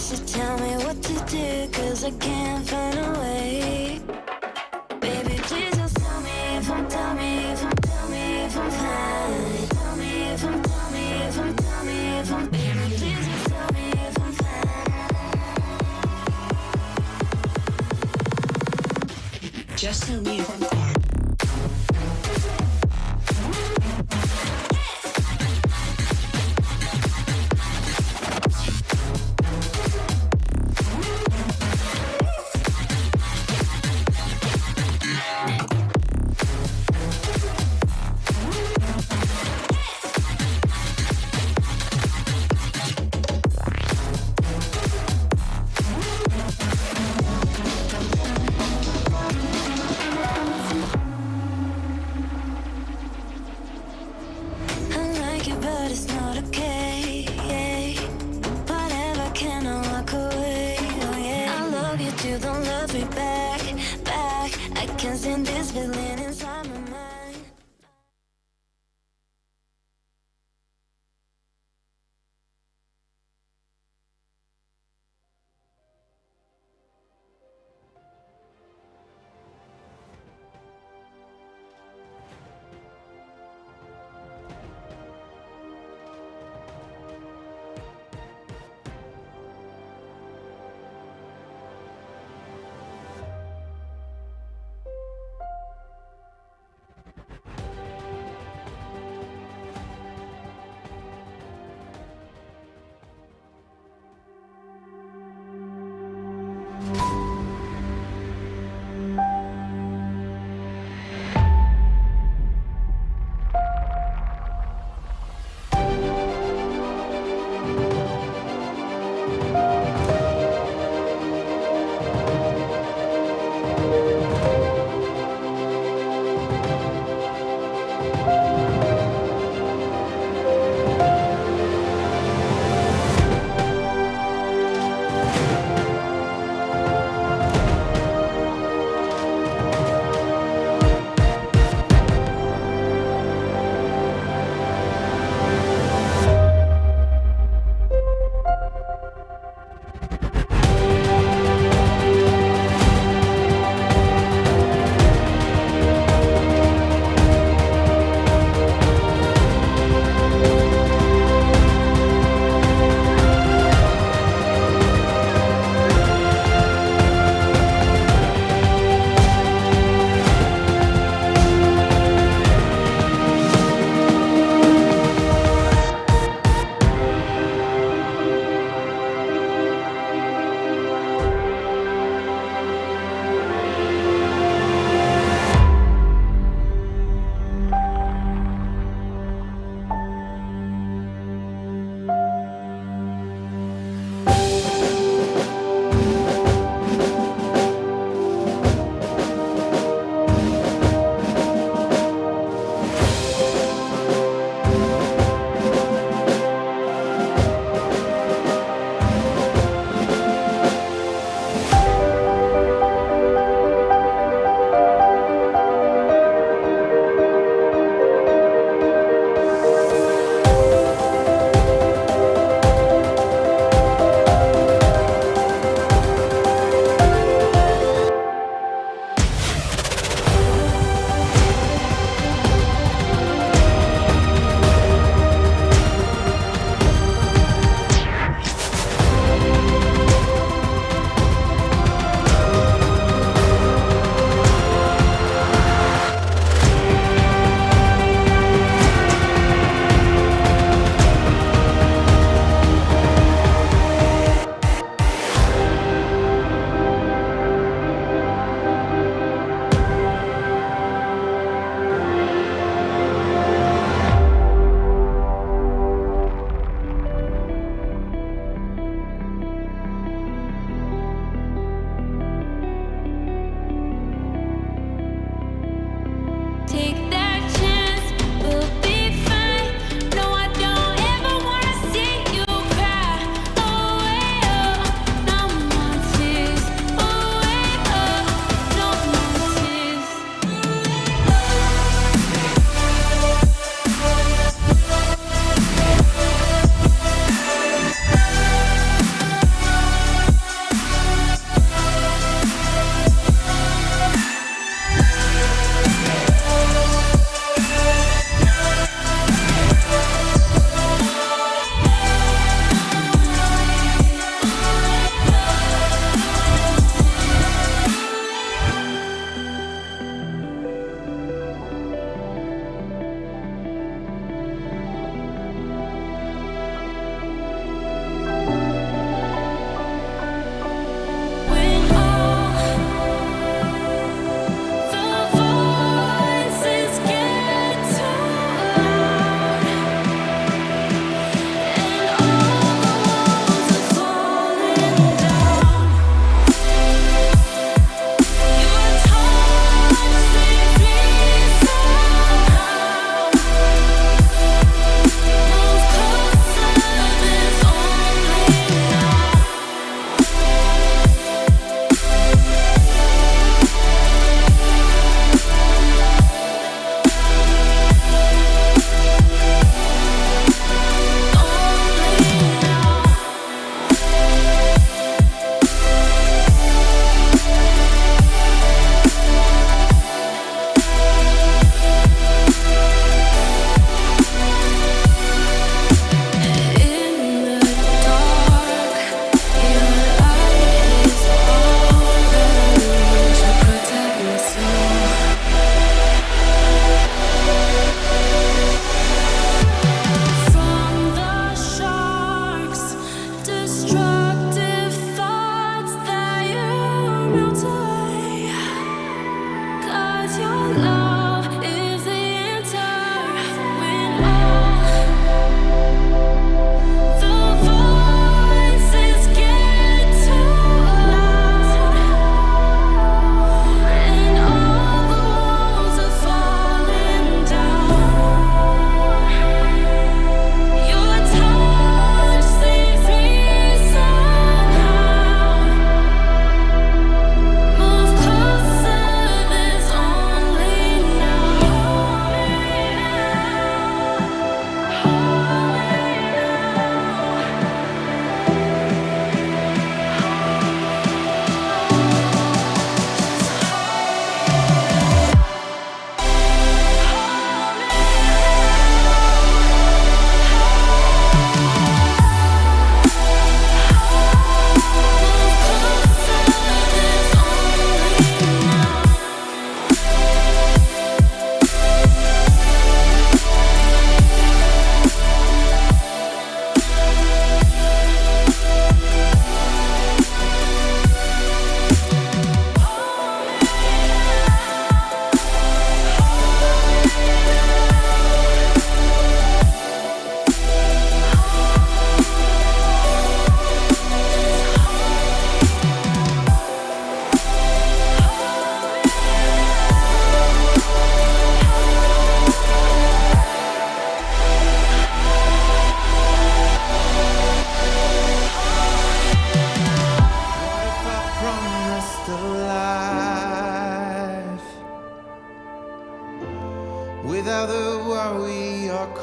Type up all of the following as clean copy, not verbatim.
So tell me what to do, cause I can't find a way. Baby, please just tell me if I'm, tell me if I'm, tell me if I'm fine. Tell me if I'm, tell me if I'm, tell me if I'm, baby, please just tell me if I'm fine. Just tell me if I'm fine.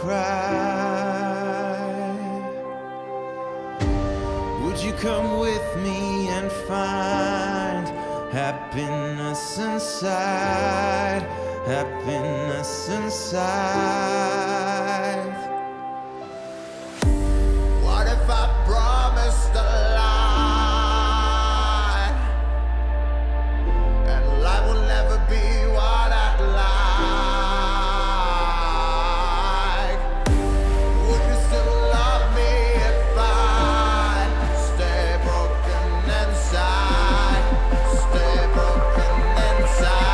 cry? Would you come with me and find happiness inside, happiness inside? What if I promised a lie, and life will never be what I'd like? Would you still love me if I stay broken inside, stay broken inside?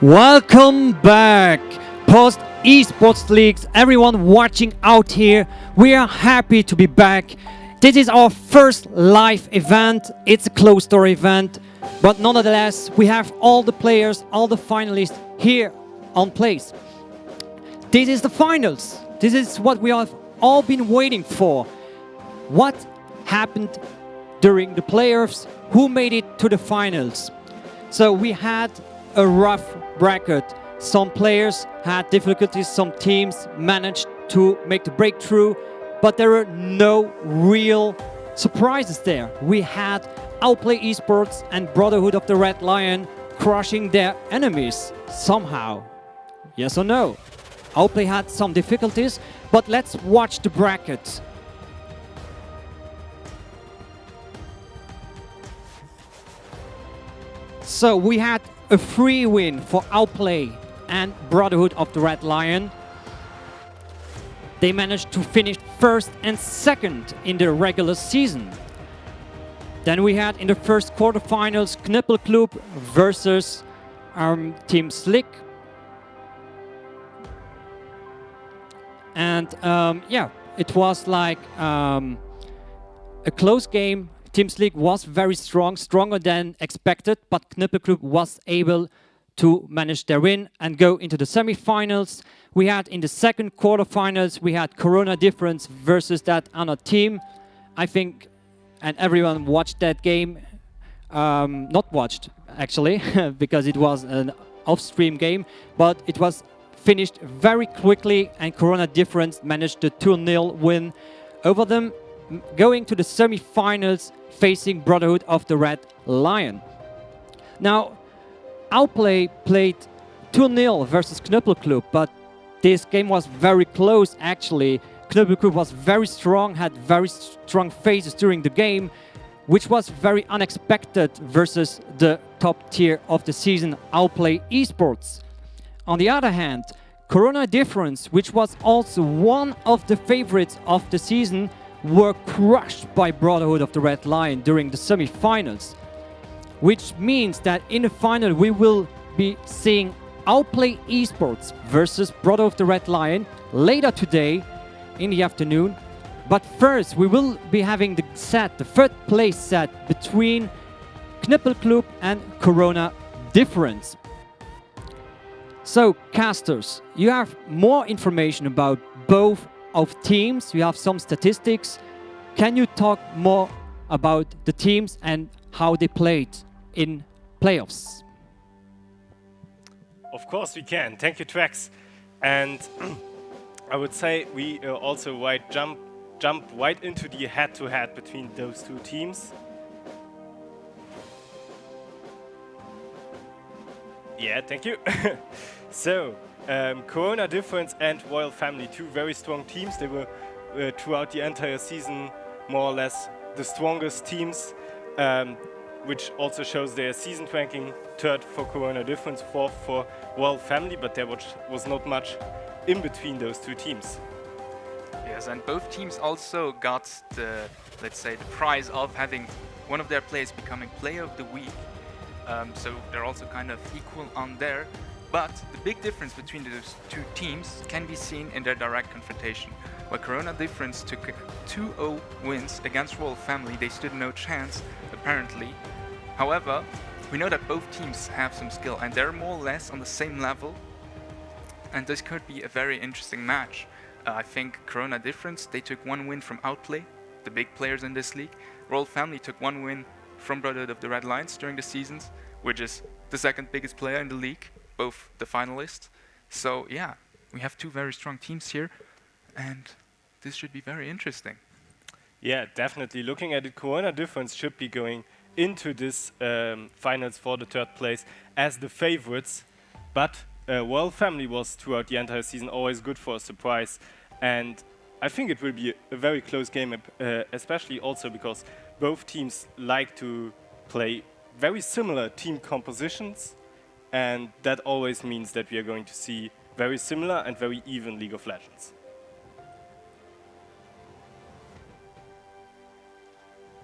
Welcome back, post eSports leagues, everyone watching out here. We are happy to be back. This is our first live event. It's a closed door event, but nonetheless, we have all the players, all the finalists here on place. This is the finals. This is what we have all been waiting for. What happened during the playoffs? Who made it to the finals? So we had a rough bracket. Some players had difficulties, some teams managed to make the breakthrough, but there were no real surprises there. We had Outplay eSports and Brotherhood of the Red Lion crushing their enemies somehow. Yes or no? Outplay had some difficulties, but let's watch the bracket. So we had a free win for Outplay and Brotherhood of the Red Lion. They managed to finish first and second in the regular season. Then we had in the first quarterfinals Knuppelklub versus Team Slick. And yeah, it was like a close game. Team Slick was very strong, stronger than expected, but Knuppelklub was able to manage their win and go into the semi-finals. We had in the second quarterfinals, we had Corona Difference versus that other team. I think, and everyone watched that game, not watched actually, because it was an off-stream game, but it was finished very quickly and Corona Difference managed the 2-0 win over them, going to the semi-finals facing Brotherhood of the Red Lion. Now, Outplay played 2-0 versus Knuppelklub, but this game was very close actually. Knuppelklub was very strong, had very strong phases during the game, which was very unexpected versus the top tier of the season, Outplay eSports. On the other hand, Corona Difference, which was also one of the favorites of the season, were crushed by Brotherhood of the Red Lion during the semi-finals, which means that in the final we will be seeing Outplay eSports versus Brotherhood of the Red Lion later today in the afternoon. But first we will be having the third place set between Knuppelklub and Corona Difference. So casters, you have more information about both of teams, you have some statistics. Can you talk more about the teams and how they played in playoffs? Of course we can. Thank you, Trax. And I would say we also jump right into the head-to-head between those two teams. Yeah, thank you. So, Corona Difference and Royal Family, two very strong teams. They were throughout the entire season more or less the strongest teams, which also shows their season ranking: third for Corona Difference, fourth for Royal Family, but there was not much in between those two teams. Yes, and both teams also got the, let's say, the prize of having one of their players becoming Player of the Week. So they're also kind of equal on there. But the big difference between those two teams can be seen in their direct confrontation. Where Corona Difference took 2-0 wins against Royal Family, they stood no chance, apparently. However, we know that both teams have some skill and they're more or less on the same level. And this could be a very interesting match. I think Corona Difference, they took one win from Outplay, the big players in this league. Royal Family took one win from Brotherhood of the Red Lions during the seasons, which is the second biggest player in the league, both the finalists. So yeah, we have two very strong teams here, and this should be very interesting. Yeah, definitely. Looking at it, Corona Difference should be going into this finals for the third place as the favorites, but Royal Family was throughout the entire season always good for a surprise, and I think it will be a very close game, especially also because both teams like to play very similar team compositions, and that always means that we are going to see very similar and very even League of Legends.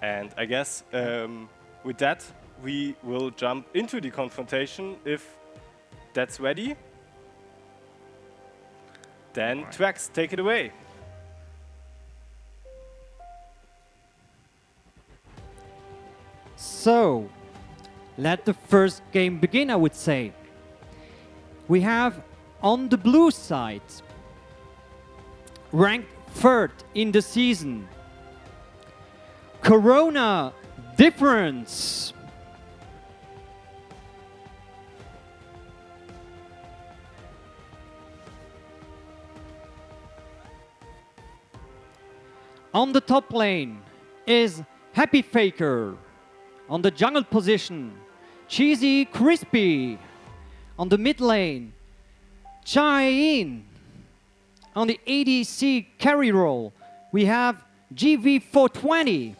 And I guess with that, we will jump into the confrontation if that's ready. Then Trax, take it away. So, let the first game begin, I would say. We have on the blue side, ranked third in the season, Corona Difference. On the top lane is Happy Faker. On the jungle position, Cheesy Crispy. On the mid lane, Chai-In. On the ADC carry role, we have GV420.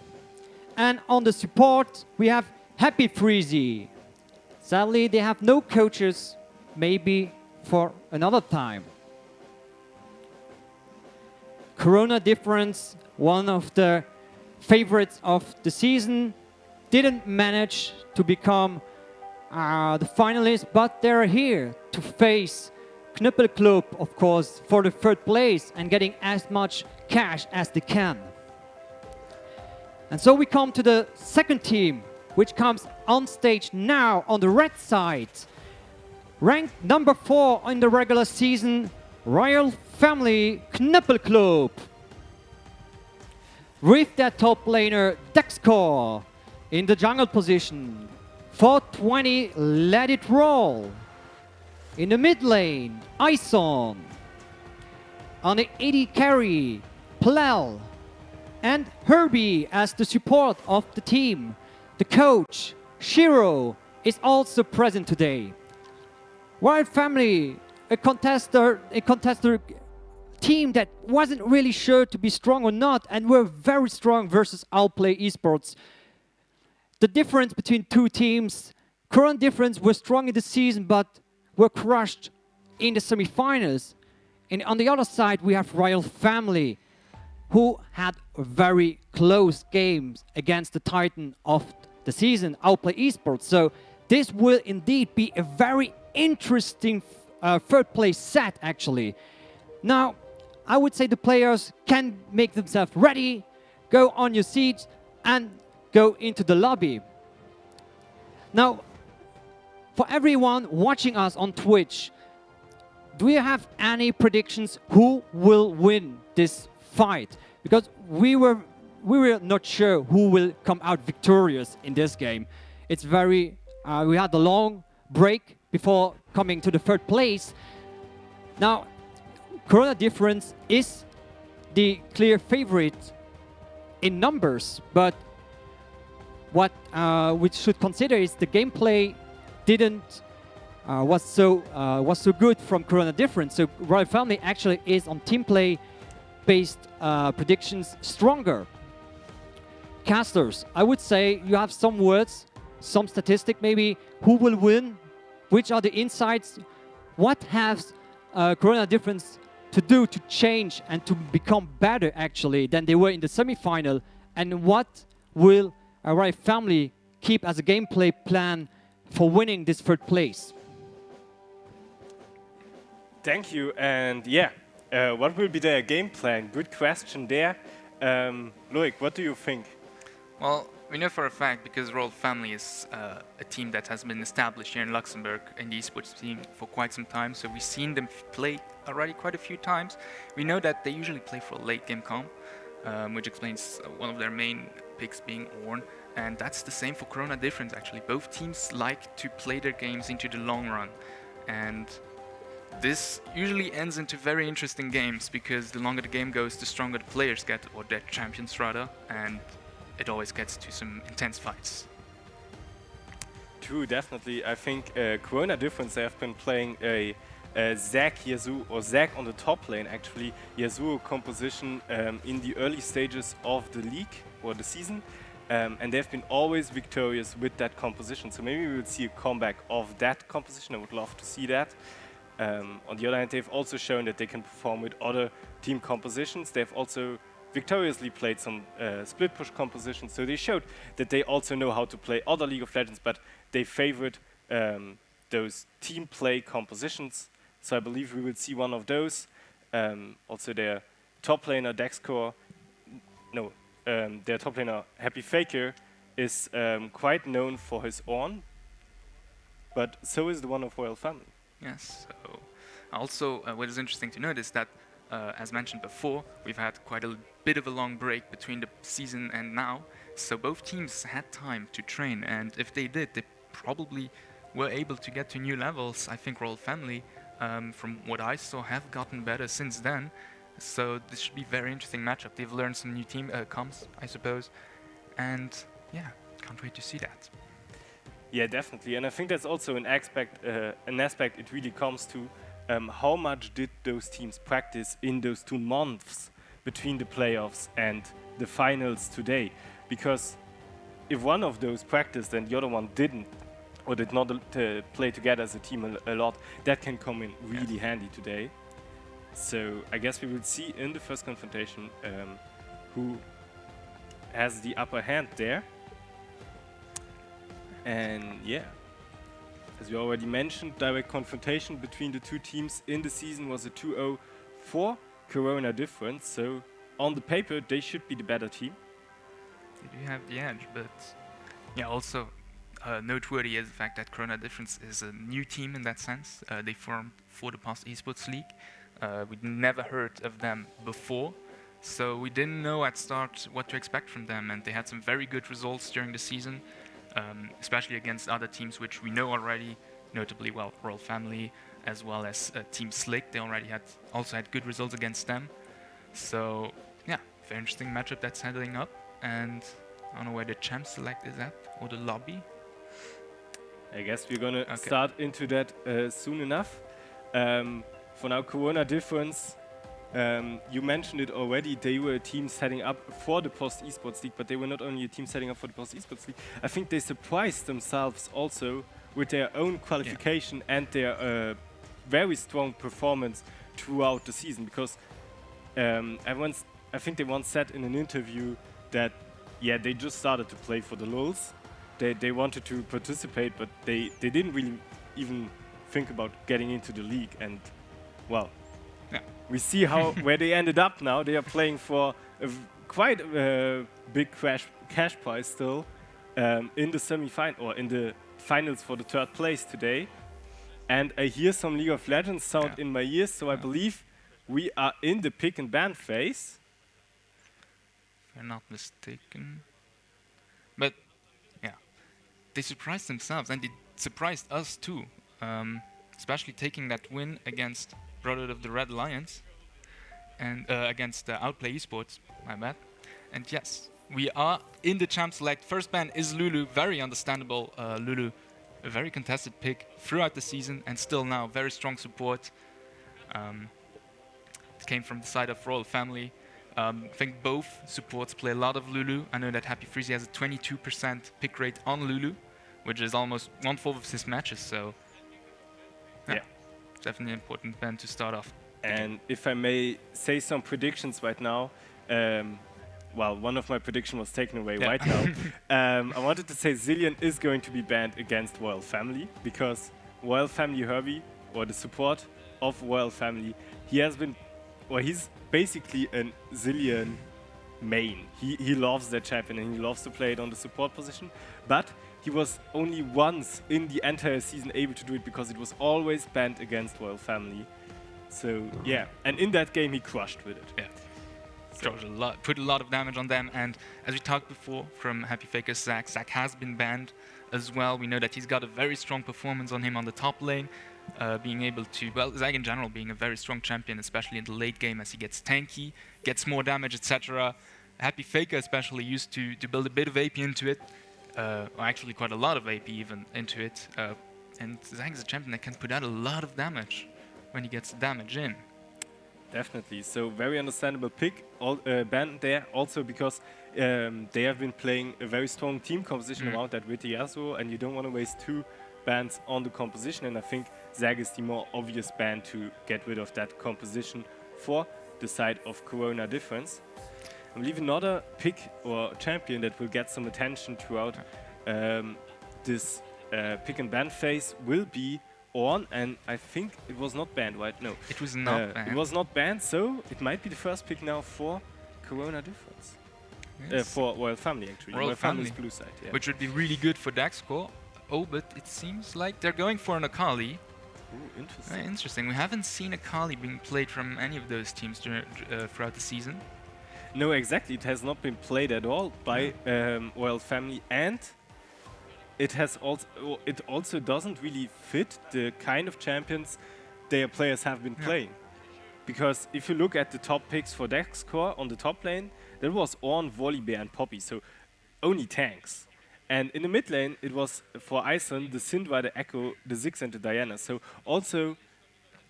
And on the support, we have Happy Freezy. Sadly, they have no coaches, maybe for another time. Corona Difference, one of the favorites of the season, didn't manage to become the finalists, but they're here to face Knüppelclub, of course, for the third place and getting as much cash as they can. And so we come to the second team, which comes on stage now on the red side. Ranked number 4 in the regular season, Royal Family Knüppelclub. With their top laner, Dexcore. In the jungle position, 420, Let It Roll. In the mid lane, Ison. On the AD carry, Plel. And Herbie as the support of the team. The coach, Shiro, is also present today. Wild Family, a contester team that wasn't really sure to be strong or not, and were very strong versus Outplay eSports. The difference between two teams, Corona Difference were strong in the season but were crushed in the semifinals. And on the other side, we have Royal Family, who had very close games against the titan of the season, Outplay eSports. So this will indeed be a very interesting third place set, actually. Now, I would say the players can make themselves ready, go on your seats, and go into the lobby. Now, for everyone watching us on Twitch, do you have any predictions who will win this fight? Because we were not sure who will come out victorious in this game. It's very we had a long break before coming to the third place. Now, Corona Difference is the clear favorite in numbers, but what we should consider is the gameplay didn't was so good from Corona Difference. So Royal Family actually is on team play based predictions stronger. Casters, I would say you have some words, some statistic maybe. Who will win? Which are the insights? What has Corona Difference to do to change and to become better actually than they were in the semi-final? And what will Royal Family keep as a gameplay plan for winning this third place? Thank you. And yeah, what will be their game plan? Good question there. Loic, what do you think? Well, we know for a fact, because Royal Family is a team that has been established here in Luxembourg in the esports team for quite some time, so we've seen them play already quite a few times. We know that they usually play for a late game comp, which explains one of their main picks being Ornn, and that's the same for Corona Difference actually. Both teams like to play their games into the long run, and this usually ends into very interesting games, because the longer the game goes, the stronger the players get, or their champions rather, and it always gets to some intense fights. True, definitely. I think Corona Difference, they have been playing a Zac Yasuo, or Zac on the top lane actually, Yasuo composition in the early stages of the league or the season. And they've been always victorious with that composition. So maybe we will see a comeback of that composition. I would love to see that. On the other hand, they've also shown that they can perform with other team compositions. They've also victoriously played some split push compositions, so they showed that they also know how to play other League of Legends, but they favored those team play compositions. So I believe we will see one of those. Also their top laner Dexcore, their top laner Happy Faker is quite known for his Ornn, but so is the one of Royal Family. Yes, so also what is interesting to note is that as mentioned before, we've had quite a bit of a long break between the season and now, so both teams had time to train, and if they did, they probably were able to get to new levels. I think Royal Family, from what I saw, have gotten better since then, so this should be a very interesting matchup. They've learned some new team comps, I suppose, and yeah, can't wait to see that. Yeah, definitely, and I think that's also an aspect it really comes to how much did those teams practice in those 2 months between the playoffs and the finals today? Because if one of those practiced and the other one didn't, or did not play together as a team a lot, that can come in really handy today. So I guess we will see in the first confrontation who has the upper hand there. And yeah, as we already mentioned, direct confrontation between the two teams in the season was a 2-0 for Corona Difference. So on the paper, they should be the better team. They do have the edge, but yeah, also noteworthy is the fact that Corona Difference is a new team in that sense. They formed for the past eSports League. We'd never heard of them before, so we didn't know at start what to expect from them, and they had some very good results during the season, especially against other teams which we know already, notably Royal Family as well as Team Slick. They already also had good results against them. So yeah, very interesting matchup that's heading up, and I don't know where the champ select is at, or the lobby. I guess we're gonna start into that soon enough. For now, Corona Difference, you mentioned it already, they were a team setting up for the Post Esports League, but they were not only a team setting up for the Post Esports League. I think they surprised themselves also with their own qualification and their very strong performance throughout the season, because I think they once said in an interview that they just started to play for the lulz. They wanted to participate, but they didn't really even think about getting into the league, and well, we see how where they ended up now. They are playing for quite a big cash prize still in the semi-final or in the finals for the 3rd place today. And I hear some League of Legends sound in my ears, so I believe we are in the pick and ban phase. If I'm not mistaken. But yeah, they surprised themselves and they surprised us too. especially taking that win against Brotherhood of the Red Lions and against Outplay eSports, my bad. And yes, we are in the Champ Select. First ban is Lulu, very understandable. Lulu, a very contested pick throughout the season and still now very strong support. It came from the side of Royal Family. I think both supports play a lot of Lulu. I know that Happy Freezy has a 22% pick rate on Lulu, which is almost 1/4 of his matches, so Yeah. definitely an important ban to start off. And if I may say some predictions right now, well, one of my predictions was taken away Yeah. right now. I wanted to say Zillion is going to be banned against Royal Family because Royal Family Herbie, or the support of Royal Family, he has been, or he's basically a Zillion main. He loves that champion and he loves to play it on the support position, but he was only once in the entire season able to do it because it was always banned against Royal Family. So yeah, and in that game he crushed with it. Yeah. Put a lot of damage on them, and as we talked before from Happy Faker's Zac, Zac has been banned as well. We know that he's got a very strong performance on him on the top lane, being able to, well, Zac in general being a very strong champion, especially in the late game as he gets tanky, gets more damage, etc. Happy Faker especially used to build a bit of AP into it, or actually quite a lot of AP even into it, and Zac is a champion that can put out a lot of damage when he gets the damage in. Definitely. So very understandable pick, ban there. Also because they have been playing a very strong team composition around that with Yasuo, and you don't want to waste 2 bans on the composition. And I think Zag is the more obvious ban to get rid of that composition for the side of Corona Difference. I believe another pick or champion that will get some attention throughout this pick and ban phase will be Ornn, and I think it was not banned, right? No. It was not banned. It was not banned, so it might be the first pick now for Corona Difference. Yes. For Royal Family, actually. Royal Family's Family. blue side, yeah. Which would be really good for DAX score. Oh, but it seems like they're going for an Akali. Ooh, interesting. Interesting. We haven't seen Akali being played from any of those teams throughout the season. No, exactly. It has not been played at all by Royal Family, and it also doesn't really fit the kind of champions their players have been playing. Because if you look at the top picks for Dex Core on the top lane, there was Ornn, Volibear, and Poppy, so only tanks. And in the mid lane, it was for Ison, the Syndra, the Echo, the Ziggs, and the Diana. So also,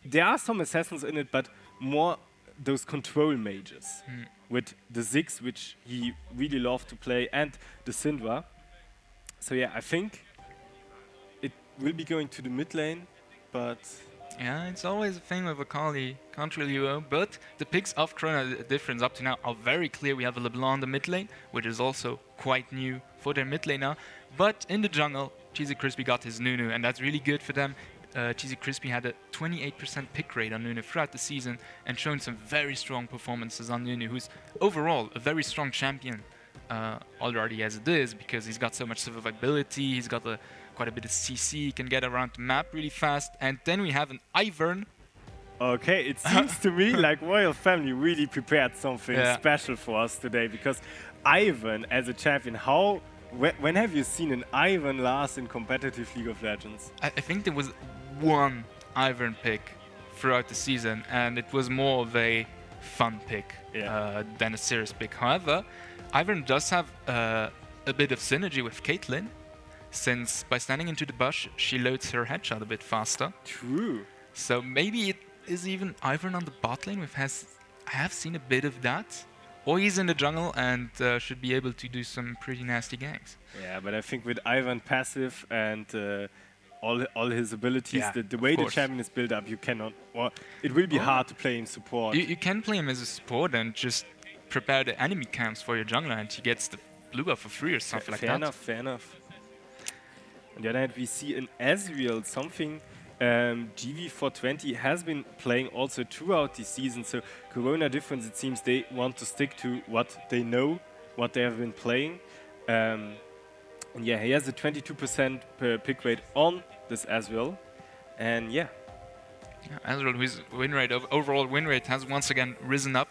there are some assassins in it, but more those control mages with the Ziggs, which he really loved to play, and the Syndra. So yeah, I think it will be going to the mid lane, but Yeah, it's always a thing with Akali. Can't really go, but the picks of Corona Difference up to now are very clear. We have a LeBlanc in the mid lane, which is also quite new for their mid lane now. But in the jungle, Cheesy Crispy got his Nunu, and that's really good for them. Cheesy Crispy had a 28% pick rate on Nunu throughout the season and shown some very strong performances on Nunu, who's overall a very strong champion already as it is, because he's got so much survivability, he's got quite a bit of CC, he can get around the map really fast. And then we have an Ivern. okay, it seems to me like Royal Family really prepared something special for us today, because Ivern as a champion, when have you seen an Ivern last in competitive League of Legends? I think there was one Ivern pick throughout the season, and it was more of a fun pick than a serious pick. However, Ivern does have a bit of synergy with Caitlyn, since by standing into the bush, she loads her headshot a bit faster. True. So maybe it is even Ivern on the bot lane, I have seen a bit of that. Or he's in the jungle and should be able to do some pretty nasty ganks. Yeah, but I think with Ivern passive and all his abilities, Yeah, the way the course. champion is built up, you cannot, or it will be hard to play in support. You can play him as a support and just prepare the enemy camps for your jungler, and he gets the blue buff for free or something like that. Fair enough. On the other hand, we see in Ezreal something GV420 has been playing also throughout the season. So Corona Difference, it seems they want to stick to what they know, what they have been playing. And yeah, he has a 22% per pick rate on this Ezreal. And yeah. Ezreal, whose overall win rate has once again risen up.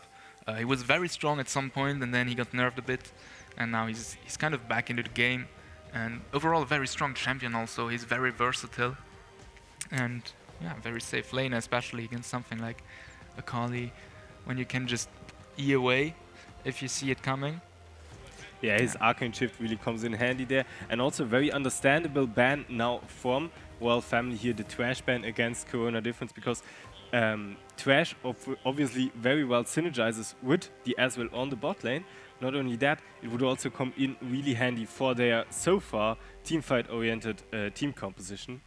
He was very strong at some point, and then he got nerfed a bit, and now he's kind of back into the game. And overall, a very strong champion also. He's very versatile. And very safe lane, especially against something like Akali, when you can just E away if you see it coming. Yeah, his arcane shift really comes in handy there, and also very understandable ban now from Well Family here, the Trash ban against Corona Difference, because Trash obviously very well synergizes with the Aswell on the bot lane. Not only that, it would also come in really handy for their so far teamfight-oriented team composition.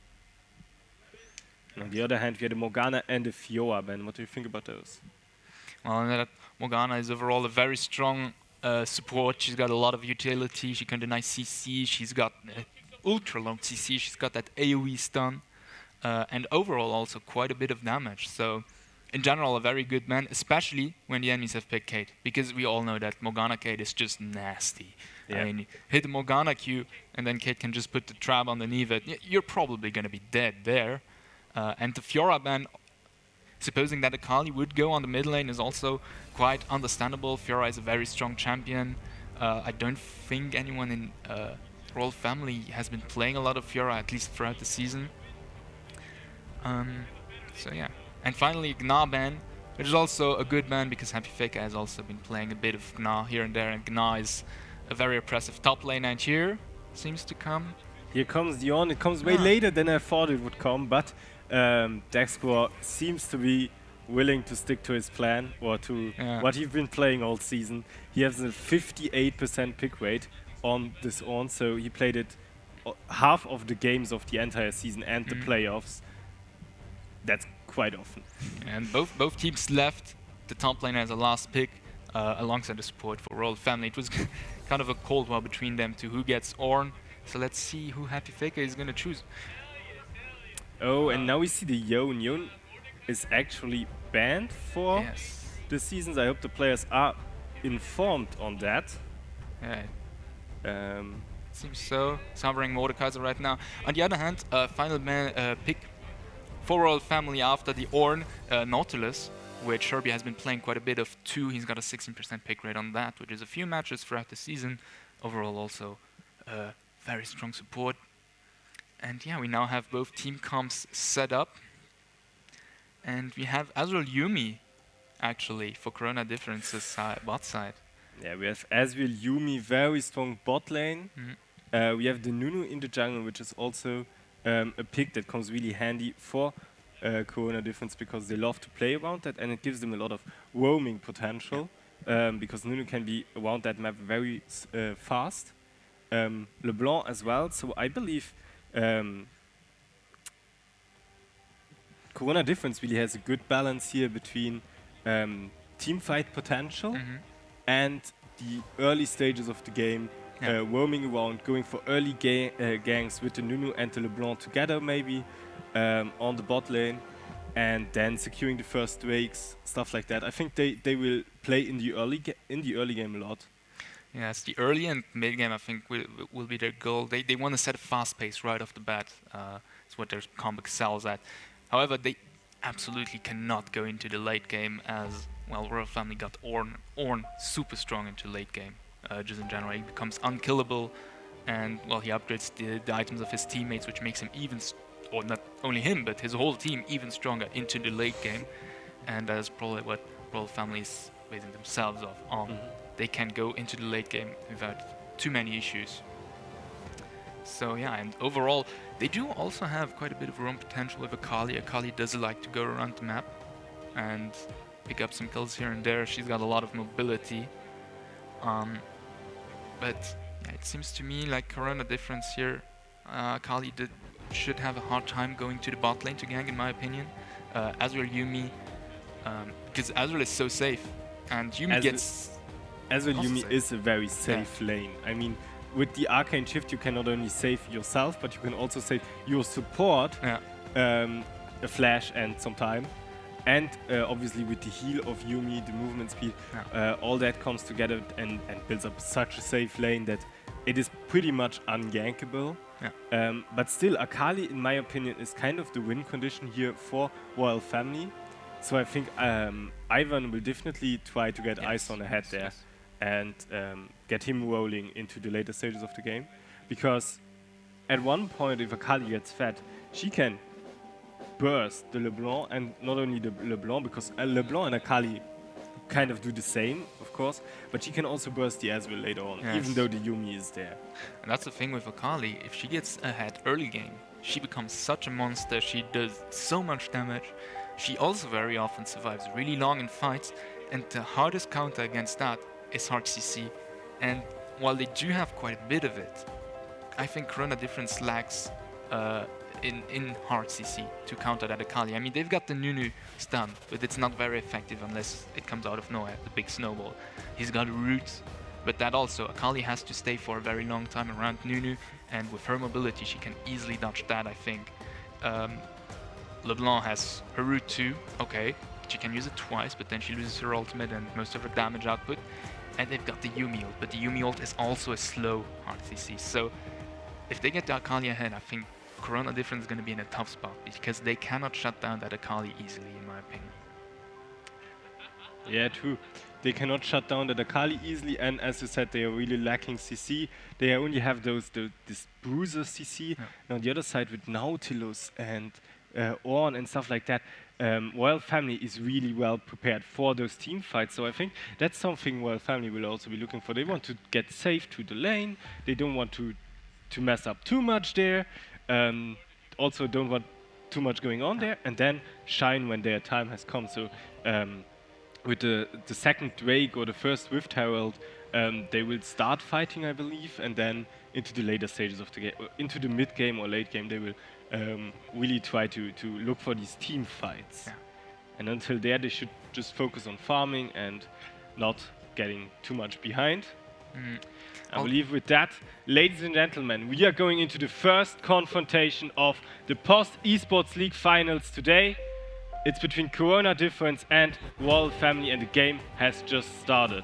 On the other hand, we had a Morgana and a Fiora ban. What do you think about those? Well, and that Morgana is overall a very strong support. She's got a lot of utility. She can deny CC. She's got ultra long CC. She's got that AoE stun. And overall also quite a bit of damage. So in general, a very good man, especially when the enemies have picked Kate. Because we all know that Morgana Kate is just nasty. Yeah. I mean, hit the Morgana Q, and then Kate can just put the trap underneath it. You're probably going to be dead there. And the Fiora ban, supposing that Akali would go on the mid lane, is also quite understandable. Fiora is a very strong champion. I don't think anyone in Royal Family has been playing a lot of Fiora, at least throughout the season. So yeah. And finally, Gna ban, which is also a good ban because Happy Faker has also been playing a bit of Gna here and there, and Gna is a very oppressive top lane, and here seems to come. Here comes the on. It comes way later than I thought it would come, but Dexcor seems to be willing to stick to his plan, or to what he's been playing all season. He has a 58% pick rate on this on, so he played it half of the games of the entire season and the playoffs. That's quite often. And both teams left the top lane as a last pick, alongside the support for Royal Family. It was kind of a cold war between them two, who gets Ornn. So let's see who Happy Faker is going to choose. Oh, and now we see the Yone. Yone is actually banned for the seasons. I hope the players are informed on that. Yeah. Seems so. Suffering Mordekaiser right now. On the other hand, final pick for Royal Family after the Ornn, Nautilus, which Herbie has been playing quite a bit of too. He's got a 16% pick rate on that, which is a few matches throughout the season. Overall also very strong support. And yeah, we now have both team comps set up. And we have Azrael Yumi, actually, for Corona Difference's bot side. Yeah, we have Azrael Yumi, very strong bot lane. We have the Nunu in the jungle, which is also a pick that comes really handy for Corona Difference, because they love to play around that, and it gives them a lot of roaming potential, because Nunu can be around that map very fast. LeBlanc as well, so I believe Corona Difference really has a good balance here between team fight potential and the early stages of the game, roaming around, going for early ganks with the Nunu and the LeBlanc together maybe on the bot lane, and then securing the first Drakes, stuff like that. I think they will play in the early game a lot. Yes, the early and mid game, I think, will be their goal. They want to set a fast pace right off the bat. It's what their comp excels at. However, they absolutely cannot go into the late game, as, well, Royal Family got Ornn super strong into late game. Just in general, he becomes unkillable, and, well, he upgrades the items of his teammates, which makes him even, or not only him, but his whole team even stronger into the late game. And that is probably what Royal Family is basing themselves off on. They can go into the late game without too many issues. So yeah, and overall, they do also have quite a bit of roam potential with Akali. Akali does like to go around the map and pick up some kills here and there. She's got a lot of mobility. But yeah, it seems to me like Corona Difference here, Akali should have a hard time going to the bot lane to gank, in my opinion. Azrael Yumi, because Azrael is so safe, and Yumi gets... Azrael Yumi is a very safe lane. I mean, with the Arcane Shift, you can not only save yourself, but you can also save your support, a flash and some time. And obviously with the heal of Yumi, the movement speed, all that comes together and builds up such a safe lane that it is pretty much ungankable. But still, Akali, in my opinion, is kind of the win condition here for Royal Family. So I think Ivan will definitely try to get Ice on ahead there. And get him rolling into the later stages of the game. Because at one point, if Akali gets fed, she can burst the LeBlanc, and not only the LeBlanc, because LeBlanc and Akali kind of do the same, of course, but she can also burst the Ezreal later on, Yes. even though the Yumi is there. And that's the thing with Akali. If she gets ahead early game, she becomes such a monster. She does so much damage. She also very often survives really long in fights. And the hardest counter against that is hard CC. And while they do have quite a bit of it, I think Corona Difference lacks in hard CC to counter that Akali. I mean, they've got the Nunu stun, but it's not very effective unless it comes out of nowhere, the big snowball. He's got a root, but that also, Akali has to stay for a very long time around Nunu, and with her mobility, she can easily dodge that, I think. LeBlanc has her root too, okay, she can use it twice, but then she loses her ultimate and most of her damage output. And they've got the Yumi ult, but the Yumi ult is also a slow hard CC. So if they get the Akali ahead, I think Corona Difference is going to be in a tough spot because they cannot shut down that Akali easily, in my opinion. Yeah, true. They cannot shut down the Akali easily, and as you said, they are really lacking CC. They only have this bruiser CC. Yeah. And on the other side, with Nautilus and Ornn and stuff like that, Royal Family is really well prepared for those team fights. So I think that's something Royal Family will also be looking for. They want to get safe to the lane. They don't want to mess up too much there. Also don't want too much going on there, and then shine when their time has come. So with the second Drake or the first Rift Herald, they will start fighting, I believe, and then into the later stages of the game, into the mid game or late game, they will really try to look for these team fights. Yeah. And until there, they should just focus on farming and not getting too much behind. I believe with that, ladies and gentlemen, we are going into the first confrontation of the post eSports League finals today. It's between Corona Difference and Royal Family, and the game has just started.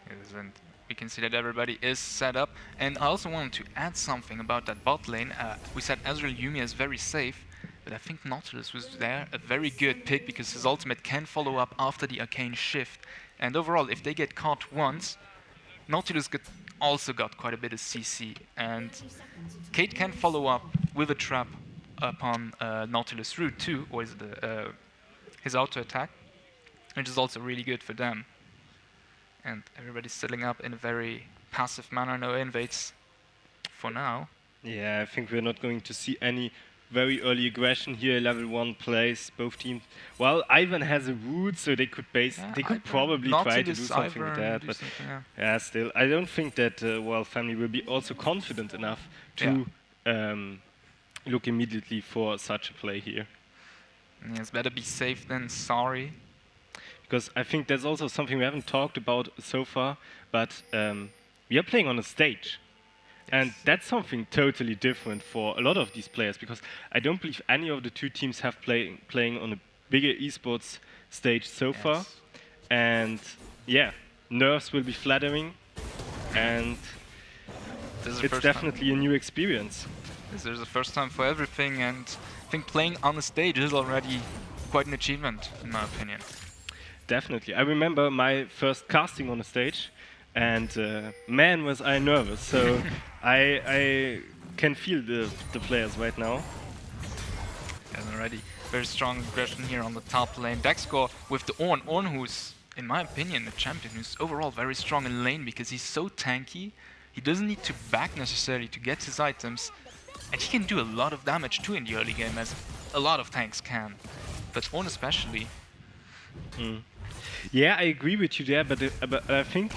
Yes, and we can see that everybody is set up. And I also wanted to add something about that bot lane. We said Ezreal Yumi is very safe, but I think Nautilus was there, a very good pick, because his ultimate can follow up after the arcane shift. And overall, if they get caught once, Nautilus also got quite a bit of CC, and Kate can follow up with a trap upon Nautilus root too, or is his auto attack, which is also really good for them. And everybody's settling up in a very passive manner, no invades for now. Yeah, I think we're not going to see any very early aggression here. Level 1 plays, both teams. Well, Ivan has a root, so they could probably try to do something with that. But yeah, still, I don't think that Royal Family will be also confident enough to look immediately for such a play here. Yes, better be safe than sorry. Because I think there's also something we haven't talked about so far, but we are playing on a stage. And that's something totally different for a lot of these players, because I don't believe any of the two teams have playing on a bigger esports stage so far. And yeah, nerves will be flattering, and it's definitely a new experience. This is the first time for everything, and I think playing on the stage is already quite an achievement, in my opinion. Definitely. I remember my first casting on a stage, and man, was I nervous. So I can feel the players right now. And already very strong aggression here on the top lane. Dexcore with the Ornn. Ornn, who's, in my opinion, a champion who's overall very strong in lane because he's so tanky. He doesn't need to back necessarily to get his items. And he can do a lot of damage too in the early game, as a lot of tanks can. But Ornn especially. Yeah, I agree with you there, but I think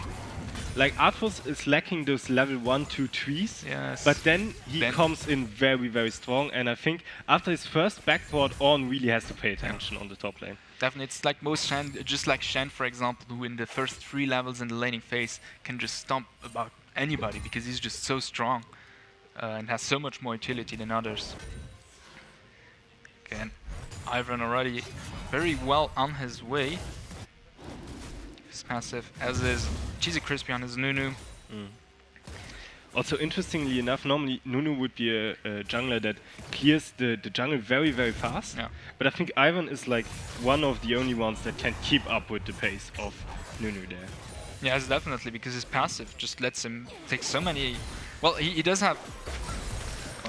like Atrox is lacking those level 1, 2, 3s, Yes. but then he comes in very, very strong, and I think after his first backboard, Ornn really has to pay attention on the top lane. Definitely, it's like most Shen, just like Shen, for example, who in the first 3 levels in the laning phase can just stomp about anybody because he's just so strong and has so much more utility than others. Okay, and Ivan already very well on his way. His passive, as is Cheesy Crispy on his Nunu. Also, interestingly enough, normally Nunu would be a jungler that clears the jungle very, very fast. Yeah. But I think Ivan is like one of the only ones that can keep up with the pace of Nunu there. Yes, definitely, because his passive just lets him take so many... Well, he does have...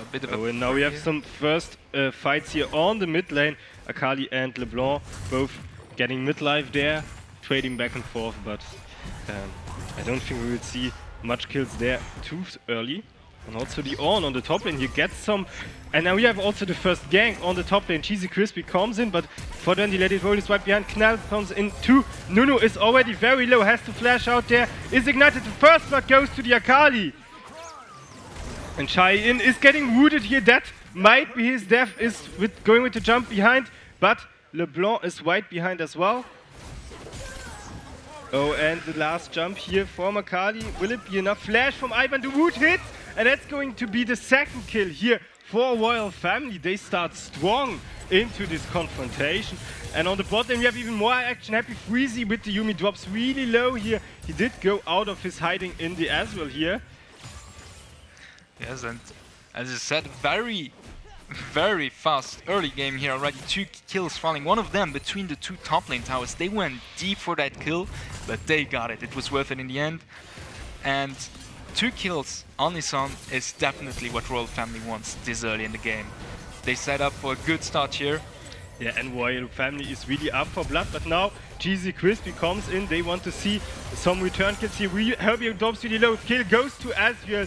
A bit of a Oh, and now we have some first fights here on the mid lane. Akali and LeBlanc both getting midlife there, trading back and forth, but I don't think we will see much kills there too early. And also the on the top lane here gets some. And now we have also the first gank on the top lane. Cheesy Crispy comes in, but for then the Let It Roll is right behind. Knall comes in too. Nunu is already very low, has to flash out there. Is ignited. The first blood goes to the Akali. And Chai-In is getting wounded here. That might be his death, is going with the jump behind. But LeBlanc is right behind as well. Oh, and the last jump here from Akali. Will it be enough? Flash from Ivan. The wood hits. And that's going to be the second kill here for Royal Family. They start strong into this confrontation. And on the bot lane we have even more action. Happy Freezy with the Yumi drops really low here. He did go out of his hiding in the Azrael here. Yes, and as you said, very fast early game here already. 2 kills falling, one of them between the 2 top lane towers. They went deep for that kill, but they got it. It was worth it in the end. And 2 kills on Nissan is definitely what Royal Family wants this early in the game. They set up for a good start here. Yeah, and Royal Family is really up for blood, but now Cheesy Crispy comes in. They want to see some return kills here. Herbie drops really low. Kill goes to Azrael.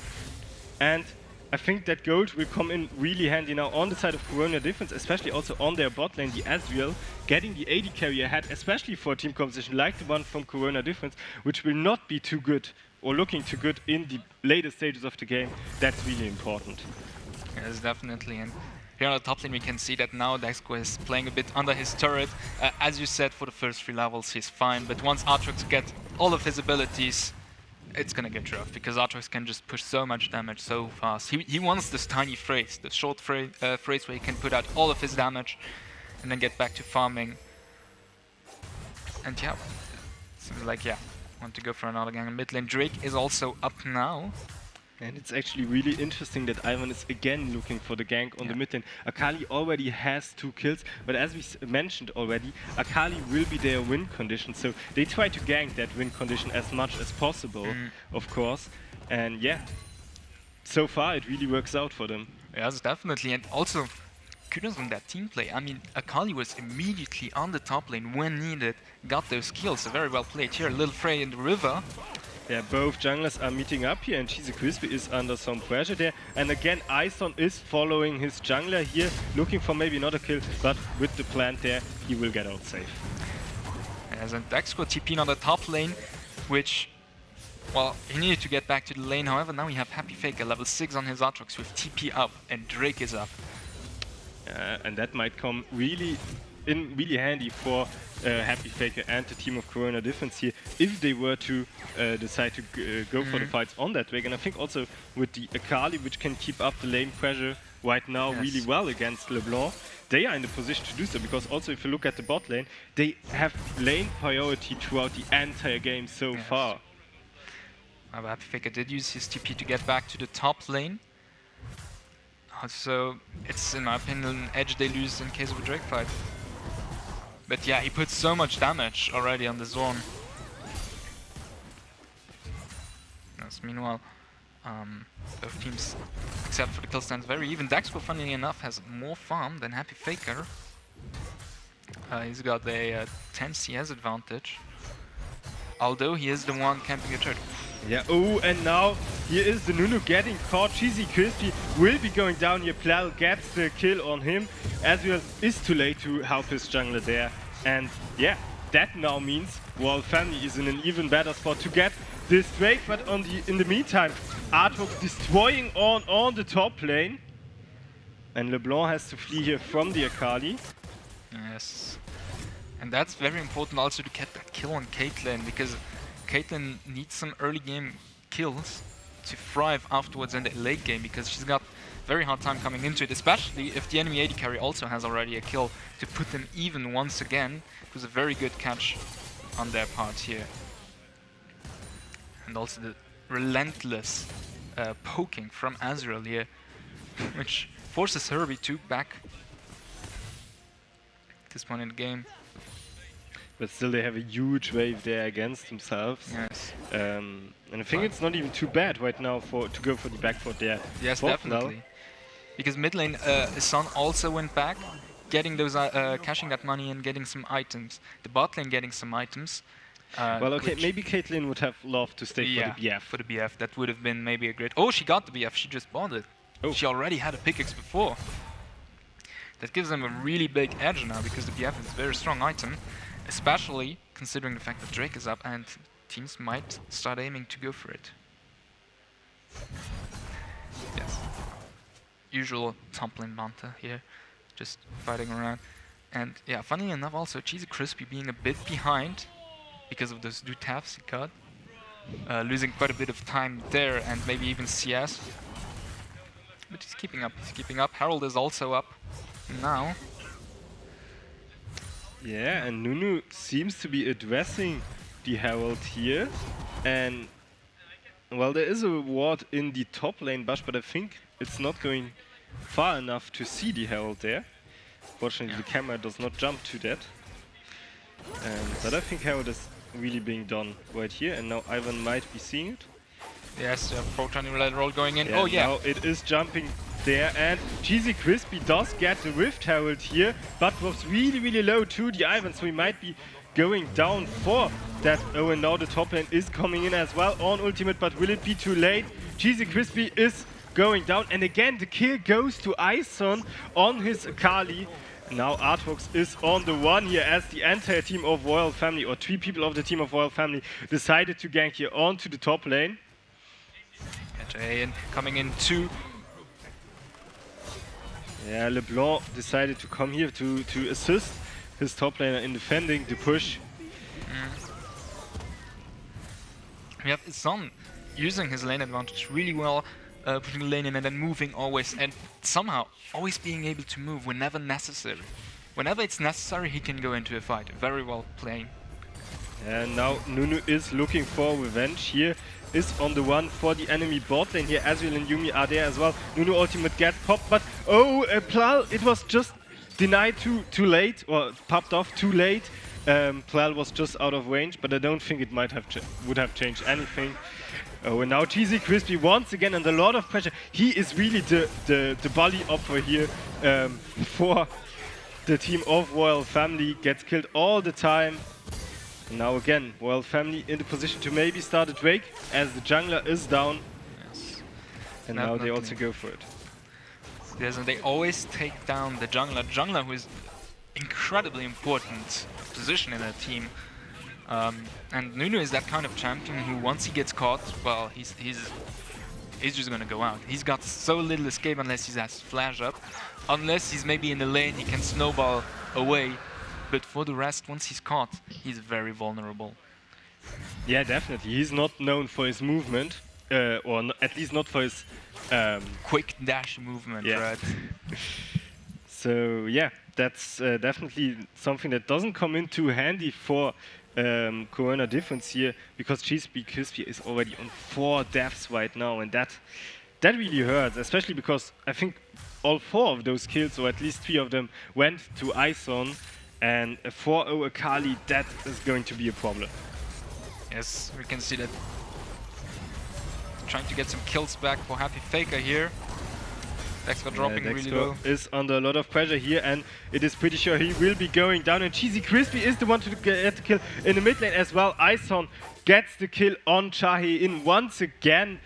And I think that gold will come in really handy now on the side of Corona Difference, especially also on their bot lane, the Azrael, getting the AD carry ahead, especially for a team composition like the one from Corona Difference, which will not be too good or looking too good in the later stages of the game. That's really important. Yes, definitely. And here on the top lane we can see that now Dexco is playing a bit under his turret. As you said, for the first 3 levels he's fine, but once Aatrox gets all of his abilities, it's gonna get rough, because Aatrox can just push so much damage so fast. He wants this tiny phrase, the short phrase where he can put out all of his damage and then get back to farming. And yeah, seems like, yeah, want to go for another gang in mid lane. Drake is also up now. And it's actually really interesting that Ivan is again looking for the gank on the mid lane. Akali already has 2 kills, but as we mentioned already, Akali will be their win condition. So they try to gank that win condition as much as possible, of course. And yeah, so far it really works out for them. Yes, definitely. And also, kudos on that team play. I mean, Akali was immediately on the top lane when needed, got those kills, so very well played here. Little Frey in the river. Yeah, both junglers are meeting up here, and Cheesy Crispy is under some pressure there. And again, Ison is following his jungler here, looking for maybe not a kill, but with the plant there, he will get out safe. As and Dexco TP on the top lane, which, well, he needed to get back to the lane. However, now we have Happy Faker level 6 on his Aatrox with TP up, and Drake is up. And that might come really handy for Happy Faker and the team of Corona Difference here if they were to decide to go for the fights on that Drake. And I think also with the Akali, which can keep up the lane pressure right now really well against LeBlanc, they are in the position to do so, because also if you look at the bot lane, they have lane priority throughout the entire game so far. Happy Faker did use his TP to get back to the top lane. So it's, in my opinion, an edge they lose in case of a Drake fight. But yeah, he put so much damage already on the zone. Yes, meanwhile, both teams, except for the kill stands, very even. Dexco, funnily enough, has more farm than Happy Faker. He's got a 10 CS advantage, although he is the one camping a turret. Yeah, oh, and now here is the Nunu getting caught. Cheesy Crispy will be going down here. Plal gets the kill on him. Azrael is too late to help his jungler there. And yeah, that now means Royal Family is in an even better spot to get this Drake. But in the meantime, Aatrox destroying on the top lane. And LeBlanc has to flee here from the Akali. Yes. And that's very important also to get that kill on Caitlyn, because Caitlyn needs some early game kills to thrive afterwards in the late game, because she's got very hard time coming into it, especially if the enemy AD carry also has already a kill to put them even once again. It was a very good catch on their part here. And also the relentless poking from Azrael here, which forces Herbie to back at this point in the game. But still they have a huge wave there against themselves. Yes. And I think it's not even too bad right now to go for the backboard there. Yes, definitely. because mid lane Son also went back, getting those cashing that money and getting some items. The bot lane getting some items. Well, okay, which- maybe Caitlyn would have loved to stay yeah, for the BF. for the BF. That would have been maybe a great. Oh, she got the BF. She just bought it. Oh. She already had a pickaxe before. That gives them a really big edge now because the BF is a very strong item, especially considering the fact that Drake is up and teams might start aiming to go for it. Yes. Usual top lane banter here, just fighting around. And yeah, funnily enough also, Cheesy Crispy being a bit behind because of those two taps he got. Losing quite a bit of time there and maybe even CS. But he's keeping up, Harold is also up now. Yeah, and Nunu seems to be addressing the Herald here. And, well, there is a ward in the top lane, Bash, but I think it's not going far enough to see the Herald there. Fortunately, the camera does not jump to that. But I think Herald is really being done right here, and now Ivan might be seeing it. Yes, Proton related roll going in. Yeah, Oh yeah, now it is jumping there, and Cheesy Crispy does get the Rift Herald here, but was really, really low to the Ivan, so he might be going down for that. Oh, and now the top lane is coming in as well on ultimate, but will it be too late? Cheesy Crispy is going down, and again the kill goes to Ison on his Akali. Now Artworks is on the one here as the entire team of Royal Family, or 3 people of the team of Royal Family, decided to gank here onto the top lane. and coming in too. Yeah, LeBlanc decided to come here to assist his top laner in defending the push. We have Son using his lane advantage really well, putting the lane in and then moving always, and somehow always being able to move whenever necessary. Whenever it's necessary, he can go into a fight. Very well playing. And now Nunu is looking for revenge here. Is on the one for the enemy bot lane here. Azriel and Yumi are there as well. Nunu ultimate gets popped, but oh, Plal, it was just denied too late, or popped off too late. Plal was just out of range, but I don't think it might have would have changed anything. Oh, and now Cheesy Crispy once again under a lot of pressure. He is really the bully offer here for the team of Royal Family. Gets killed all the time. Now again, Royal Family in the position to maybe start a Drake as the jungler is down. Yes. And now they also go for it. Yes, and they always take down the jungler. Jungler who is incredibly important position in their team. And Nunu is that kind of champion who once he gets caught, well, he's just gonna go out. He's got so little escape unless he has flash up. Unless he's maybe in the lane, he can snowball away. But for the rest, once he's caught, he's very vulnerable. Yeah, definitely. He's not known for his movement, or at least not for his quick dash movement, right? So yeah, that's definitely something that doesn't come in too handy for Corona Difference here, because Cheesy Crispy is already on 4 deaths right now, and that really hurts, especially because I think all 4 of those kills, or at least 3 of them, went to Ison. And a 4-0 Akali, that is going to be a problem. Yes, we can see that. Trying to get some kills back for Happy Faker here. Dexter dropping really low. Is under a lot of pressure here, and it is pretty sure he will be going down. And Cheesy Crispy is the one to get the kill in the mid lane as well. Ison gets the kill on Chahe-In once again,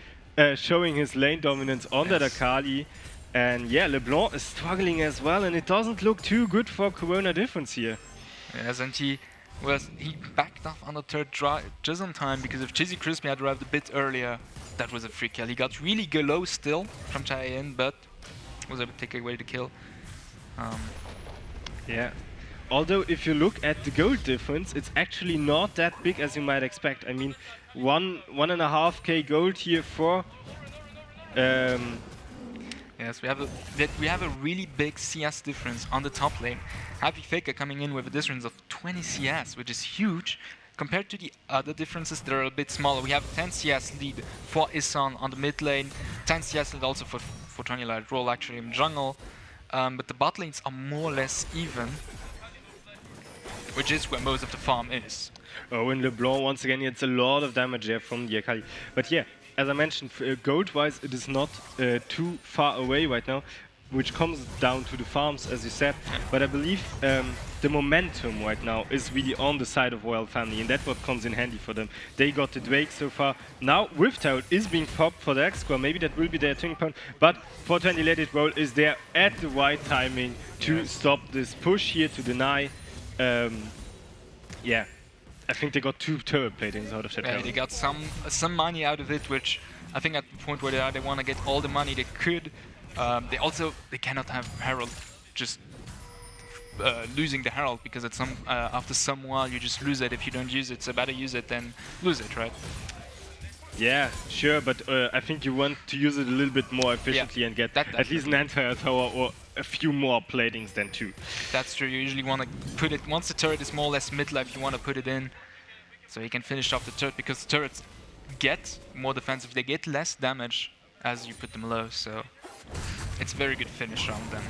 showing his lane dominance on that Akali. And yeah, LeBlanc is struggling as well, and it doesn't look too good for Corona Difference here. Yes, and he backed off on the third try just on time, because if Cheesy Crispy had arrived a bit earlier, that was a free kill. He got really low still from Chae-In, but was able to take away the kill. Yeah. Although if you look at the gold difference, it's actually not that big as you might expect. I mean, 1.5k gold here for yes, we have a really big CS difference on the top lane. Happy Faker coming in with a difference of 20 CS, which is huge. Compared to the other differences, they're a bit smaller. We have 10 CS lead for Isan on the mid lane, 10 CS lead also for Tony Light Roll actually in jungle. But the bot lanes are more or less even, which is where most of the farm is. Oh, and LeBlanc once again gets a lot of damage there from the Akali. But yeah, as I mentioned, gold-wise, it is not too far away right now. which comes down to the farms, as you said. But I believe the momentum right now is really on the side of Royal Family, and that's what comes in handy for them. They got the Drake so far. Now Rift Herald is being popped for the X square. Maybe that will be their turning point. But 420 Let It Roll is there at the right timing to stop this push here, to deny. Yeah, I think they got 2 turret platings out of that. Yeah, they got some money out of it, which I think at the point where they want to get all the money they could. They cannot have Herald just losing the Herald, because at after some while you just lose it if you don't use it. So better use it than lose it, right? Yeah, sure, but I think you want to use it a little bit more efficiently and get at least an entire tower or a few more platings than 2. That's true. You usually want to put it, once the turret is more or less midlife, you want to put it in so you can finish off the turret, because the turrets get more defensive, they get less damage as you put them low, so it's a very good finish on them.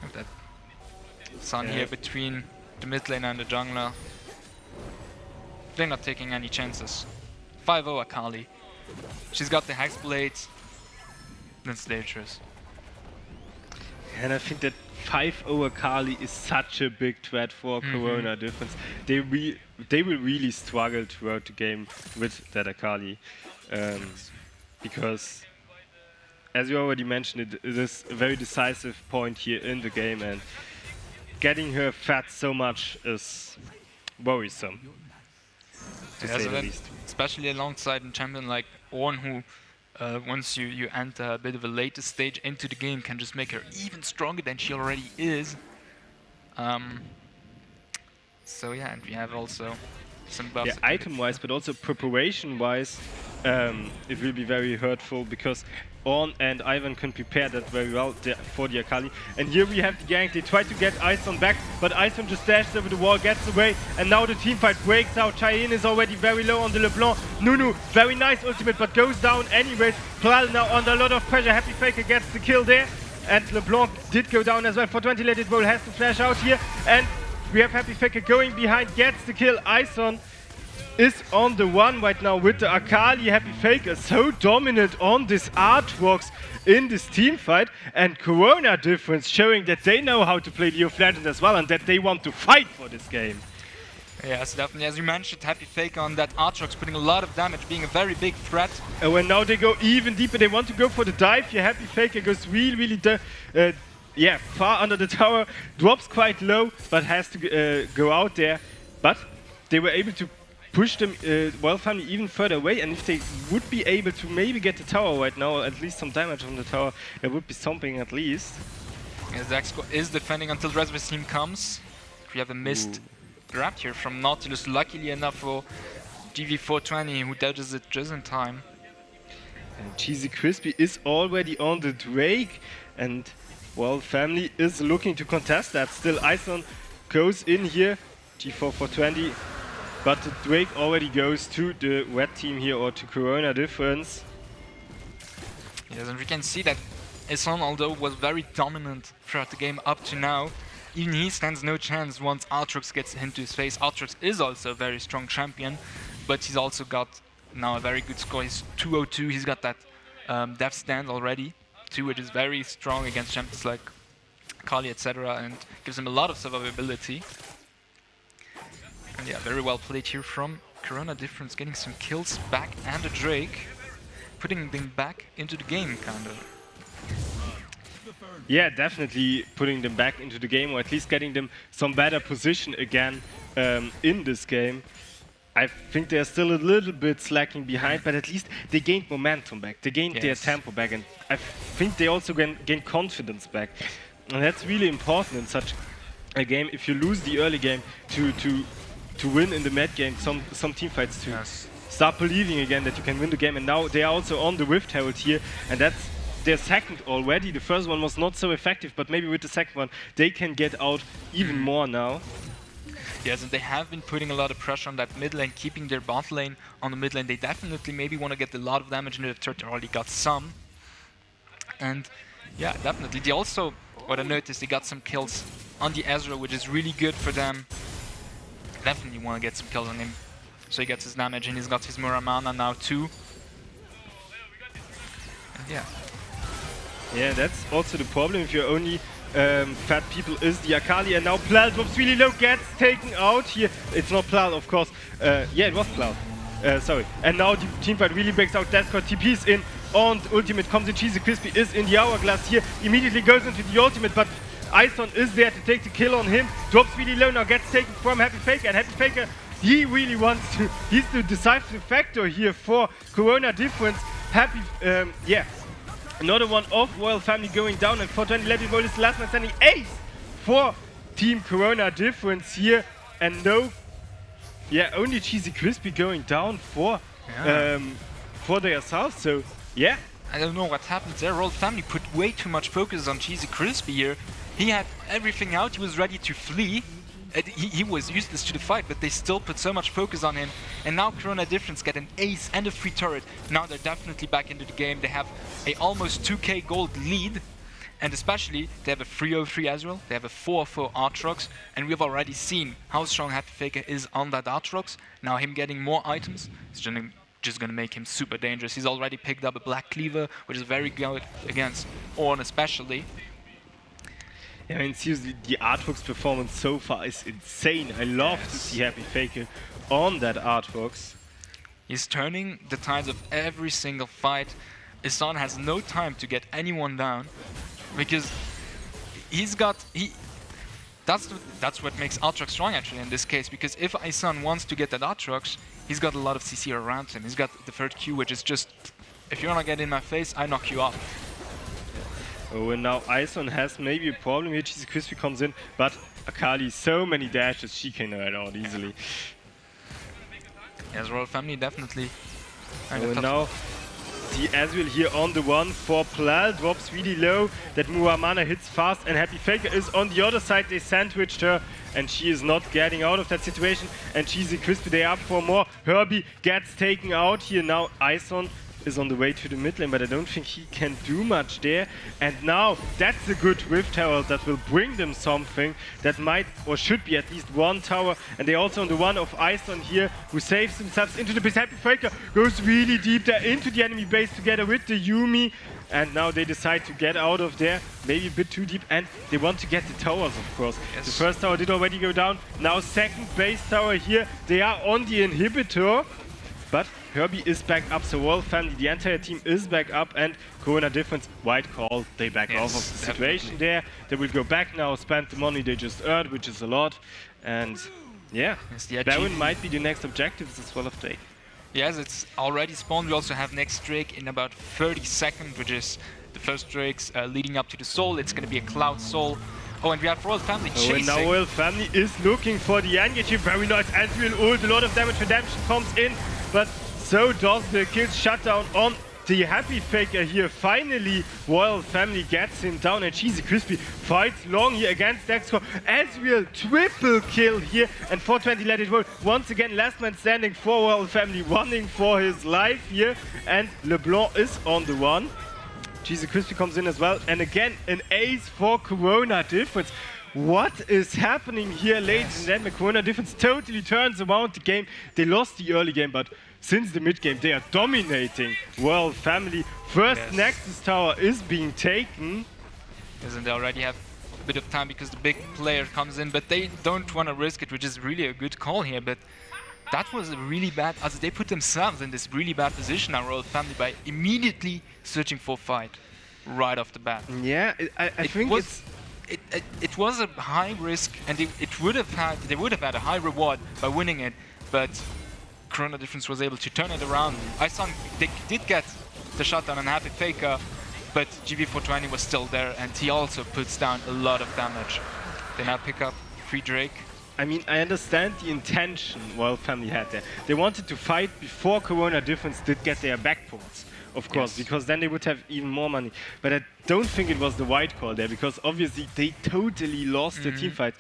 Have that Sun here between the mid lane and the jungler. They're not taking any chances. 5-0 Akali. She's got the Hexblade. That's dangerous. And I think that 5-0 Akali is such a big threat for Corona Difference. They will really struggle throughout the game with that Akali. Because, as you already mentioned, it is a very decisive point here in the game, and getting her fed so much is worrisome, to say the least. Especially alongside a champion like Ornn, who once you enter a bit of a later stage into the game, can just make her even stronger than she already is. So yeah, and we have also some buffs. Yeah, item-wise, but also preparation-wise, it will be very hurtful, because Ornn and Ivan can prepare that very well for the Akali. And here we have the gank. They try to get Ison back, but Ison just dashes over the wall, gets away, and now the teamfight breaks out. Cheyenne is already very low on the LeBlanc. Nunu, very nice ultimate, but goes down anyways. Pral now under a lot of pressure. Happy Faker gets the kill there, and LeBlanc did go down as well. 420 Let It Roll has to flash out here, and we have Happy Faker going behind, gets the kill. Ison is on the one right now with the Akali. Happy Faker so dominant on this Aatrox in this team fight, and Corona Difference showing that they know how to play League of Legends as well, and that they want to fight for this game. Yes, definitely. As you mentioned, Happy Faker on that Aatrox putting a lot of damage, being a very big threat. And when now they go even deeper, they want to go for the dive here. Happy Faker goes really far under the tower, drops quite low, but has to go out there. But they were able to push them, Royal Family, even further away, and if they would be able to maybe get the tower right now, or at least some damage on the tower, it would be something at least. As the X is defending until the rest of his team comes. We have a missed grab here from Nautilus, luckily enough for GV420, who dodges it just in time. And Cheesy Crispy is already on the Drake, and Royal Family is looking to contest that. Still, Ison goes in here, G4 but the Drake already goes to the red team here, or to Corona Difference. Yes, and we can see that Ison, although was very dominant throughout the game up to now, even he stands no chance once Aatrox gets into his face. Aatrox is also a very strong champion, but he's also got now a very good score. He's 202, he's got that death stand already, too, which is very strong against champions like Kali, etc., and gives him a lot of survivability. And yeah, very well played here from Corona Difference, getting some kills back, and a Drake, putting them back into the game, kind of. Yeah, definitely putting them back into the game, or at least getting them some better position again in this game. I think they're still a little bit slacking behind, but at least they gained momentum back. They gained their tempo back, and I think they also gained confidence back. And that's really important in such a game. If you lose the early game, to win in the mid game, some teamfights to start believing again that you can win the game. And now they are also on the Rift Herald here, and that's their second already. The first one was not so effective, but maybe with the second one they can get out even more now. Yes, and they have been putting a lot of pressure on that mid lane, keeping their bot lane on the mid lane. They definitely maybe want to get a lot of damage into the turret. They already got some. And yeah, definitely. They also, what I noticed, they got some kills on the Ezreal, which is really good for them. Definitely want to get some kills on him. So he gets his damage, and he's got his Muramana now too. Yeah. Yeah, that's also the problem if you're only fat people is the Akali, and now Plal drops really low, gets taken out here. It's not Plal, of course. Yeah, it was Plal. Sorry. And now the teamfight really breaks out. Descott TP's in, and ultimate comes in. Cheesy Crispy is in the hourglass here, immediately goes into the ultimate, but Ison is there to take the kill on him. Drops really low, now gets taken from Happy Faker, and Happy Faker, he really wants to, he's the decisive factor here for Corona Difference. Happy, yeah. Another one of Royal Family going down, and 420 Lady Roll is the last man standing. Ace for Team Corona Difference here, and no, yeah, only Cheesy Crispy going down for themselves. So yeah, I don't know what happened there. Royal Family put way too much focus on Cheesy Crispy here. He had everything out, he was ready to flee. He was useless to the fight, but they still put so much focus on him. And now Corona Difference get an ace and a free turret. Now they're definitely back into the game. They have a almost 2k gold lead. And especially, they have a 303 as well. They have a 404 Aatrox. And we've already seen how strong Happy Faker is on that Aatrox. Now him getting more items is just gonna make him super dangerous. He's already picked up a Black Cleaver, which is very good against Ornn especially. I mean, seriously, the Aatrox performance so far is insane. I love to see Happy Faker on that Aatrox. He's turning the tides of every single fight. Isan has no time to get anyone down because that's what makes Aatrox strong actually in this case, because if Isan wants to get that Aatrox, he's got a lot of CC around him. He's got the third Q, which is just, if you're not getting in my face, I knock you off. Oh, and now Ison has maybe a problem here. Cheesy Crispy comes in, but Akali, so many dashes, she can ride out easily. Yes, Royal Family definitely. And now the Ezreal here on the one for Plal, drops really low. That Muramana hits fast, and Happy Faker is on the other side. They sandwiched her, and she is not getting out of that situation. And Cheesy Crispy, they are up for more. Herbie gets taken out here. Now Ison is on the way to the mid lane, but I don't think he can do much there. And now that's a good Rift Herald that will bring them something that might or should be at least one tower. And they're also on the one of Ison here, who saves themselves into the base. Happy Faker goes really deep there into the enemy base together with the Yuumi. And now they decide to get out of there, maybe a bit too deep, and they want to get the towers, of course. Yes. The first tower did already go down. Now second base tower here. They are on the inhibitor, but Herbie is back up, so Royal Family, the entire team is back up, and Corona Difference, white call, they back off of the situation there. They will go back now, spend the money they just earned, which is a lot, and yeah, Baron might be the next objective as well of Drake. Yes, it's already spawned. We also have next Drake in about 30 seconds, which is the first Drakes leading up to the Soul. It's going to be a Cloud Soul. Oh, and we have Royal Family chasing. Oh, and now Royal Family is looking for the engage here. Very nice Ezreal ult, a lot of damage redemption comes in, but so does the kill shutdown on the Happy Faker here. Finally, Royal Family gets him down, and Cheesy Crispy fights long here against Dexco. Ezreal triple kill here, and 420 let it roll. Once again, last man standing for Royal Family, running for his life here, and LeBlanc is on the one. Cheesy Crispy comes in as well, and again, an ace for Corona Difference. What is happening here, ladies and gentlemen? Corona Difference totally turns around the game. They lost the early game, but since the mid game, they are dominating Royal Family. First Nexus Tower is being taken. Yes, and they already have a bit of time because the big player comes in, but they don't want to risk it, which is really a good call here. But that was a really bad, as they put themselves in this really bad position now, Royal Family, by immediately searching for a fight right off the bat. Yeah, I think it was a high risk, and they would have had a high reward by winning it, but Corona Difference was able to turn it around. They did get the shutdown on Happy Faker, but GB420 was still there, and he also puts down a lot of damage. They now pick up free Drake. I mean, I understand the intention Royal Family had there. They wanted to fight before Corona Difference did get their backports, of course, because then they would have even more money. But I don't think it was the white call there, because obviously they totally lost the team fight.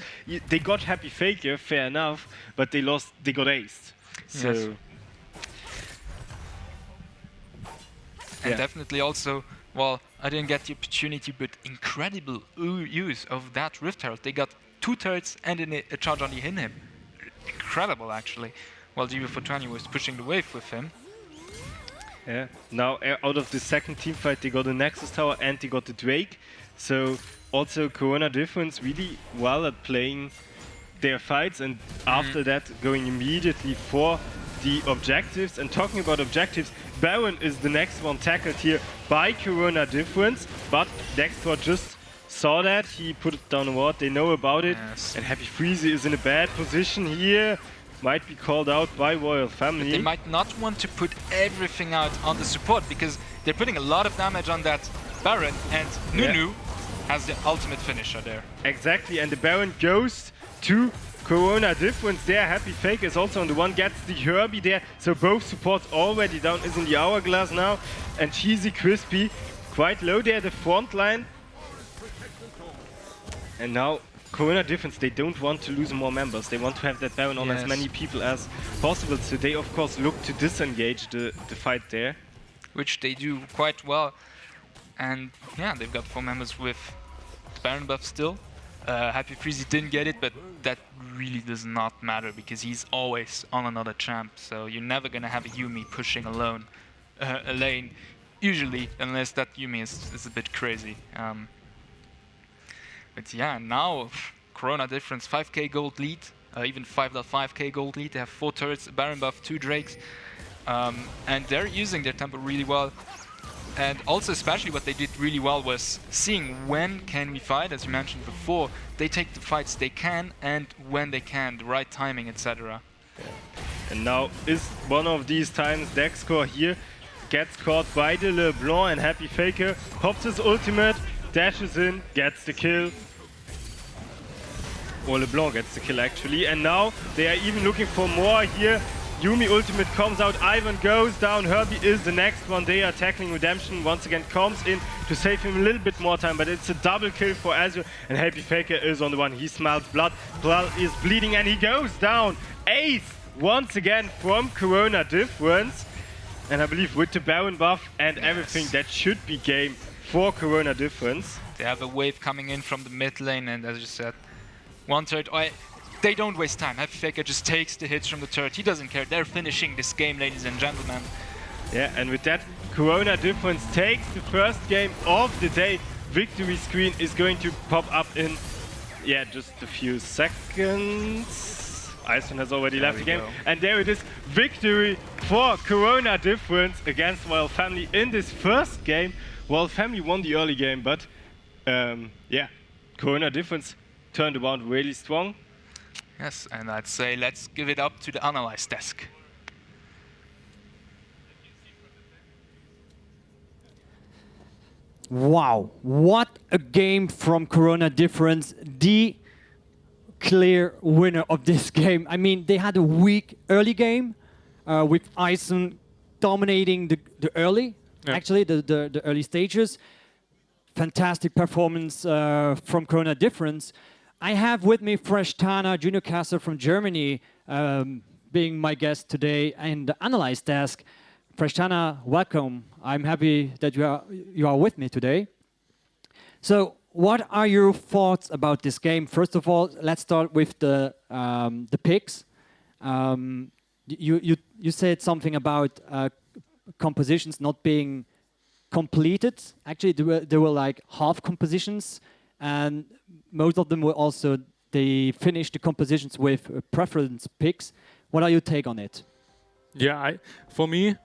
They got Happy Faker, fair enough, but they got aced. So, and definitely also, well, I didn't get the opportunity, but incredible use of that Rift Herald. They got 2 turrets and a charge on the him. Incredible, actually. While GB420 was pushing the wave with him. Yeah. Now, out of the second team fight, they got the Nexus Tower and they got the Drake. So, also Corona Difference really well at playing their fights, and after that, going immediately for the objectives. And talking about objectives, Baron is the next one tackled here by Corona Difference, but Dexter just saw that. He put it down a ward. They know about it. Yes. And Happy Freezy is in a bad position here. Might be called out by Royal Family. They might not want to put everything out on the support because they're putting a lot of damage on that Baron, and Nunu has the ultimate finisher there. Exactly, and the Baron goes to Corona Difference there. Happy Fake is also on the one, gets the Herbie there. So both supports already down, is in the hourglass now. And Cheesy Crispy quite low there, the front line. And now Corona Difference, they don't want to lose more members. They want to have that Baron on as many people as possible. So they of course look to disengage the fight there. Which they do quite well. And yeah, they've got 4 members with the Baron buff still. Happy Freezy didn't get it, but that really does not matter because he's always on another champ. So you're never gonna have a Yuumi pushing alone a lane, usually, unless that Yuumi is a bit crazy. But yeah, now Corona Difference 5k gold lead, even 5.5k gold lead. They have 4 turrets, Baron buff, 2 Drakes, and they're using their tempo really well. And also, especially what they did really well was seeing when can we fight, as you mentioned before. They take the fights they can and when they can, the right timing, etc. And now is one of these times Dexcore here gets caught by the LeBlanc, and Happy Faker pops his ultimate, dashes in, gets the kill. Or LeBlanc gets the kill actually, and now they are even looking for more here. Yuumi ultimate comes out, Ivan goes down, Herbie is the next one. They are tackling Redemption, once again comes in to save him a little bit more time, but it's a double kill for Azure, and Happy Faker is on the one. He smells blood, blood is bleeding, and he goes down. Ace once again from Corona Difference, and I believe with the Baron buff and everything, that should be game for Corona Difference. They have a wave coming in from the mid lane, and as you said, one turret. They don't waste time. Happy Faker just takes the hits from the turret. He doesn't care. They're finishing this game, ladies and gentlemen. Yeah, and with that, Corona Difference takes the first game of the day. Victory screen is going to pop up in, just a few seconds. Iceland has already left the game. And there it is, victory for Corona Difference against Royal Family in this first game. Royal Family won the early game, but Corona Difference turned around really strong. Yes, and I'd say let's give it up to the analyze desk. Wow, what a game from Corona Difference. The clear winner of this game. I mean, they had a weak early game with Ison dominating the early, actually, the early stages. Fantastic performance from Corona Difference. I have with me Fresh Tana, junior caster from Germany, being my guest today in the Analyze Desk. Fresh Tana, welcome. I'm happy that you are with me today. So, what are your thoughts about this game? First of all, let's start with the picks. You said something about compositions not being completed. Actually, there were like half compositions, and most of them were also, they finished the compositions with preference picks. What are your take on it? Yeah, for me,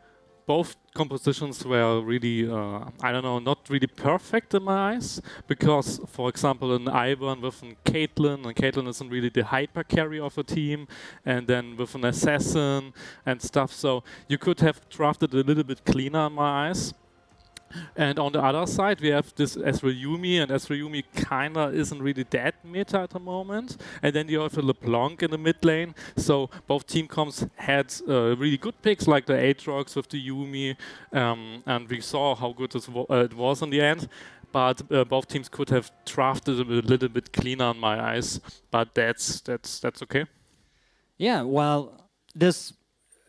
both compositions were really, not really perfect in my eyes. Because, for example, in Ivern with an Caitlyn, and Caitlyn isn't really the hyper carry of a team, and then with an assassin and stuff. So you could have drafted a little bit cleaner in my eyes. And on the other side, we have this Ezreal Yuumi, and Ezreal Yuumi kinda isn't really that meta at the moment. And then you have a LeBlanc in the mid lane. So both team comps had really good picks, like the Aatrox with the Yuumi, and we saw how good it was in the end. But both teams could have drafted a little bit cleaner in my eyes. But that's okay. Yeah, well, this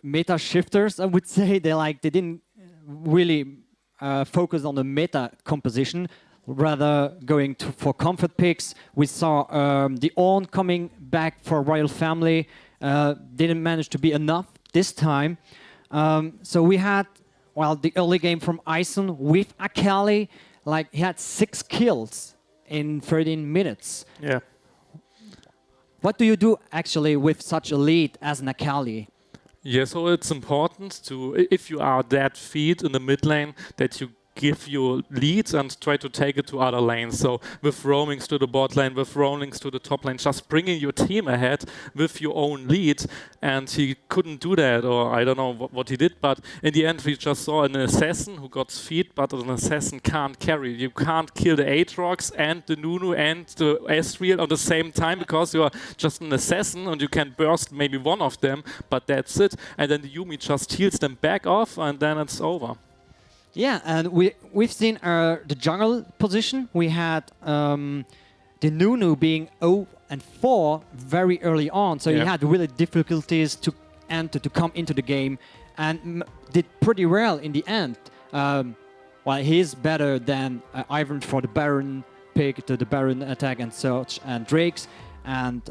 meta shifters, I would say, they didn't really focus on the meta composition, rather going for comfort picks. We saw the Ornn coming back for Royal Family, didn't manage to be enough this time. So we had well, the early game from Ison with Akali, like he had 6 kills in 13 minutes. Yeah. What do you do actually with such a lead as an Akali? Yeah, so it's important to, if you are that feed in the mid lane, that you give your leads and try to take it to other lanes. So with roamings to the bot lane, with roamings to the top lane, just bringing your team ahead with your own lead. And he couldn't do that, or I don't know what he did, but in the end we just saw an assassin who got feed, but an assassin can't carry. You can't kill the Aatrox and the Nunu and the Ezreal at the same time because you are just an assassin and you can burst maybe one of them, but that's it. And then the Yumi just heals them back off and then it's over. Yeah, and we've seen the jungle position. We had the Nunu being 0-4 very early on, so he had really difficulties to enter, to come into the game, and did pretty well in the end. Well, he's better than Ivan for the Baron pick, to the Baron attack and such, and Drakes. And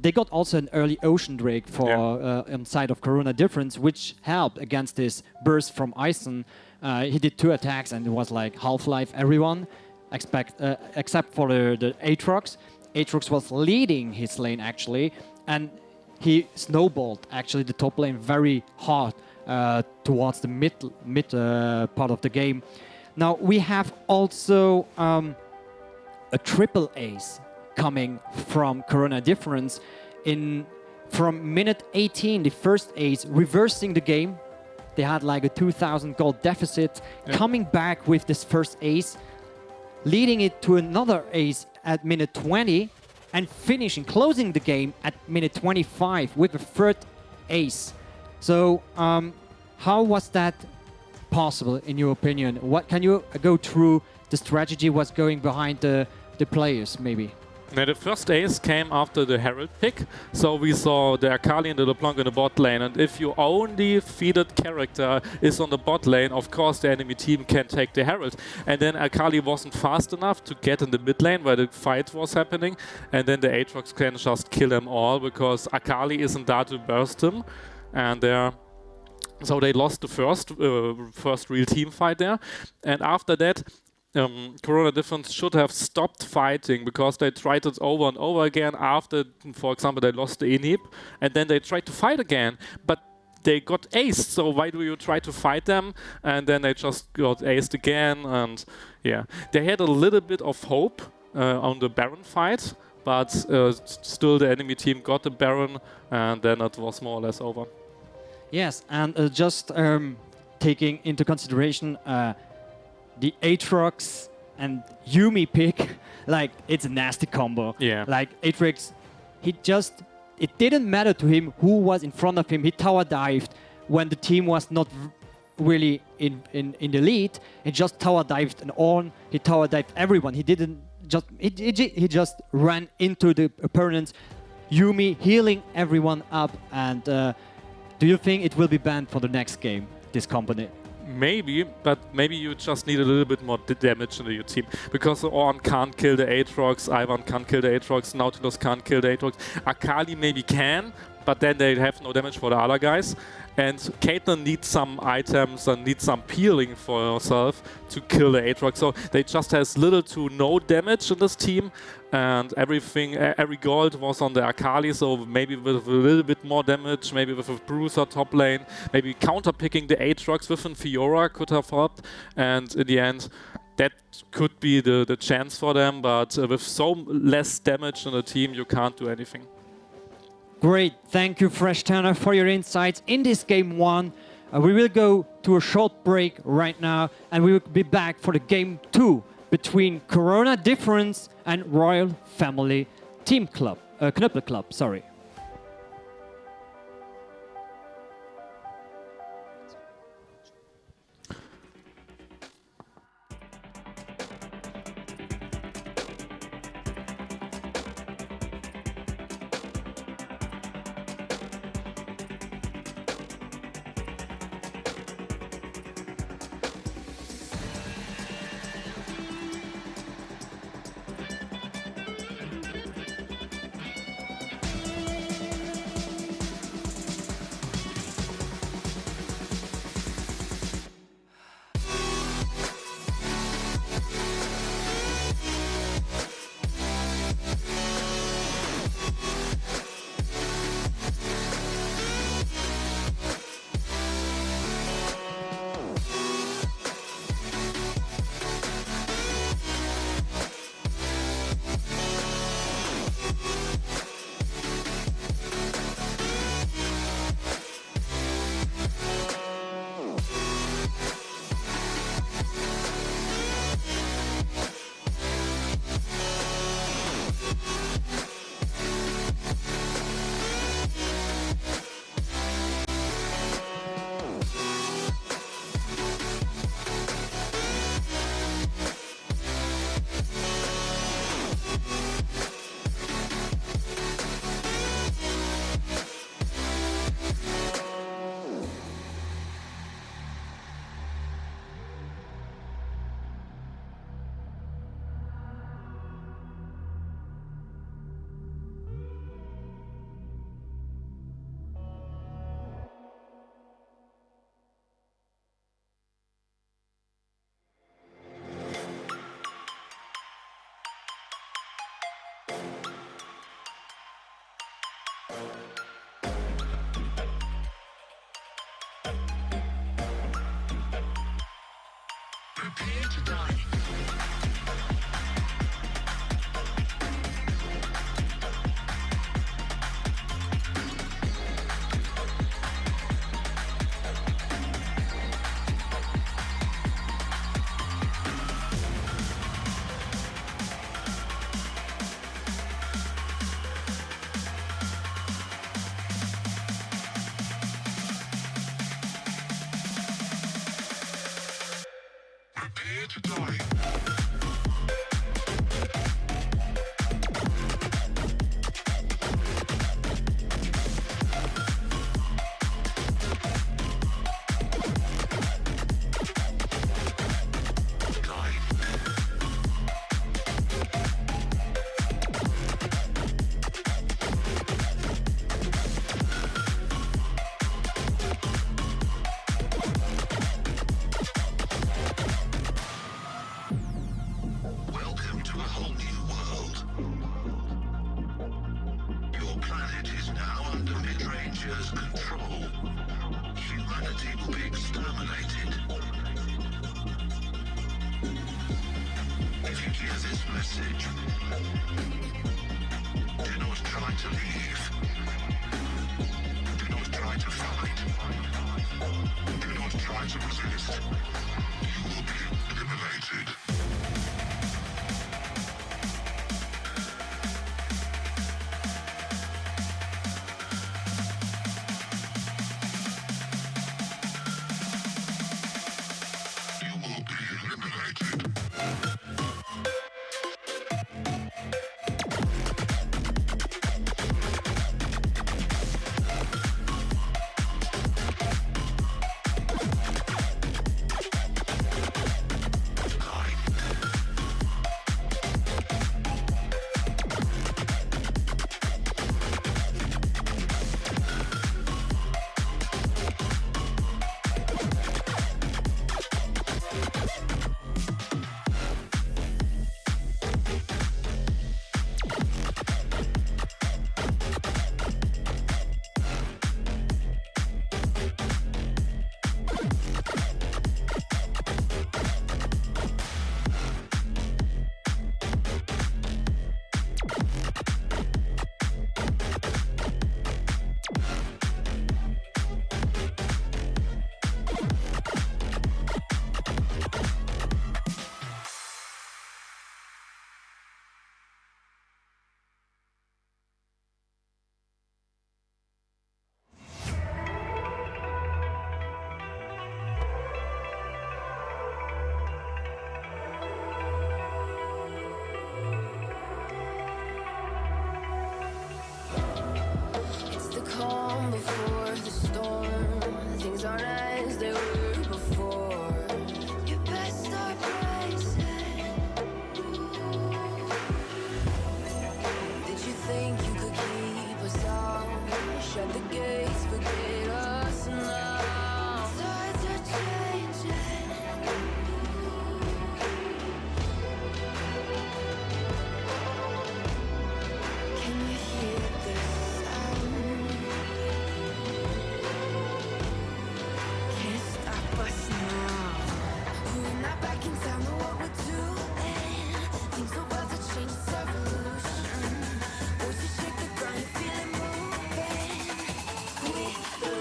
they got also an early Ocean Drake for on side of Corona Difference, which helped against this burst from Ison. He did 2 attacks and it was like Half-Life everyone, except for the Aatrox. Aatrox was leading his lane actually, and he snowballed actually the top lane very hard towards the mid part of the game. Now we have also a triple ace coming from Corona Difference from minute 18, the first ace, reversing the game. They had like a 2,000 gold deficit, coming back with this first ace, leading it to another ace at minute 20, and closing the game at minute 25 with a third ace. So how was that possible in your opinion? What can you go through the strategy was going behind the players maybe? Now the first ace came after the Herald pick, so we saw the Akali and the LeBlanc in the bot lane, and if your only feeded character is on the bot lane, of course the enemy team can take the Herald. And then Akali wasn't fast enough to get in the mid lane where the fight was happening, and then the Aatrox can just kill them all because Akali isn't there to burst him, and so they lost the first real team fight there. And after that, Corona Difference should have stopped fighting because they tried it over and over again after, for example, they lost the inhib, and then they tried to fight again, but they got aced, so why do you try to fight them? And then they just got aced again, and yeah. They had a little bit of hope on the Baron fight, but still the enemy team got the Baron, and then it was more or less over. Yes, and just taking into consideration the Aatrox and Yumi pick, like it's a nasty combo. Yeah. Like Aatrox, it didn't matter to him who was in front of him. He tower dived when the team was not really in the lead. He just tower dived and on. He tower dived everyone. He didn't just he just ran into the opponents. Yumi healing everyone up. And do you think it will be banned for the next game? This component? Maybe, but maybe you just need a little bit more damage into your team. Because Ornn can't kill the Aatrox, Ivan can't kill the Aatrox, Nautilus can't kill the Aatrox. Akali maybe can, but then they have no damage for the other guys. And Caitlyn needs some items and needs some peeling for herself to kill the Aatrox. So they just has little to no damage in this team. And every gold was on the Akali, so maybe with a little bit more damage, maybe with a Bruiser top lane, maybe counter-picking the Aatrox with a Fiora could have helped. And in the end, that could be the chance for them, but with so less damage in the team, you can't do anything. Great, thank you Fresh Tanner for your insights in this game 1. We will go to a short break right now, and we will be back for the game 2 between Corona Difference and Royal Family Team Club, Knöppel Club, sorry. Welcome to a whole new world. Your planet is now under mid-rangers' control. Humanity will be exterminated. If you hear this message, do not try to leave. Do not try to fight. Do not try to resist. You will be eliminated. You will be eliminated. It's the calm before the storm. Things aren't as they were before. You best start bracing. Did you think you could keep us out? Shut the gates, forget us now. Tides are changing. Can you hear this sound? Can't stop us now. We're not back in time, know what we're doing. Things are about to change, it's evolution. Voices shake the ground, you feel it moving. We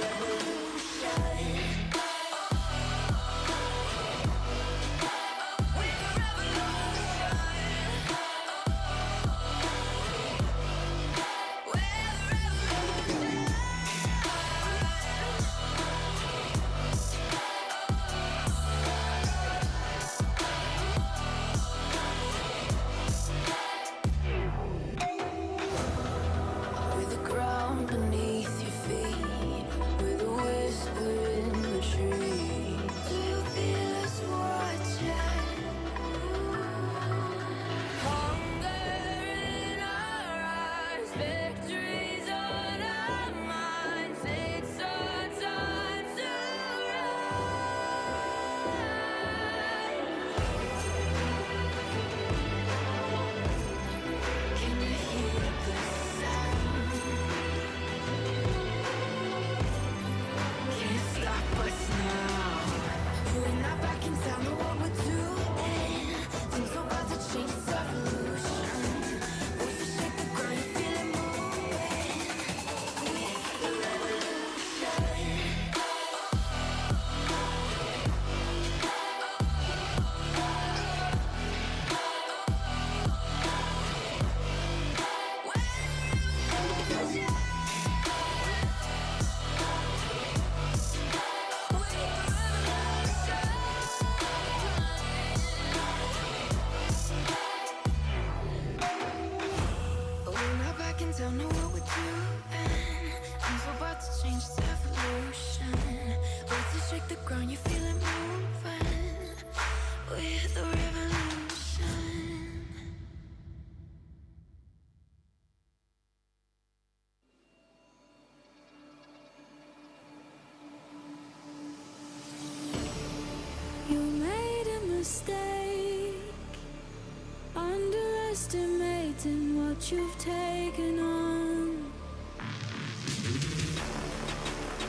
underestimating what you've taken on.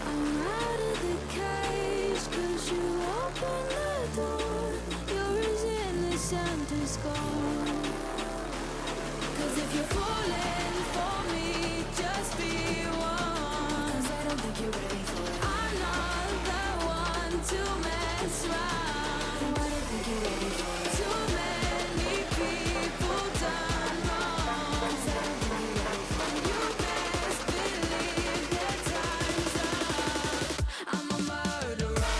I'm out of the cage, 'cause you opened the door. You're as innocent as gone. 'Cause if you're falling for me, just be one. 'Cause I don't think you're ready for it. I'm not the one to mess around. No, I don't think you're ready for it. Too many people done wrong. 'Cause I don't think you're ready for it. You best believe that time's up. I'm a murderer.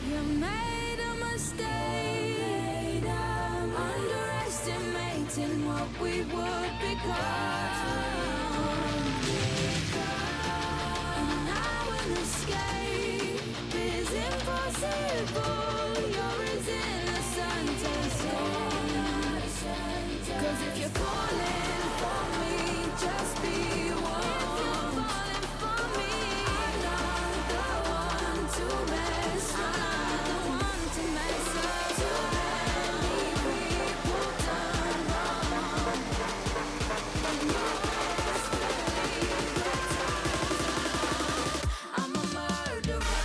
You made a mistake. Underestimating what we would become. And now an escape is impossible. You're as innocent as gone. 'Cause if you're falling for me, just be one. If you're falling for me, I'm not the one to mess around. The one to mess up. Too many people done wrong. You best believe that time's up. I'm a murderer. I'm a murderer.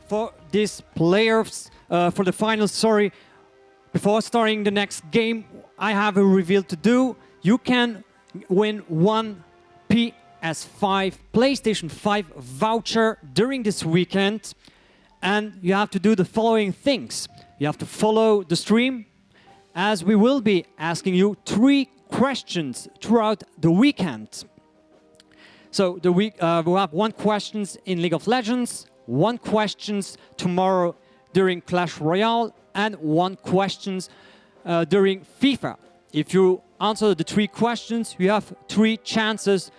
For these players, for the final, sorry, before starting the next game, I have a reveal to do. You can win one PS5, PlayStation 5 voucher during this weekend. And you have to do the following things. You have to follow the stream, as we will be asking you 3 questions throughout the weekend. So we'll have 1 questions in League of Legends, 1 questions tomorrow during Clash Royale, and 1 questions during FIFA. If you answer the 3 questions, you have 3 chances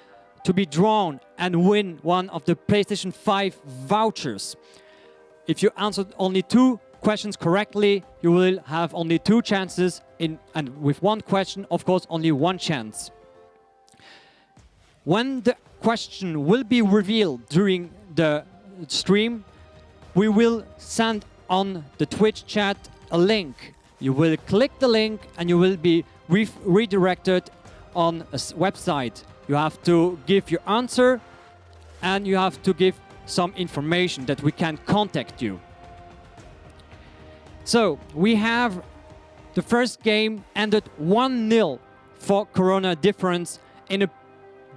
to be drawn and win one of the PlayStation 5 vouchers. If you answered only 2 questions correctly, you will have only 2 chances and with 1 question, of course, only 1 chance. When the question will be revealed during the stream, we will send on the Twitch chat a link. You will click the link and you will be redirected on a website. You have to give your answer and you have to give some information that we can contact you. So we have the first game ended 1-0 for Corona Difference in a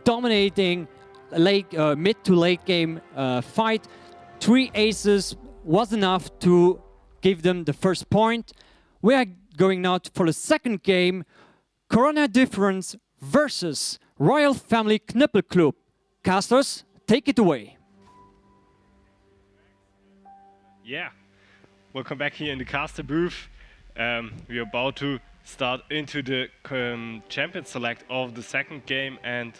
dominating mid to late game fight. 3 aces was enough to give them the first point. We are going now for the second game, Corona Difference versus Royal Family Knüppelclub. Casters, take it away. Yeah, welcome back here in the caster booth. We are about to start into the champion select of the second game. And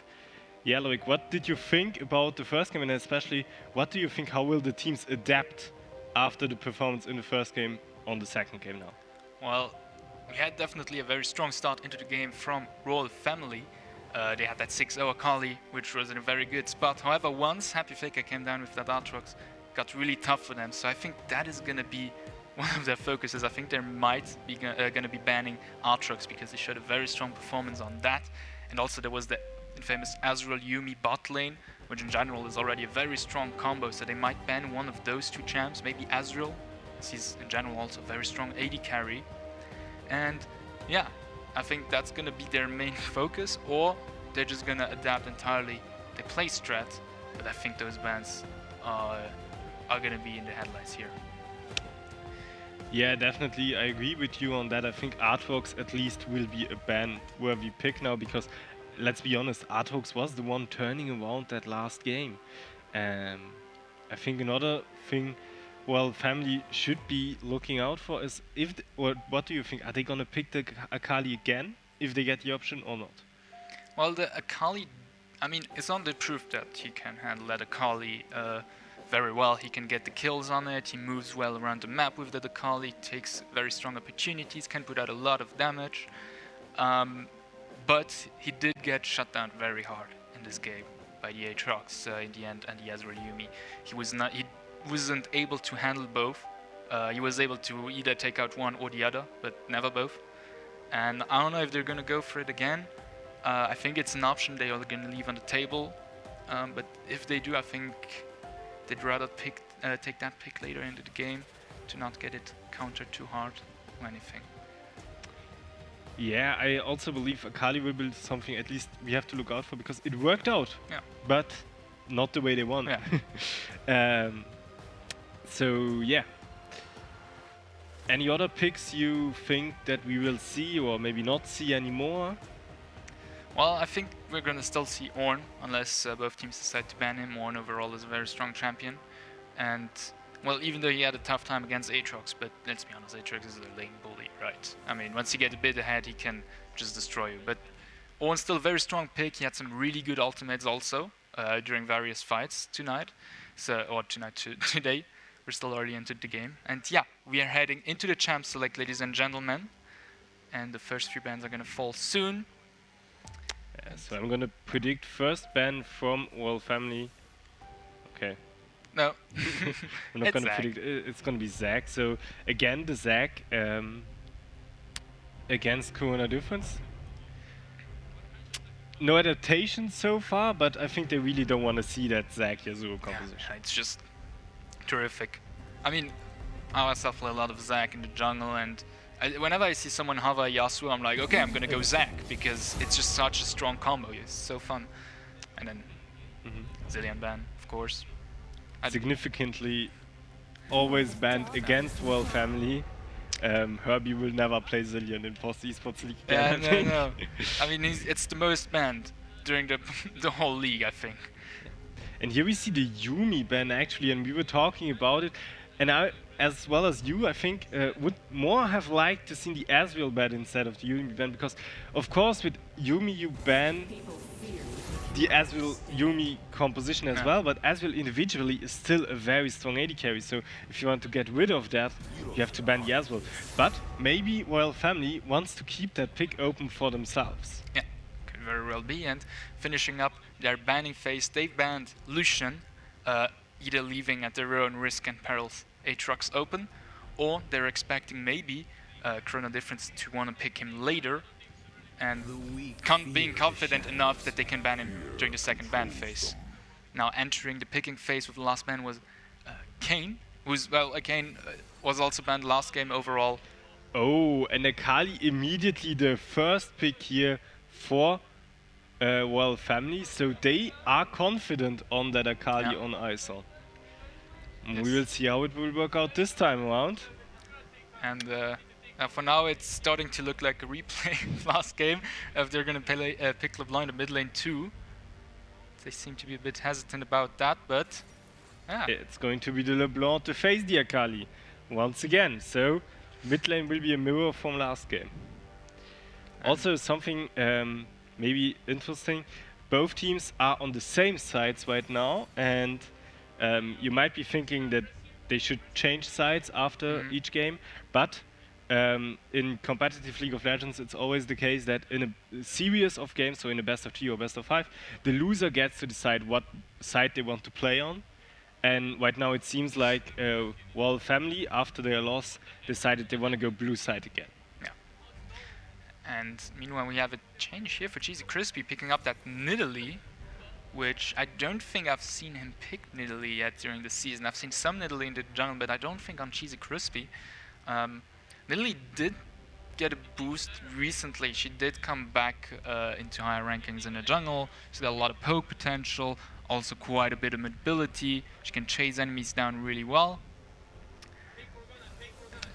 yeah, Loic, what did you think about the first game, and especially what do you think, how will the teams adapt after the performance in the first game on the second game now? Well, we had definitely a very strong start into the game from Royal Family. They had that 6-0 Akali, which was in a very good spot. However, once Happy Faker came down with that Aatrox, got really tough for them. So I think that is going to be one of their focuses. I think they might be going to be banning Aatrox because they showed a very strong performance on that. And also there was the infamous Azrael Yumi bot lane, which in general is already a very strong combo, so they might ban one of those two champs, maybe Azrael, as he's in general also a very strong AD carry. And yeah, I think that's gonna be their main focus, or they're just gonna adapt entirely the play strat, but I think those bans are gonna be in the headlines here. Yeah, definitely. I agree with you on that. I think Artworks at least will be a ban-worthy pick now because, let's be honest, Artworks was the one turning around that last game. I think another thing, well, family should be looking out for is what do you think? Are they gonna pick the Akali again if they get the option or not? Well, the Akali, I mean, it's not the proof that he can handle that Akali very well. He can get the kills on it, he moves well around the map with the Akali, takes very strong opportunities, can put out a lot of damage. But he did get shut down very hard in this game by the Aatrox in the end and the Ezreal Yuumi. He wasn't able to handle both. He was able to either take out one or the other, but never both. And I don't know if they're gonna go for it again. I think it's an option they are gonna leave on the table. But if they do, I think they'd rather take that pick later into the game to not get it countered too hard or anything. Yeah, I also believe Akali will be something at least we have to look out for because it worked out, Yeah. but not the way they want. Yeah. So yeah. Any other picks you think that we will see or maybe not see anymore? Well, I think we're gonna still see Ornn unless both teams decide to ban him. Ornn overall is a very strong champion, and well, even though he had a tough time against Aatrox, but let's be honest, Aatrox is a lane bully, right? I mean, once you get a bit ahead, he can just destroy you. But Ornn's still a very strong pick. He had some really good ultimates also during various fights tonight, today. We're still early into the game, and yeah, we are heading into the champ select, ladies and gentlemen, and the first few bans are gonna fall soon. So I'm gonna predict first ban from Royal Family. Okay. No, I'm not It's gonna Zac. predict. It's gonna be Zac. So again, the Zac against Corona Difference. No adaptation so far, but I think they really don't want to see that Zac Yasuo composition. Yeah, it's just terrific. I mean, I myself play a lot of Zac in the jungle, and whenever I see someone hover Yasuo, I'm like, okay, I'm gonna go Zac because it's just such a strong combo. It's so fun. And then Zillion ban, of course. Significantly, always banned against Royal Family. Herbie will never play Zillion in post eSports League Yeah, again, I think. no. I mean, it's the most banned during the whole league, I think. And here we see the Yuumi ban actually, and we were talking about it. And I, as well as you, I think would more have liked to see the Ezreal ban instead of the Yuumi ban, because of course with Yuumi you ban the Ezreal Yuumi composition as Yeah. well, but Ezreal individually is still a very strong AD carry. So if you want to get rid of that, you have to ban the Ezreal. But maybe Royal Family wants to keep that pick open for themselves. Yeah, could very well be. And finishing up their banning phase, they've banned Lucian, either leaving at their own risk and perils Aatrox open, or they're expecting maybe Chrono Difference to want to pick him later, and being confident enough that they can ban him during the second ban phase. Now entering the picking phase with the last ban was Kayn, Kayn was also banned last game overall. Oh, and Akali immediately the first pick here for Royal Family, so they are confident on that Akali Yeah. on ISO. Yes. We will see how it will work out this time around. And for now, it's starting to look like a replay of last game. If they're going to pick LeBlanc in mid lane too. They seem to be a bit hesitant about that, but yeah. It's going to be the LeBlanc to face the Akali once again. So mid lane will be a mirror from last game. Also something maybe interesting, both teams are on the same sides right now, and you might be thinking that they should change sides after each game, but in competitive League of Legends, it's always the case that in a series of games, so in a best of 3 or best of 5, the loser gets to decide what side they want to play on. And right now it seems like Royal Family, after their loss, decided they want to go blue side again. Yeah. And meanwhile, we have a change here for Cheesy Crispy picking up that Nidalee. which I don't think I've seen him pick Nidalee yet during the season. I've seen some Nidalee in the jungle, but I don't think on Cheesy Crispy. Nidalee did get a boost recently. She did come back into higher rankings in the jungle. She's got a lot of poke potential, also quite a bit of mobility. She can chase enemies down really well.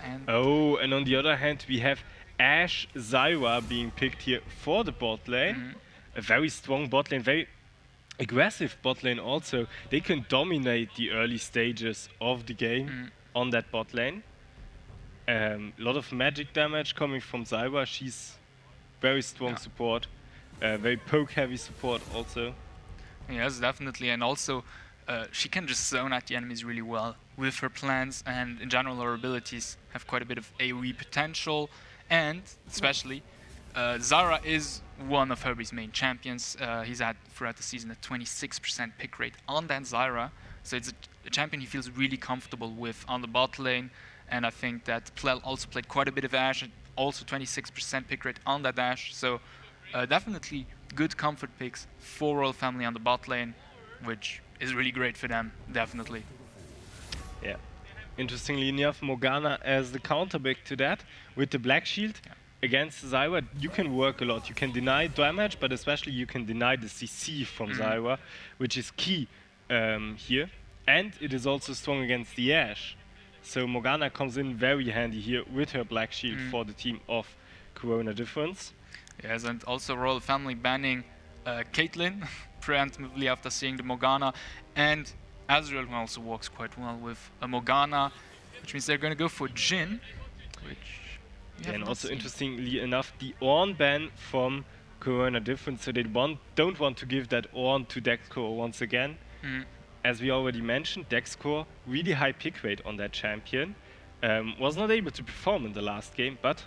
And Oh, and on the other hand, we have Ashe Zyra being picked here for the bot lane. A very strong bot lane, very aggressive bot lane also. They can dominate the early stages of the game on that bot lane. A lot of magic damage coming from Zyra. She's very strong Yeah. support, very poke heavy support also. yes, definitely, and also she can just zone at the enemies really well with her plans, and in general her abilities have quite a bit of AoE potential, and especially Zara is one of Herbie's main champions. He's had throughout the season a 26% pick rate on that Zyra, so it's a champion he feels really comfortable with on the bot lane, and I think that Plel also played quite a bit of Ashe, also 26% pick rate on that Ashe, so definitely good comfort picks for Royal Family on the bot lane, which is really great for them, definitely. Yeah. Interestingly enough, Morgana as the counterback to that with the Black Shield against Zyra, you can work a lot. You can deny damage, but especially you can deny the CC from Zyra, which is key here. And it is also strong against the Ashe. So Morgana comes in very handy here with her Black Shield for the team of Corona Difference. Yes, and also Royal Family banning Caitlyn preemptively after seeing the Morgana, and Azrael, who also works quite well with a Morgana, which means they're going to go for Jhin, which we have And not also seen. interestingly enough, the Ornn ban from Corona Difference, so they don't want to give that Ornn to Dexcore once again. As we already mentioned, Dexcore, really high pick rate on that champion. Was not able to perform in the last game, but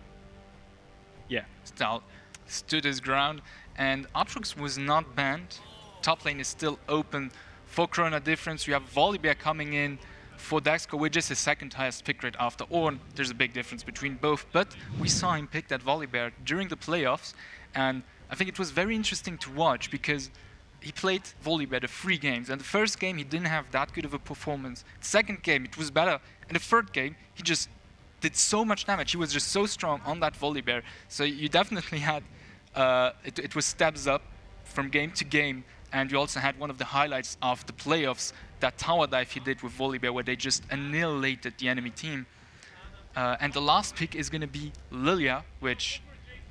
yeah. Still stood his ground, and Atrox was not banned. Top lane is still open for Corona Difference. We have Volibear coming in for Dexco, which is his second highest pick rate after Ornn. There's a big difference between both, but we saw him pick that Volibear during the playoffs, and I think it was very interesting to watch because he played Volibear the 3 games, and the first game he didn't have that good of a performance. The second game it was better, and the third game he just did so much damage. He was just so strong on that Volibear. So you definitely had it was steps up from game to game, and you also had one of the highlights of the playoffs, that tower dive he did with Volibear, where they just annihilated the enemy team. And the last pick is going to be Lilia, which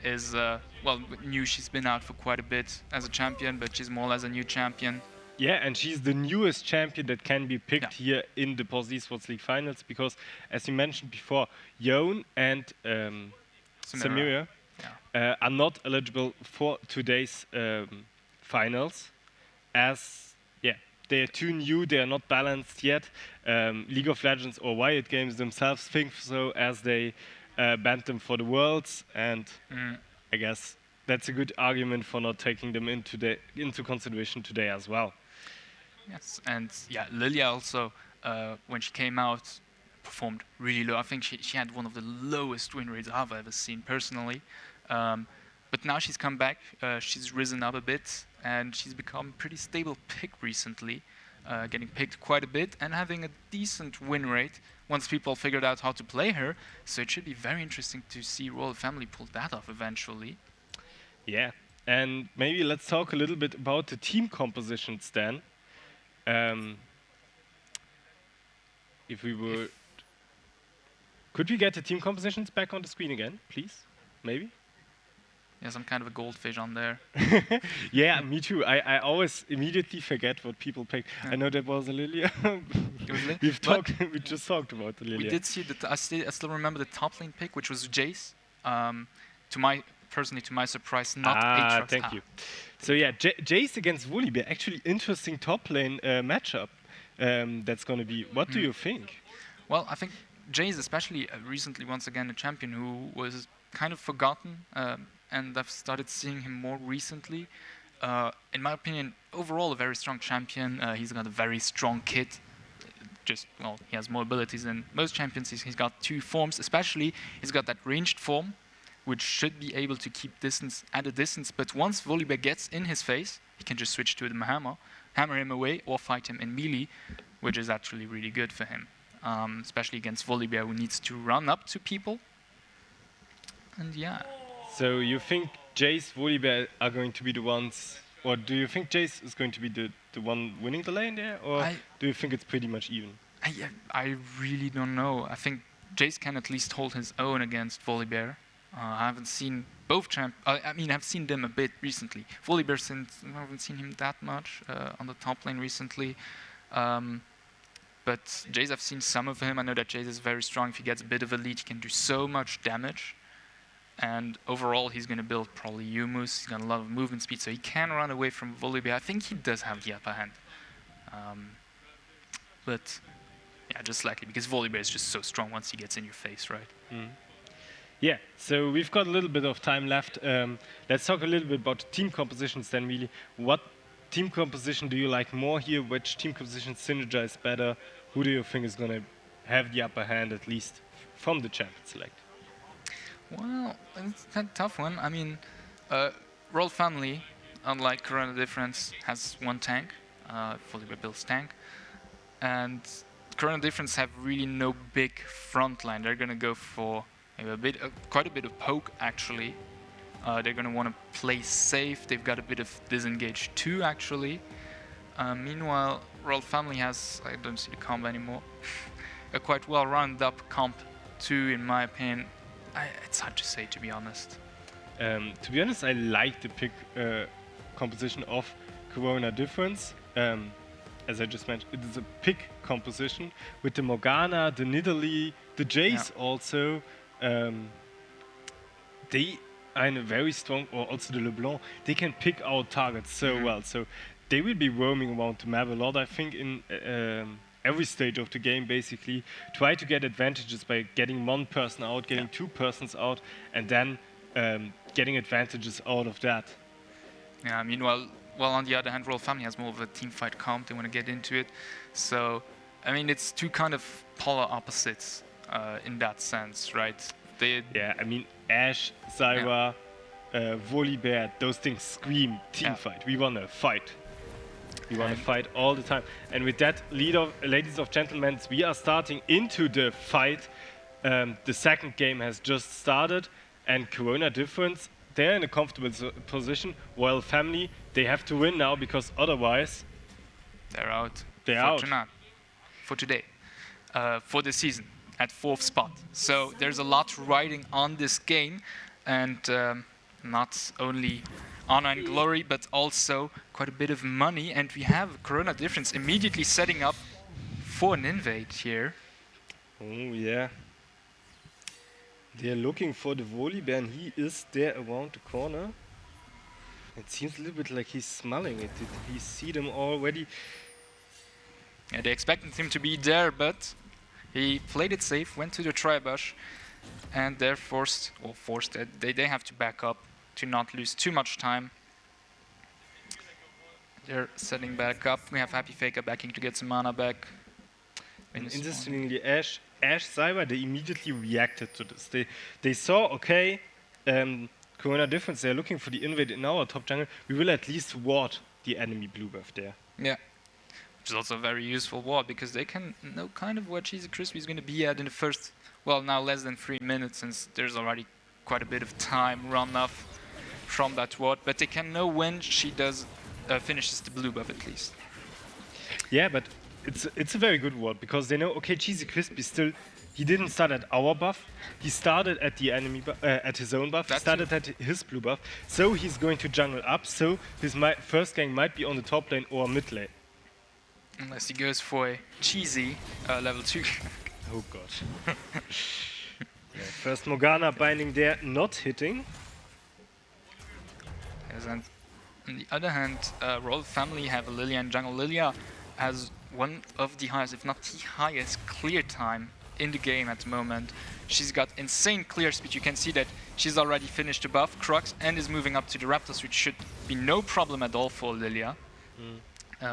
is well, new. She's been out for quite a bit as a champion, but she's more or less a new champion. Yeah, and she's the newest champion that can be picked here in the Post Esports League finals because, as you mentioned before, Yon and Samira are not eligible for today's finals, as they are too new, they are not balanced yet. League of Legends or Riot Games themselves think so, as they banned them for the Worlds, and I guess that's a good argument for not taking them into consideration today as well. Yes, and yeah, Lilia also, when she came out, performed really low. I think she had one of the lowest win rates I've ever seen personally. But now she's come back, she's risen up a bit, and she's become a pretty stable pick recently, getting picked quite a bit and having a decent win rate once people figured out how to play her. So it should be very interesting to see Royal Family pull that off eventually. Yeah, and maybe let's talk a little bit about the team compositions then. If we were... Could we get the team compositions back on the screen again, please? Maybe? Yes, I'm kind of a goldfish on there. Yeah, me too. I always immediately forget what people pick. I know that was a Lilia. We just talked about the Lilia. We did see that. I still remember the top lane pick, which was Jace. To my surprise, not Aatrox. Thank you. So yeah, Jace against Volibear, actually interesting top lane matchup. That's going to be. What do you think? Well, I think Jace, especially recently, once again, a champion who was kind of forgotten, and I've started seeing him more recently. In my opinion, overall a very strong champion. He's got a very strong kit. He has more abilities than most champions. He's got 2 forms, especially he's got that ranged form, which should be able to keep distance at a distance. But once Volibear gets in his face, he can just switch to the hammer him away, or fight him in melee, which is actually really good for him, especially against Volibear, who needs to run up to people. And yeah. So you think Jace, Volibear are going to be the ones, or do you think Jace is going to be the one winning the lane there, or do you think it's pretty much even? I really don't know. I think Jace can at least hold his own against Volibear. I haven't seen both I've seen them a bit recently. Volibear, since I haven't seen him that much on the top lane recently. But Jace, I've seen some of him. I know that Jace is very strong. If he gets a bit of a lead, he can do so much damage. And overall, he's going to build probably Yumus. He's got a lot of movement speed, so he can run away from Volibear. I think he does have the upper hand. But yeah, just likely, because Volibear is just so strong once he gets in your face, right? Yeah, so we've got a little bit of time left. Let's talk a little bit about team compositions then, really. What team composition do you like more here? Which team composition synergize better? Who do you think is going to have the upper hand, at least from the champion select? Well, it's a tough one. I mean, Royal Family, unlike Corona Difference, has one tank, Volibear builds tank. And Corona Difference have really no big front line. They're going to go for maybe quite a bit of poke, actually. They're going to want to play safe. They've got a bit of disengage too, actually. Meanwhile, Royal Family has, I don't see the comp anymore, a quite well rounded up comp too, in my opinion. It's hard to say, to be honest. To be honest, I like the pick composition of Corona Difference. As I just mentioned, it is a pick composition with the Morgana, the Nidalee, the Jace also. They are in a very strong, or also the LeBlanc, they can pick out targets so well. So they will be roaming around the map a lot, I think, in every stage of the game, basically. Try to get advantages by getting one person out, getting two persons out, and then getting advantages out of that. Yeah, meanwhile, on the other hand, Royal Family has more of a team fight comp. They want to get into it. So, I mean, it's two kind of polar opposites in that sense, right? Yeah, I mean, Ashe, Zyra, Volibear, those things scream team fight. We want to fight. We want to fight all the time. And with that, ladies and gentlemen, we are starting into the fight. The second game has just started, and Corona Difference, they're in a comfortable position. Royal Family, they have to win now, because otherwise they're out. They're out. For today. For the season, at 4th spot. So there's a lot riding on this game, and not only honor and glory, but also quite a bit of money. And we have Corona Difference immediately setting up for an invade here. Oh, yeah. They're looking for the Volibear, and he is there around the corner. It seems a little bit like he's smelling it. Did he see them already? Yeah, they expected him to be there, but he played it safe, went to the tri-bush, and they're they have to back up to not lose too much time. They're setting back up. We have Happy Faker backing to get some mana back. And interestingly, Ashe, Zyra, they immediately reacted to this. They saw, okay, Corona Difference, they're looking for the invade in our top jungle. We will at least ward the enemy blue buff there. Yeah. Which is also a very useful ward, because they can know kind of where Cheesy Crispy is going to be at in the first, well, now less than 3 minutes, since there's already quite a bit of time run off from that ward. But they can know when she does finishes the blue buff, at least. Yeah, but it's a very good ward, because they know, okay, Cheesy Crispy still, he didn't start at our buff, he started at the enemy at his own buff, he started at his blue buff, so he's going to jungle up, so his first gang might be on the top lane or mid lane. Unless he goes for a cheesy level 2. Oh god. Yeah, first Morgana binding there, not hitting. Yes, and on the other hand, Royal Family have a Lilia in jungle. Lilia has one of the highest, if not the highest, clear time in the game at the moment. She's got insane clear speed. You can see that she's already finished above Crux and is moving up to the Raptors, which should be no problem at all for Lilia.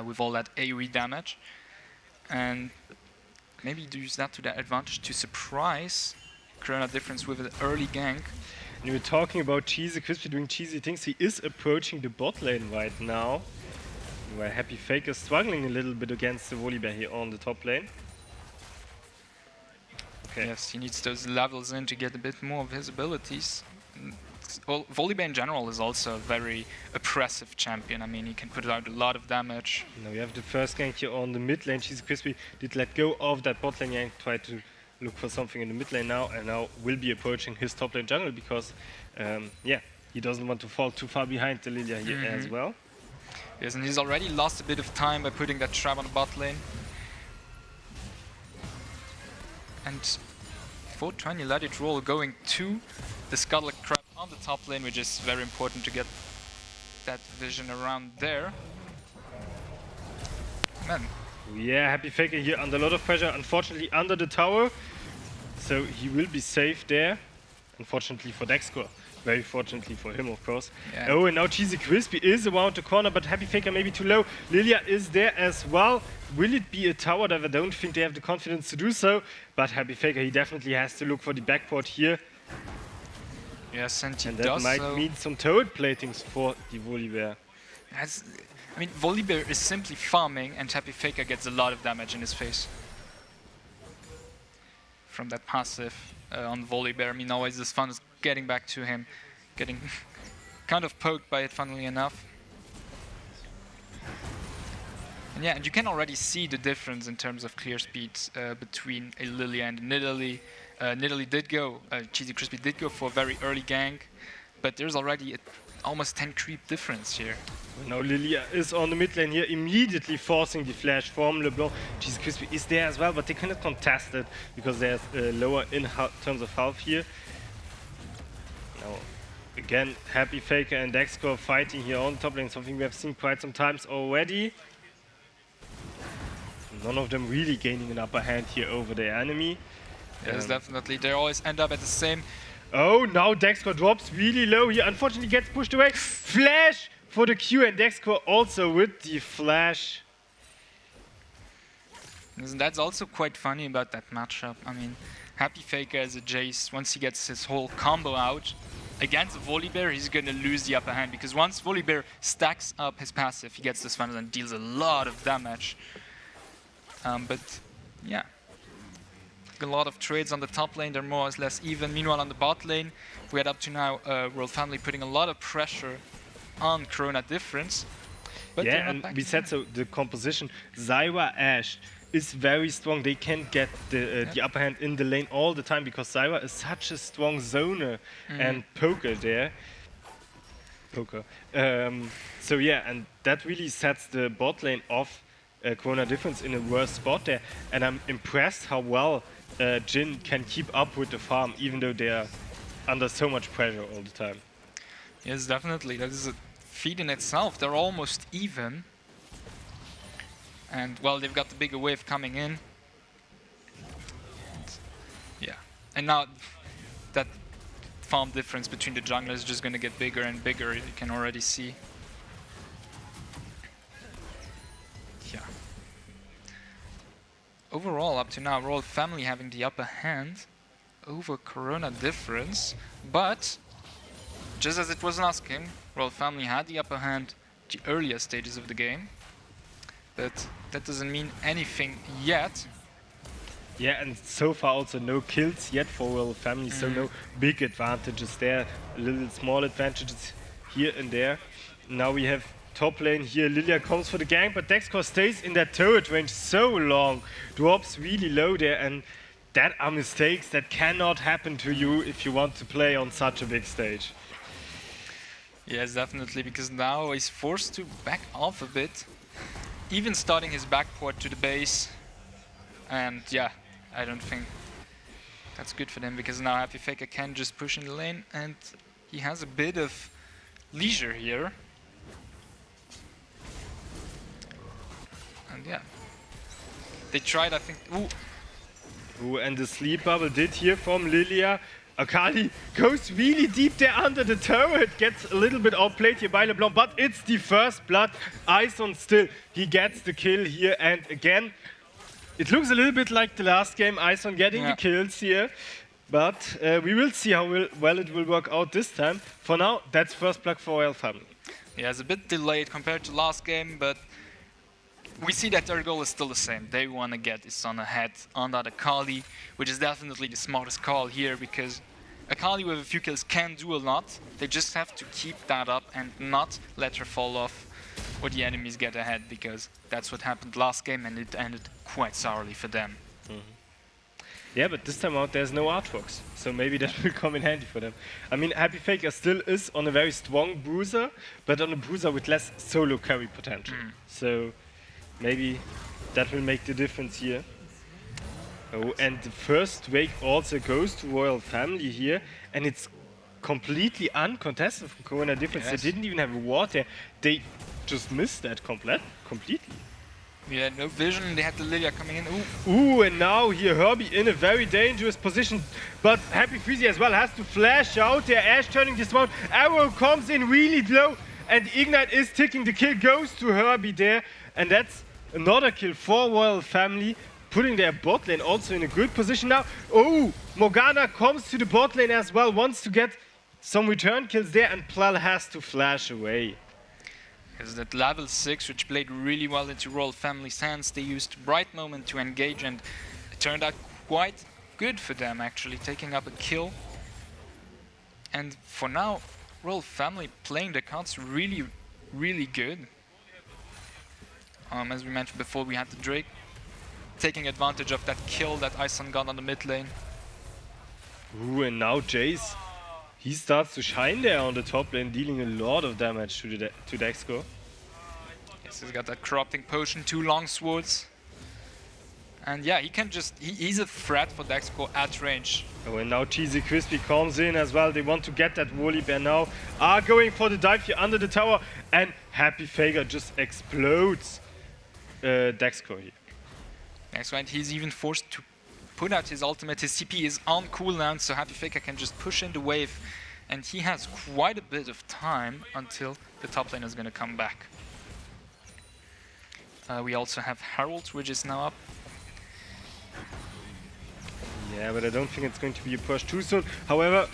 With all that AoE damage, and maybe use that to their advantage to surprise Corona Difference with an early gank. And we're talking about Cheesy Crispy doing cheesy things. He is approaching the bot lane right now. Where Happy Faker is struggling a little bit against the Volibear here on the top lane. Okay. Yes, he needs those levels in to get a bit more of his abilities. Well, Volibear in general is also a very oppressive champion. I mean, he can put out a lot of damage. Now we have the first gank here on the mid lane. Cheesy Crispy did let go of that bot lane and tried to look for something in the mid lane now, and now will be approaching his top lane jungle because, yeah, he doesn't want to fall too far behind the Lilia here as well. Yes, and he's already lost a bit of time by putting that trap on the bot lane. And 420 let it roll, going to the Scuttle Crab on the top lane, which is very important to get that vision around there. Man, Yeah, Happy Faker here under a lot of pressure, unfortunately under the tower. So he will be safe there, unfortunately for Dexcore. Very fortunately for him, of course. Yeah. Oh, and now Cheesy Crispy is around the corner, but Happy Faker maybe too low. Lilia is there as well. Will it be a tower dive? I don't think they have the confidence to do so. But Happy Faker, he definitely has to look for the backport here. yes, and he And that does might so. mean some turret platings for the Volibear. I mean, Volibear is simply farming, and Happy Faker gets a lot of damage in his face from that passive on Volibear. I mean, always this fun is getting back to him, getting kind of poked by it, funnily enough. And yeah, and you can already see the difference in terms of clear speeds between a Lilia and a Nidalee. Nidalee did go, Cheesy Crispy did go for a very early gank, but there's already almost 10 creep difference here. Now Lilia is on the mid lane here, immediately forcing the flash from LeBlanc. Cheesy Crispy is there as well, but they cannot contest it because there's lower in terms of health here. Now, again, Happy Faker and Dexcore fighting here on top lane, something we have seen quite some times already. None of them really gaining an upper hand here over their enemy. Yes, definitely. They always end up at the same. Oh, now Dexcore drops really low here. Unfortunately gets pushed away. Flash for the Q, and Dexcore also with the flash. And that's also quite funny about that matchup. I mean, Happy Faker as a Jace, once he gets his whole combo out, against Volibear, he's gonna lose the upper hand, because once Volibear stacks up his passive, he gets this funnel and deals a lot of damage. But yeah, a lot of trades on the top lane, they're more or less even. Meanwhile, on the bot lane, we had up to now World Family putting a lot of pressure on Corona Difference. But they're Yeah, not and back we said so, the composition, Zyra Ashe is very strong. They can get the upper hand in the lane all the time because Zyra is such a strong zoner and poker there. So yeah, and that really sets the bot lane off Corona Difference in a worse spot there. And I'm impressed how well Jin can keep up with the farm, even though they are under so much pressure all the time. Yes, definitely. That is a feat in itself. They're almost even. And, well, they've got the bigger wave coming in. Yeah. And now that farm difference between the junglers is just going to get bigger and bigger, you can already see. Yeah. Overall, up to now, Royal Family having the upper hand over Corona Difference, but just as it was last game, Royal Family had the upper hand the earlier stages of the game, but that doesn't mean anything yet. Yeah, and so far also no kills yet for Royal Family, so no big advantages there. A little small advantages here and there. Now we have top lane here. Lilia comes for the gank, but Dexcore stays in that turret range so long. Drops really low there, and that are mistakes that cannot happen to you if you want to play on such a big stage. Yes, definitely, because now he's forced to back off a bit, even starting his backport to the base. And yeah, I don't think that's good for them, because now Happy Faker can just push in the lane, and he has a bit of leisure here. And yeah, they tried, I think. Ooh, and the sleep bubble did here from Lilia. Akali goes really deep there under the turret, gets a little bit outplayed here by LeBlanc, but it's the first blood. Ison still, he gets the kill here, and again, it looks a little bit like the last game, Ison getting the kills here. But we will see how well it will work out this time. For now, that's first blood for Royal Family. Yeah, it's a bit delayed compared to last game, but we see that their goal is still the same. They want to get this on ahead on that Akali, which is definitely the smartest call here, because Akali with a few kills can do a lot. They just have to keep that up and not let her fall off or the enemies get ahead, because that's what happened last game and it ended quite sourly for them. Yeah, but this time out there's no artworks, so maybe that will come in handy for them. I mean, Happy Faker still is on a very strong bruiser, but on a bruiser with less solo carry potential. So maybe that will make the difference here. Oh, and the first wake also goes to Royal Family here, and it's completely uncontested from Corona Difference. Yes. They didn't even have a ward there. They just missed that completely. We had no vision, they had the Lilia coming in. Ooh, Ooh, and now here Herbie in a very dangerous position, but Happy Freezy as well has to flash out there. Ash turning this round, arrow comes in really low, and Ignite is ticking. The kill goes to Herbie there, and that's another kill for Royal Family, putting their bot lane also in a good position now. Oh, Morgana comes to the bot lane as well, wants to get some return kills there, and Plal has to flash away. is that level 6, which played really well into Royal Family's hands. They used Bright Moment to engage, and it turned out quite good for them, actually, taking up a kill. And for now, Royal Family playing the cards really, really good. As we mentioned before, we had the Drake taking advantage of that kill that Ison got on the mid lane. Ooh, and now Jace, he starts to shine there on the top lane, dealing a lot of damage to Dexco. Yes, he's got that corrupting potion, 2 long swords. And yeah, he can just, he's a threat for Dexco at range. Oh, and now Cheesy Crispy comes in as well. They want to get that Woolly Bear now. Are going for the dive here under the tower, and Happy Faker just explodes Dexco here. Next round, he's even forced to put out his ultimate. His CP is on cooldown, so Happy Faker can just push in the wave. And he has quite a bit of time until the top lane is going to come back. We also have Herald, which is now up. Yeah, but I don't think it's going to be a push too soon. However,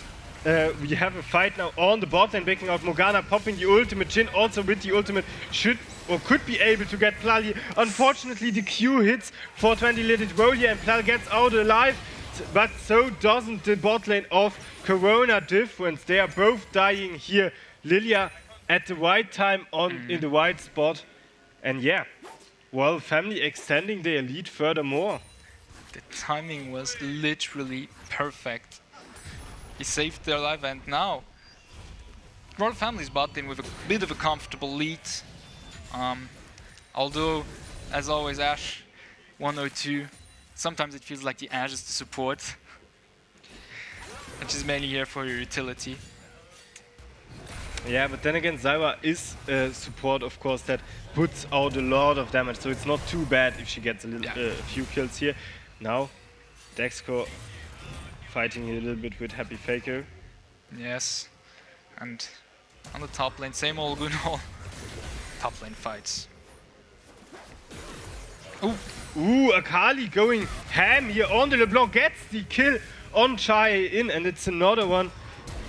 we have a fight now on the bot lane, backing out Morgana, popping the ultimate. Jhin also with the ultimate should or could be able to get Plal here. Unfortunately, the Q hits 420 let it roll here, and Plal gets out alive. But so doesn't the bot lane of Corona Difference. They are both dying here. Lilia at the right time in the right spot. And yeah, Royal Family extending their lead furthermore. The timing was literally perfect. He saved their life, and now Royal Family's bot lane with a bit of a comfortable lead. Although, as always, Ashe 102. Sometimes it feels like the Ashe is the support, which is mainly here for your utility. Yeah, but then again, Zyra is a support, of course, that puts out a lot of damage, so it's not too bad if she gets a few kills here. Now, Dexco fighting a little bit with Happy Faker. Yes, and on the top lane, same old good old top lane fights. Ooh, Akali going ham here on the LeBlanc, gets the kill on Chai-In, and it's another one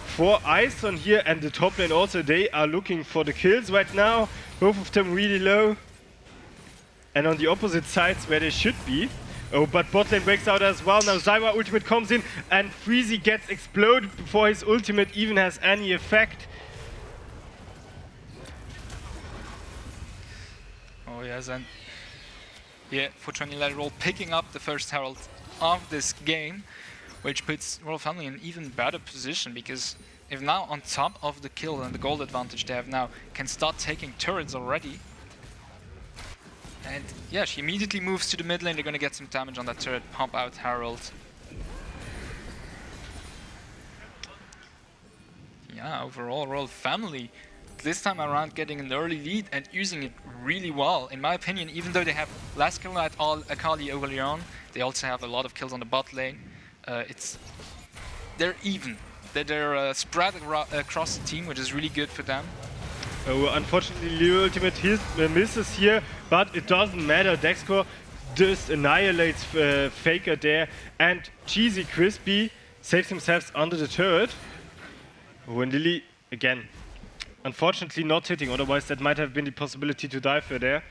for Ison here, and the top lane also, they are looking for the kills right now. Both of them really low. And on the opposite sides where they should be. Oh, but bot lane breaks out as well. Now Zyra ultimate comes in, and Freezy gets exploded before his ultimate even has any effect. Oh yes, and yeah, for 20 lateral picking up the first Herald of this game, which puts Royal Family in an even better position, because if now on top of the kill and the gold advantage they have now, can start taking turrets already. And yeah, she immediately moves to the mid lane. They're gonna get some damage on that turret, pump out Herald. Yeah, overall, Royal Family this time around getting an early lead and using it really well. In my opinion, even though they have less kills at all Akali early on, they also have a lot of kills on the bot lane. They're even. They're spread across the team, which is really good for them. Oh, unfortunately, the ultimate misses here, but it doesn't matter. Dexco just annihilates Faker there, and Cheesy Crispy saves themselves under the turret. When Lily, again, unfortunately not hitting, otherwise that might have been the possibility to dive her there.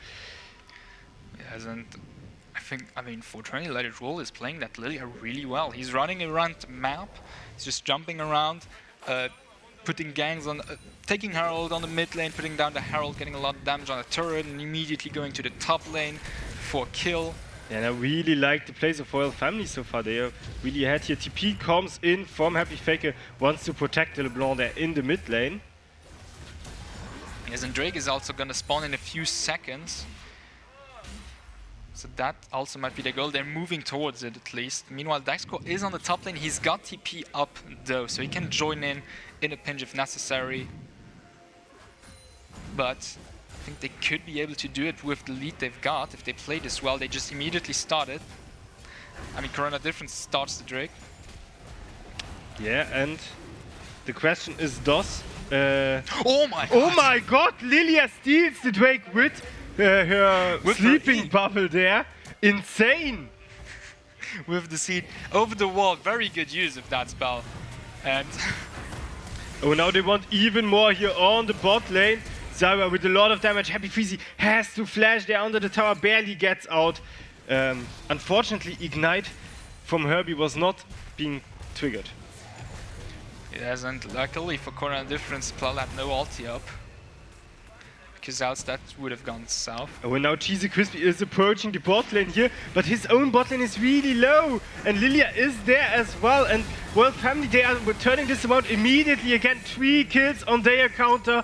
Yes, and I mean, for 20 Let It Roll is playing that Lilia really well. He's running around the map, he's just jumping around, putting gangs on, taking Herald on the mid lane, putting down the Herald, getting a lot of damage on the turret, and immediately going to the top lane for a kill. Yeah, and I really like the plays of Royal Family so far. They are really ahead here. TP comes in from Happy Faker, wants to protect LeBlanc there in the mid lane. Yes, and Drake is also gonna spawn in a few seconds. So that also might be the goal. They're moving towards it at least. Meanwhile, Daxco is on the top lane. He's got TP up though, so he can join in a pinch if necessary. But I think they could be able to do it with the lead they've got. If they play this well, they just immediately start it. I mean, Corona Difference starts the Drake. Yeah, and the question is, does... Oh my god! Oh my god! Lilia steals the Drake with her With her sleeping E. bubble there. Insane! With the seed over the wall. Very good use of that spell. And Oh, now they want even more here on the bot lane. Zyra with a lot of damage. Happy Freezy has to flash there under the tower, barely gets out. Unfortunately, Ignite from Herbie was not being triggered. yes, and luckily for Corona Difference, Plal had no ulti up. Because else that would have gone south. Oh, and now Cheesy Crispy is approaching the bot lane here, but his own bot lane is really low. And Lilia is there as well. And World Family, they are turning this around immediately. Again, 3 kills on their counter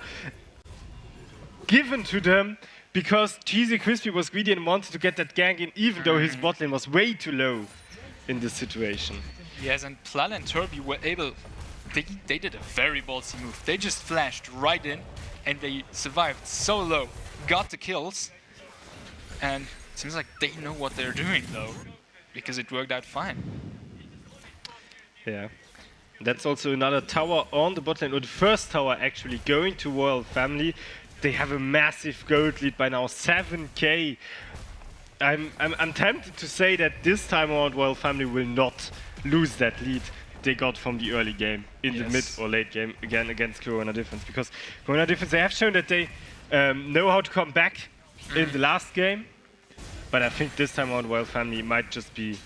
given to them because Cheesy Crispy was greedy and wanted to get that gank in, even though his bot lane was way too low in this situation. Yes, and Plal and Turby were able... They did a very ballsy move. They just flashed right in and they survived so low, got the kills, and it seems like they know what they're doing though, because it worked out fine. Yeah. That's also another tower on the bot lane, or the first tower actually going to Royal Family. They have a massive gold lead by now, 7k. I'm tempted to say that this time around Royal Family will not lose that lead they got from the early game in the mid or late game again against Corona Difference, because Corona Difference, they have shown that they know how to come back in the last game, but I think this time around Royal Family might just be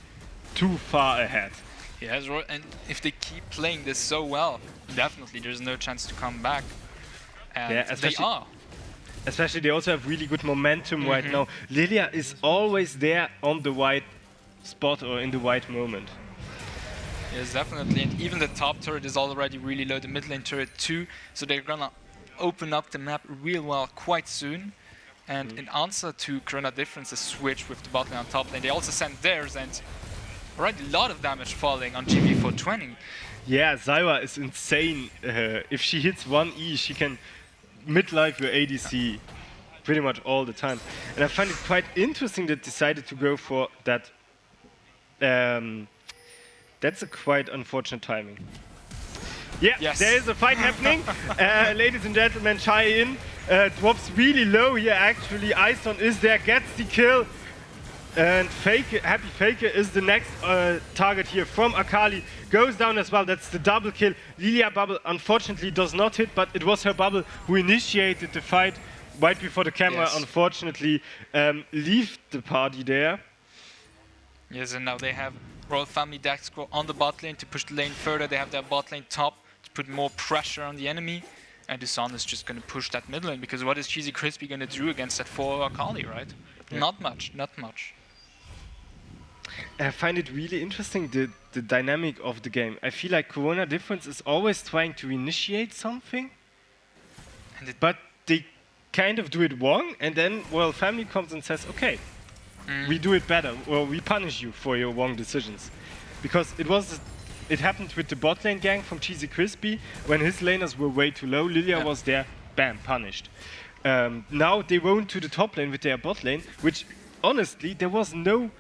too far ahead. Yes, and if they keep playing this so well, definitely there's no chance to come back. And Yeah, they are. Especially they also have really good momentum right now. Lilia is always there on the right spot or in the right moment. Yes, definitely, and even the top turret is already really low, the mid lane turret too, so they're gonna open up the map real well quite soon. And in answer to Corona Difference's switch with the bot lane on top lane, they also sent theirs, and already a lot of damage falling on GB420. Yeah, Zyra is insane. If she hits 1E, she can midlife your ADC pretty much all the time. And I find it quite interesting that they decided to go for that. That's a quite unfortunate timing. Yeah, Yes. there is a fight happening. Ladies and gentlemen, Chai in drops really low here actually. Ison is there, gets the kill. And Happy Faker is the next target here from Akali. Goes down as well, that's the double kill. Lilia bubble unfortunately does not hit, but it was her bubble who initiated the fight right before the camera, Yes. unfortunately, left the party there. Yes, and now they have Royal Family Daxco on the bot lane to push the lane further. They have their bot lane top to put more pressure on the enemy. And Dusan is just going to push that mid lane, because what is Cheesy Crispy going to do against that 4 Akali, right? Yeah. Not much, not much. I find it really interesting, the dynamic of the game. I feel like Corona Difference is always trying to initiate something, And but they kind of do it wrong, and then Royal Family comes and says, okay, we do it better, or we punish you for your wrong decisions. Because it happened with the bot lane gang from Cheesy Crispy, when his laners were way too low, Lilia was there, bam, punished. Now they went to the top lane with their bot lane, which honestly, there was no,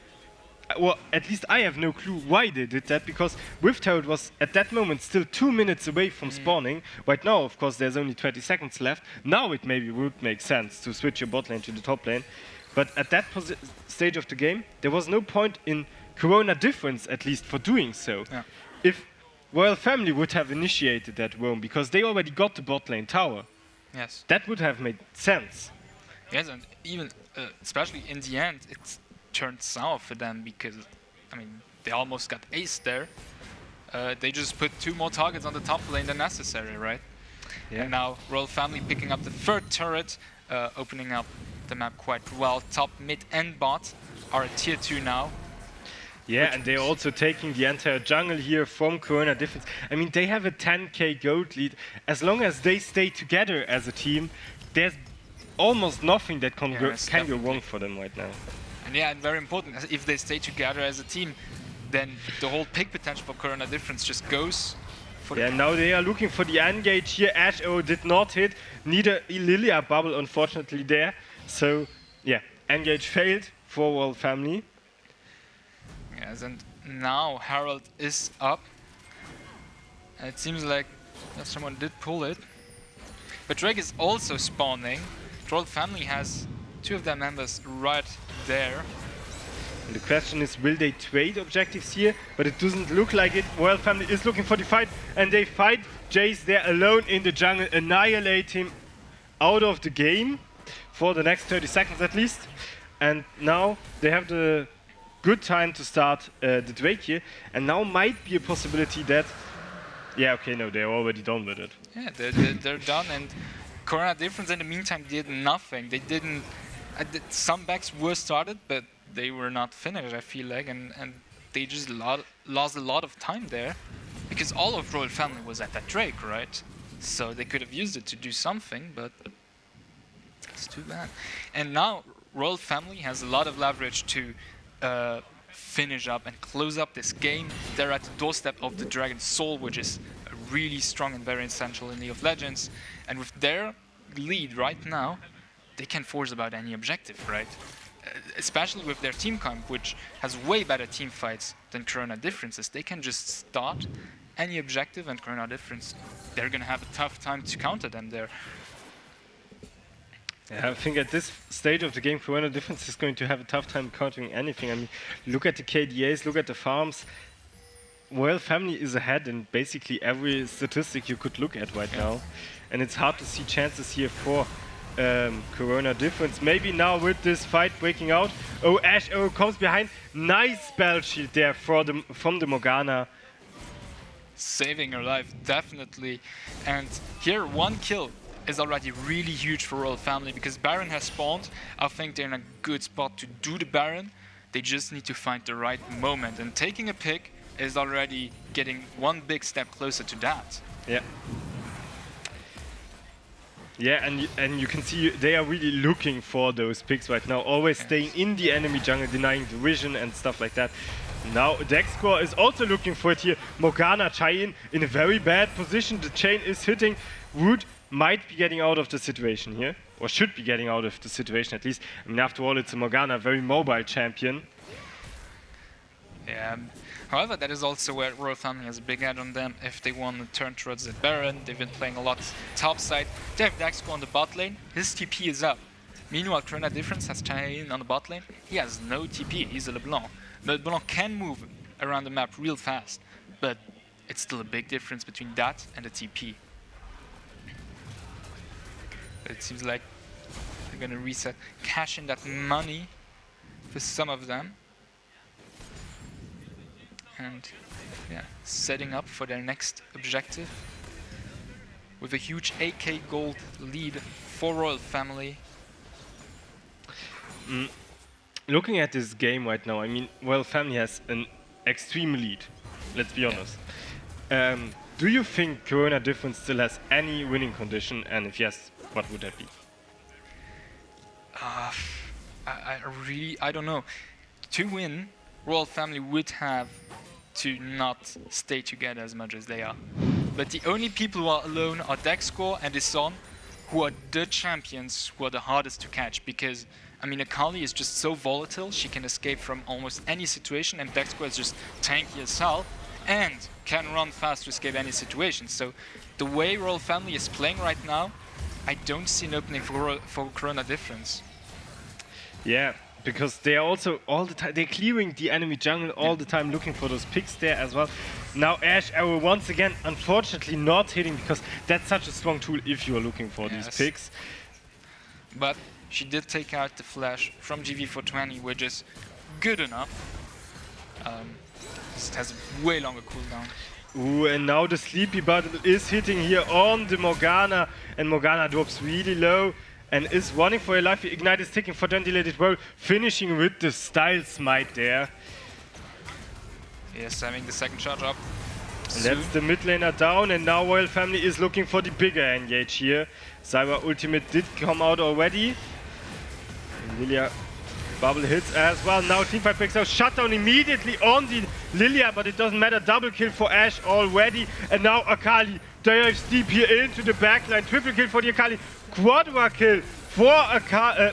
well, at least I have no clue why they did that, because Rifthold was at that moment still 2 minutes away from spawning. Right now, of course, there's only 20 seconds left. Now it maybe would make sense to switch your bot lane to the top lane. But at that stage of the game, there was no point in Corona Difference, at least, for doing so. Yeah. If Royal Family would have initiated that roam because they already got the bot lane tower. Yes. That would have made sense. Yes, and even especially in the end, it turned sour for them because, I mean, they almost got aced there. They just put 2 more targets on the top lane than necessary, right? Yeah. And now Royal Family picking up the 3rd turret, opening up the map quite well. Top, mid, and bot are at tier 2 now. Yeah, and they're also taking the entire jungle here from Corona Defense. I mean, they have a 10k gold lead. As long as they stay together as a team, there's almost nothing that can, Yes, can go definitely. wrong for them right now. And yeah, and very important, if they stay together as a team, then the whole pick potential for Corona Difference just goes for Yeah, the... now they are looking for the engage here. Ash O did not hit, neither Lilia bubble unfortunately there. So yeah, engage failed for Royal Family. Yes, and now Harold is up. And it seems like someone did pull it. But Drake is also spawning. Royal Family has 2 of their members right there. And the question is, will they trade objectives here? But it doesn't look like it. Royal Family is looking for the fight, and they fight Jace there alone in the jungle, annihilate him out of the game for the next 30 seconds at least. And now they have the good time to start the Drake here, and now might be a possibility that... Yeah, okay, no, they're already done with it. Yeah, they're done, and Corona Difference in the meantime did nothing. They didn't... some backs were started, but they were not finished, I feel like, and they just lost a lot of time there. Because all of Royal Family was at that Drake, right? So they could have used it to do something, but it's too bad. And now Royal Family has a lot of leverage to finish up and close up this game. They're at the doorstep of the Dragon Soul, which is really strong and very essential in League of Legends. And with their lead right now, they can force about any objective, right? Especially with their team comp, which has way better team fights than Corona Differences. They can just start any objective, and Corona Difference, they're gonna have a tough time to counter them there. Yeah, I think at this stage of the game, Corona Difference is going to have a tough time countering anything. I mean, look at the KDAs, look at the farms. Royal Family is ahead in basically every statistic you could look at right now. And it's hard to see chances here for Corona Difference. Maybe now with this fight breaking out. Oh, Ash O comes behind. Nice spell shield there from the Morgana. Saving her life, definitely. And here, 1 kill is already really huge for Royal Family because Baron has spawned. I think they're in a good spot to do the Baron. They just need to find the right moment. And taking a pick is already getting 1 big step closer to that. Yeah. Yeah, and you can see they are really looking for those picks right now, always staying in the enemy jungle, denying the vision and stuff like that. Now Dexcore is also looking for it here. Morgana Chai in a very bad position. The chain is hitting. Wood might be getting out of the situation here, or should be getting out of the situation at least. I mean, after all, it's a Morgana, very mobile champion. Yeah. However, that is also where Royal Family has a big edge on them if they want to turn towards the Baron. They've been playing a lot top side. They have Dexcore on the bot lane. His TP is up. Meanwhile, Corona Difference has Chain on the bot lane. He has no TP. He's a LeBlanc. But LeBlanc can move around the map real fast. But it's still a big difference between that and the TP. But it seems like they're going to reset, cash in that money for some of them. And yeah, setting up for their next objective with a huge 8k gold lead for Royal Family. Looking at this game right now, I mean, Royal Family has an extreme lead, let's be honest. Do you think Corona Difference still has any winning condition, and if yes, what would that be? I don't know. To win, Royal Family would have to not stay together as much as they are. But the only people who are alone are Dexcore and Isan, who are the champions who are the hardest to catch, because I mean, Akali is just so volatile, she can escape from almost any situation, and Dexcore is just tanky as hell and can run fast to escape any situation. So the way Royal Family is playing right now, I don't see an opening for Corona Difference. Yeah, because they are also all the time, they're clearing the enemy jungle all the time, looking for those picks there as well. Now Ashe Arrow once again, unfortunately not hitting, because that's such a strong tool if you are looking for these picks. But she did take out the flash from GV420, which is good enough. It has a way longer cooldown. Ooh, and now the Sleepy Button is hitting here on the Morgana, and Morgana drops really low and is running for her life. Ignite is ticking for Ventilated World, finishing with the Style Smite there. Yes, having the second charge up. And that's the mid laner down, and now Royal Family is looking for the bigger engage here. Zyra ultimate did come out already. And Lilia bubble hits as well. Now teamfight breaks out. Shutdown immediately on the Lilia, but it doesn't matter. Double kill for Ashe already. And now Akali dives deep here into the backline. Triple kill for the Akali. Quadra kill for Akali.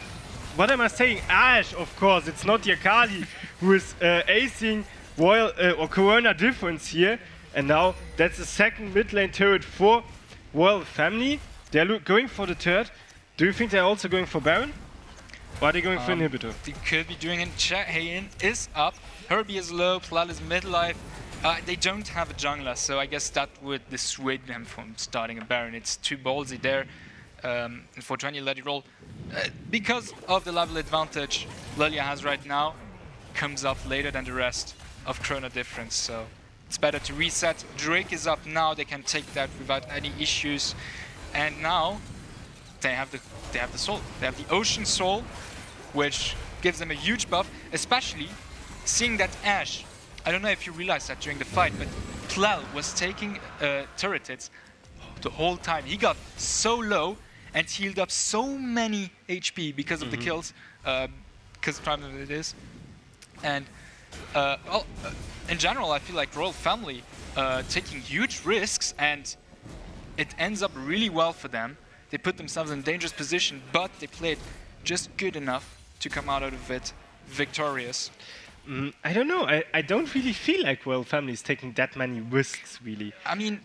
What am I saying? Ashe, of course. It's not the Akali who is acing Royal or Corona difference here. And now that's the second mid lane turret for Royal Family. They're going for the third. Do you think they're also going for Baron? Or are they going for Inhibitor? They could be doing it. Hayen is up. Herbie is low. Plal is midlife. They don't have a jungler, so I guess that would dissuade them from starting a Baron. It's too ballsy there. For 20, let it roll. Because of the level advantage Lilia has right now, comes up later than the rest of Chrono difference. So it's better to reset. Drake is up now. They can take that without any issues. And now they have the soul. They have the Ocean Soul, which gives them a huge buff, especially seeing that Ashe, I don't know if you realized that during the fight, but Plal was taking turret hits the whole time. He got so low and healed up so many HP because of the kills, because primarily it is. And in general, I feel like Royal Family taking huge risks, and it ends up really well for them. They put themselves in a dangerous position, but they played just good enough to come out of it victorious. I don't know. I don't really feel like Royal Family is taking that many risks, really. I mean,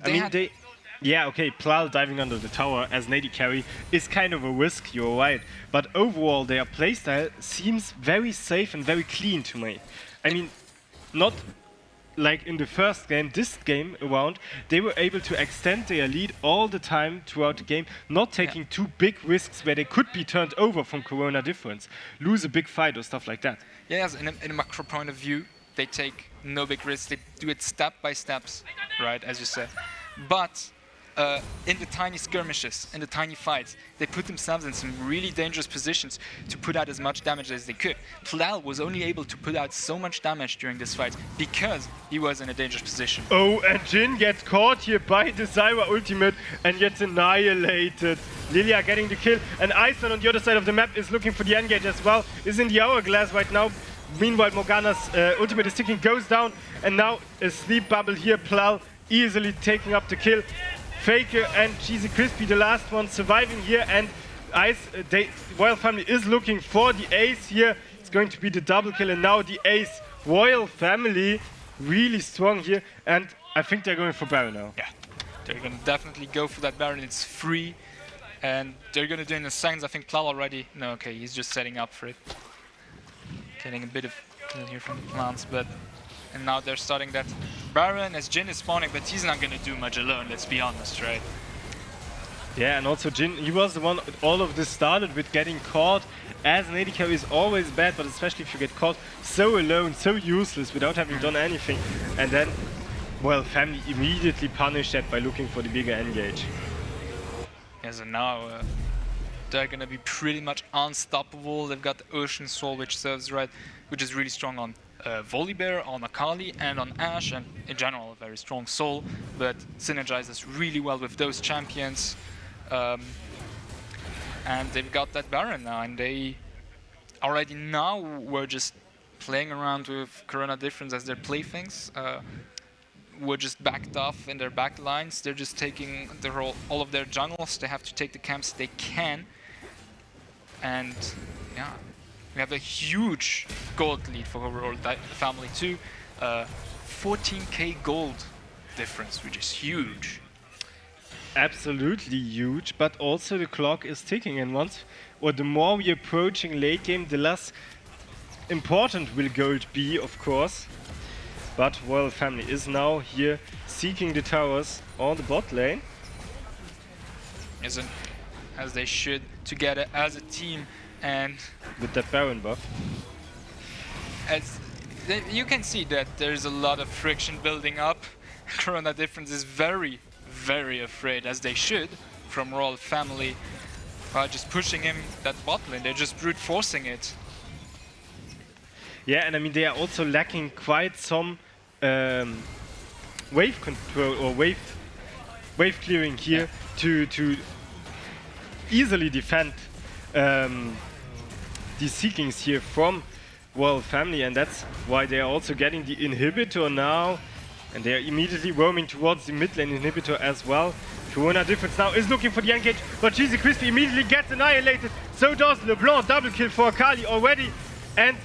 yeah, okay, Plal diving under the tower as an AD carry is kind of a risk, you're right. But overall, their playstyle seems very safe and very clean to me. I mean, not like in the first game, this game around, they were able to extend their lead all the time throughout the game, not taking too big risks where they could be turned over from Corona difference, lose a big fight or stuff like that. Yes, in a macro point of view, they take no big risks. They do it step by steps, right, as you said. But in the tiny skirmishes, in the tiny fights, they put themselves in some really dangerous positions to put out as much damage as they could. Plal was only able to put out so much damage during this fight because he was in a dangerous position. Oh, and Jhin gets caught here by the Zyra ultimate and gets annihilated. Lilia getting the kill, and Iceland on the other side of the map is looking for the engage as well, is in the hourglass right now. Meanwhile, Morgana's ultimate is ticking, goes down, and now a sleep bubble here. Plal easily taking up the kill. Faker and Cheesy Crispy, the last one surviving here, and Royal Family is looking for the ace here. It's going to be the double kill, and now the ace. Royal Family really strong here, and I think they're going for Baron now. Yeah, they're going to definitely go for that Baron. It's free, and they're going to do it in a second. I think Plal already. No, okay, he's just setting up for it. Getting a bit of kill here from the plants, but. And now they're starting that Baron as Jhin is spawning, but he's not going to do much alone, let's be honest, right? Yeah, and also Jhin, he was the one all of this started with. Getting caught as an AD carry is always bad, but especially if you get caught so alone, so useless, without having done anything. And then, well, Family immediately punished that by looking for the bigger engage. Yeah, so now they're going to be pretty much unstoppable. They've got the Ocean Soul, which serves right, which is really strong on Volibear, on Akali, and on Ashe, and in general a very strong soul, but synergizes really well with those champions. And they've got that Baron now, and they already now were just playing around with Corona difference as their playthings. Were just backed off in their back lines. They're just taking all of their jungles. They have to take the camps they can, and yeah. We have a huge gold lead for Royal Family too. 14k gold difference, which is huge. Absolutely huge, but also the clock is ticking, and the more we're approaching late game, the less important will gold be, of course. But Royal Family is now here seeking the towers on the bot lane. As they should, together as a team, and With that Baron buff. you can see that there's a lot of friction building up. Corona Difference is very, very afraid, as they should, from Royal Family. Just pushing him that bot lane, they're just brute forcing it. Yeah, and I mean they are also lacking quite some wave control or wave clearing here to easily defend these seekings here from Royal Family, and that's why they are also getting the inhibitor now, and they are immediately roaming towards the mid lane inhibitor as well. Corona Difference now is looking for the engage, but Cheesy Crispy immediately gets annihilated. So does LeBlanc. Double kill for Akali already, and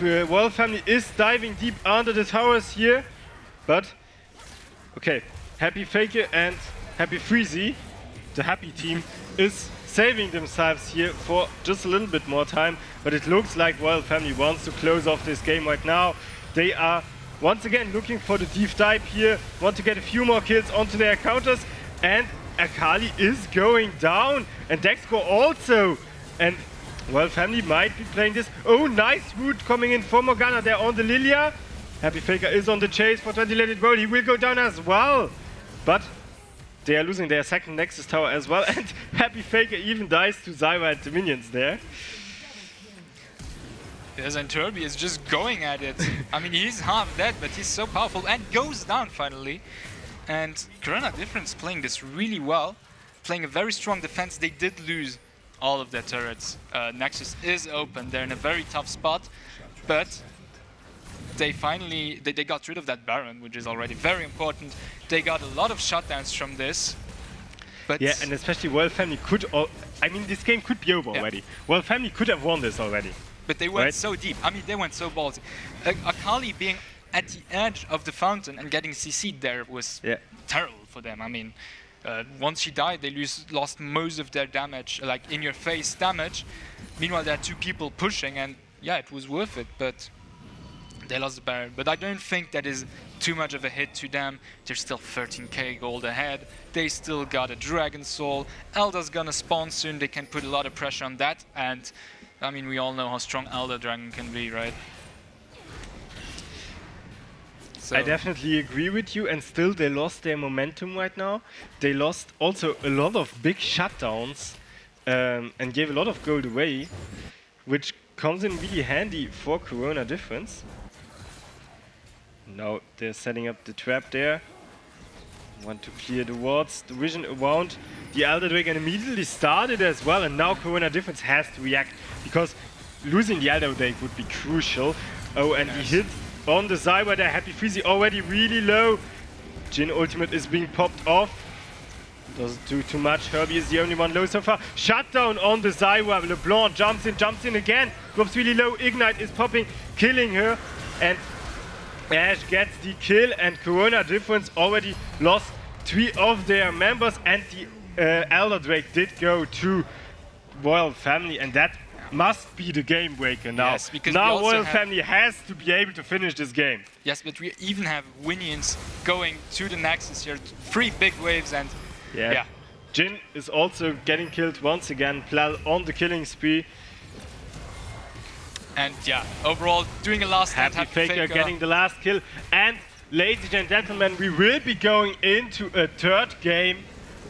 Royal Family is diving deep under the towers here, but okay, Happy Faker and Happy Freezy, the Happy team, is saving themselves here for just a little bit more time, but it looks like Royal Family wants to close off this game right now. They are once again looking for the deep dive here, want to get a few more kills onto their counters, and Akali is going down, and Dexco also, and Royal Family might be playing this. Oh, nice root coming in from Morgana there on the Lilia. Happy Faker is on the chase for 20 Let It Roll. He will go down as well, but they are losing their second Nexus tower as well, and Happy Faker even dies to Zyra and the minions there. Yes, and Turby is just going at it. I mean, he's half dead, but he's so powerful and goes down finally. And Corona Difference playing this really well, playing a very strong defense. They did lose all of their turrets. Nexus is open. They're in a very tough spot, but they finally they got rid of that Baron, which is already very important. They got a lot of shutdowns from this. But yeah, and especially Royal Family could. I mean, this game could be over already. Royal Family could have won this already. But they went so deep. I mean, they went so ballsy. Akali being at the edge of the fountain and getting CC'd there was terrible for them. I mean, once she died, they lost most of their damage, like in-your-face damage. Meanwhile, there are two people pushing, and yeah, it was worth it, but they lost the Baron. But I don't think that is too much of a hit to them. They're still 13k gold ahead. They still got a Dragon Soul. Elder's gonna spawn soon. They can put a lot of pressure on that, and I mean, we all know how strong Elder Dragon can be, right? So I definitely agree with you, and still they lost their momentum right now. They lost also a lot of big shutdowns and gave a lot of gold away, which comes in really handy for Corona Difference. Now they're setting up the trap there. Want to clear the wards, the vision around the Elder Dragon immediately started as well, and now Corona Difference has to react because losing the Elder Dragon would be crucial. Oh, and the hit on the Zyra there, Happy Freezy already really low. Jhin ultimate is being popped off. Doesn't do too much. Herbie is the only one low so far. Shutdown on the Zyra. LeBlanc jumps in again. Drops really low. Ignite is popping, killing her. And Ash gets the kill, and Corona Difference already lost 3 of their members, and the Elder Drake did go to Royal Family, and that must be the game breaker now. Yes, because now Royal Family has to be able to finish this game. Yes, but we even have Winions going to the Nexus here. 3 big waves, and yeah. Jhin is also getting killed once again. Plel on the killing spree. And yeah, overall doing a last stand. Happy Faker getting the last kill. And ladies and gentlemen, we will be going into a third game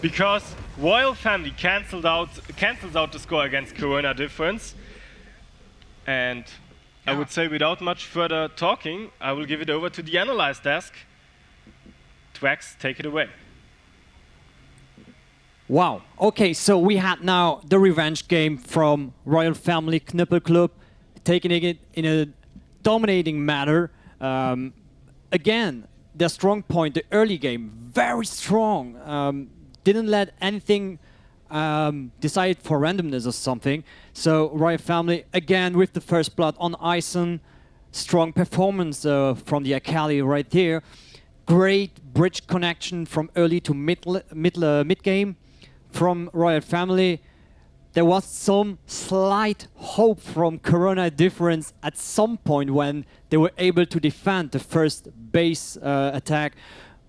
because Royal Family cancels out the score against Corona Difference. And I would say without much further talking, I will give it over to the analyze desk. Twax, take it away. Wow. Okay, so we had now the revenge game from Royal Family Knippel Club, taking it in a dominating manner. Again, their strong point, the early game, very strong. Didn't let anything decide for randomness or something. So Royal Family, again, with the first blood on Ison. Strong performance from the Akali right there. Great bridge connection from early to mid game from Royal Family. there was some slight hope from Corona Difference at some point when they were able to defend the first base attack,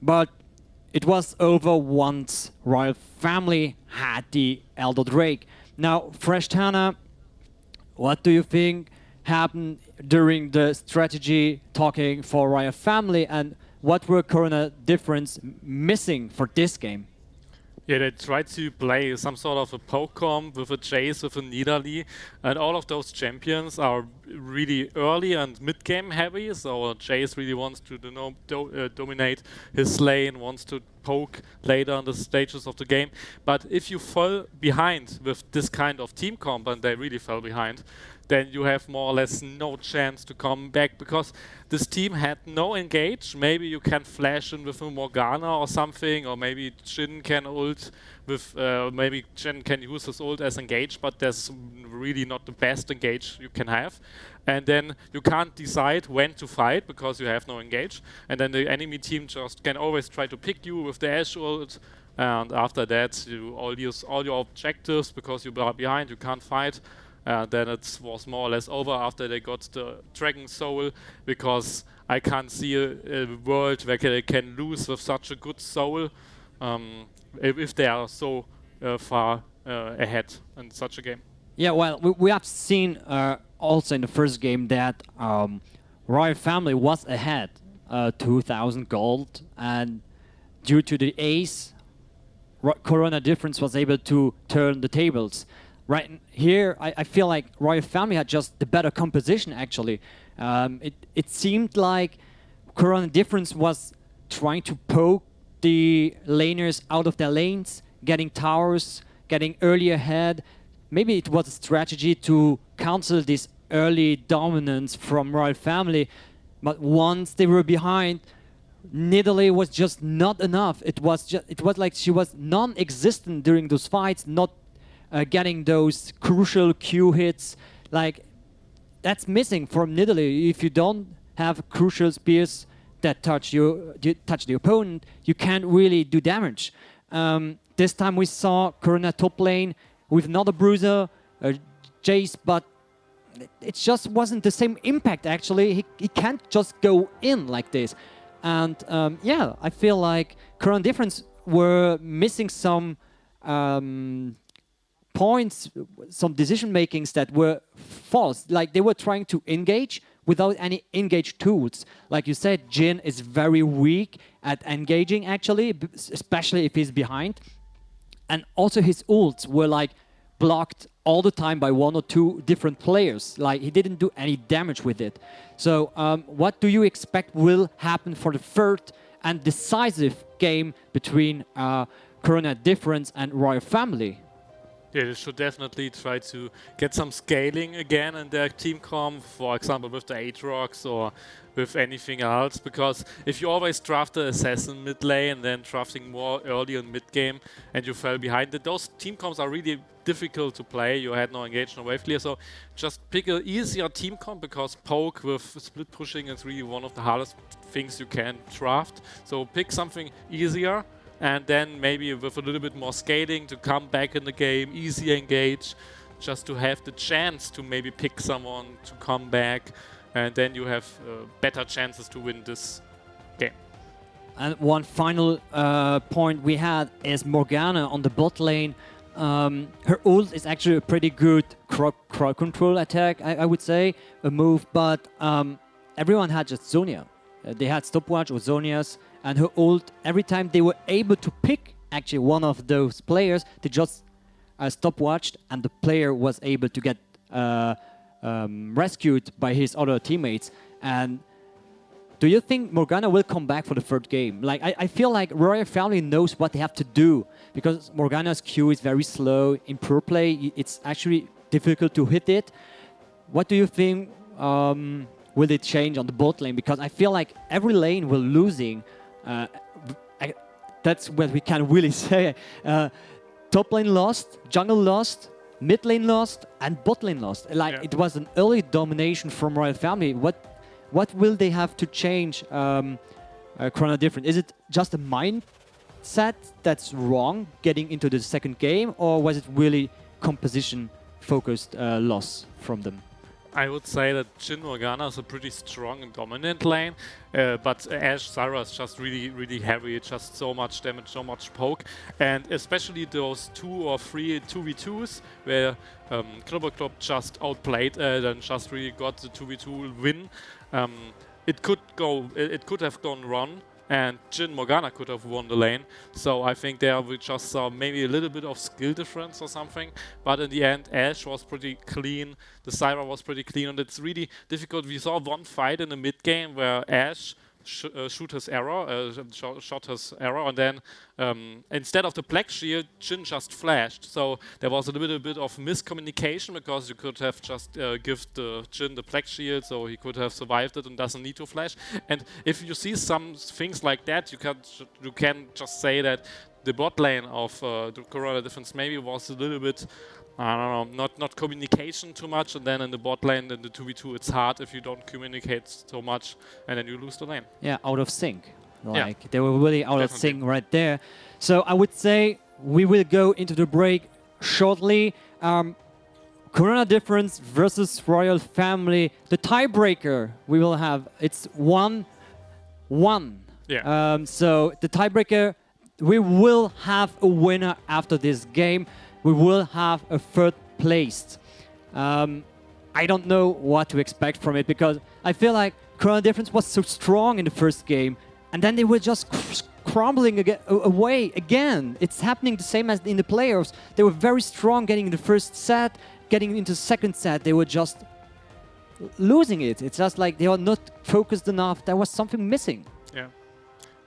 but it was over once Royal Family had the Elder Drake. Now, Fresh Tana, what do you think happened during the strategy talking for Royal Family, and what were Corona Difference missing for this game? Yeah, they tried to play some sort of a poke comp with a Jace, with a Nidalee, and all of those champions are really early and mid-game heavy, so Jace really wants to dominate his lane, wants to poke later on the stages of the game. But if you fall behind with this kind of team comp, and they really fell behind, then you have more or less no chance to come back, because this team had no engage. Maybe you can flash in with a Morgana or something, or maybe Jhin can ult with, maybe Jhin can use his ult as engage, but that's really not the best engage you can have. And then you can't decide when to fight because you have no engage. And then the enemy team just can always try to pick you with the Ashe ult. And after that, you all use all your objectives because you are behind, you can't fight. Then it was more or less over after they got the Dragon Soul, because I can't see a world where they can lose with such a good soul if they are so far ahead in such a game. Yeah, well, we have seen also in the first game that Royal Family was ahead 2,000 gold, and due to the ace, Corona Difference was able to turn the tables. Right here, I feel like Royal Family had just the better composition, actually. It seemed like Corona Difference was trying to poke the laners out of their lanes, getting towers, getting early ahead. Maybe it was a strategy to cancel this early dominance from Royal Family. But once they were behind, Nidalee was just not enough. It was like she was non-existent during those fights, not getting those crucial Q hits. Like, that's missing from Nidalee. If you don't have crucial spears that touch the opponent, you can't really do damage. This time we saw Corona top lane with another bruiser, Jace, but it just wasn't the same impact, actually. He can't just go in like this. And yeah, I feel like Corona Difference were missing some points, some decision makings that were false. Like, they were trying to engage without any engage tools. Like you said, Jhin is very weak at engaging, actually, especially if he's behind. And also his ults were like blocked all the time by one or two different players. Like, he didn't do any damage with it. So what do you expect will happen for the third and decisive game between Corona Difference and Royal Family? Yeah, they should definitely try to get some scaling again in their team comp, for example with the Aatrox or with anything else, because if you always draft the assassin mid lane and then drafting more early in mid game and you fell behind it, those team comps are really difficult to play. You had no engage, no wave clear, so just pick an easier team comp, because poke with split pushing is really one of the hardest things you can draft. So pick something easier, and then maybe with a little bit more scaling to come back in the game, easy engage, just to have the chance to maybe pick someone to come back, and then you have better chances to win this game. And one final point we had is Morgana on the bot lane. Her ult is actually a pretty good crowd control attack, I would say, a move, but everyone had just Zonia. They had Stopwatch or Zonias, and her ult, every time they were able to pick actually one of those players, they just stopwatched, and the player was able to get rescued by his other teammates. And do you think Morgana will come back for the third game? Like, I feel like Royal Family knows what they have to do, because Morgana's Q is very slow. In pro play, it's actually difficult to hit it. What do you think will it change on the bot lane? Because I feel like every lane will losing. That's what we can really say. Top lane lost, jungle lost, mid lane lost, and bot lane lost. Like, yeah. It was an early domination from Royal Family. What will they have to change Corona Different? Is it just a mindset that's wrong getting into the second game, or was it really composition-focused loss from them. I would say that Jhin Morgana is a pretty strong and dominant lane, but Ashe Zyra is just really heavy, just so much damage, so much poke, and especially those 2 or 3 2v2s where Club just outplayed and just really got the 2v2 win. It could have gone wrong, and Jhin Morgana could have won the lane. So I think there we just saw maybe a little bit of skill difference or something. But in the end, Ashe was pretty clean. The Zyra was pretty clean, and it's really difficult. We saw one fight in the mid game where Ashe shot his arrow, and then instead of the black shield, Jhin just flashed. So there was a little bit of miscommunication because you could have just give the Jhin the black shield, so he could have survived it and doesn't need to flash. And if you see some things like that, you can just say that the bot lane of the Corona Difference maybe was a little bit, I don't know, not communication too much, and then in the bot lane, in the 2v2, it's hard if you don't communicate so much, and then you lose the lane. Yeah, out of sync. Yeah. Like they were really out of Definitely. sync right there. So I would say we will go into the break shortly. Corona Difference versus Royal Family. The tiebreaker we will have, it's 1-1. Yeah. So the tiebreaker, we will have a winner after this game. We will have a third place. I don't know what to expect from it because I feel like Corona Difference was so strong in the first game, and then they were just crumbling away again. It's happening the same as in the playoffs. They were very strong getting in the first set, getting into the second set. They were just losing it. It's just like they are not focused enough. There was something missing. Yeah.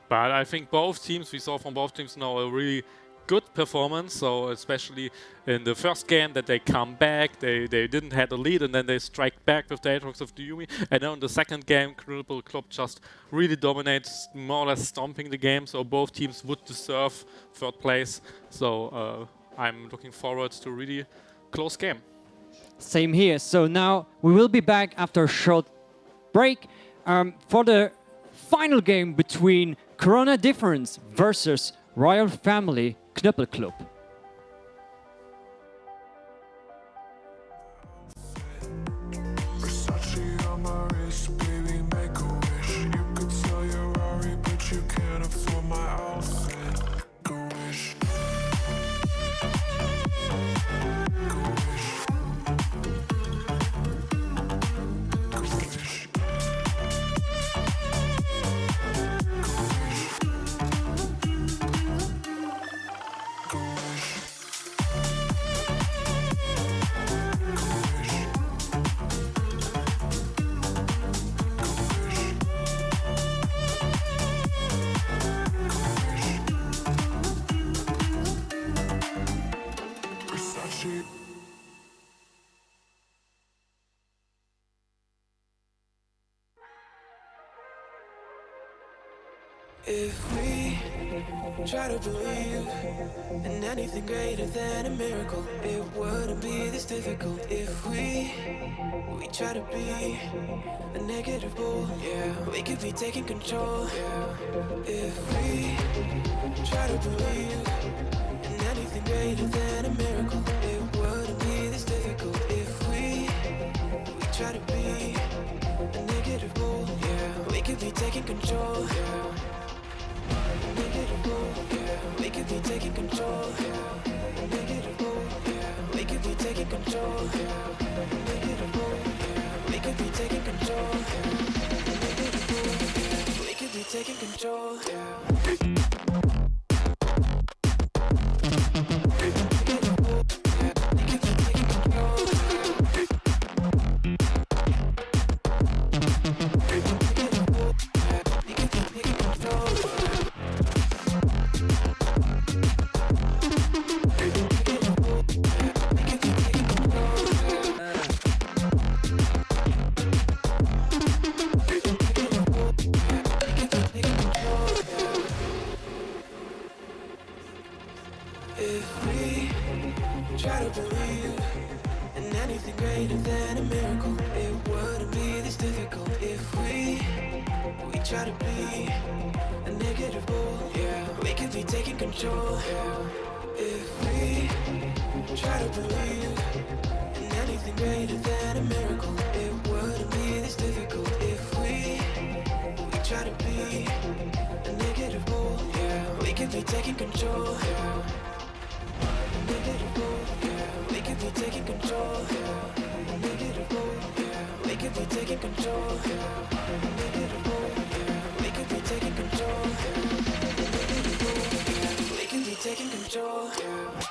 But I think both teams, we saw from both teams now a really good performance. So especially in the first game that they come back, they didn't have a lead and then they strike back with the Aatrox of the Yumi. And now in the second game, Critical Club just really dominates, more or less stomping the game. So both teams would deserve third place. So I'm looking forward to a really close game. Same here. So now we will be back after a short break for the final game between Corona Difference versus Royal Family Knüppel Club. Versace on my wrist, baby, make a wish. You could sell your Rari, but you can't afford my outfit. Make a wish. Make a wish. Make a wish. Versace. If we try to believe in anything greater than a miracle, it wouldn't be this difficult. If we try to be a negative bull, yeah, we could be taking control. Yeah. If we try to believe in anything greater than a miracle, it wouldn't be this difficult. If we try to be a negative bull, yeah, we could be taking control. Yeah. Negative bull, yeah, we could be taking control. Yeah. Negative bull, yeah, we could be taking control. Yeah. Negative bull, yeah, we could be taking control. Yeah. Negative bull, yeah, we could be taking control. Yeah. If we try to believe in anything greater than a miracle, it wouldn't be this difficult. If we try to be a negative bull, yeah, we could be taking control. Yeah. If we try to believe in anything greater than a miracle. It wouldn't be this difficult if we try to be a negative pole. Yeah, we could be taking control. Yeah, a negative pole. Yeah, we could be taking control. Yeah, a negative pole. Yeah, we could be taking control. Yeah, a negative pole. Yeah, we could be taking control. Yeah, a negative pole. Yeah, we could be taking control. Yeah.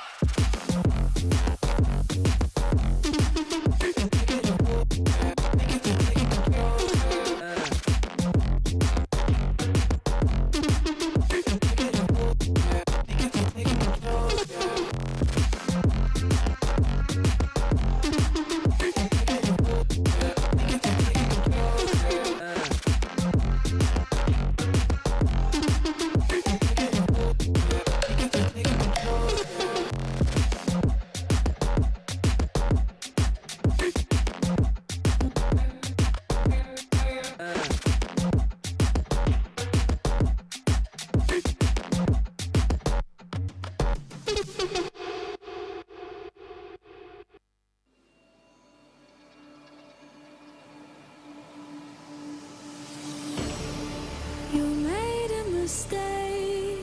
You made a mistake,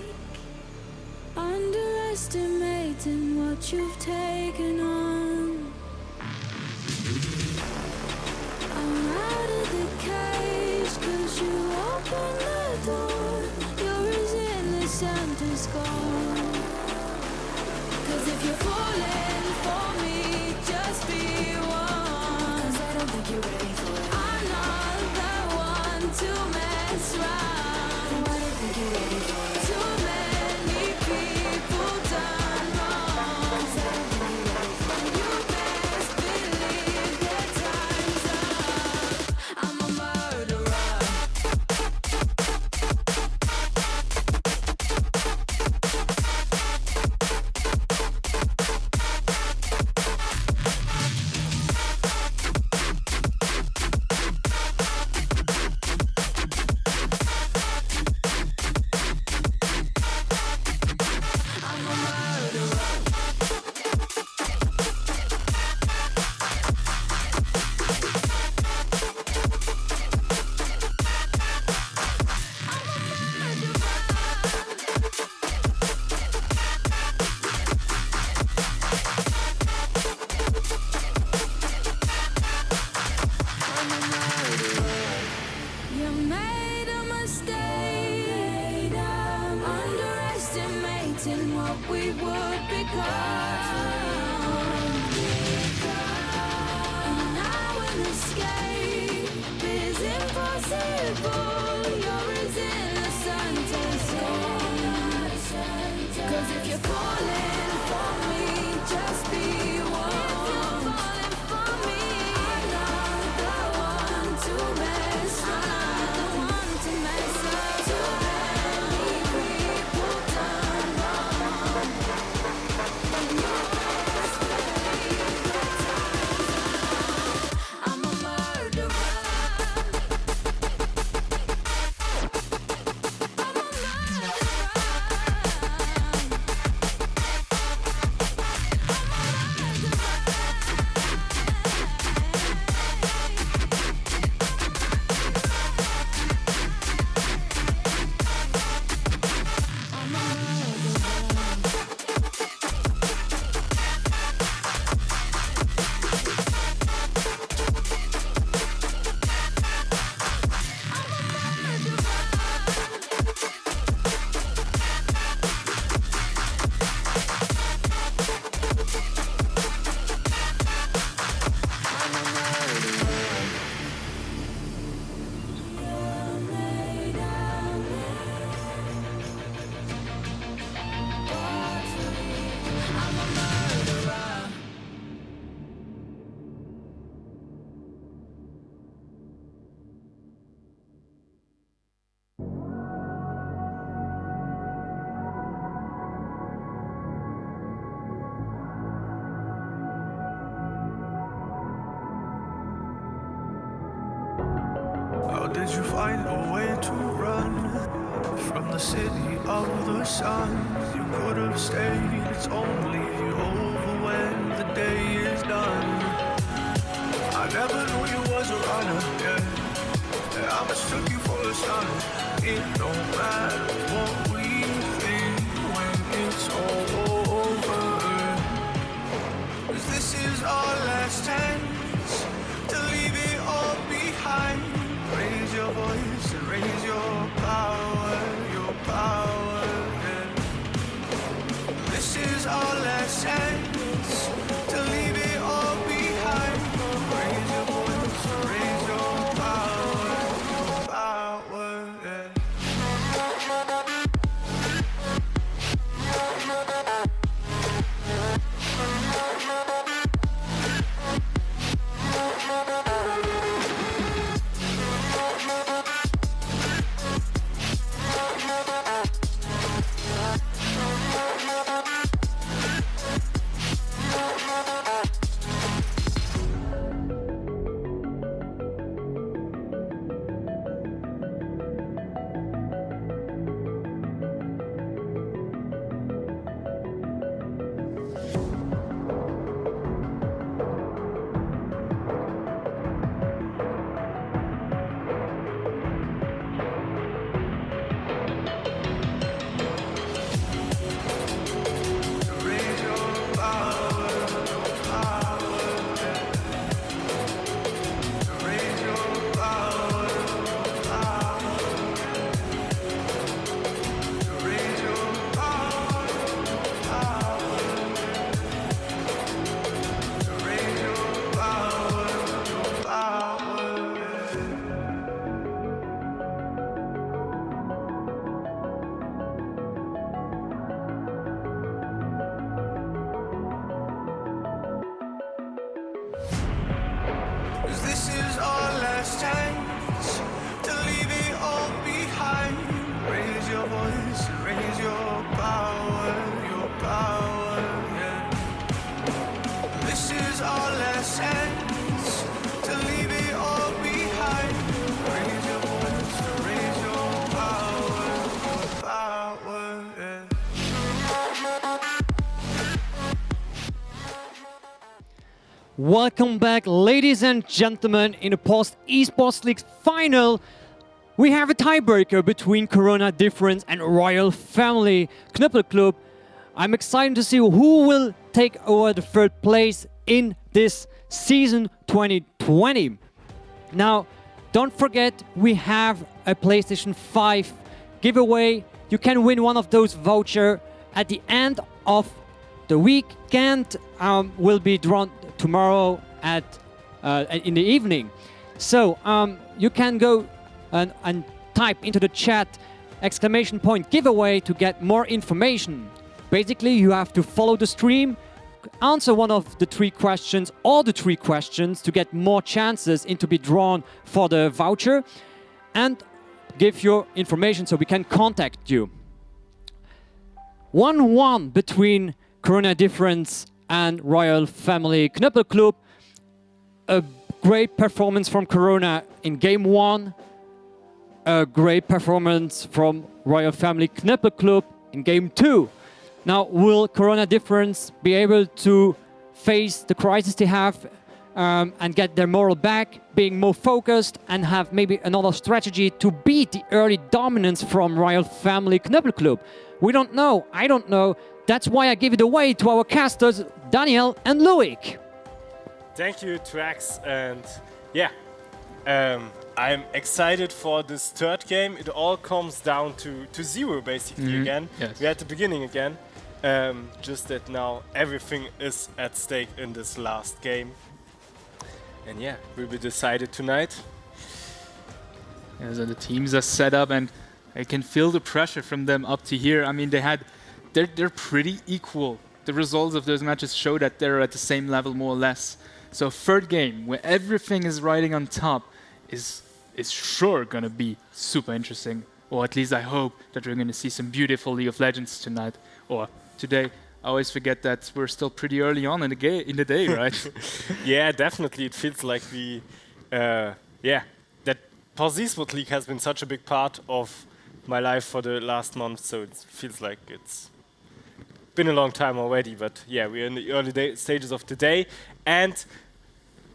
underestimating what you've taken on. I'm out of the cage, 'cause you opened the door. You're as innocent as gone. 'Cause if you're falling for me, just be one. 'Cause I don't think you're ready for it. I'm not the one to mess around. No, I don't think you're ready for it. Too many people done wrong. 'Cause I don't think you're ready for it. You best believe that time's up. I'm a murderer. You made a mistake, underestimating what we would become. And now an escape is impossible. You're as innocent as gone. 'Cause if you're falling for me, just be one. If you're falling for me, I'm not the one to mess up. Too many people done wrong. And you best believe that time's up. I'm a murderer. I'm a How did you find a way to run from the city of the sun? You could have stayed, it's only over when day is done. I never knew you was a runner, yeah. I mistook you for a son. It don't matter what we think when it's all over. 'Cause this is our last chance to leave it all behind. Raise your voice and raise your power, yeah. This is our last chance to leave it all behind. Raise your voice and raise your power, yeah. Raise your power, yeah. Raise your power, raise your power, raise your power, yeah. Cause this is our last chance to leave it all behind. Raise your voice, raise your power, yeah. This is our last chance to leave it all behind. Raise your voice, raise your power, yeah. Welcome back, ladies and gentlemen, in the post eSports League final. We have a tiebreaker between Corona Difference and Royal Family Knüppel Club. I'm excited to see who will take over the third place in this season 2020. Now, don't forget, we have a PlayStation 5 giveaway. You can win one of those vouchers at the end of the weekend. Will be drawn tomorrow at in the evening. So you can go and type into the chat ! giveaway to get more information. Basically, you have to follow the stream, answer one of the three questions, all the three questions, to get more chances into be drawn for the voucher, and give your information so we can contact you. 1-1 between Corona Difference and Royal Family Knüppel Club. A great performance from Corona in game 1. A great performance from Royal Family Knüppel Club in game 2. Now, will Corona Difference be able to face the crisis they have and get their moral back, being more focused and have maybe another strategy to beat the early dominance from Royal Family Knüppel Club? We don't know. I don't know. That's why I give it away to our casters, Daniel and Loic. Thank you, Trax, and yeah, I'm excited for this third game. It all comes down to zero, basically, again. Yes. We're at the beginning again, just that now everything is at stake in this last game. And yeah, will be decided tonight. Yeah, so the teams are set up, and I can feel the pressure from them up to here. I mean, they're pretty equal. The results of those matches show that they're at the same level, more or less. So third game, where everything is riding on top, is sure gonna be super interesting. Or at least I hope that we're gonna see some beautiful League of Legends tonight or today. I always forget that we're still pretty early on in the day, right? Yeah, definitely. It feels like that Pause eSports League has been such a big part of my life for the last month, so it feels like it's been a long time already, but yeah, we're in the early stages of the day, and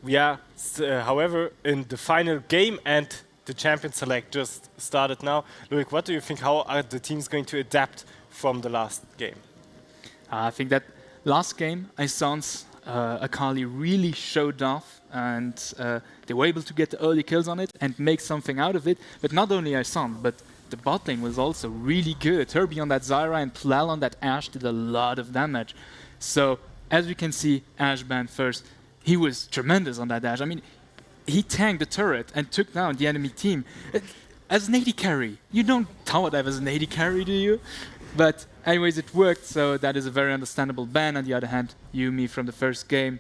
we are, however, in the final game, and the champion select just started now. Loic, what do you think? How are the teams going to adapt from the last game? I think that last game, Isan's Akali really showed off, and they were able to get the early kills on it and make something out of it. But not only Isan, but the bot lane was also really good. Herbie on that Zyra and Plal on that Ashe did a lot of damage. So, as we can see, Ashe banned first. He was tremendous on that Ashe. I mean, he tanked the turret and took down the enemy team. As an AD carry, you don't tower dive as an AD carry, do you? But anyways, it worked, so that is a very understandable ban. On the other hand, Yuumi from the first game.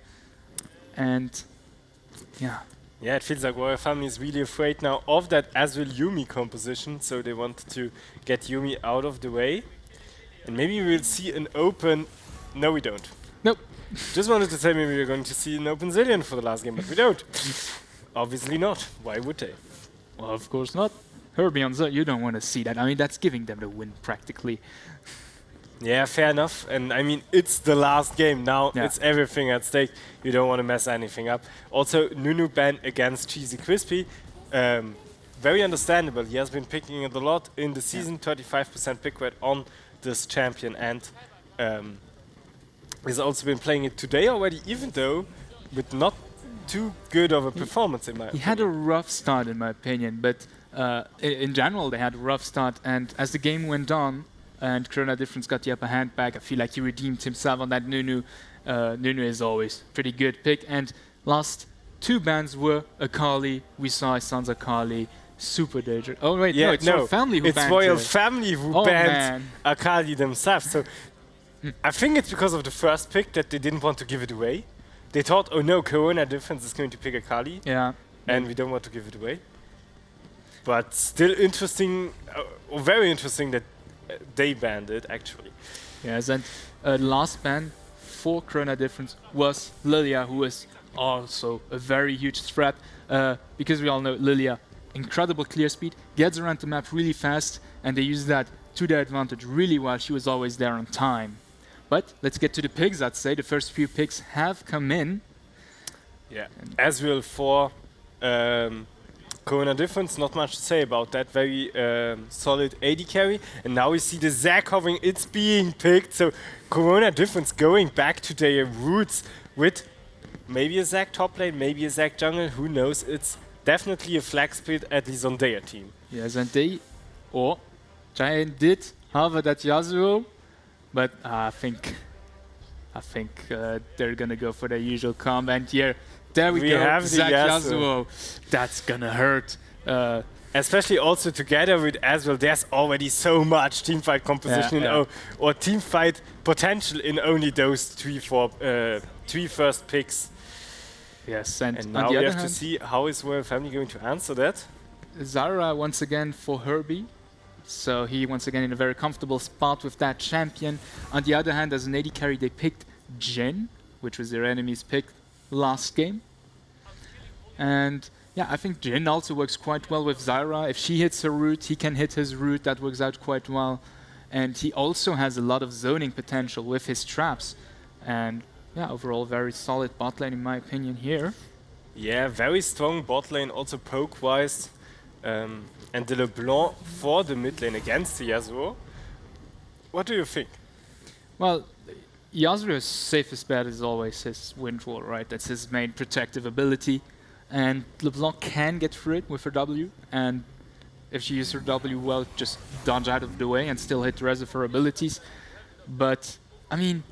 And yeah. Yeah, it feels like Royal Family is really afraid now of that as well Yuumi composition, so they wanted to get Yuumi out of the way. And maybe we'll see an open... No, we don't. Nope. Just wanted to say maybe we're going to see an open Zillion for the last game, but we don't. Obviously not. Why would they? Well, of course not. Herbie on Zerg, you don't want to see that. I mean, that's giving them the win practically. Yeah, fair enough. And I mean, it's the last game now. Yeah. It's everything at stake. You don't want to mess anything up. Also, Nunu ban against Cheesy Crispy. Very understandable. He has been picking it a lot in the season. 35% pick rate on this champion, and he's also been playing it today already, even though with not too good of a performance in my opinion. He had a rough start, in my opinion, but in general, they had a rough start. And as the game went on, and Corona Difference got the upper hand back, I feel like he redeemed himself on that Nunu. Nunu is always pretty good pick. And last two bans were Akali. We saw Isan's Akali. Super dangerous. Oh wait, Yeah, no, it's Royal Family who it's banned Royal it. Family who Oh, banned man. Akali themselves. So I think it's because of the first pick that they didn't want to give it away. They thought, oh no, Corona Difference is going to pick Akali, Yeah. and we don't want to give it away. But still interesting, or very interesting that they banned it, actually. Yes, and last ban for Corona Difference was Lilia, who was also a very huge threat, because we all know Lilia, incredible clear speed, gets around the map really fast, and they use that to their advantage really well. She was always there on time. But let's get to the picks, I'd say. The first few picks have come in. Yeah, as well for Corona Difference, not much to say about that. Very solid AD carry. And now we see the Zac hovering, it's being picked. So Corona Difference going back to their roots with maybe a Zac top lane, maybe a Zac jungle, who knows. It's definitely a flag split, at least on their team. Yes, and they, or Giant did hover that Yasuo, but I think they're gonna go for their usual comp. And here, there we go, have the Zac Yasuo. Yasuo. That's gonna hurt. Especially also together with as well, there's already so much teamfight composition or teamfight potential in only those three first picks. Yes, and And on now the we other have to hand, see how is Royal Family going to answer that. Zyra once again for Herbie. So he once again in a very comfortable spot with that champion. On the other hand, as an AD carry, they picked Jhin, which was their enemy's pick last game. And yeah, I think Jhin also works quite well with Zyra. If she hits her root, he can hit his root. That works out quite well. And he also has a lot of zoning potential with his traps. And yeah, overall very solid bot lane in my opinion here. Yeah, very strong bot lane, also poke-wise. And the LeBlanc for the mid lane against the Yasuo. What do you think? Well, Yasuo's safest bet is always his Windwall, right? That's his main protective ability. And LeBlanc can get through it with her W. And if she uses her W well, just dodge out of the way and still hit the rest of her abilities. But, I mean,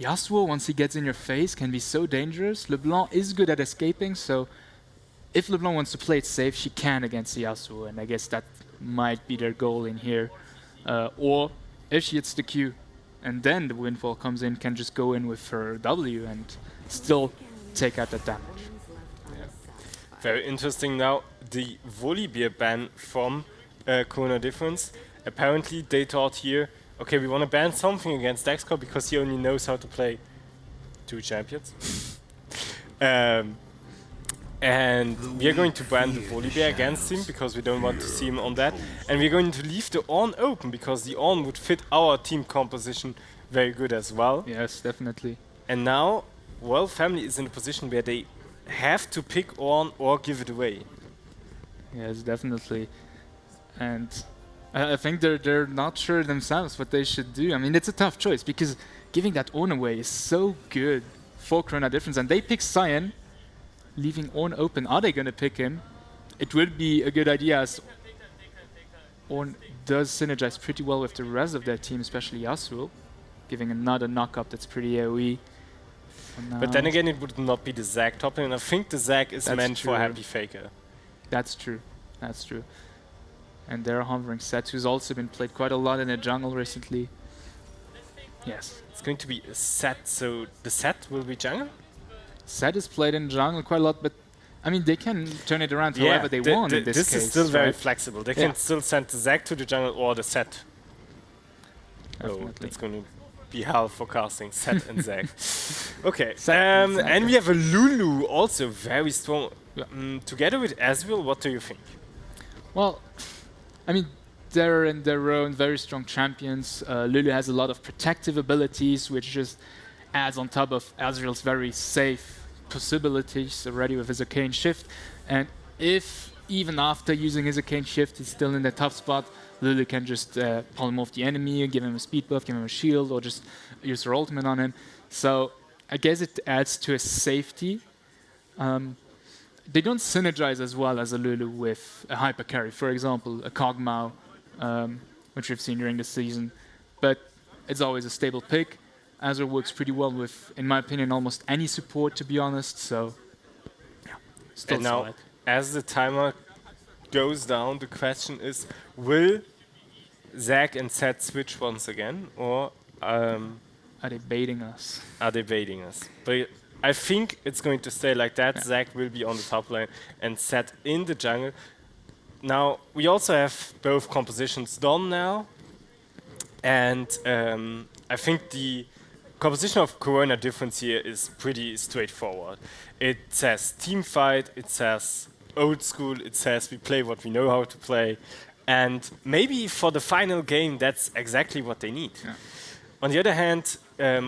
Yasuo, once he gets in your face, can be so dangerous. LeBlanc is good at escaping, so if LeBlanc wants to play it safe, she can against Yasuo, and I guess that might be their goal in here. Or if she hits the Q, and then the Windfall comes in, can just go in with her W and still take out that damage. Very interesting now, the Volibear ban from Corona Difference. Apparently they thought here, okay, we want to ban something against Dexcore because he only knows how to play two champions. And we are going to ban the Volibear against him because we don't want to see him on that. And we're going to leave the Ornn open because the Ornn would fit our team composition very good as well. Yes, definitely. And now, Royal Family is in a position where they have to pick Ornn or give it away. Yes, definitely. And I think they're not sure themselves what they should do. I mean, it's a tough choice because giving that Ornn away is so good for Corona Difference. And they pick Cyan, leaving Ornn open. Are they going to pick him? It would be a good idea as Ornn does synergize pretty well with the rest of their team, especially Yasuo, giving another knock-up that's pretty AoE. But then again, it would not be the Zac top lane. I think the Zac is That's meant true. for Happy Faker. That's true. That's true. And they're hovering Set, who's also been played quite a lot in the jungle recently. Yes. It's going to be a Set, so the Set will be jungle? Set is played in jungle quite a lot, but I mean, they can turn it around however they want in this case. This is still very right? flexible. They Yeah. can still send the Zac to the jungle or the Set. Oh, Definitely. it's going to be hell for casting Set and Zac. Okay, Set and Zac. and we have a Lulu also very strong. Yeah. Together with Ezreal, what do you think? Well, I mean, they're in their own very strong champions. Lulu has a lot of protective abilities, which just adds on top of Azrael's very safe possibilities already with his Arcane Shift. And if even after using his Arcane Shift he's still in the tough spot, Lulu can just polymorph the enemy, give him a speed buff, give him a shield, or just use her ultimate on him. So I guess it adds to his safety. They don't synergize as well as a Lulu with a hyper carry, for example, a Kog'Maw, which we've seen during the season. But it's always a stable pick. Azure works pretty well with, in my opinion, almost any support, to be honest. So, yeah, still And now, solid. as the timer goes down, the question is, will Zac and Set switch once again, or Are they baiting us? are they baiting us? But I think it's going to stay like that. Yeah. Zac will be on the top lane and Set in the jungle. Now, we also have both compositions done now. And I think the composition of Corona Difference here is pretty straightforward. It says team fight, it says old school, it says we play what we know how to play. And maybe for the final game, that's exactly what they need. Yeah. On the other hand,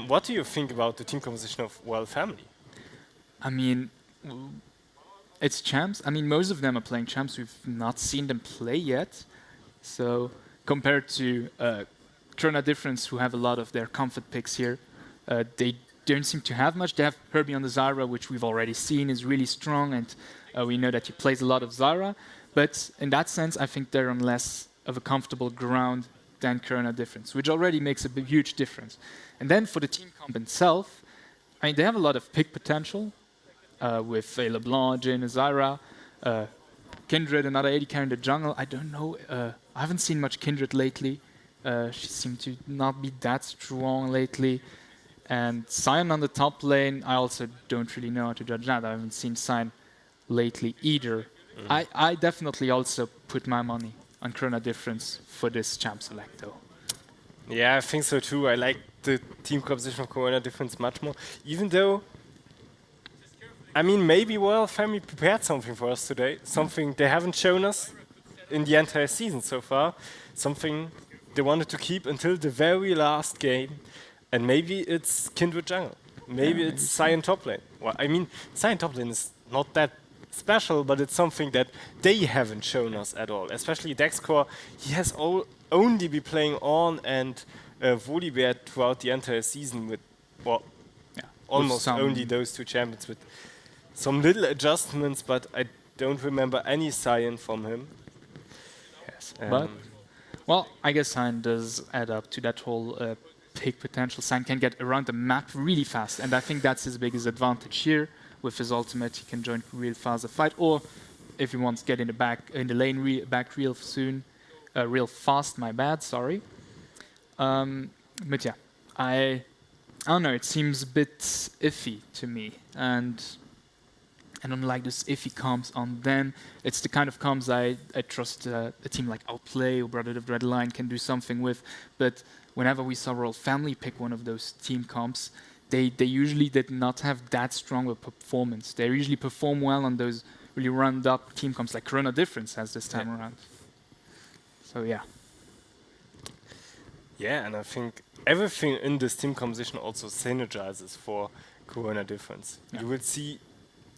what do you think about the team composition of Royal Family? I mean, it's champs. I mean, most of them are playing champs. We've not seen them play yet. So compared to Corona Difference, who have a lot of their comfort picks here, they don't seem to have much. They have Herbie on the Zyra, which we've already seen is really strong, and we know that he plays a lot of Zyra. But in that sense, I think they're on less of a comfortable ground than Corona Difference, which already makes a huge difference. And then for the team comp itself, I mean, they have a lot of pick potential with a LeBlanc, Jhin, a Zyra, Kindred, another AD carry in the jungle. I don't know. I haven't seen much Kindred lately. She seemed to not be that strong lately. And Sion on the top lane, I also don't really know how to judge that. I haven't seen Sion lately either. I definitely also put my money on Corona Difference for this champ select, though. Yeah, I think so too. I like the team composition of Corona Difference much more. Even though, I mean, maybe Royal Family prepared something for us today. Something they haven't shown us in the entire season so far. Something they wanted to keep until the very last game. And maybe it's Kindred Jungle. Maybe it's Sion top lane. Well, I mean, Sion top lane is not that special, but it's something that they haven't shown us at all. Especially Dexcore, he has only been playing on and Volibear throughout the entire season with, well, almost some- only those two champions with some little adjustments, but I don't remember any Sion from him. Yes. But, Um, well, I guess Sion does add up to that whole pick potential. Sion can get around the map really fast, and I think that's his biggest advantage here. With his ultimate, he can join real fast the fight, or if he wants to get in the lane back real soon, real fast. My bad, sorry. But yeah, I don't know. It seems a bit iffy to me, and I don't like those iffy comps on them. It's the kind of comps I trust a team like Outplay or Brotherhood of Red Line can do something with. But whenever we saw Royal Family pick one of those team comps, they usually did not have that strong a performance. They usually perform well on those really round up team comps like Corona Difference has this time around. So yeah. Yeah, and I think everything in this team composition also synergizes for Corona Difference. Yeah. You will see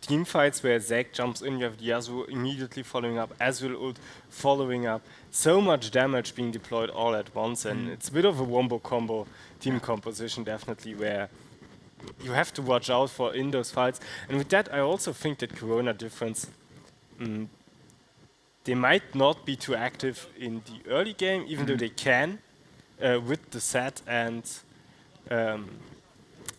team fights where Zack jumps in, you have Yasuo immediately following up, Azrael ult following up. So much damage being deployed all at once, and it's a bit of a wombo combo team composition, definitely, where you have to watch out for in those fights. And with that, I also think that Corona Difference, they might not be too active in the early game, even though they can with the set, and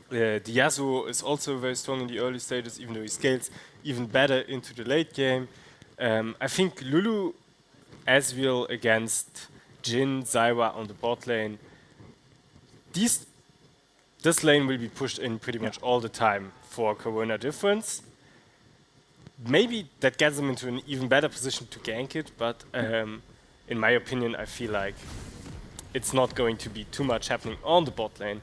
the Yasuo is also very strong in the early stages, even though he scales even better into the late game. I think Lulu, Ezreal against Jhin, Zyra on the bot lane, this lane will be pushed in pretty much all the time for Corona Difference. Maybe that gets them into an even better position to gank it, but in my opinion, I feel like it's not going to be too much happening on the bot lane.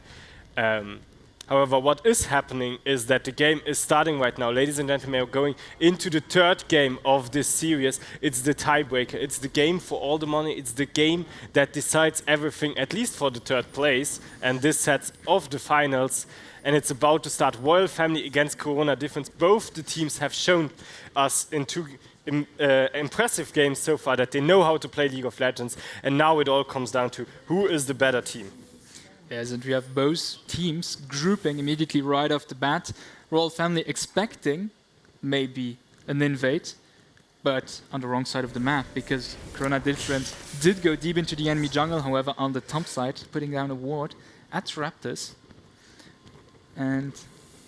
However, what is happening is that the game is starting right now. Ladies and gentlemen, we're going into the third game of this series. It's the tiebreaker. It's the game for all the money. It's the game that decides everything, at least for the third place. And this sets off the finals. And it's about to start. Royal Family against Corona Difference. Both the teams have shown us in two impressive games so far that they know how to play League of Legends. And now it all comes down to who is the better team. Yes, and we have both teams grouping immediately right off the bat. Royal Family expecting maybe an invade, but on the wrong side of the map, because Corona Difference did go deep into the enemy jungle, however, on the top side, putting down a ward at Raptors. And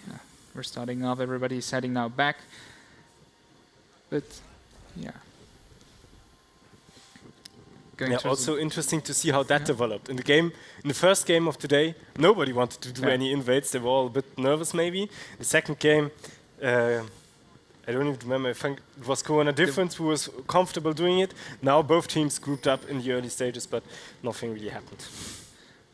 yeah, we're starting off, everybody's heading now back. But yeah. Also interesting to see how that developed. In the first game of today, nobody wanted to do any invades. They were all a bit nervous, maybe. The second game, I don't even remember. I think it was Corona Difference who was comfortable doing it. Now both teams grouped up in the early stages, but nothing really happened.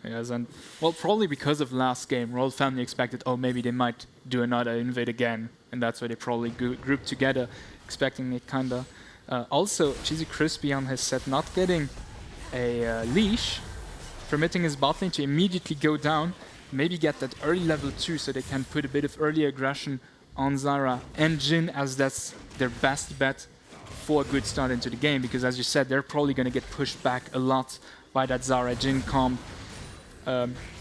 Yes, and well, probably because of last game, Royal Family expected, oh, maybe they might do another invade again, and that's why they probably grouped together, expecting it kinda. Also, Cheesy Crispy on his set not getting a leash, permitting his bot lane to immediately go down, maybe get that early level 2 so they can put a bit of early aggression on Zyra and Jhin, as that's their best bet for a good start into the game, because as you said, they're probably going to get pushed back a lot by that Zyra Jhin comp,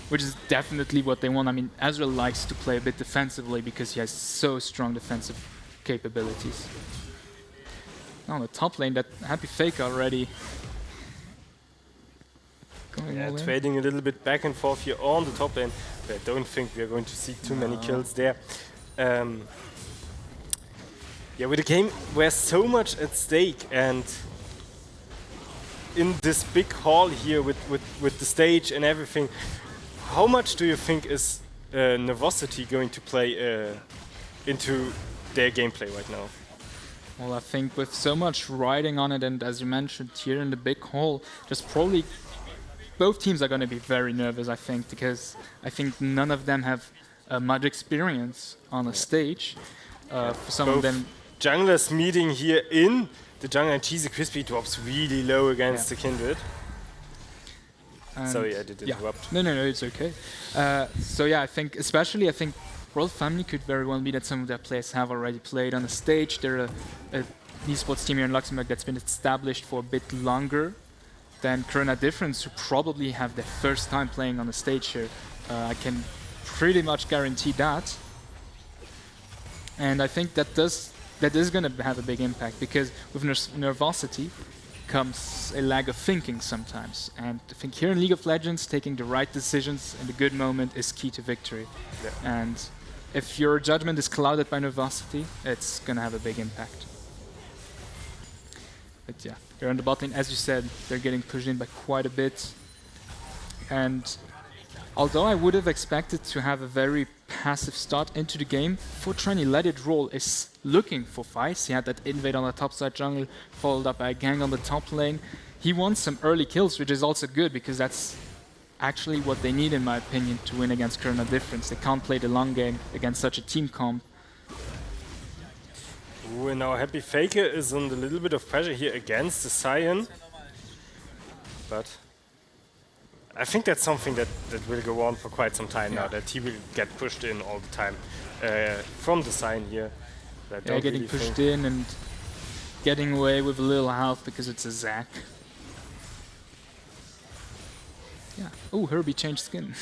which is definitely what they want. I mean, Ezreal likes to play a bit defensively because he has so strong defensive capabilities. On the top lane, that happy fake already. Trading a little bit back and forth here on the top lane. But I don't think we're going to see too many kills there. Yeah, with a game where so much at stake, and in this big hall here with the stage and everything, how much do you think is Nervosity going to play into their gameplay right now? Well, I think with so much riding on it, and as you mentioned here in the big hall, just probably both teams are going to be very nervous, I think, because I think none of them have much experience on a stage. For some both of them, junglers meeting here in the jungle, and Cheesy Crispy drops really low against the Kindred. Sorry, I did interrupt. No, it's okay. So yeah, I think Royal Family could very well be that some of their players have already played on the stage. They're an eSports team here in Luxembourg that's been established for a bit longer than Corona Difference, who probably have their first time playing on the stage here. I can pretty much guarantee that. And I think that is going to have a big impact, because with nervosity comes a lag of thinking sometimes. And I think here in League of Legends, taking the right decisions in the good moment is key to victory. Yeah. And if your judgment is clouded by nervosity, it's going to have a big impact. But yeah, here on the bot lane, as you said, they're getting pushed in by quite a bit. And although I would have expected to have a very passive start into the game, Fortrani Let It Roll is looking for fights. He had that invade on the top side jungle, followed up by a gang on the top lane. He wants some early kills, which is also good, because that's actually what they need, in my opinion, to win against Corona Difference. They can't play the long game against such a team comp. Ooh, and now Happy Faker is under a little bit of pressure here against the Cyan. But I think that's something that will go on for quite some time now, that he will get pushed in all the time from the Cyan here. Yeah, getting pushed in and getting away with a little health because it's a Zac. Yeah. Oh, Herbie changed skin.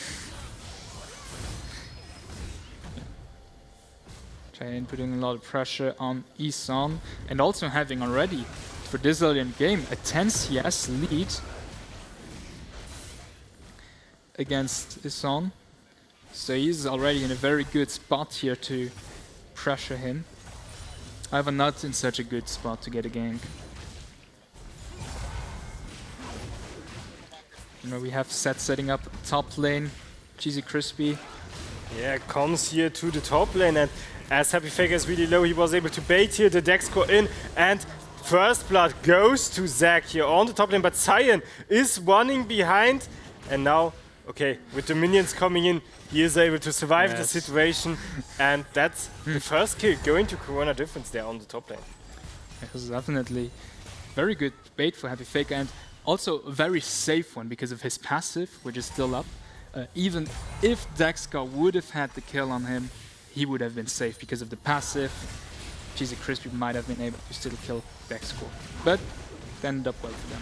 Giant putting a lot of pressure on Isan, and also having already, for this early in game, a 10 CS lead against Isan. So he's already in a very good spot here to pressure him. However, not in such a good spot to get a gank. You know, we have Set setting up top lane, Cheesy Crispy. Yeah, comes here to the top lane, and as Happy Faker is really low, he was able to bait here the Dexcore in, and first blood goes to Zac here on the top lane, but Cyan is running behind, and now, okay, with the minions coming in, he is able to survive the situation, and that's the first kill going to Corona Difference there on the top lane. It was definitely very good bait for Happy Faker, and also a very safe one because of his passive, which is still up. Even if Dexcar would have had the kill on him, he would have been safe because of the passive. Cheesy Crispy might have been able to still kill Dexcar, but it ended up well for them.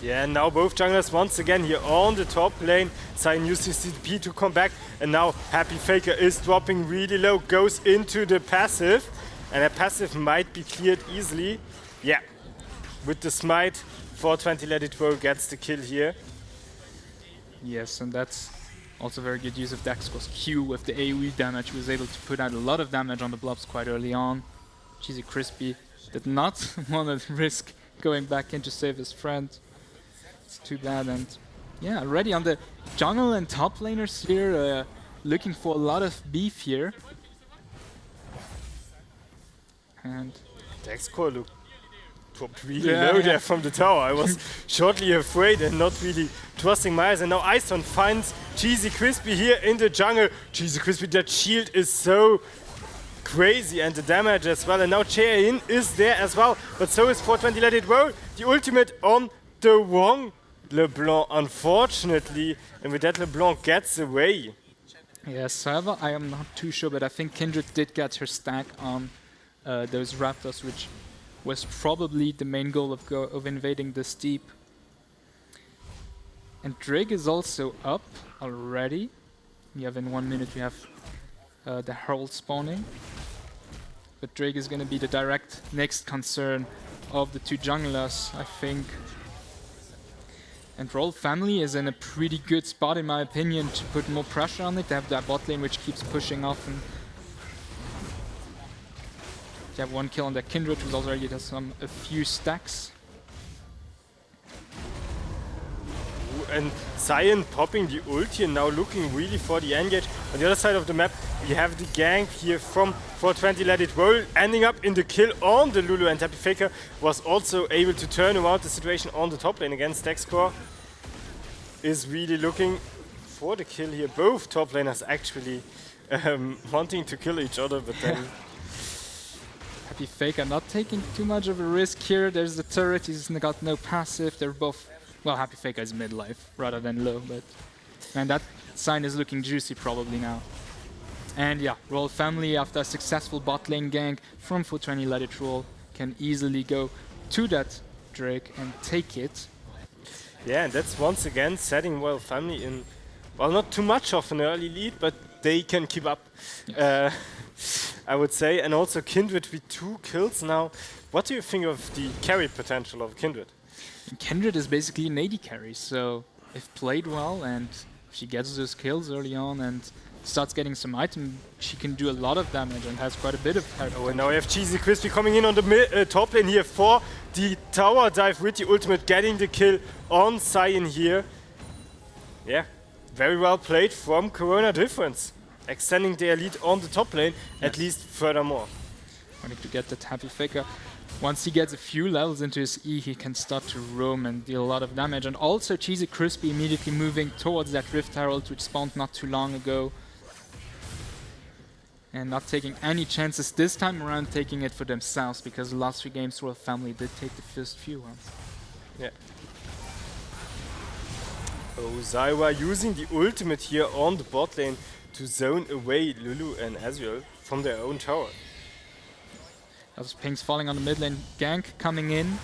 Yeah, and now both junglers once again here on the top lane. Cyan uses CDP to come back, and now Happy Faker is dropping really low, goes into the passive, and that passive might be cleared easily. Yeah, with the smite, 420 Let It Roll gets the kill here. Yes, and that's also very good use of Dexcar's Q with the AoE damage. He was able to put out a lot of damage on the blobs quite early on. Cheesy Crispy did not want to risk going back in to save his friend. It's too bad, and yeah, already on the jungle and top laners here, looking for a lot of beef here. And Dexcore dropped really low there from the tower. I was shortly afraid and not really trusting my eyes. And now Ison finds Cheesy Crispy here in the jungle. Cheesy Crispy, that shield is so crazy, and the damage as well. And now Cheayin is there as well, but so is 420 Let It Roll. The ultimate on the wrong LeBlanc, unfortunately, and with that LeBlanc gets away. yes, however, I am not too sure, but I think Kindred did get her stack on those Raptors, which was probably the main goal of invading the steep. And Drake is also up already. We have in 1 minute, we have the Herald spawning. But Drake is going to be the direct next concern of the two junglers, I think. And Roll Family is in a pretty good spot, in my opinion, to put more pressure on it. They have that bot lane which keeps pushing off, and they have one kill on their Kindred, who's already does a few stacks. And Cyan popping the ulti and now looking really for the engage. On the other side of the map, we have the gank here from 420 Let It Roll, ending up in the kill on the Lulu, and Happy Faker was also able to turn around the situation on the top lane against Dexcore. Is really looking for the kill here. Both top laners actually wanting to kill each other, but then Happy Faker not taking too much of a risk here. There's the turret, he's got no passive. They're both, well, Happy Faker is mid-life rather than low, but and that sign is looking juicy probably now. And yeah, Roll Family, after a successful bot lane gank from 420 Let It Roll, can easily go to that Drake and take it. yeah, and that's once again setting Royal Family in, well, not too much of an early lead, but they can keep up, I would say. And also Kindred with 2 kills now. What do you think of the carry potential of Kindred? Kindred is basically an AD carry, so if played well and she gets those kills early on and starts getting some item, she can do a lot of damage and has quite a bit of carry. Oh, and now we have Cheesy Crispy coming in on the top lane here for the tower dive with the ultimate, getting the kill on Cyan here. Yeah, very well played from Corona Difference, extending their lead on the top lane, at least furthermore. Wanting to get that Happy Faker once he gets a few levels into his E, he can start to roam and deal a lot of damage. And also Cheesy Crispy immediately moving towards that Rift Herald, which spawned not too long ago. And not taking any chances this time around, taking it for themselves, because the last 3 games Royal Family did take the first few ones. Yeah. Oh, Zywa using the ultimate here on the bot lane to zone away Lulu and Azrael from their own tower. As Pink's falling on the mid lane, gank coming in.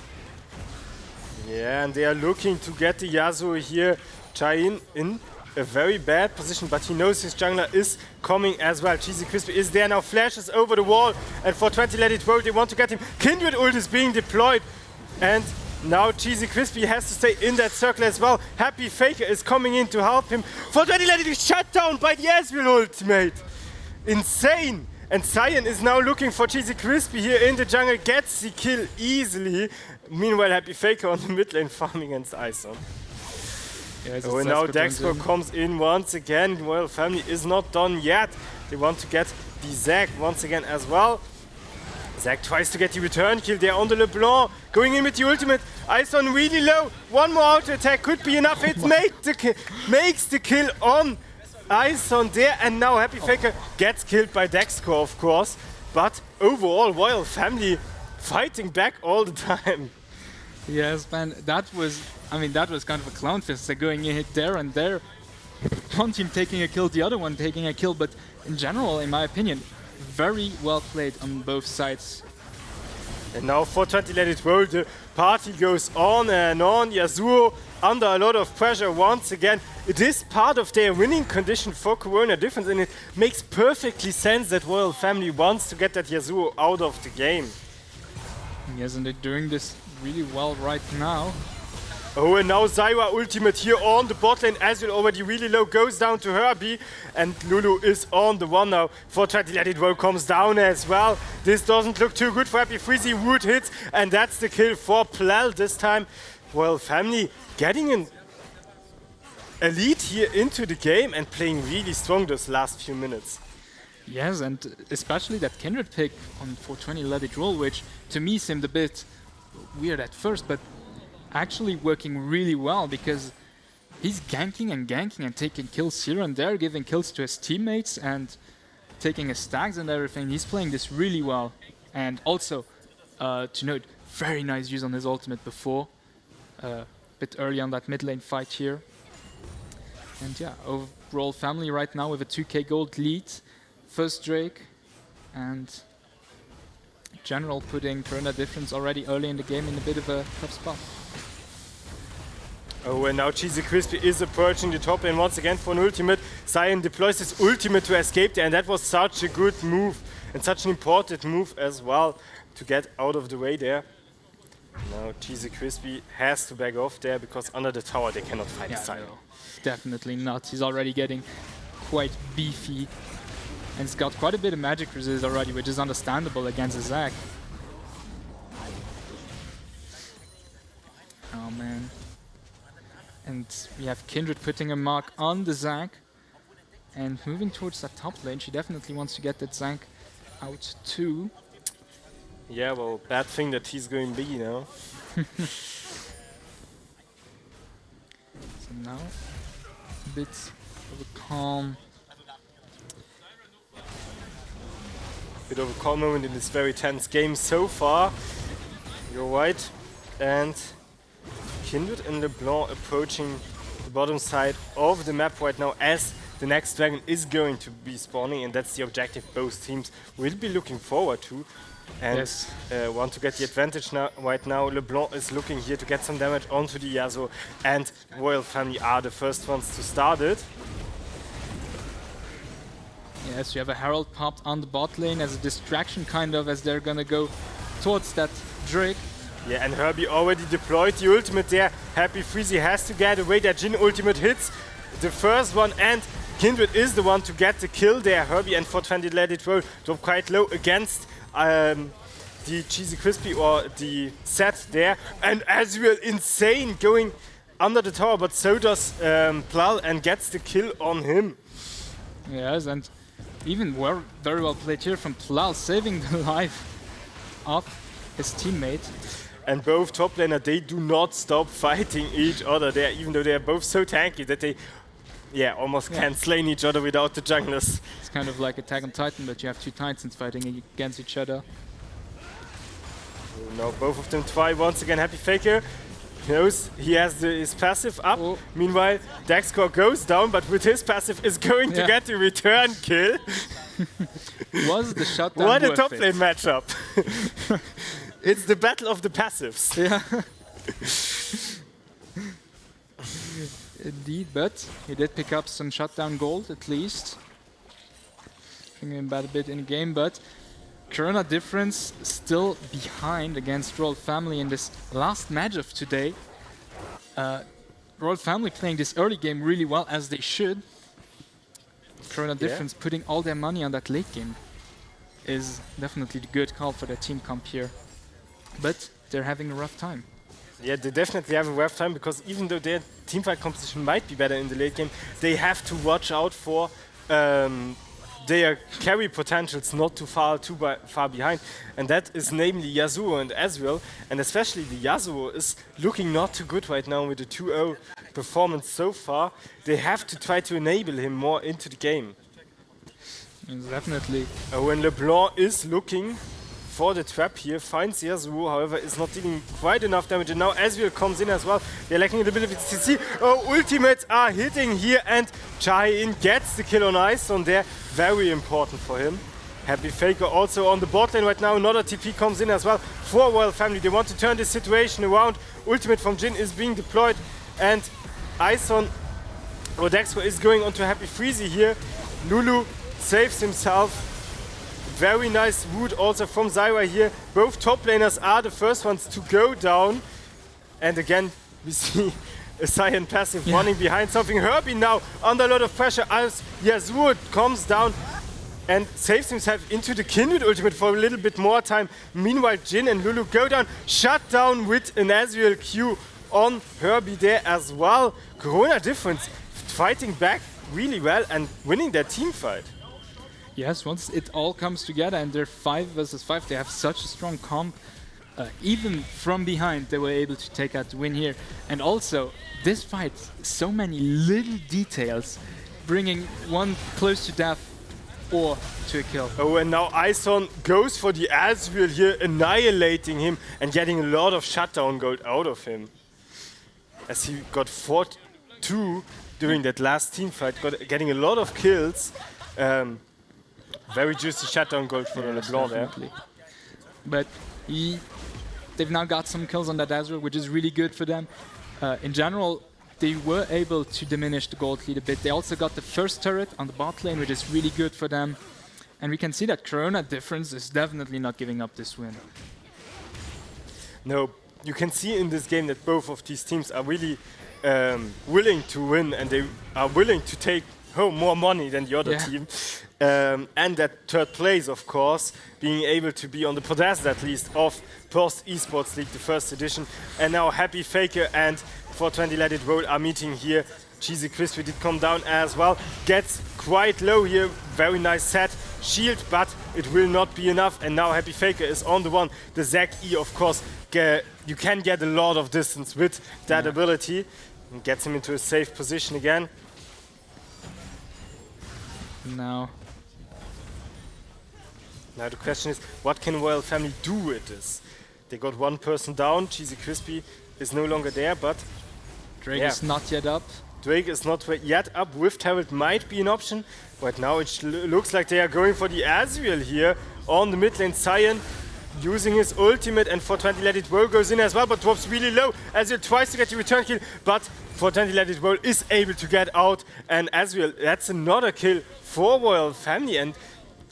Yeah, and they are looking to get the Yasuo here. Chain in a very bad position, but he knows his jungler is coming as well. Cheesy Crispy is there now, flashes over the wall, and for 20 let it roll, they want to get him. Kindred ult is being deployed, and now Cheesy Crispy has to stay in that circle as well. Happy Faker is coming in to help him. For 20 let it is shut down by the Ezreal ultimate. Insane! And Cyan is now looking for Cheesy Crispy here in the jungle, gets the kill easily. Meanwhile, Happy Faker on the mid lane farming against Ison. Yeah, Oh, and now Dexter comes in once again. Royal Family is not done yet. They want to get the Zac once again as well. Zac tries to get the return kill there on the LeBlanc. Going in with the ultimate. Ison really low. One more auto attack could be enough. It makes the kill on Ison there. And now Happy Faker gets killed by Dexter, of course. But overall, Royal Family fighting back all the time. Yes, man, that was kind of a clown fest. They're going in there and there. One team taking a kill, the other one taking a kill, but in general, in my opinion, very well played on both sides. And now 420 let it roll. The party goes on and on. Yasuo under a lot of pressure once again. It is part of their winning condition for Corona Difference, and it makes perfectly sense that Royal Family wants to get that Yasuo out of the game. Yes, and they're doing this really well right now. Oh, and now Zywa ultimate here on the bot lane. Azrael already really low, goes down to Herbie. And Lulu is on the one now. 420 let it roll comes down as well. This doesn't look too good for Happy Freezy. Wood hits, and that's the kill for Plel this time. Royal Family getting a lead here into the game and playing really strong those last few minutes. Yes, and especially that Kindred pick on 420 let it roll, which to me seemed a bit weird at first, but actually working really well, because he's ganking and taking kills here and there, giving kills to his teammates and taking his stacks and everything. He's playing this really well. And also, to note, very nice use on his ultimate before, a bit early on that mid lane fight here. And yeah, overall Family right now with a 2k gold lead. First Drake, and general putting Corona Difference already early in the game in a bit of a tough spot. Oh, and now Cheesy Crispy is approaching the top lane once again for an ultimate. Cyan deploys his ultimate to escape there, and that was such a good move and such an important move as well to get out of the way there. Now Cheesy Crispy has to back off there, because under the tower they cannot fight Cyan. No, definitely not. He's already getting quite beefy. And it's got quite a bit of magic resist already, which is understandable against a Zac. Oh man. And we have Kindred putting a mark on the Zac. And moving towards that top lane, she definitely wants to get that Zac out too. Yeah, well, bad thing that he's going B now. So now, a bit of a calm. Bit of a calm moment in this very tense game so far. You're right. And Kindred and LeBlanc approaching the bottom side of the map right now, as the next dragon is going to be spawning, and that's the objective both teams will be looking forward to. And Yes. Want to get the advantage now. Right now, LeBlanc is looking here to get some damage onto the Yasuo, and Royal Family are the first ones to start it. Yes, you have a Herald popped on the bot lane as a distraction, kind of, as they're gonna go towards that Drake. Yeah, and Herbie already deployed the ultimate there. Happy Freezy has to get away. That Jhin ultimate hits the first one, and Kindred is the one to get the kill there. Herbie and 420 let it roll. Drop quite low against the Cheesy Crispy or the set there. And Azrael insane going under the tower, but so does Plal, and gets the kill on him. Yes, and even very well played here from Plal, saving the life of his teammate. And both top laner, they do not stop fighting each other there, even though they are both so tanky that they almost can't slay each other without the junglers. It's kind of like Attack on Titan, but you have two Titans fighting against each other. Now both of them try once again. Happy Faker knows he has his passive up. Oh. Meanwhile, Daxcore goes down, but with his passive is going to get the return kill. Was the shutdown What a worth top it? lane matchup. It's the battle of the passives. Yeah. Indeed, but he did pick up some shutdown gold at least. Thinking about a bit in the game, but Corona difference still behind against Royal Family in this last match of today. Royal Family playing this early game really well, as they should. Corona difference putting all their money on that late game is definitely the good call for their team comp here. But they're having a rough time. Yeah, they definitely have a rough time, because even though their teamfight composition might be better in the late game, they have to watch out for their carry potentials not too far behind, and that is namely Yasuo and Ezreal, and especially the Yasuo is looking not too good right now with the 2-0 performance so far. They have to try to enable him more into the game. Definitely. When LeBlanc is looking for the trap here, finds Yasuo, however, is not dealing quite enough damage, and now Ezreal comes in as well. They're lacking a little bit of CC. Oh, ultimates are hitting here, and Chahin gets the kill on Ison there. Very important for him. Happy Faker also on the bot lane right now. Another TP comes in as well for Royal Family. They want to turn this situation around. Ultimate from Jhin is being deployed, and Ison or Daxcore is going onto Happy Freezy here. Lulu saves himself. Very nice root also from Zyra here. Both top laners are the first ones to go down. And again, we see a Cyan passive running behind something. Herbie now under a lot of pressure as Yasuo comes down and saves himself into the Kindred ultimate for a little bit more time. Meanwhile, Jhin and Lulu go down, shut down with an Ezreal Q on Herbie there as well. Corona difference fighting back really well and winning their team fight. Yes, once it all comes together and they're 5 versus 5, they have such a strong comp. Even from behind, they were able to take out the win here. And also, this fight, so many little details, bringing one close to death or to a kill. Oh, and now Ison goes for the Ezreal here, annihilating him and getting a lot of shutdown gold out of him. As he got 4-2 during that last team fight, getting a lot of kills. Very juicy shutdown gold for LeBlanc there. But they've now got some kills on that Ezreal, which is really good for them. In general, they were able to diminish the gold lead a bit. They also got the first turret on the bot lane, which is really good for them. And we can see that Corona difference is definitely not giving up this win. No, you can see in this game that both of these teams are really willing to win, and they are willing to take home more money than the other team. And that third place, of course, being able to be on the podest at least of Post eSports League, the first edition. And now Happy Faker and 420 Let It Roll are meeting here. Cheesy Crispy did come down as well. Gets quite low here. Very nice set. Shield, but it will not be enough. And now Happy Faker is on the one. The Zac E, of course, you can get a lot of distance with that ability. And gets him into a safe position again. Now the question is, what can Royal Family do with this? They got one person down. Cheesy Crispy is no longer there, but Drake is not yet up. Drake is not yet up. Rift Herald might be an option. Right now it looks like they are going for the Ezreal here on the mid lane. Cyan using his ultimate, and 420 Let It Roll goes in as well, but drops really low. Ezreal tries to get the return kill, but 420 Let It Roll is able to get out, and Ezreal, that's another kill for Royal Family, and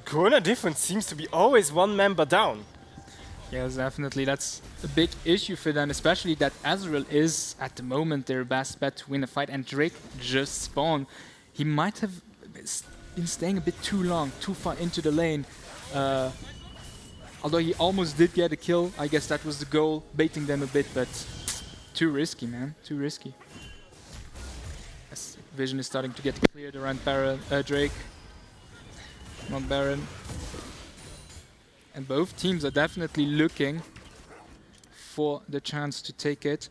Corona difference seems to be always one member down. Yes, definitely. That's a big issue for them, especially that Ezreal is, at the moment, their best bet to win a fight, and Drake just spawned. He might have been staying a bit too long, too far into the lane. Although he almost did get a kill, I guess that was the goal, baiting them a bit, but too risky, man, too risky. As vision is starting to get cleared around Drake, not Baron. And both teams are definitely looking for the chance to take it.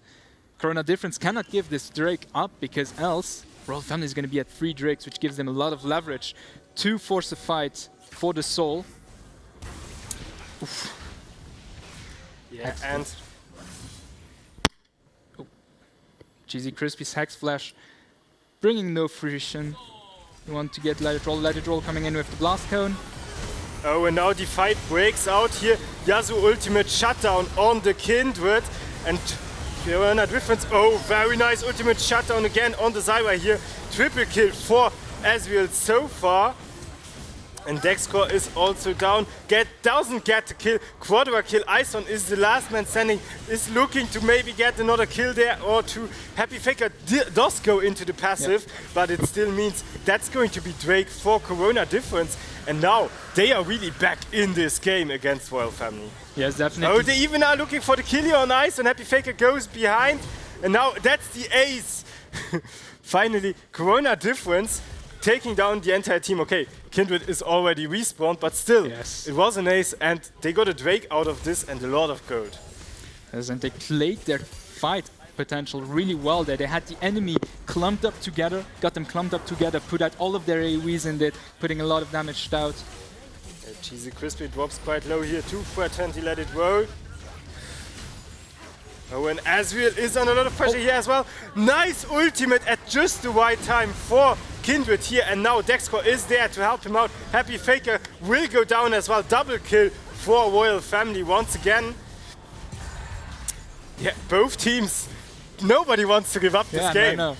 Corona Difference cannot give this Drake up because else Royal Family is going to be at 3 Drakes, which gives them a lot of leverage to force a fight for the soul. Oof. Yeah, and Cheesy Crispy's Hex Flash bringing no fruition. You want to get Let It Roll coming in with the Blast Cone. oh, and now the fight breaks out here. Yasuo ultimate shutdown on the Kindred, and Corona Difference. Oh, very nice ultimate shutdown again on the Zyra here. Triple kill for Ezreal so far. And Dexcore is also down. Doesn't get the kill. Quadra kill. Ison is the last man standing. Is looking to maybe get another kill there or two. Happy Faker does go into the passive, but it still means that's going to be Drake for Corona Difference. And now they are really back in this game against Royal Family. Yes, definitely. Oh, they even are looking for the kill here on Ice, and Happy Faker goes behind. And now that's the ace. Finally, Corona Difference taking down the entire team. Okay, Kindred is already respawned, but still, Yes. it was an ace, and they got a Drake out of this and a lot of gold. Yes, and they played their fight potential really well there. They had the enemy clumped up together, got them clumped up together, put out all of their AoEs in it, putting a lot of damage out. Cheesy Crispy drops quite low here too for 20, let it roll. Oh, and Ezreal is under a lot of pressure here as well. Nice ultimate at just the right time for Kindred here, and now Dexcore is there to help him out. Happy Faker will go down as well. Double kill for Royal Family once again. Yeah, both teams, nobody wants to give up this game. No.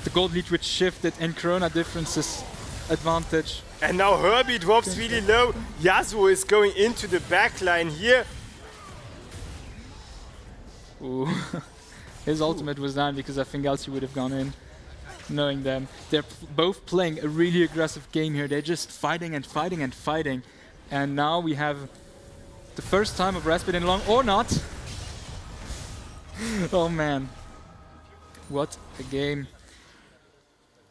The gold lead which shifted in Corona Difference's advantage. And now Herbie drops really low. Yasuo is going into the backline here. Ooh. His ultimate was down because I think else he would have gone in. Knowing them. They're both playing a really aggressive game here. They're just fighting and fighting and fighting. And now we have the first time of respite in long, or not. Oh man. What a game.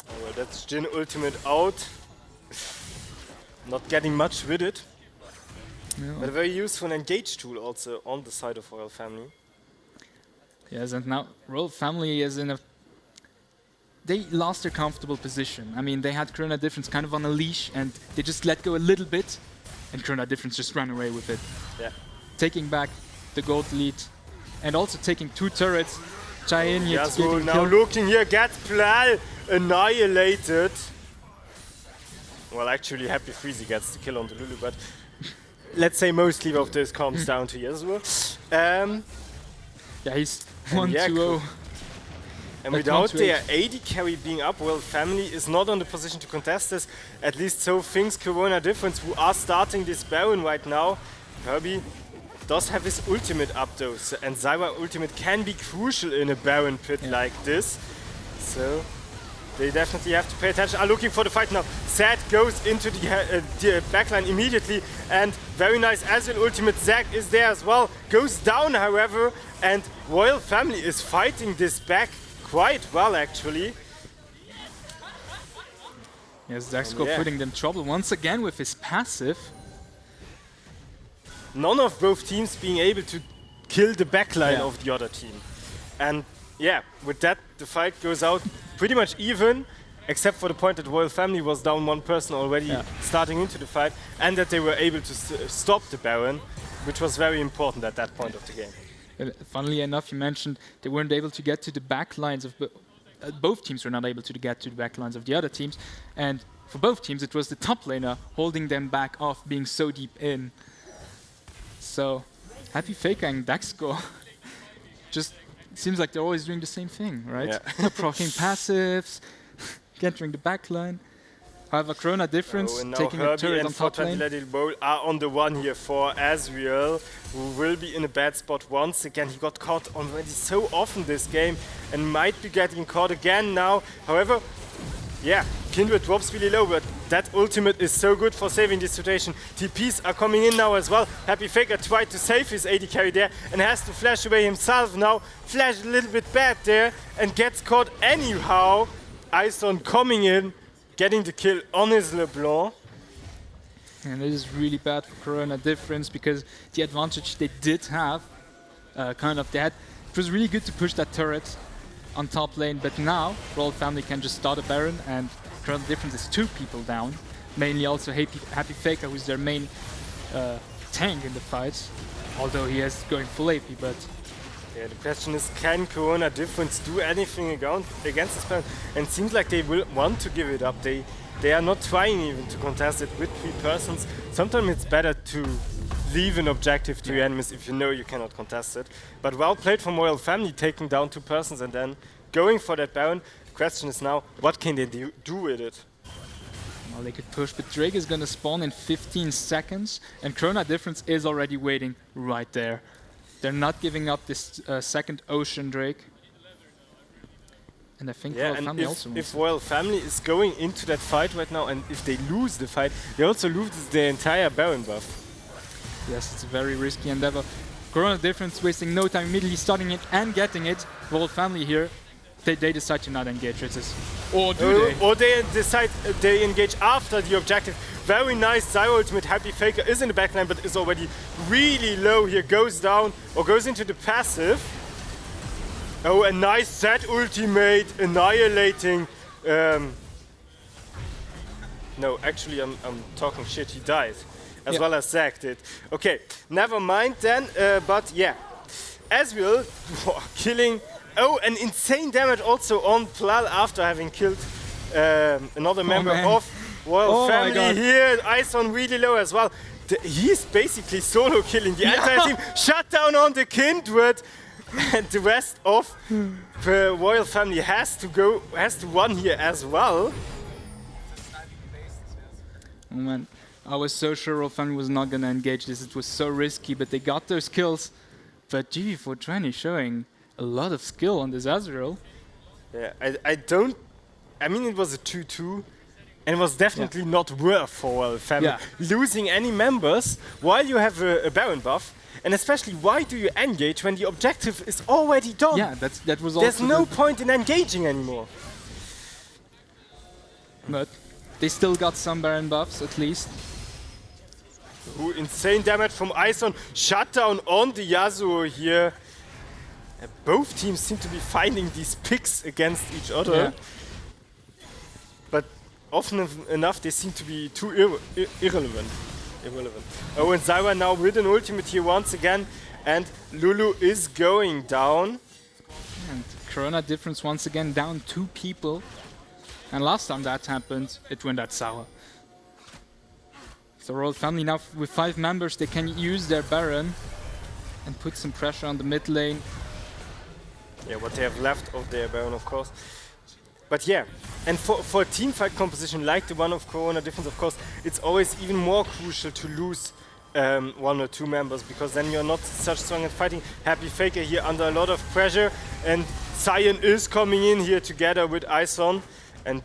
Oh, well, that's Jhin ultimate out. Not getting much with it. No. But a very useful engage tool also on the side of Royal Family. Yes, and now Royal Family is in a... They lost their comfortable position. I mean, they had Corona Difference kind of on a leash and they just let go a little bit and Corona Difference just ran away with it. Yeah. Taking back the gold lead and also taking 2 turrets. Chai-In here to Yasuo get now killed. looking here, gets Plal annihilated. Well, actually, Happy Freezy gets the kill on the Lulu, but let's say mostly of this comes down to Yasuo. Yeah, he's And yeah, 1-2-0. And That without counts their with- AD carry being up, Royal Family is not on the position to contest this. At least so thinks Corona Difference, who are starting this Baron right now. Herbie does have his ultimate up though, and Zyra ultimate can be crucial in a Baron pit like this. So they definitely have to pay attention. Are looking for the fight now. Zed goes into the backline immediately, and very nice Ezreal ultimate. Zac is there as well. Goes down, however, and Royal Family is fighting this back quite well, actually. Yes, Dexcore Yeah. putting them trouble once again with his passive. None of both teams being able to kill the backline Yeah. of the other team. And yeah, with that, the fight goes out pretty much even, except for the point that Royal Family was down one person already starting into the fight, and that they were able to stop the Baron, which was very important at that point of the game. Funnily enough, you mentioned they weren't able to get to the back lines of... both teams were not able to get to the back lines of the other teams. And for both teams, it was the top laner holding them back off, being so deep in. So, Happy Faker and Dexcore just seems like they're always doing the same thing, right? Yeah. Proccing passives, entering the back line. However, Corona Difference And now taking a Herbie turret and on top 420 lane. Let It Roll are on the one here for Ezreal, who will be in a bad spot once again. He got caught already so often this game and might be getting caught again now. However, yeah, Kindred drops really low, but that ultimate is so good for saving this situation. TPs are coming in now as well. Happy Faker tried to save his AD carry there and has to flash away himself now. Flashed a little bit bad there and gets caught anyhow. Ison coming in, getting the kill on his LeBlanc. And it is really bad for Corona Difference because the advantage they did have kind of, it was really good to push that turret on top lane, but now Royal Family can just start a Baron, and current difference is 2 people down. Mainly also Happy Faker, who's their main tank in the fights, although he is going full AP, but Yeah, the question is, can Corona Difference do anything against this Baron? And it seems like they will want to give it up. They are not trying even to contest it with 3 persons. Sometimes it's better to leave an objective to your enemies if you know you cannot contest it. But well played from Royal Family, taking down 2 persons and then going for that Baron. The question is now, what can they do with it? well, they could push, but Drake is gonna spawn in 15 seconds, and Corona Difference is already waiting right there. They're not giving up this second Ocean Drake. And I think Yeah, Royal and Family also if Royal Family is going into that fight right now, and if they lose the fight, they also lose the entire Baron buff. Yes, it's a very risky endeavor. Corona Difference wasting no time, immediately starting it and getting it. Royal Family here, they decide to not engage. Or do they? Or they decide they engage after the objective. Very nice Zyro ultimate. Happy Faker is in the backline, but is already really low here. Goes down or goes into the passive. Oh, a nice set ultimate, annihilating. No, actually, I'm talking shit. He died, as well as Zack did. Okay, never mind then. But yeah, Ezreal killing. Oh, and insane damage also on Plal after having killed another member of Royal Family here. Ison really low as well. He's basically solo killing the entire team. Shut down on the Kindred. And the rest of the Royal Family has to run here as well. Oh man, I was so sure Royal Family was not gonna engage this. It was so risky, but they got those kills. But GV420 showing a lot of skill on this Ezreal. Yeah, I mean, it was a 2-2, and it was definitely not worth for Royal Family losing any members while you have a Baron buff. And especially, why do you engage when the objective is already done? Yeah, that was also. There's no point in engaging anymore. But they still got some Baron buffs at least. Ooh, insane damage from Ison. Shutdown on the Yasuo here. Both teams seem to be finding these picks against each other. Yeah. But often enough, they seem to be too irrelevant. Oh, and Zyra now with an ultimate here once again. And Lulu is going down. And Corona Difference once again down 2 people. And last time that happened, it went at Sour. So Royal Family now with 5 members, they can use their Baron and put some pressure on the mid lane. Yeah, what they have left of their Baron, of course. But yeah, and for a teamfight composition like the one of Corona Difference, of course, it's always even more crucial to lose 1 or 2 members, because then you're not such strong at fighting. Happy Faker here under a lot of pressure, and Cyan is coming in here together with Ison, and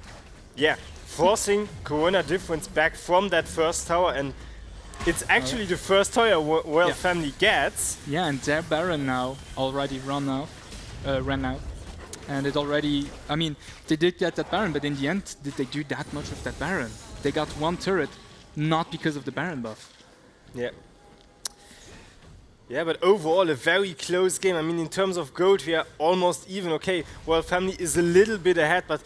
yeah, forcing Corona Difference back from that first tower, and it's actually the first tower Royal Family gets. Yeah, and their Baron now already ran out. And it already, I mean, they did get that Baron, but in the end, did they do that much with that Baron? They got 1 turret, not because of the Baron buff. Yeah. Yeah, but overall a very close game. I mean, in terms of gold, we are almost even. Okay, Royal Family is a little bit ahead, but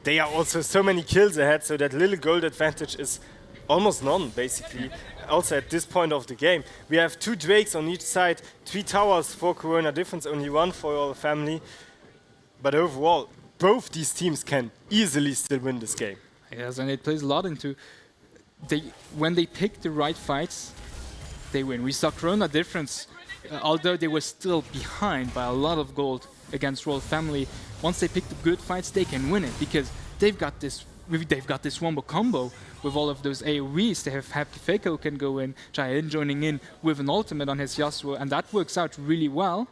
they are also so many kills ahead, so that little gold advantage is almost none, basically. Also at this point of the game. We have 2 Drakes on each side, 3 towers for Corona Difference, only 1 for Royal Family. But overall, both these teams can easily still win this game. Yes, and it plays a lot into when they pick the right fights, they win. We saw Corona Difference, although they were still behind by a lot of gold against Royal Family. Once they pick the good fights, they can win it because they've got this wombo combo with all of those AoEs. They have Happy Faker who can go in, Giant joining in with an ultimate on his Yasuo, and that works out really well.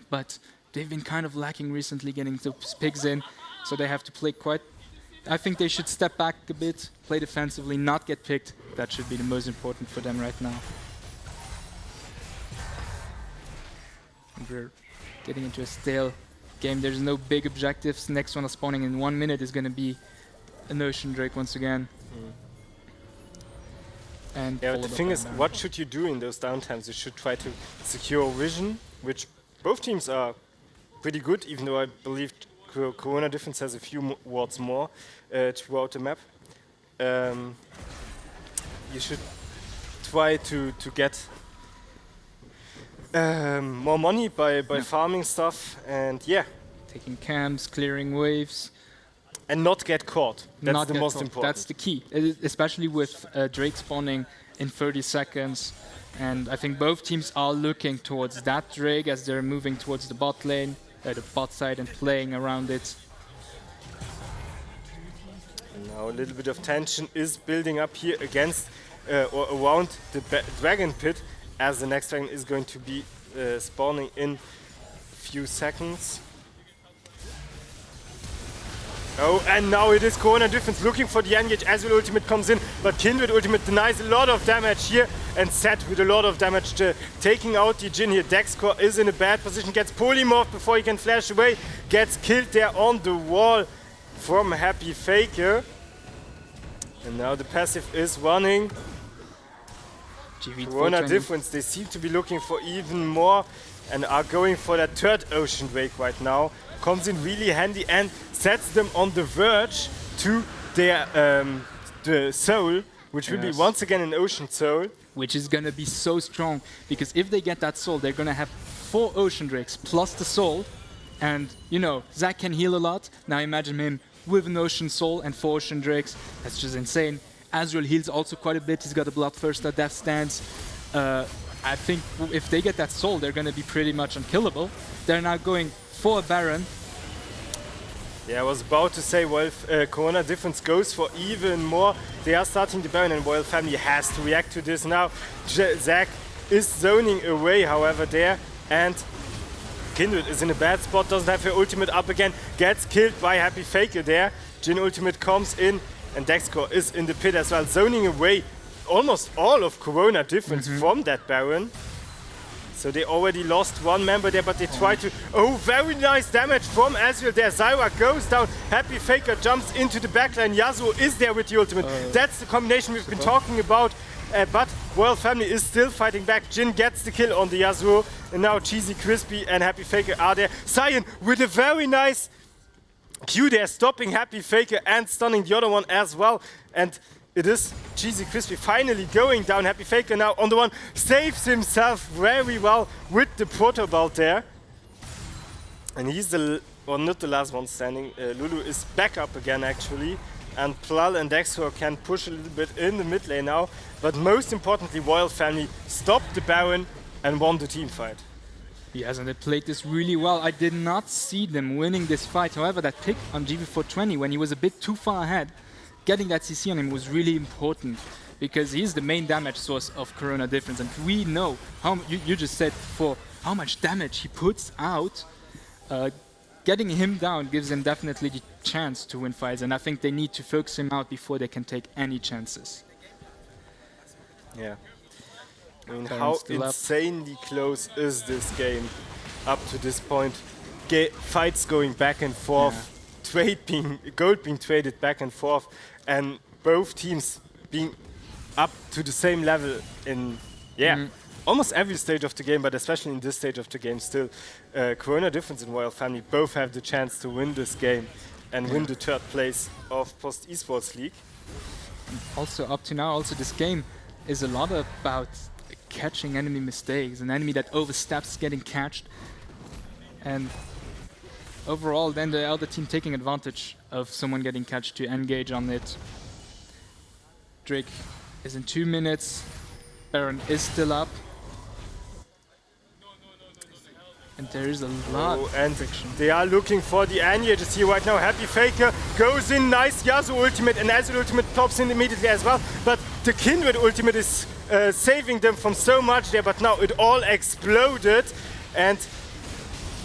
But they've been kind of lacking recently getting those picks in, so they have to play quite. I think they should step back a bit, play defensively, not get picked. That should be the most important for them right now. We're getting into a stale game. There's no big objectives. Next one is spawning in 1 minute is going to be an Ocean Drake once again. And yeah, but the thing is, what should you do in those downtimes? You should try to secure vision which both teams are pretty good, even though I believe Corona Difference has a few wards more throughout the map. You should try to get more money by farming stuff, and yeah, Taking camps, clearing waves. and not get caught. That's Not the get most caught. important. That's the key, especially with Drake spawning in 30 seconds. And I think both teams are looking towards that Drake as they're moving towards the bot lane, the bot side, and playing around it. Now a little bit of tension is building up here against or around the dragon pit, as the next dragon is going to be spawning in a few seconds. Oh, and now it is Corona Difference looking for the engage as well. Ultimate comes in, but Kindred Ultimate denies a lot of damage here, and Set with a lot of damage taking out the Jhin here. Dexcore is in a bad position, gets polymorphed before he can flash away, gets killed there on the wall from Happy Faker. And now the passive is running. Corona Difference, they seem to be looking for even more and are going for that third Ocean Drake right now. Comes in really handy and sets them on the verge to their the soul, which will be once again an Ocean Soul. Which is going to be so strong, because if they get that soul, they're going to have 4 Ocean Drakes plus the soul. And, you know, Zac can heal a lot. Now imagine him with an Ocean Soul and 4 Ocean Drakes. That's just insane. Azrael heals also quite a bit. He's got a Bloodthirster, Death Stance. I think if they get that soul, they're going to be pretty much unkillable. They're now going for a Baron. Yeah, I was about to say, well, Corona Difference goes for even more. They are starting the Baron, and Royal Family has to react to this now. Zac is zoning away, however, there, and Kindred is in a bad spot, doesn't have her ultimate up again, gets killed by Happy Faker there. Jhin ultimate comes in, and Dexcore is in the pit as well, zoning away almost all of Corona Difference from that Baron. So they already lost one member there, but they try to... Oh, very nice damage from Azrael there. Zyra goes down. Happy Faker jumps into the backline. Yasuo is there with the ultimate. That's the combination we've been talking about. But Royal Family is still fighting back. Jhin gets the kill on the Yasuo. And now Cheesy, Crispy and Happy Faker are there. Cyan with a very nice Q there, stopping Happy Faker and stunning the other one as well. And it is Cheesy Crispy finally going down. Happy Faker now on the one, saves himself very well with the Proto Belt there. And he's not the last one standing. Lulu is back up again actually. And Plal and Dexter can push a little bit in the mid lane now. But most importantly, Royal Family stopped the Baron and won the team fight. Yes, and they played this really well. I did not see them winning this fight. However, that pick on GV420 when he was a bit too far ahead, getting that CC on him was really important, because he's the main damage source of Corona Difference, and we know how you just said before how much damage he puts out. Getting him down gives them definitely the chance to win fights, and I think they need to focus him out before they can take any chances. Yeah. I mean, how insanely close is this game up to this point? Fights going back and forth, gold being traded back and forth, and both teams being up to the same level in, almost every stage of the game, but especially in this stage of the game still. Corona Difference and Royal Family both have the chance to win this game and win the third place of Post Esports League. Also, up to now, this game is a lot about catching enemy mistakes, an enemy that oversteps getting catched, and overall then the other team taking advantage of someone getting catched to engage on it. Drake is in 2 minutes, Baron is still up, and there is a lot of friction. They are looking for the engages here right now. Happy Faker goes in, nice Yasuo ultimate, and Azrael ultimate pops in immediately as well, but the Kindred ultimate is saving them from so much there, but now it all exploded, and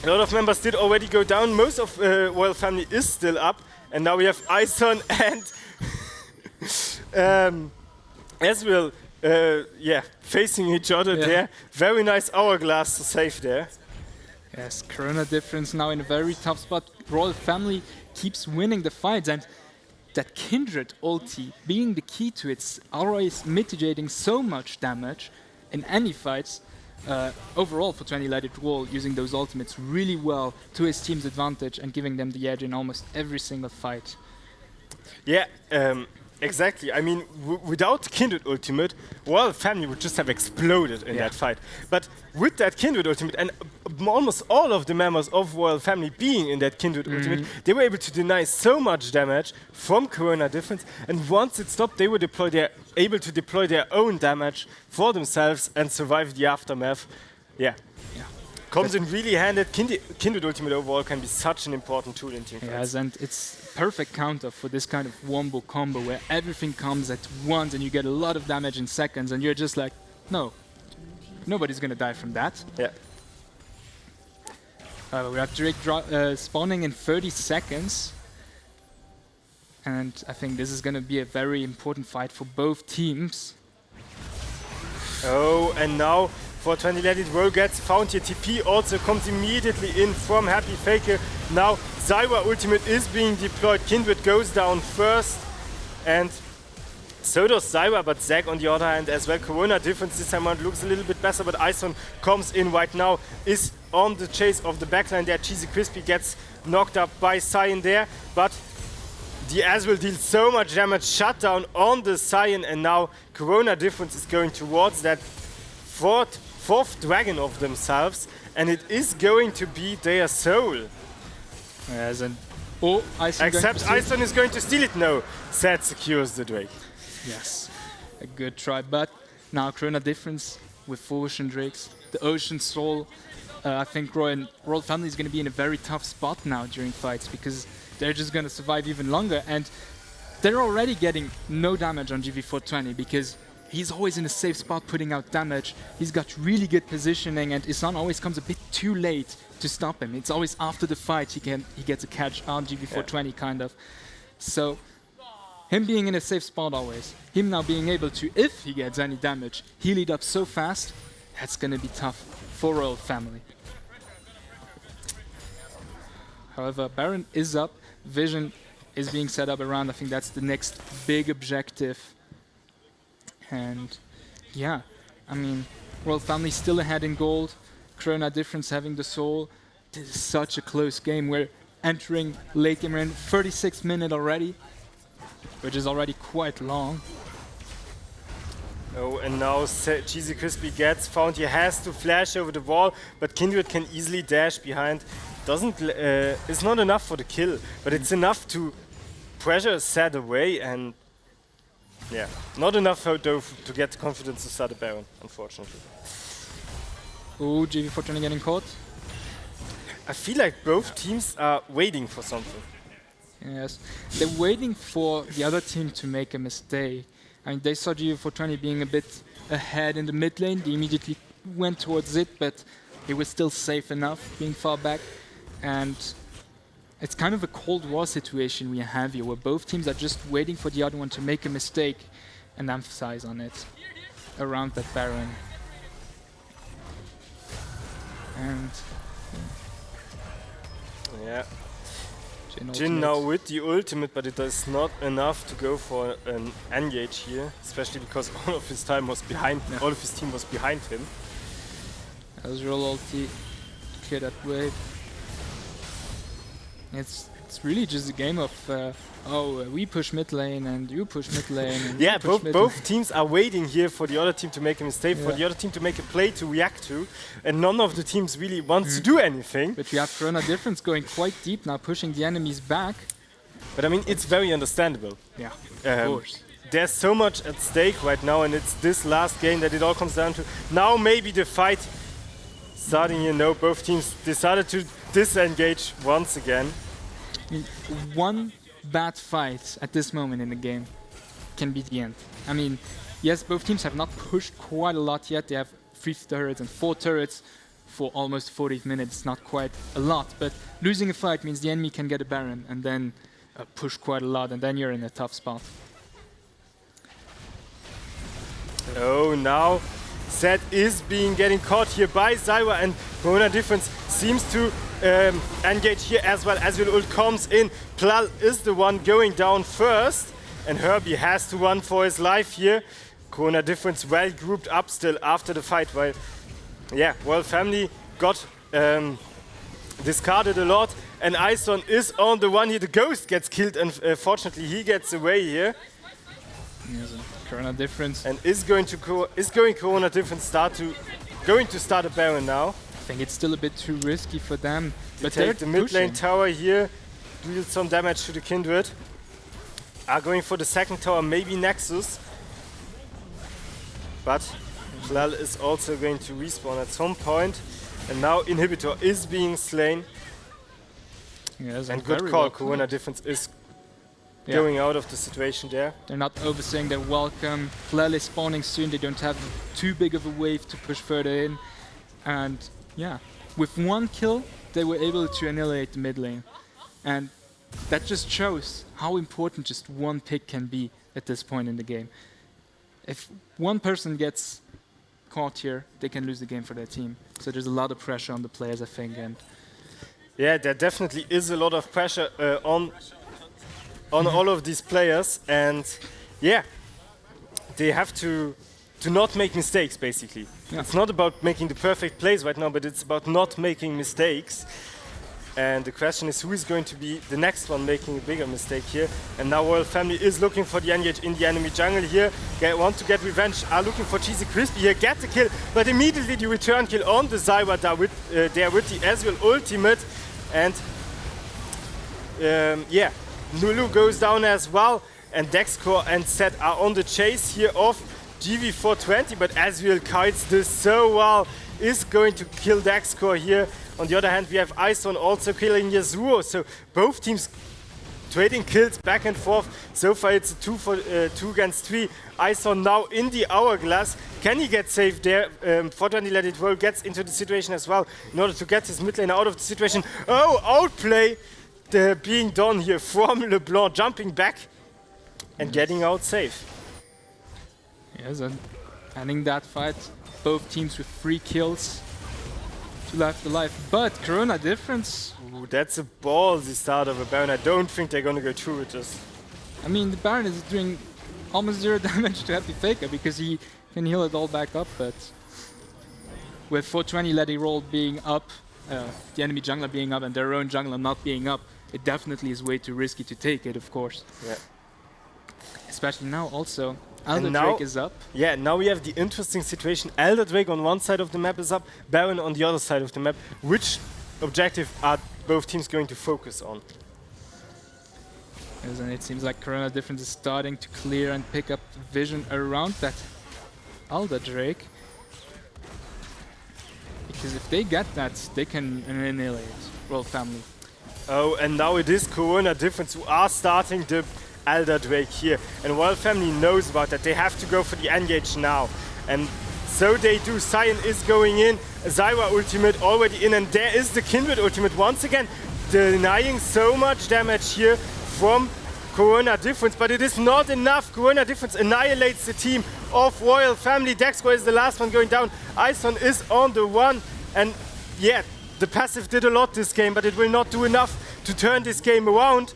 a lot of members did already go down. Most of Royal Family is still up, and now we have Ison and Azrael facing each other there. Very nice hourglass to save there. Yes, Corona Difference now in a very tough spot. Royal Family keeps winning the fights, and that Kindred ulti being the key to it, always mitigating so much damage in any fights. overall for 20 let it roll, using those ultimates really well to his team's advantage and giving them the edge in almost every single fight. Yeah, exactly. I mean, without Kindred ultimate, Royal Family would just have exploded in that fight. But with that Kindred ultimate, and almost all of the members of Royal Family being in that Kindred ultimate, they were able to deny so much damage from Corona Difference. And once it stopped, they were able to deploy their own damage for themselves and survive the aftermath. Yeah. Comes in really handy. Kindred ultimate overall can be such an important tool in team fights. Yes, and it's perfect counter for this kind of wombo combo where everything comes at once and you get a lot of damage in seconds and you're just like, no, nobody's gonna die from that. Yeah. We have Drake spawning in 30 seconds. And I think this is gonna be a very important fight for both teams. Oh, and now for 20 let it roll gets found here. TP also comes immediately in from Happy Faker. Now Zywa ultimate is being deployed. Kindred goes down first. And so does Zywa, but Zack on the other hand as well. Corona Difference this time around looks a little bit better, but Ison comes in right now, is on the chase of the backline there. Cheesy Crispy gets knocked up by Cyan there, but the Aswell deals so much damage, shut down on the Cyan, and now Corona Difference is going towards that fourth dragon of themselves, and it is going to be their soul. Yes, and Ison except Ison is going to steal it. No, Zed secures the Drake. Yes, a good try, but now Corona Difference with 4 Ocean Drakes, the Ocean Soul. I think Royal Family is going to be in a very tough spot now during fights because they're just going to survive even longer, and they're already getting no damage on GV420 because he's always in a safe spot putting out damage. He's got really good positioning, and Isan always comes a bit too late to stop him. It's always after the fight he gets a catch on GV420 kind of. So him being in a safe spot always, him now being able to, if he gets any damage, heal it up so fast, that's going to be tough for Royal Family. However, Baron is up, Vision is being set up around. I think that's the next big objective. And yeah, I mean, Royal Family still ahead in gold, Corona Difference having the soul. This is such a close game. We're entering late game, we're in 36th minute already, which is already quite long. Oh, and now Cheesy Crispy gets found. He has to flash over the wall, but Kindred can easily dash behind. It's not enough for the kill, but it's enough to pressure Zed away, and yeah, not enough though to get the confidence to start a Baron, unfortunately. Oh, GV420 getting caught. I feel like both teams are waiting for something. Yes, they're waiting for the other team to make a mistake. I mean, they saw GV420 being a bit ahead in the mid lane. They immediately went towards it, but it was still safe enough being far back. And it's kind of a Cold War situation we have here, where both teams are just waiting for the other one to make a mistake and emphasize on it around that Baron. And yeah. Jin now with the ultimate, but it is not enough to go for an engage here, especially because all of his time was behind, all of his team was behind him. Azrael ulti to clear that wave. It's really just a game of we push mid lane and you push mid lane. And yeah, both teams are waiting here for the other team to make a mistake, for the other team to make a play to react to, and none of the teams really wants to do anything. But we have Corona Difference going quite deep now, pushing the enemies back. But I mean, it's very understandable. Yeah, of course. There's so much at stake right now, and it's this last game that it all comes down to. Now maybe the fight starting here. No, both teams decided to disengage once again. I mean, one bad fight at this moment in the game can be the end. I mean, yes, both teams have not pushed quite a lot yet. They have 3 turrets and 4 turrets for almost 40 minutes. Not quite a lot, but losing a fight means the enemy can get a Baron and then push quite a lot, and then you're in a tough spot. Oh, now Zed is getting caught here by Zywa, and Corona Difference seems to engage here as well. As ult comes in, Plal is the one going down first, and Herbie has to run for his life here. Corona Difference well grouped up still after the fight, while yeah, well, family got discarded a lot, and Ison is on the one here. The Ghost gets killed, and fortunately he gets away here. There's a Corona difference. And is going Corona difference going to start a Baron now? I think it's still a bit too risky for them. But take the mid lane tower here, deal some damage to the Kindred. Are going for the second tower, maybe Nexus. But Flell is also going to respawn at some point. And now Inhibitor is being slain. Yes, and good call, Corona difference is going out of the situation there. They're not overstaying their welcome. Flell is spawning soon, they don't have too big of a wave to push further in. And yeah, with one kill, they were able to annihilate the mid lane. And that just shows how important just one pick can be at this point in the game. If one person gets caught here, they can lose the game for their team. So there's a lot of pressure on the players, I think. And yeah, there definitely is a lot of pressure on all of these players, and yeah, they have to not make mistakes, basically. Yeah. It's not about making the perfect plays right now, but it's about not making mistakes. And the question is, who is going to be the next one making a bigger mistake here? And now Royal Family is looking for the engage in the enemy jungle here. Want to get revenge, are looking for Cheesy Crispy here, get the kill, but immediately the return kill on the Zyra there with the Ezreal ultimate. And yeah, Nulu goes down as well, and Dexcore and Set are on the chase here of GV420, but Ezreal kites this so well, is going to kill Dexcore here. On the other hand, we have Ison also killing Yasuo, so both teams trading kills back and forth. So far it's a 2 against 3. Ison now in the hourglass. Can he get saved there? 420 let it roll, gets into the situation as well in order to get his mid lane out of the situation. Oh, outplay being done here from LeBlanc, jumping back and getting out safe. Yes, and ending that fight, both teams with 3 kills. Left alive, but Corona difference. Ooh, that's a ballsy start of a Baron. I don't think they're gonna go through with this. I mean, the Baron is doing almost 0 damage to Happy Faker because he can heal it all back up, but with 420 Letty Roll being up, the enemy jungler being up, and their own jungler not being up, it definitely is way too risky to take it, of course. Yeah. Especially now also. Elder Drake is up. Yeah, now we have the interesting situation. Elder Drake on one side of the map is up, Baron on the other side of the map. Which objective are both teams going to focus on? Yes, and it seems like Corona difference is starting to clear and pick up vision around that Elder Drake. Because if they get that, they can annihilate Royal Family. Oh, and now it is Corona difference who are starting the Elder Drake here, and Royal Family knows about that. They have to go for the engage now, and so they do. Sion is going in, Zyra ultimate already in, and there is the Kindred ultimate once again, denying so much damage here from Corona difference, but it is not enough. Corona difference annihilates the team of Royal Family. Dexcore is the last one going down. Ison is on the one, and yeah, the passive did a lot this game, but it will not do enough to turn this game around.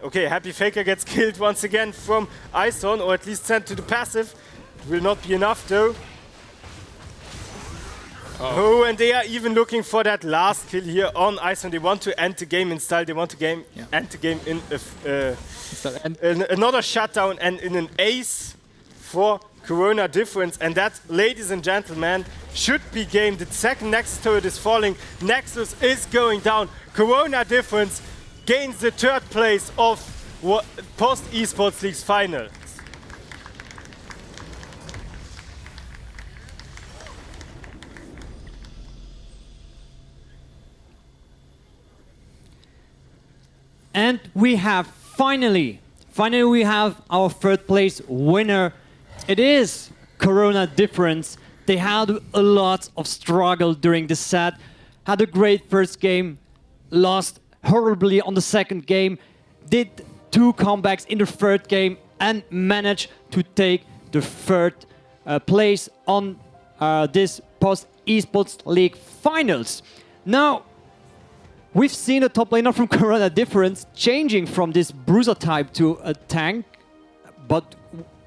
Okay, Happy Faker gets killed once again from Ison, or at least sent to the passive. It will not be enough though. Oh, and they are even looking for that last kill here on Ison. They want to end the game in style. They want to end the game in another shutdown and in an ace for Corona difference. And that, ladies and gentlemen, should be game. The second Nexus turret is falling. Nexus is going down. Corona difference gains the 3rd place of post eSports League's final. And we have finally we have our 3rd place winner. It is Corona difference. They had a lot of struggle during the set, had a great first game, lost horribly on the second game, did 2 comebacks in the 3rd game, and managed to take the 3rd place on this post eSports League finals. Now, we've seen a top laner from Corona difference changing from this bruiser type to a tank, but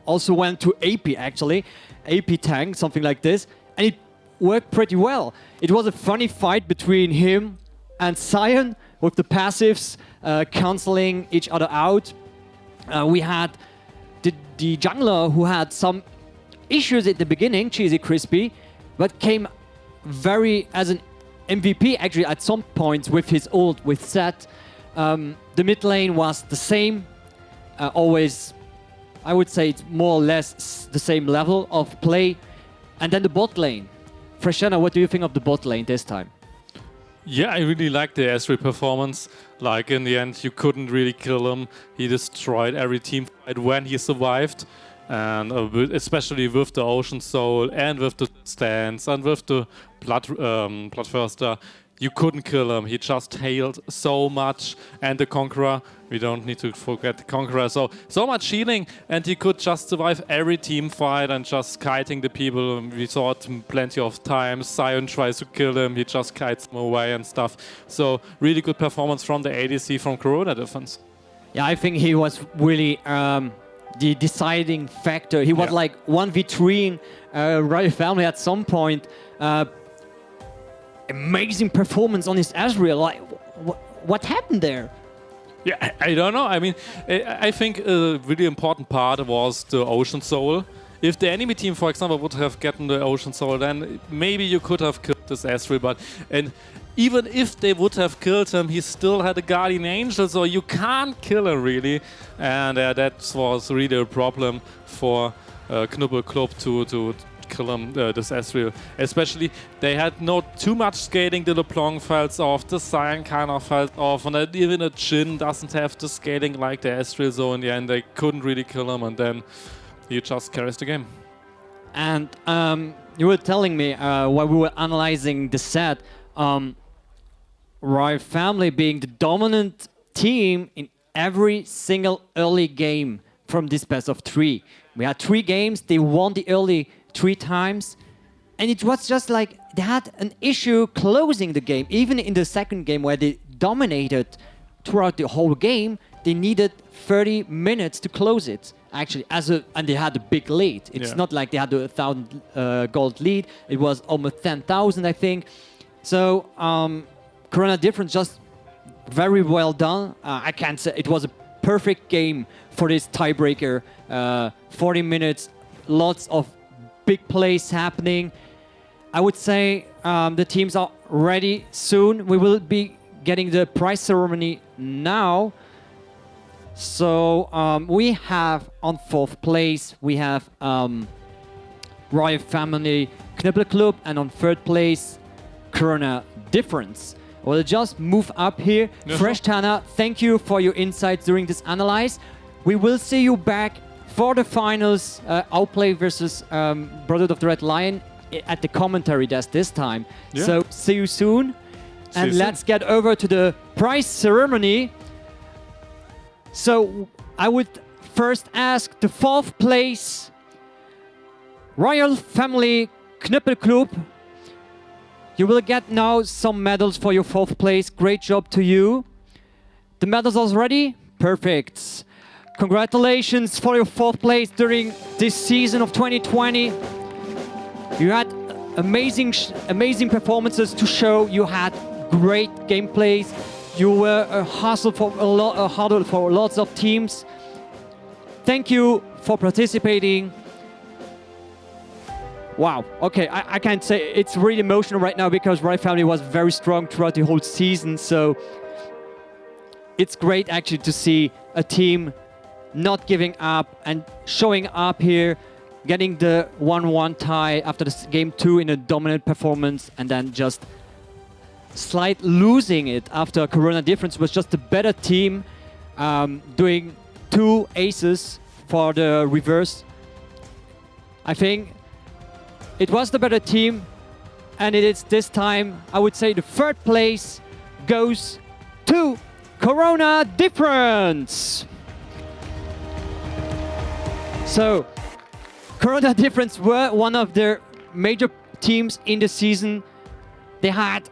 also went to AP actually, AP tank, something like this, and it worked pretty well. It was a funny fight between him and Sion with the passives canceling each other out. We had the jungler who had some issues at the beginning, Cheesy Crispy, but came very as an MVP actually at some points with his ult with Zed. The mid lane was the same, always, I would say it's more or less the same level of play. And then the bot lane. Freshana, what do you think of the bot lane this time? Yeah, I really liked the Ezreal performance. Like, in the end, you couldn't really kill him. He destroyed every team fight when he survived. And especially with the Ocean Soul and with the stance and with the Bloodthirster, you couldn't kill him. He just healed so much. And the Conqueror, we don't need to forget the Conqueror. So much healing, and he could just survive every team fight and just kiting the people. We saw it plenty of times. Sion tries to kill him, he just kites him away and stuff. So really good performance from the ADC from Corona Defense. Yeah, I think he was really the deciding factor. He was like 1v3 Royal Family at some point. Amazing performance on his Ezreal. Like, what happened there? Yeah, I don't know. I mean, I think a really important part was the Ocean Soul. If the enemy team, for example, would have gotten the Ocean Soul, then maybe you could have killed this Ezreal. And even if they would have killed him, he still had a Guardian Angel, so you can't kill him really. And that was really a problem for Knubbel Club to kill him, this Ezreal. Especially, they had not too much scaling. The LeBlanc falls off, the Sion kind of fell off, and even a Jhin doesn't have the scaling like the Ezreal, so in the end they couldn't really kill him, and then he just carries the game. And you were telling me while we were analyzing the set, Royal Family being the dominant team in every single early game from this best of 3. We had 3 games, they won the early 3 times, and it was just like they had an issue closing the game. Even in the second game where they dominated throughout the whole game, they needed 30 minutes to close it. Actually, and they had a big lead. It's not like they had a 1,000 gold lead. It was almost 10,000, I think. So Corona Difference just very well done. I can't say it was a perfect game for this tiebreaker. 40 minutes, lots of big plays happening. I would say the teams are ready soon. We will be getting the prize ceremony now. So we have on 4th place, we have Royal Family Knibbel Club, and on 3rd place, Corona Difference. We'll just move up here. Fresh Tana, thank you for your insights during this analyze. We will see you back for the finals, Outplay versus Brotherhood of the Red Lion at the commentary desk this time. So see you soon. And let's get over to the prize ceremony. So I would first ask the 4th place Royal Family Knippel Club. You will get now some medals for your 4th place. Great job to you. The medals are ready? Perfect. Congratulations for your 4th place during this season of 2020. You had amazing performances to show. You had great gameplays. You were a hustle for lots of teams. Thank you for participating. Wow. Okay, I can't say it's really emotional right now because Royal Family was very strong throughout the whole season. So it's great actually to see a team not giving up and showing up here, getting the 1-1 tie after the game 2 in a dominant performance, and then just slight losing it after Corona Difference was just a better team, doing 2 aces for the reverse. I think it was the better team, and it is this time, I would say the 3rd place goes to Corona Difference. So, Corona Difference were one of the major teams in the season. They had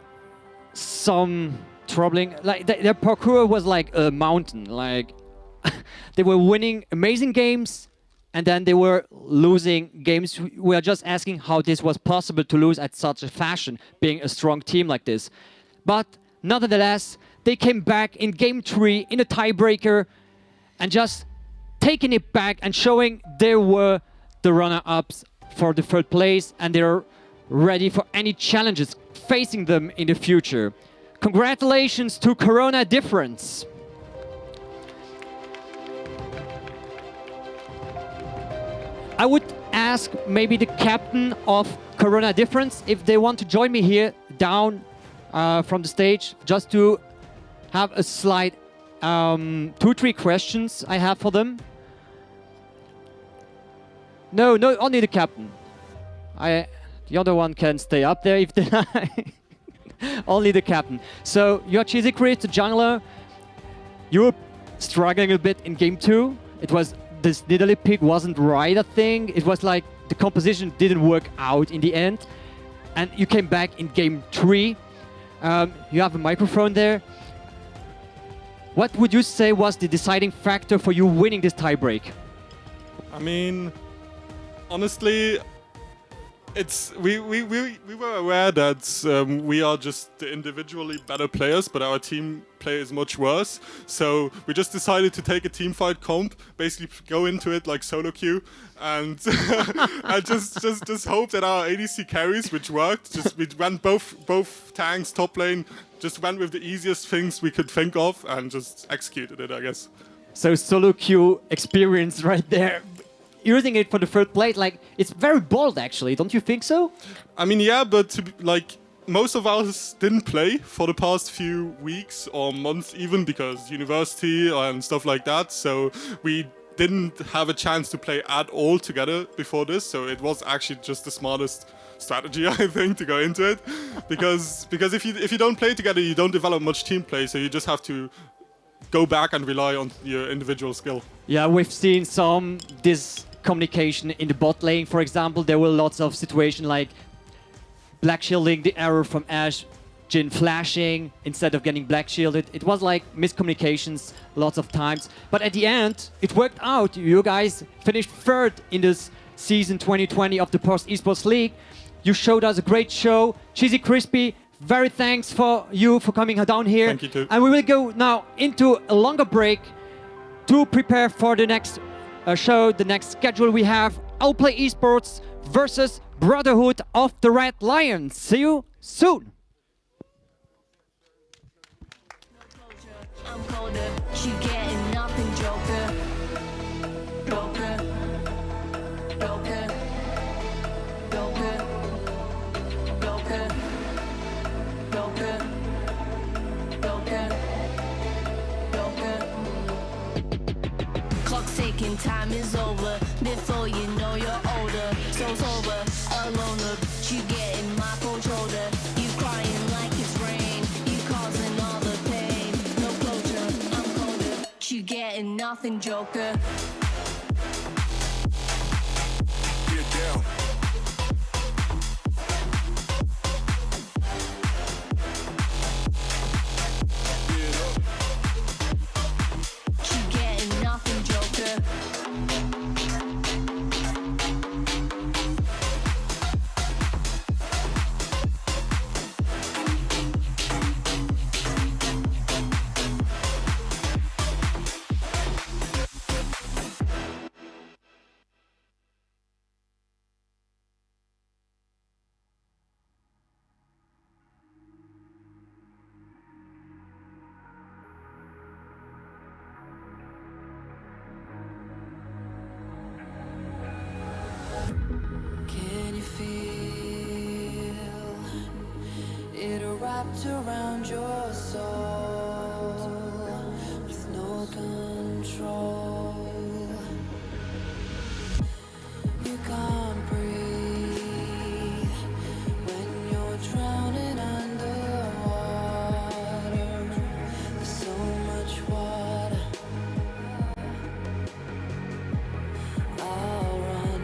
some troubling, like their parkour was like a mountain. Like they were winning amazing games, and then they were losing games. We are just asking how this was possible to lose at such a fashion, being a strong team like this. But nonetheless, they came back in game 3 in a tiebreaker and just taking it back and showing they were the runner-ups for the 3rd place, and they're ready for any challenges facing them in the future. Congratulations to Corona Difference. I would ask maybe the captain of Corona Difference if they want to join me here down from the stage, just to have a slide 2-3 questions I have for them. No, only the captain. The other one can stay up there if they like. Only the captain. So you're Cheesy Chris, the jungler. You were struggling a bit in game 2. It was this Nidalee pick wasn't right, I think. It was like the composition didn't work out in the end. And you came back in game 3. You have a microphone there. What would you say was the deciding factor for you winning this tiebreak? I mean, honestly, we were aware that we are just the individually better players, but our team play is much worse. So we just decided to take a team fight comp, basically go into it like solo queue, and I just hope that our ADC carries, which worked. Just we went both tanks top lane, just went with the easiest things we could think of and just executed it, I guess. So solo queue experience right there. Using it for the 3rd place, like, it's very bold actually, don't you think so? I mean, yeah, but most of us didn't play for the past few weeks or months even, because university and stuff like that, so we didn't have a chance to play at all together before this, so it was actually just the smartest strategy, I think, to go into it. because if you don't play together, you don't develop much team play, so you just have to go back and rely on your individual skill. Yeah, we've seen some discommunication in the bot lane, for example. There were lots of situations like black shielding the arrow from Ashe, Jhin flashing instead of getting black shielded. It was like miscommunications lots of times. But at the end, it worked out. You guys finished 3rd in this season 2020 of the Post Esports League. You showed us a great show. Cheesy Crispy, very thanks for you for coming down here. Thank you too. And we will go now into a longer break to prepare for the next show, the next schedule we have. I'll play esports versus Brotherhood of the Red Lions. See you soon. I'm colder, you getting nothing, Joker. Joker. Joker. Joker. Joker. Joker. Joker. Joker. Clock's ticking, time is over. Before you know you're older. So sober, alone, but you getting my cold shoulder. You crying like it's rain. You causing all the pain. No closure, I'm colder. You getting nothing, Joker. Get down. Get up. You getting nothing, Joker. Can you feel it wrapped around your soul with no control? You can't breathe when you're drowning underwater. There's so much water. I'll run,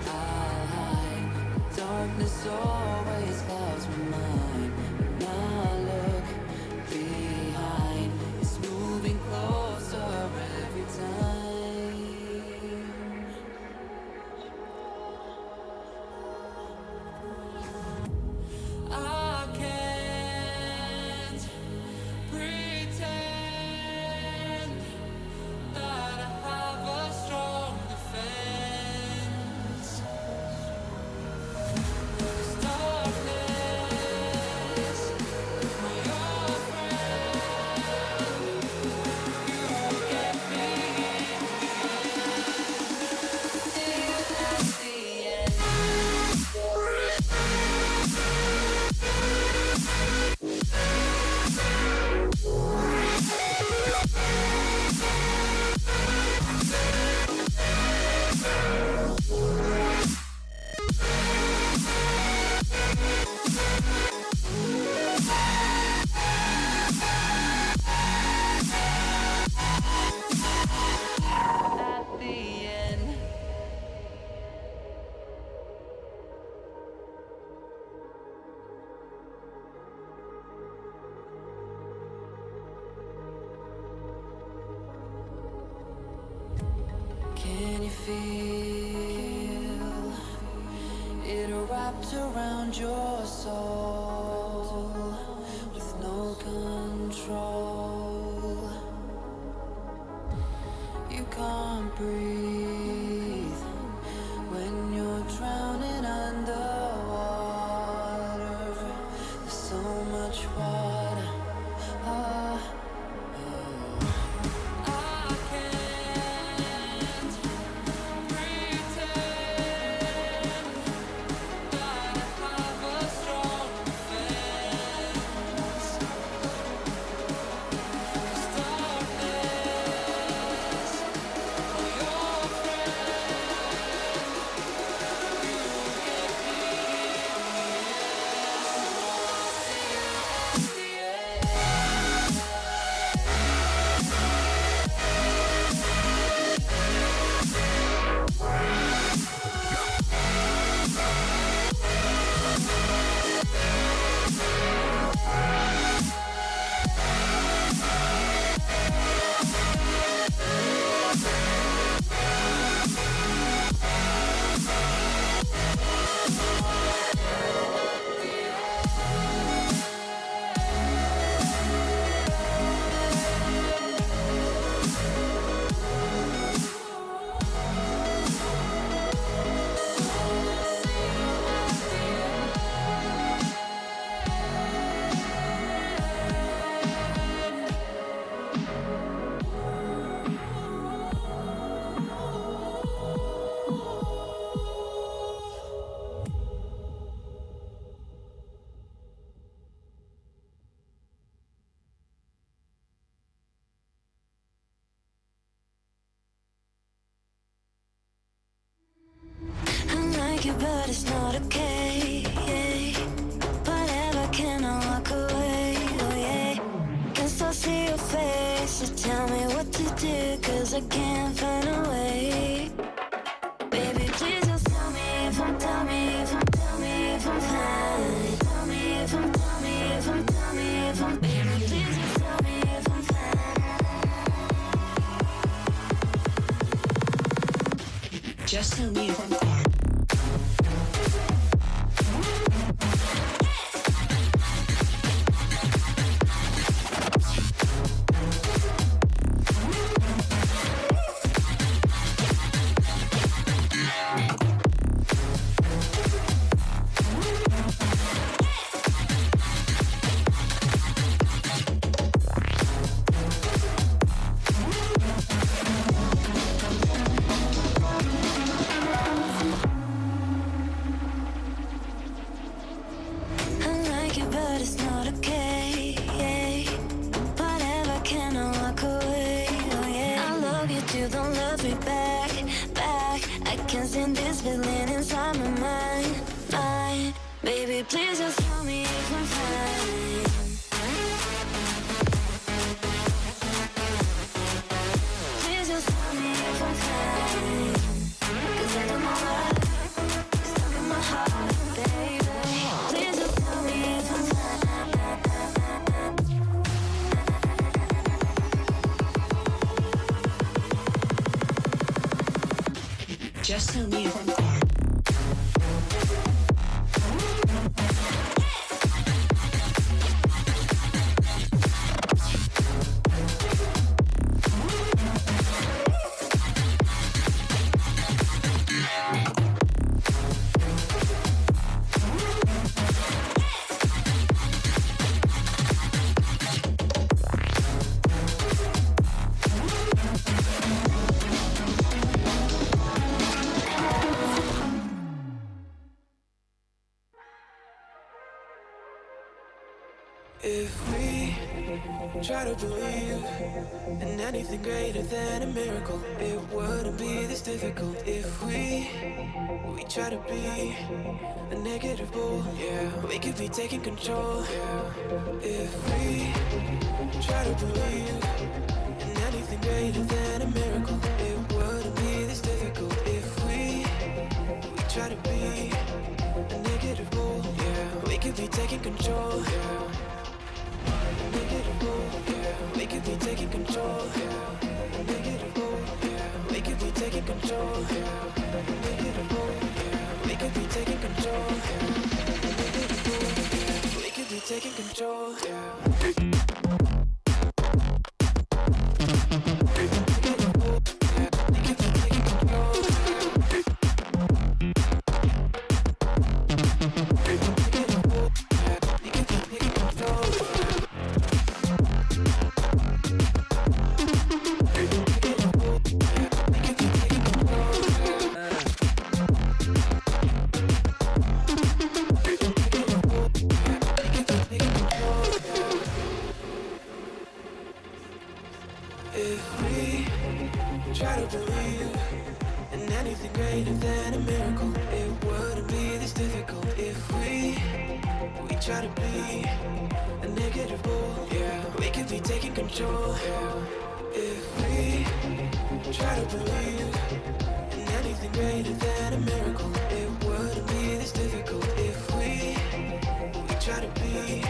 I'll hide. Darkness always clouds my mind. When I look behind, it's moving closer every time. wrapped around your soul with no control. You can't breathe when you're drowning underwater. There's so much water. Ah, I can't pretend that I have a strong defense. 'Cause darkness, all your friends, you'll get beaten in the end. I like you, but it's not okay. Whatever, can I walk away? Oh yeah. Can still see your face. So tell me what to do, 'cause I can't find a way. Baby, please just tell me if I'm, tell me if I'm, tell me if I'm fine. Tell me if I'm, tell me if I'm, tell me if I'm. Baby, please just tell me if I'm fine. Just tell me if I'm fine. I like you, but it's not okay. Whatever, can I walk away? Oh yeah. I love you too, don't love me back, back. I can't stand this feeling inside my mind. Baby, please just tell me if I'm fine. Please just tell me if I'm fine. 'Cause I don't know why. Stuck in my heart, baby. Please just tell me if I'm fine. Just tell me if I'm fine. If we try to believe in anything greater than a miracle, it wouldn't be this difficult. If we try to be a negative bull, yeah, we could be taking control. Yeah. If we try to believe in anything greater than a miracle, it wouldn't be this difficult. If we try to be a negative bull, yeah, we could be taking control. Yeah. We could be taking control. We could be taking control. We could be taking control. taking control. Yeah. If we try to believe in anything greater than a miracle, it wouldn't be this difficult. If we try to be a negative bull, yeah, we could be taking control. Yeah. If we try to believe in anything greater than a miracle, it wouldn't be this difficult. If we try to be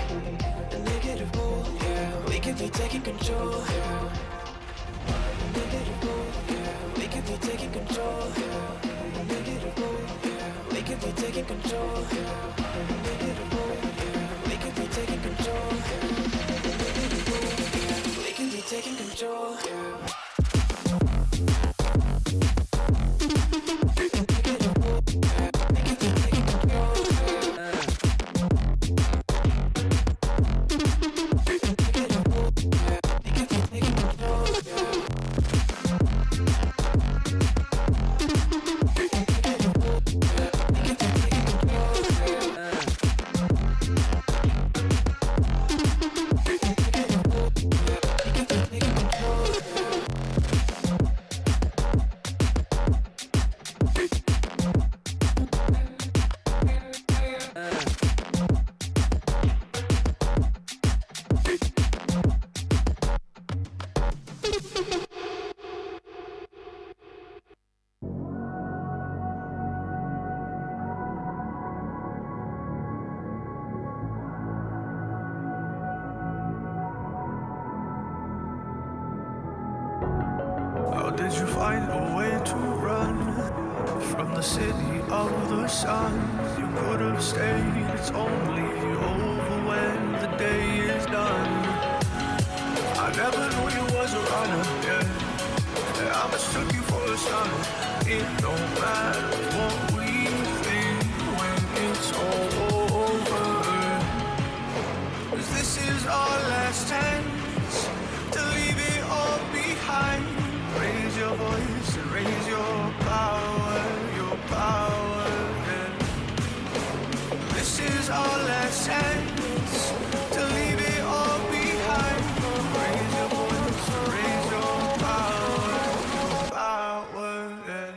a negative bull, yeah, we could be taking control. Yeah. We could be taking control. We could be taking control. We could be taking control. We could be taking control. How did you find a way to run from the city of the sun? You could have stayed, it's only over when the day is done. I never knew you was a runner, yeah. I mistook you for a son. It don't matter what we think when it's all over. 'Cause this is our last chance to leave it all behind. Raise your voice and raise your power, yeah. This is our last chance to leave it all behind. Raise your voice and raise your power, yeah.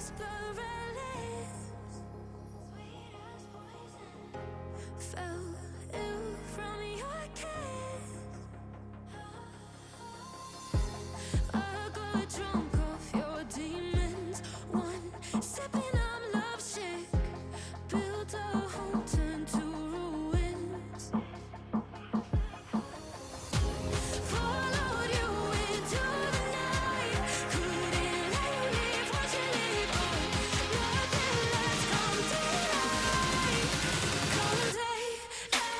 whisper a lips, sweet as poison. Felt ill from your kiss. I got drunk off your demons. One sipping, I'm lovesick. Built a home, turned to ruins. Followed you into the night. Couldn't leave what you leave on. Nothing less come daylight. Come daylight.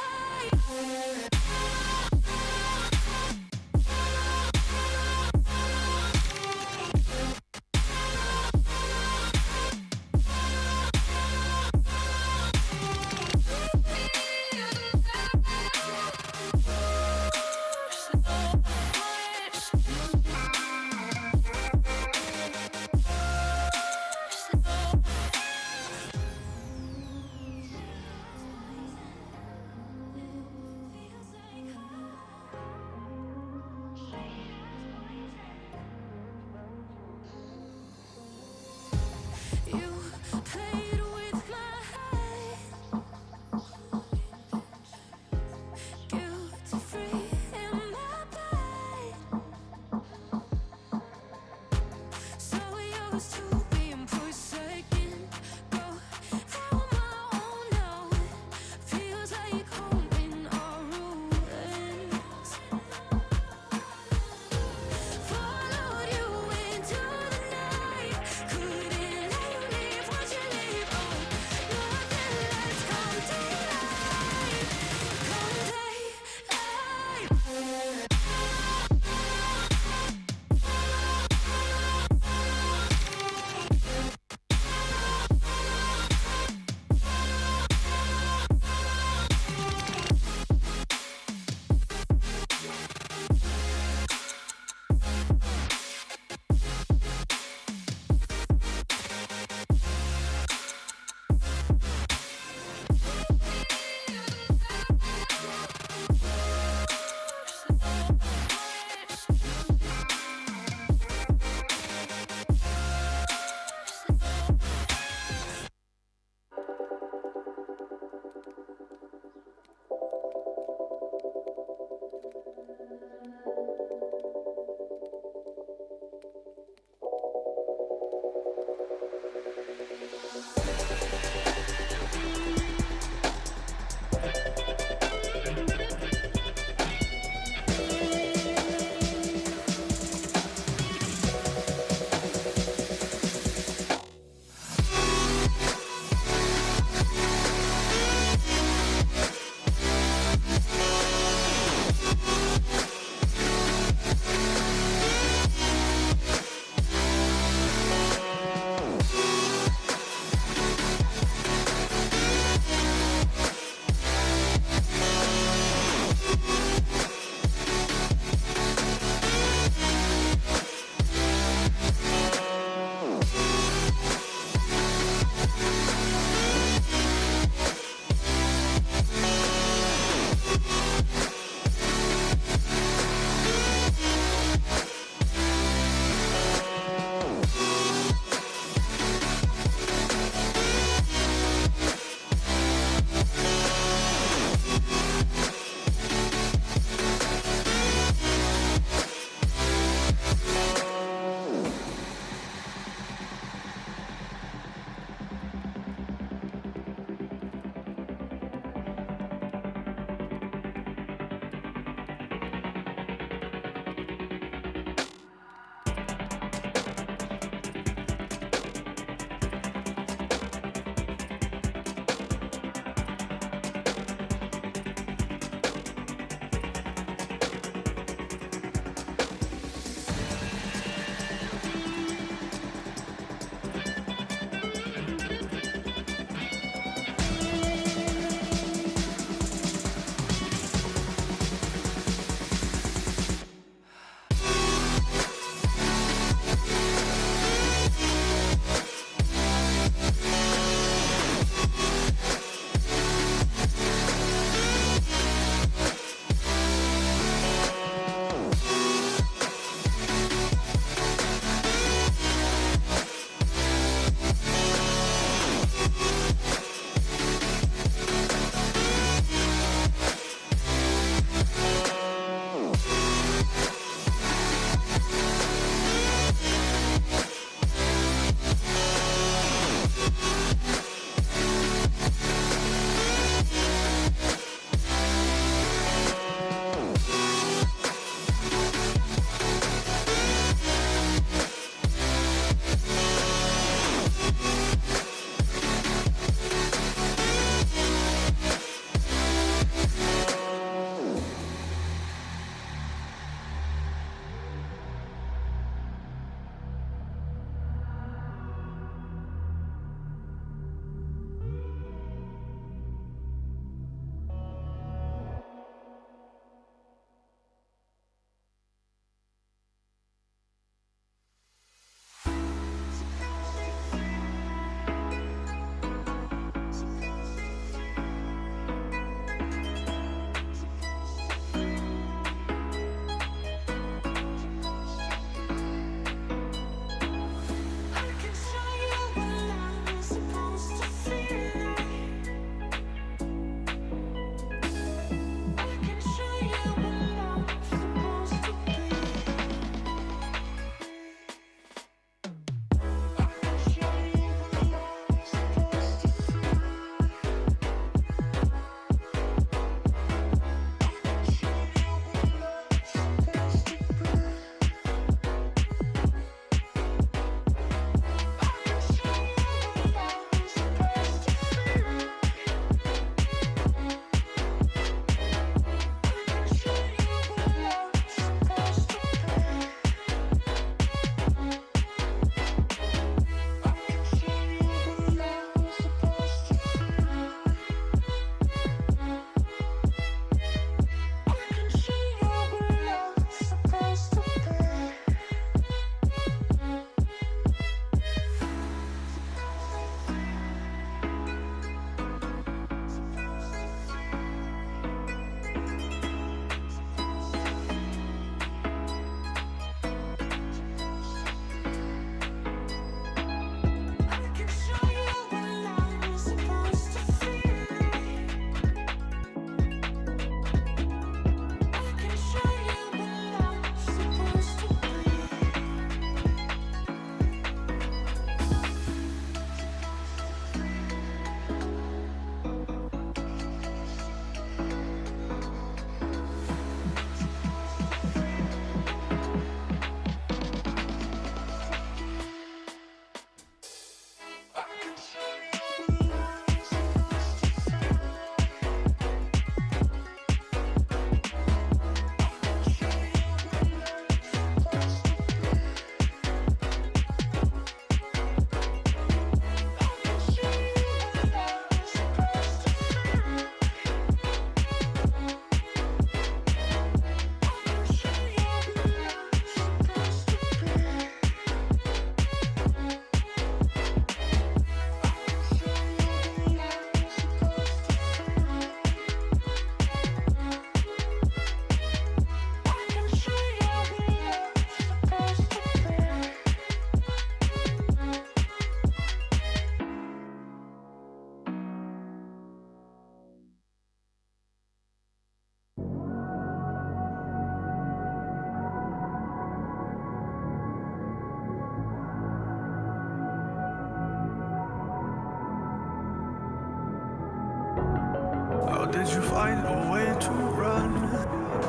did you find a way to run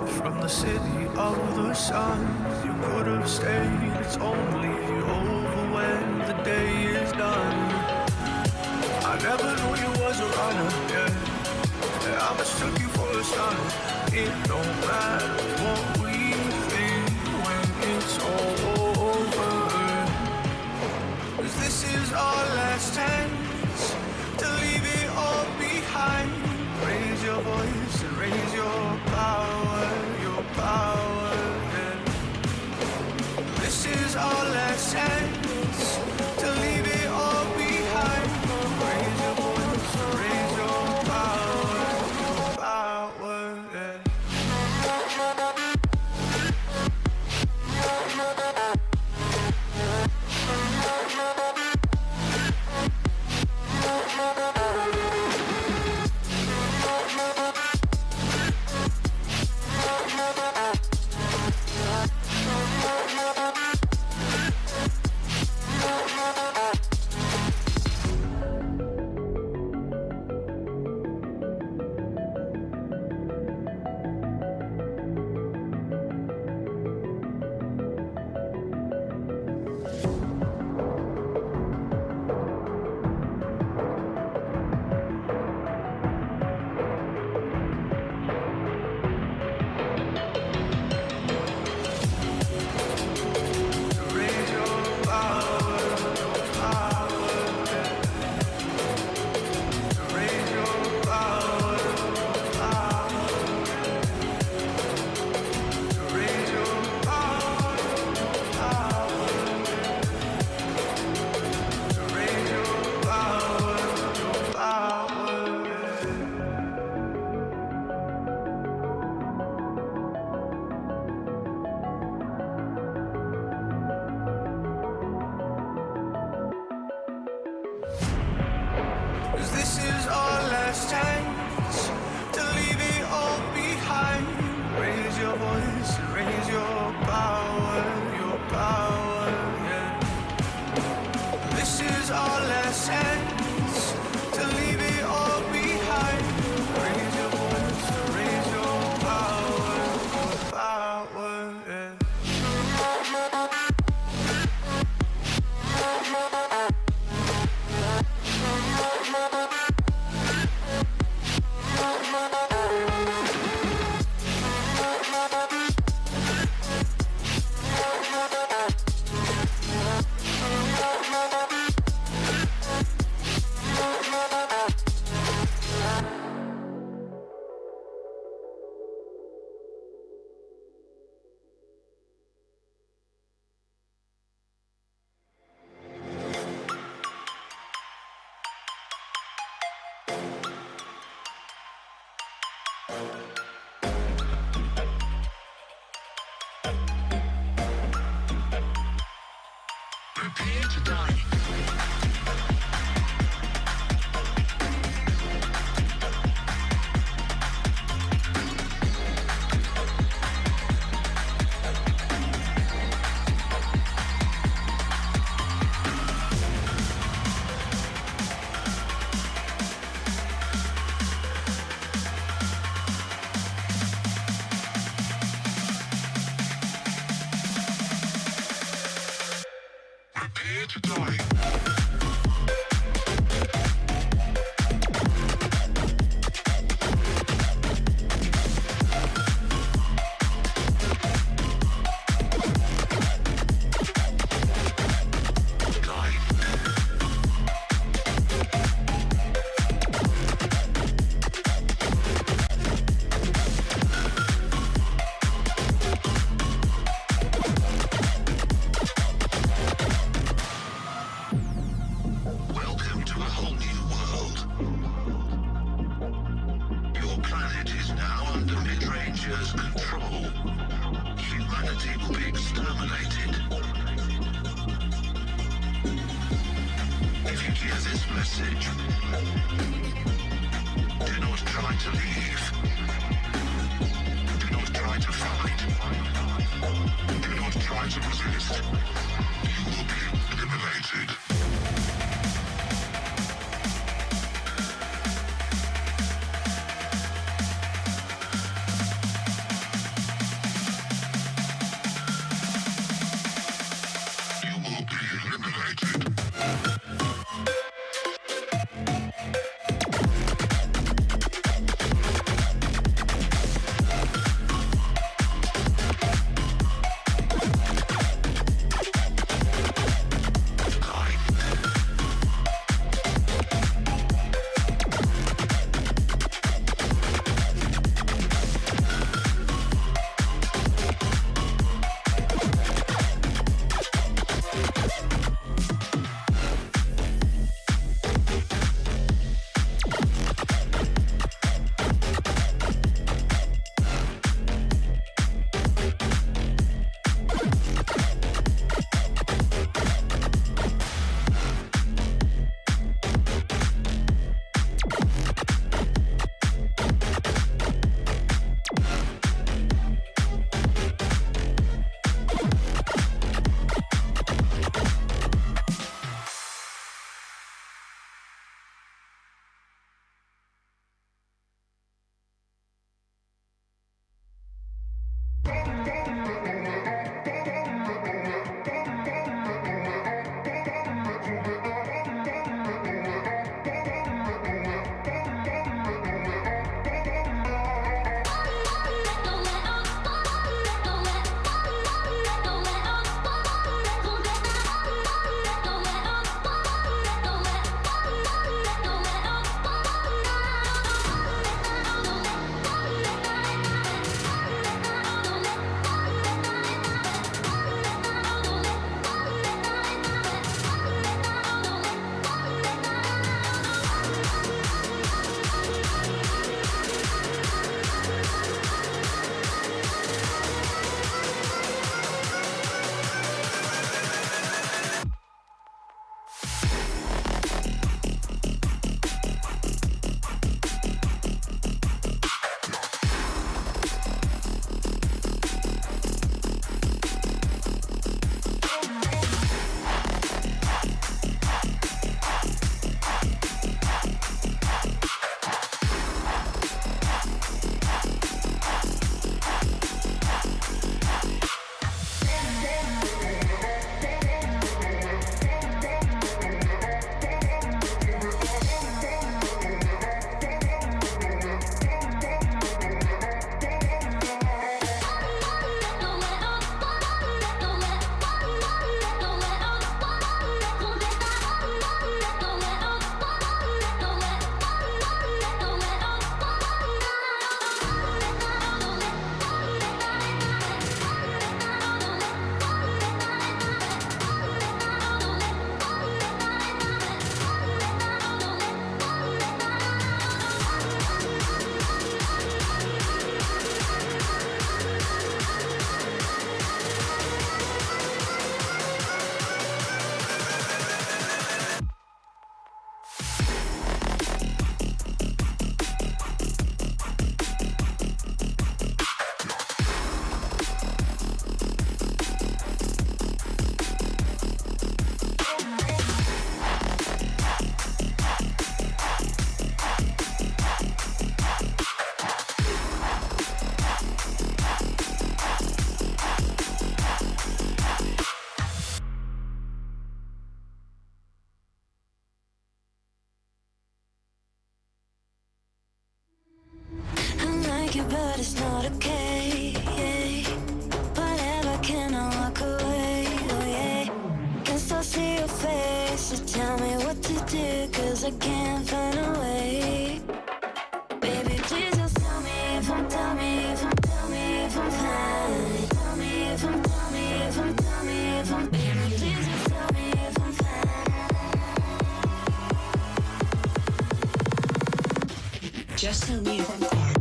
from the city of the sun? You could have stayed, it's only over when the day is done. I never knew you was a runner, yeah. I mistook you for a son. It don't matter what we think when it's all over. 'Cause this is our last chance to leave it all behind. Raise your voice and raise your power, yeah. This is our last chance to leave it all behind. Raise your voice and raise your power, yeah. Raise your power, yeah. Raise your power, raise your power, raise your power, Cause this is our last chance to leave it all behind. Raise your voice, raise your power, yeah. This is our last chance to leave it all behind. Raise your voice, raise your power, yeah. Prepare to die. Prepare to die. Welcome to a whole new world. Your planet is now under mid-rangers' control. Humanity will be exterminated. If you hear this message, do not try to leave. Do not try to fight. Do not try to resist. You will be eliminated. I can't find a way. Baby, please just tell me if I'm fine. Tell me if I'm baby, please just tell me if I'm fine. Just tell me if I'm fine.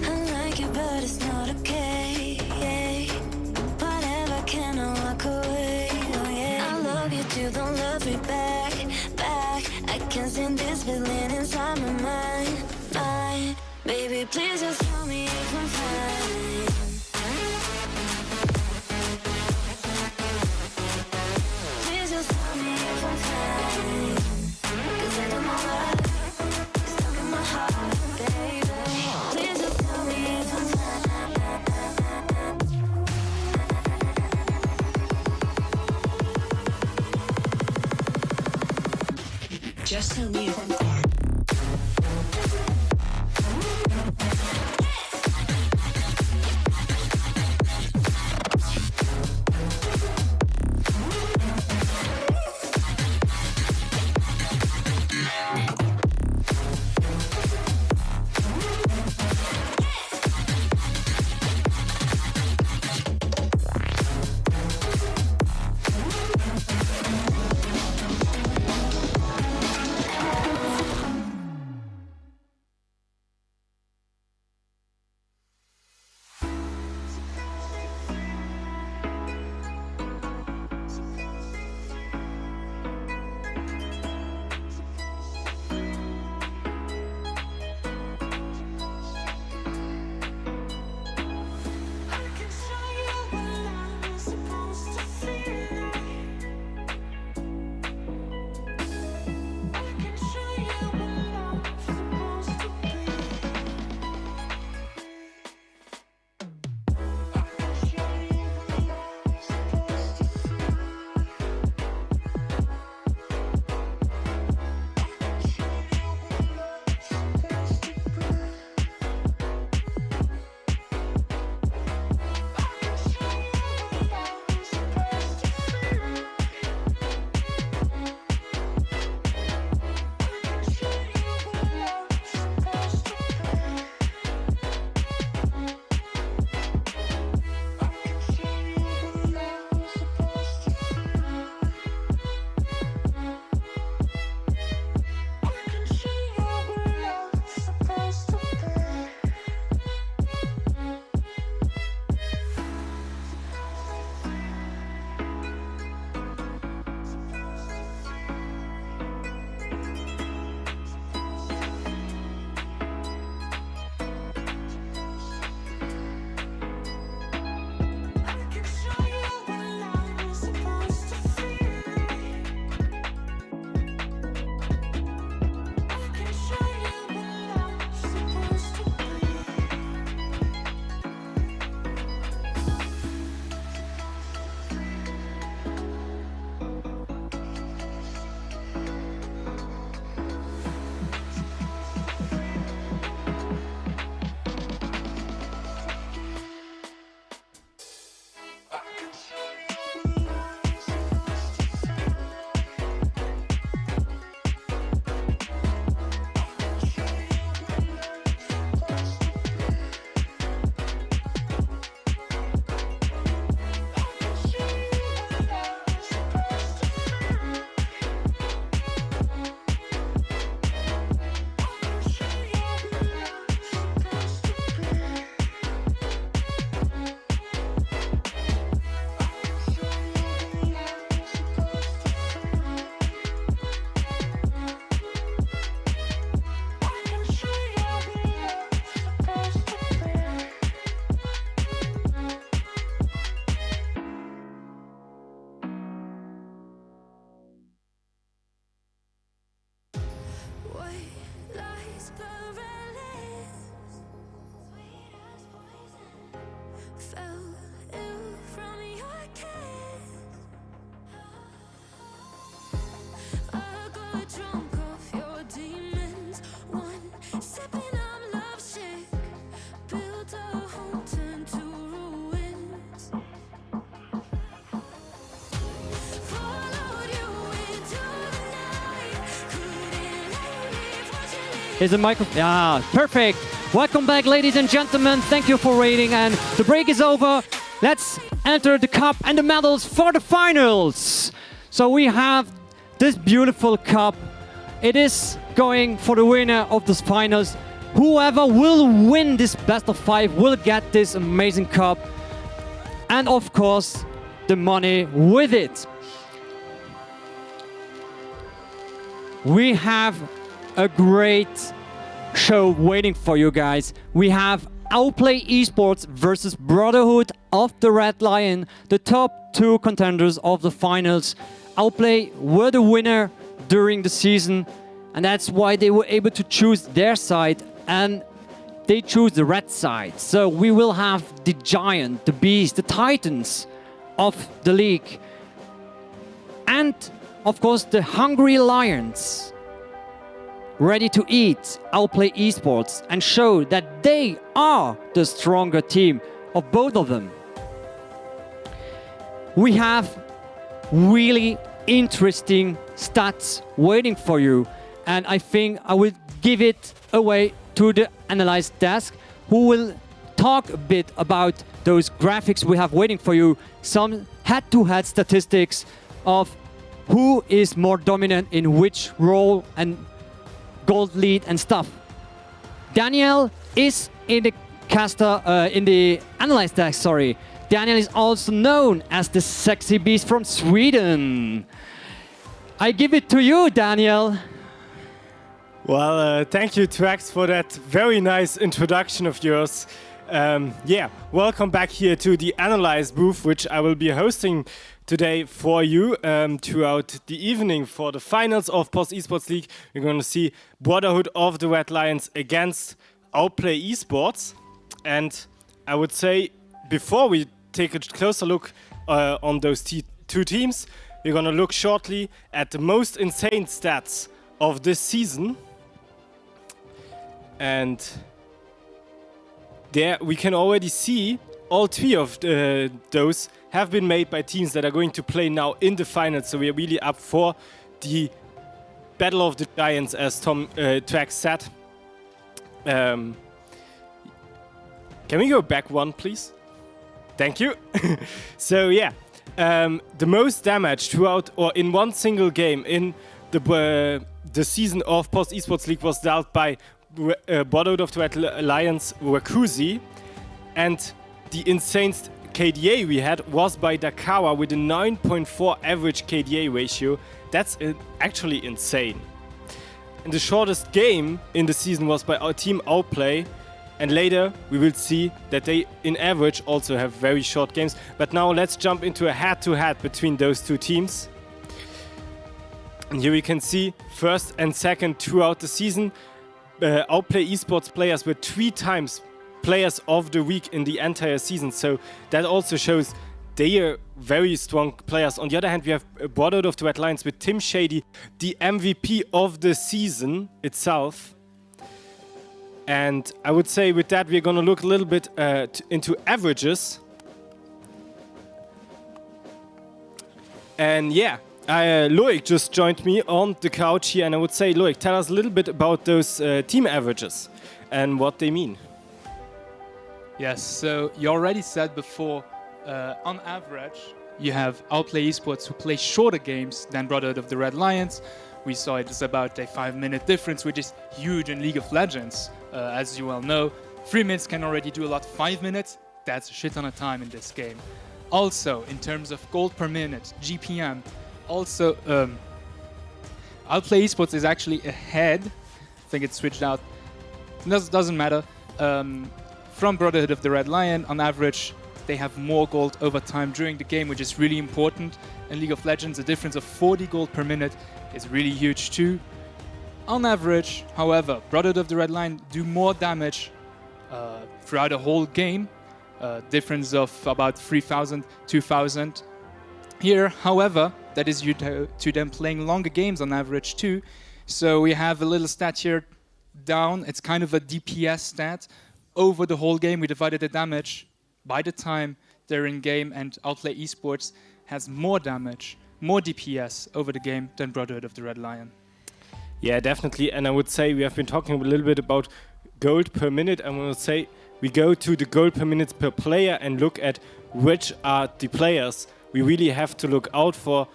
I like you, but it's not okay. Whatever, can I walk away? Oh yeah. I love you too, don't love me back. I can't stand this feeling inside my mind. Baby, please just tell me if I'm fine. Please just tell me if I'm fine. 'Cause I don't know why it's stuck in my heart, baby. Please just tell me if I'm fine. Just tell me if I'm fine. Is the microphone? Yeah, perfect. Welcome back, ladies and gentlemen. Thank you for waiting, and the break is over. Let's enter the cup and the medals for the finals. So we have this beautiful cup. It is going for the winner of the finals. Whoever will win this best of 5 will get this amazing cup. And of course, the money with it. We have a great show waiting for you guys. We have Outplay eSports versus Brotherhood of the Red Lion, the top 2 contenders of the finals. Outplay were the winner during the season, and that's why they were able to choose their side, and they choose the red side. So we will have the giant, the beast, the titans of the league. And of course the hungry lions, ready to eat Outplay eSports and show that they are the stronger team of both of them. We have really interesting stats waiting for you, and I think I will give it away to the analyze desk, who will talk a bit about those graphics we have waiting for you, some head-to-head statistics of who is more dominant in which role and gold lead and stuff. Daniel is in the in the analyze desk, sorry. Daniel is also known as the sexy beast from Sweden. I give it to you, Daniel. Well, thank you, Trax, for that very nice introduction of yours. Yeah, welcome back here to the Analyze booth, which I will be hosting today for you throughout the evening for the finals of Post Esports League. We're going to see Brotherhood of the Red Lions against Outplay Esports. And I would say, before we take a closer look on those two teams, we're going to look shortly at the most insane stats of this season. And there we can already see all 3 of those have been made by teams that are going to play now in the finals. So we are really up for the Battle of the Giants, as Tom Trax said. Can we go back one, please? Thank you. So yeah, the most damage throughout or in one single game in the season of Post Esports League was dealt by Brotherhood of the Red Lions Wakuzi, and the insane KDA we had was by Dakawa with a 9.4 average KDA ratio. That's actually insane. And the shortest game in the season was by our team Outplay, and later we will see that they in average also have very short games. But now let's jump into a head-to-head between those 2 teams. And here we can see first and second throughout the season. Outplay eSports players were 3 times players of the week in the entire season. So that also shows they are very strong players. On the other hand, we have Brotherhood of the Red Lions with Tim Shady, the MVP of the season itself. And I would say with that, we're going to look a little bit into averages. And yeah, Loic just joined me on the couch here, and I would say, Loic, tell us a little bit about those team averages and what they mean. Yes, so you already said before, on average, you have Outplay Esports who play shorter games than Brotherhood of the Red Lions. We saw it is about a 5-minute difference, which is huge in League of Legends. As you well know, 3 minutes can already do a lot. 5 minutes, that's a shit ton of time in this game. Also, in terms of gold per minute, GPM, also, Outplay Esports is actually ahead. I think it's switched out. Doesn't matter. From Brotherhood of the Red Lion, on average, they have more gold over time during the game, which is really important. In League of Legends, a difference of 40 gold per minute is really huge too. On average, however, Brotherhood of the Red Lion do more damage throughout a whole game. Difference of about 3,000, 2,000. Here, however, that is due to them playing longer games on average too. So we have a little stat here down. It's kind of a DPS stat. Over the whole game, we divided the damage by the time they're in game, and Outplay Esports has more damage, more DPS over the game than Brotherhood of the Red Lion. Yeah, definitely. And I would say we have been talking a little bit about gold per minute. I want to say we go to the gold per minutes per player and look at which are the players we really have to look out for.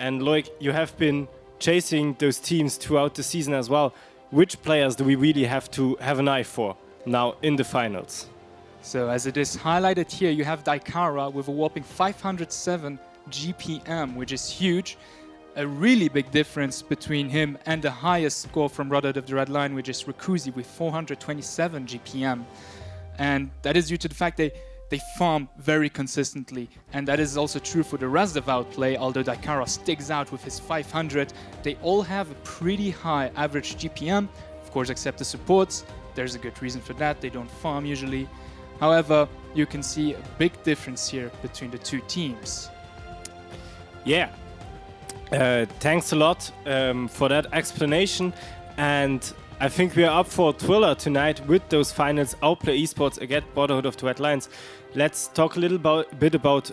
And like you have been chasing those teams throughout the season as well. Which players do we really have to have an eye for now in the finals? So as it is highlighted here, you have Daikara with a whopping 507 GPM, which is huge. A really big difference between him and the highest score from Brotherhood of the Red Lion, which is Rikuzi with 427 GPM. And that is due to the fact they farm very consistently. And that is also true for the rest of Outplay, although Daikara sticks out with his 500. They all have a pretty high average GPM, of course except the supports. There's a good reason for that, they don't farm usually. However, you can see a big difference here between the two teams. Yeah. Thanks a lot for that explanation. And I think we are up for a thriller tonight with those finals. Outplay eSports against Brotherhood of the Red Lions. Let's talk a little bit about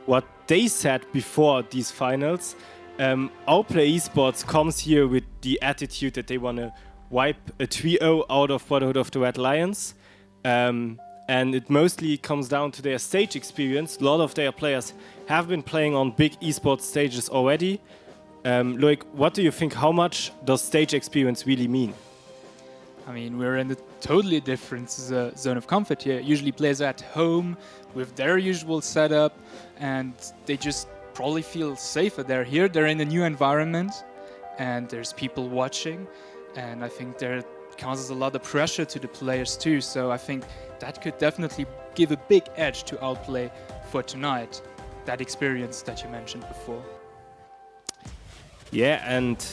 what they said before these finals. Outplay eSports comes here with the attitude that they want to wipe a 3-0 out of Brotherhood of the Red Lions. And it mostly comes down to their stage experience. A lot of their players have been playing on big esports stages already. Loic, what do you think? How much does stage experience really mean? I mean, we're in a totally different zone of comfort here. Usually players are at home with their usual setup and they just probably feel safer. They're here, they're in a new environment and there's people watching. And I think there causes a lot of pressure to the players too. So I think that could definitely give a big edge to Outplay for tonight. That experience that you mentioned before. Yeah, and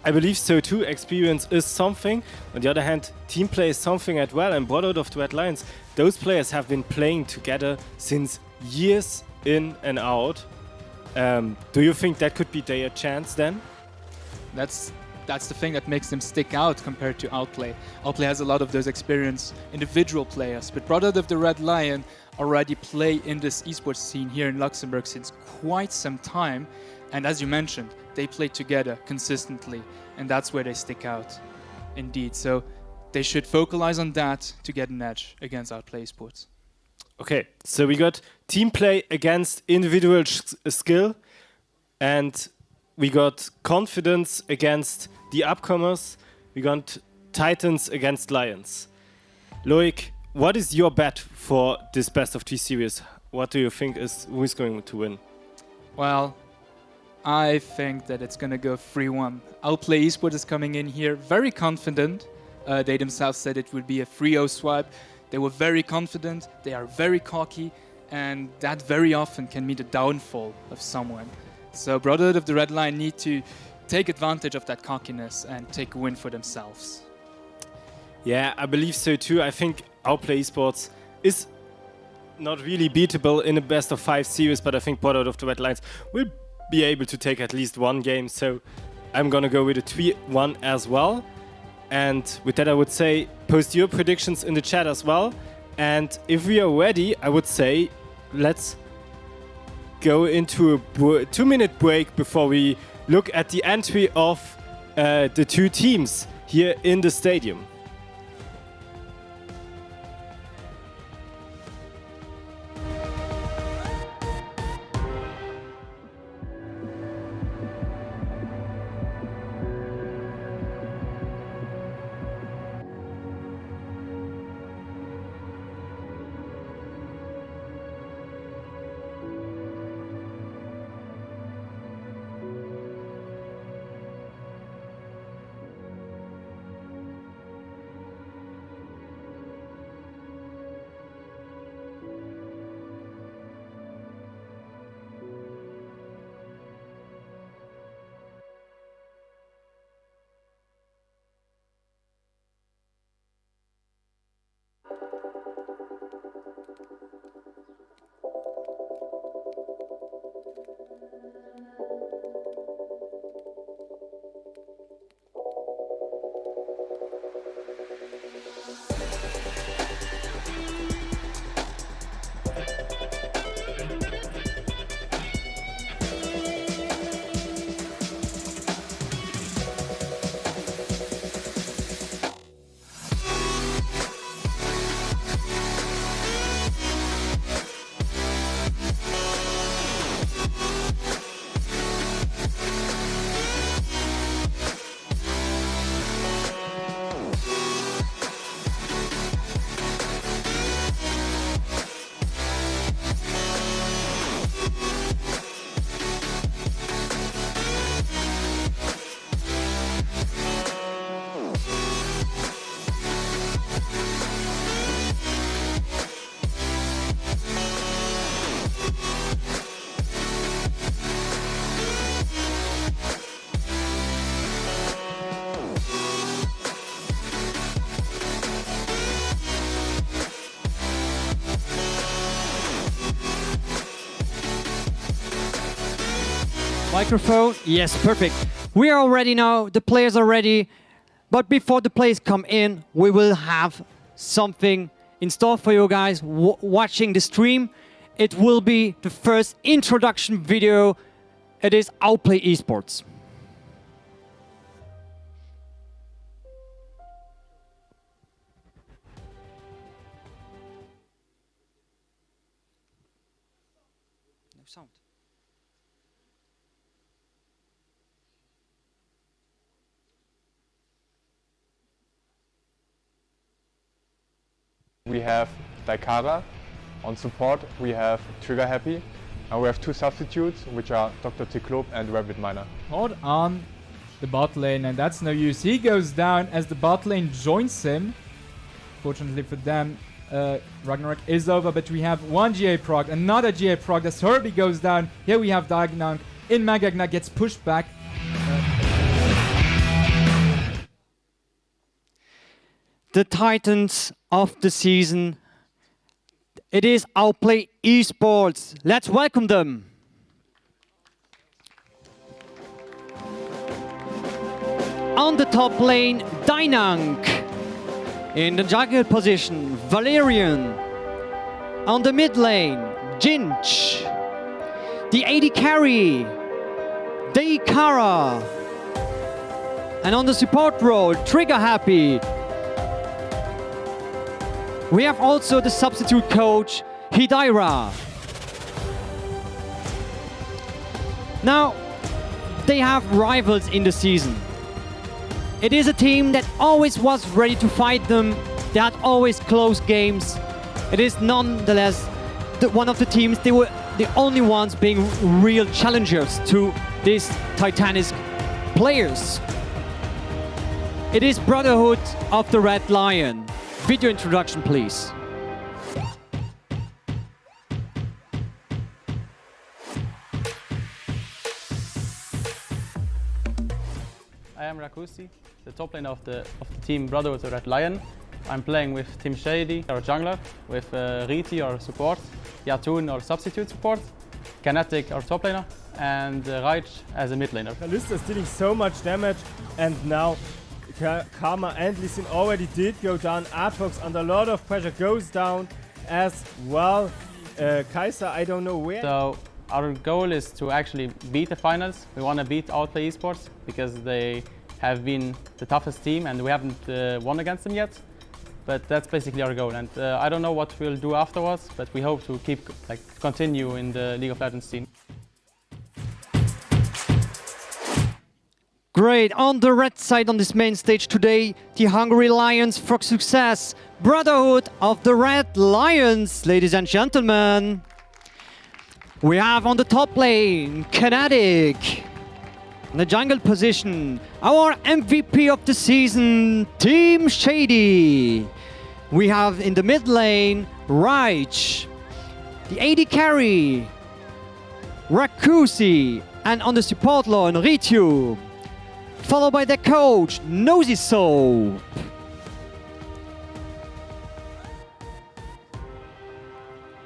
I believe so too. Experience is something. On the other hand, team play is something as well. And Brotherhood of the Red Lions, those players have been playing together since years in and out. Do you think that could be their chance then? That's the thing that makes them stick out compared to Outplay. Outplay has a lot of those experienced individual players, but Brotherhood of the Red Lion already play in this esports scene here in Luxembourg since quite some time. And as you mentioned, they play together consistently, and that's where they stick out, indeed. So they should focalize on that to get an edge against Outplay esports. Okay, so we got team play against individual skill, and we got confidence against the upcomers. We got Titans against Lions. Loic, what is your bet for this best of 3 series? What do you think who is going to win? Well, I think that it's going to go 3-1. Outplay esports is coming in here very confident. They themselves said it would be a 3-0 swipe. They were very confident, they are very cocky, and that very often can mean the downfall of someone. So Brotherhood of the Red Lion need to take advantage of that cockiness and take a win for themselves. Yeah, I believe so too. I think Outplay eSports is not really beatable in a best of 5 series, but I think Brotherhood of the Red Lions will be able to take at least one game. So I'm gonna go with a 3-1 as well. And with that, I would say post your predictions in the chat as well. And if we are ready, I would say let's go into a 2-minute break before we look at the entry of the two teams here in the stadium. Microphone, yes, perfect. We are ready now, the players are ready. But before the players come in, we will have something in store for you guys watching the stream. It will be the first introduction video. It is Outplay eSports. No sound. We have Daikara. On support, we have Trigger Happy. And we have two substitutes, which are Dr. Ticlope and Rabbit Miner. Hold on the bot lane, and that's no use. He goes down as the bot lane joins him. Fortunately for them, Ragnarok is over, but we have one GA proc, another GA proc. As Herbie goes down, here we have Dagnunk in Magagna, gets pushed back. The Titans of the season. It is Outplay eSports. Let's welcome them. On the top lane, Dagnunk. In the jungle position, Valerian. On the mid lane, Jinch. The AD carry, Daikara. And on the support role, Trigger Happy. We have also the substitute coach, Hidaira. Now, they have rivals in the season. It is a team that always was ready to fight them. They had always close games. It is nonetheless one of the teams, they were the only ones being real challengers to these Titanic players. It is Brotherhood of the Red Lion. Video introduction, please. I am Rakusi, the top lane of the team Brotherhood of the Red Lion. I'm playing with Team Shady, our jungler, with Riti, our support, Yatun, our substitute support, Kinetic, our top laner, and Raich as a mid laner. Kalista is dealing so much damage, and now Karma and Lee Sin already did go down. Aatrox under a lot of pressure goes down as well. Kaiser, I don't know where. So our goal is to actually beat the finals. We want to beat Outplay eSports because they have been the toughest team and we haven't won against them yet. But that's basically our goal. And I don't know what we'll do afterwards, but we hope to continue in the League of Legends team. Great, on the red side on this main stage today, the Hungry Lions for success. Brotherhood of the Red Lions, ladies and gentlemen. We have on the top lane, Kinetic. In the jungle position, our MVP of the season, Team Shady. We have in the mid lane, Raich. The AD carry, Rakusi. And on the support lane, Rityu. Followed by their coach, Nosy Soap.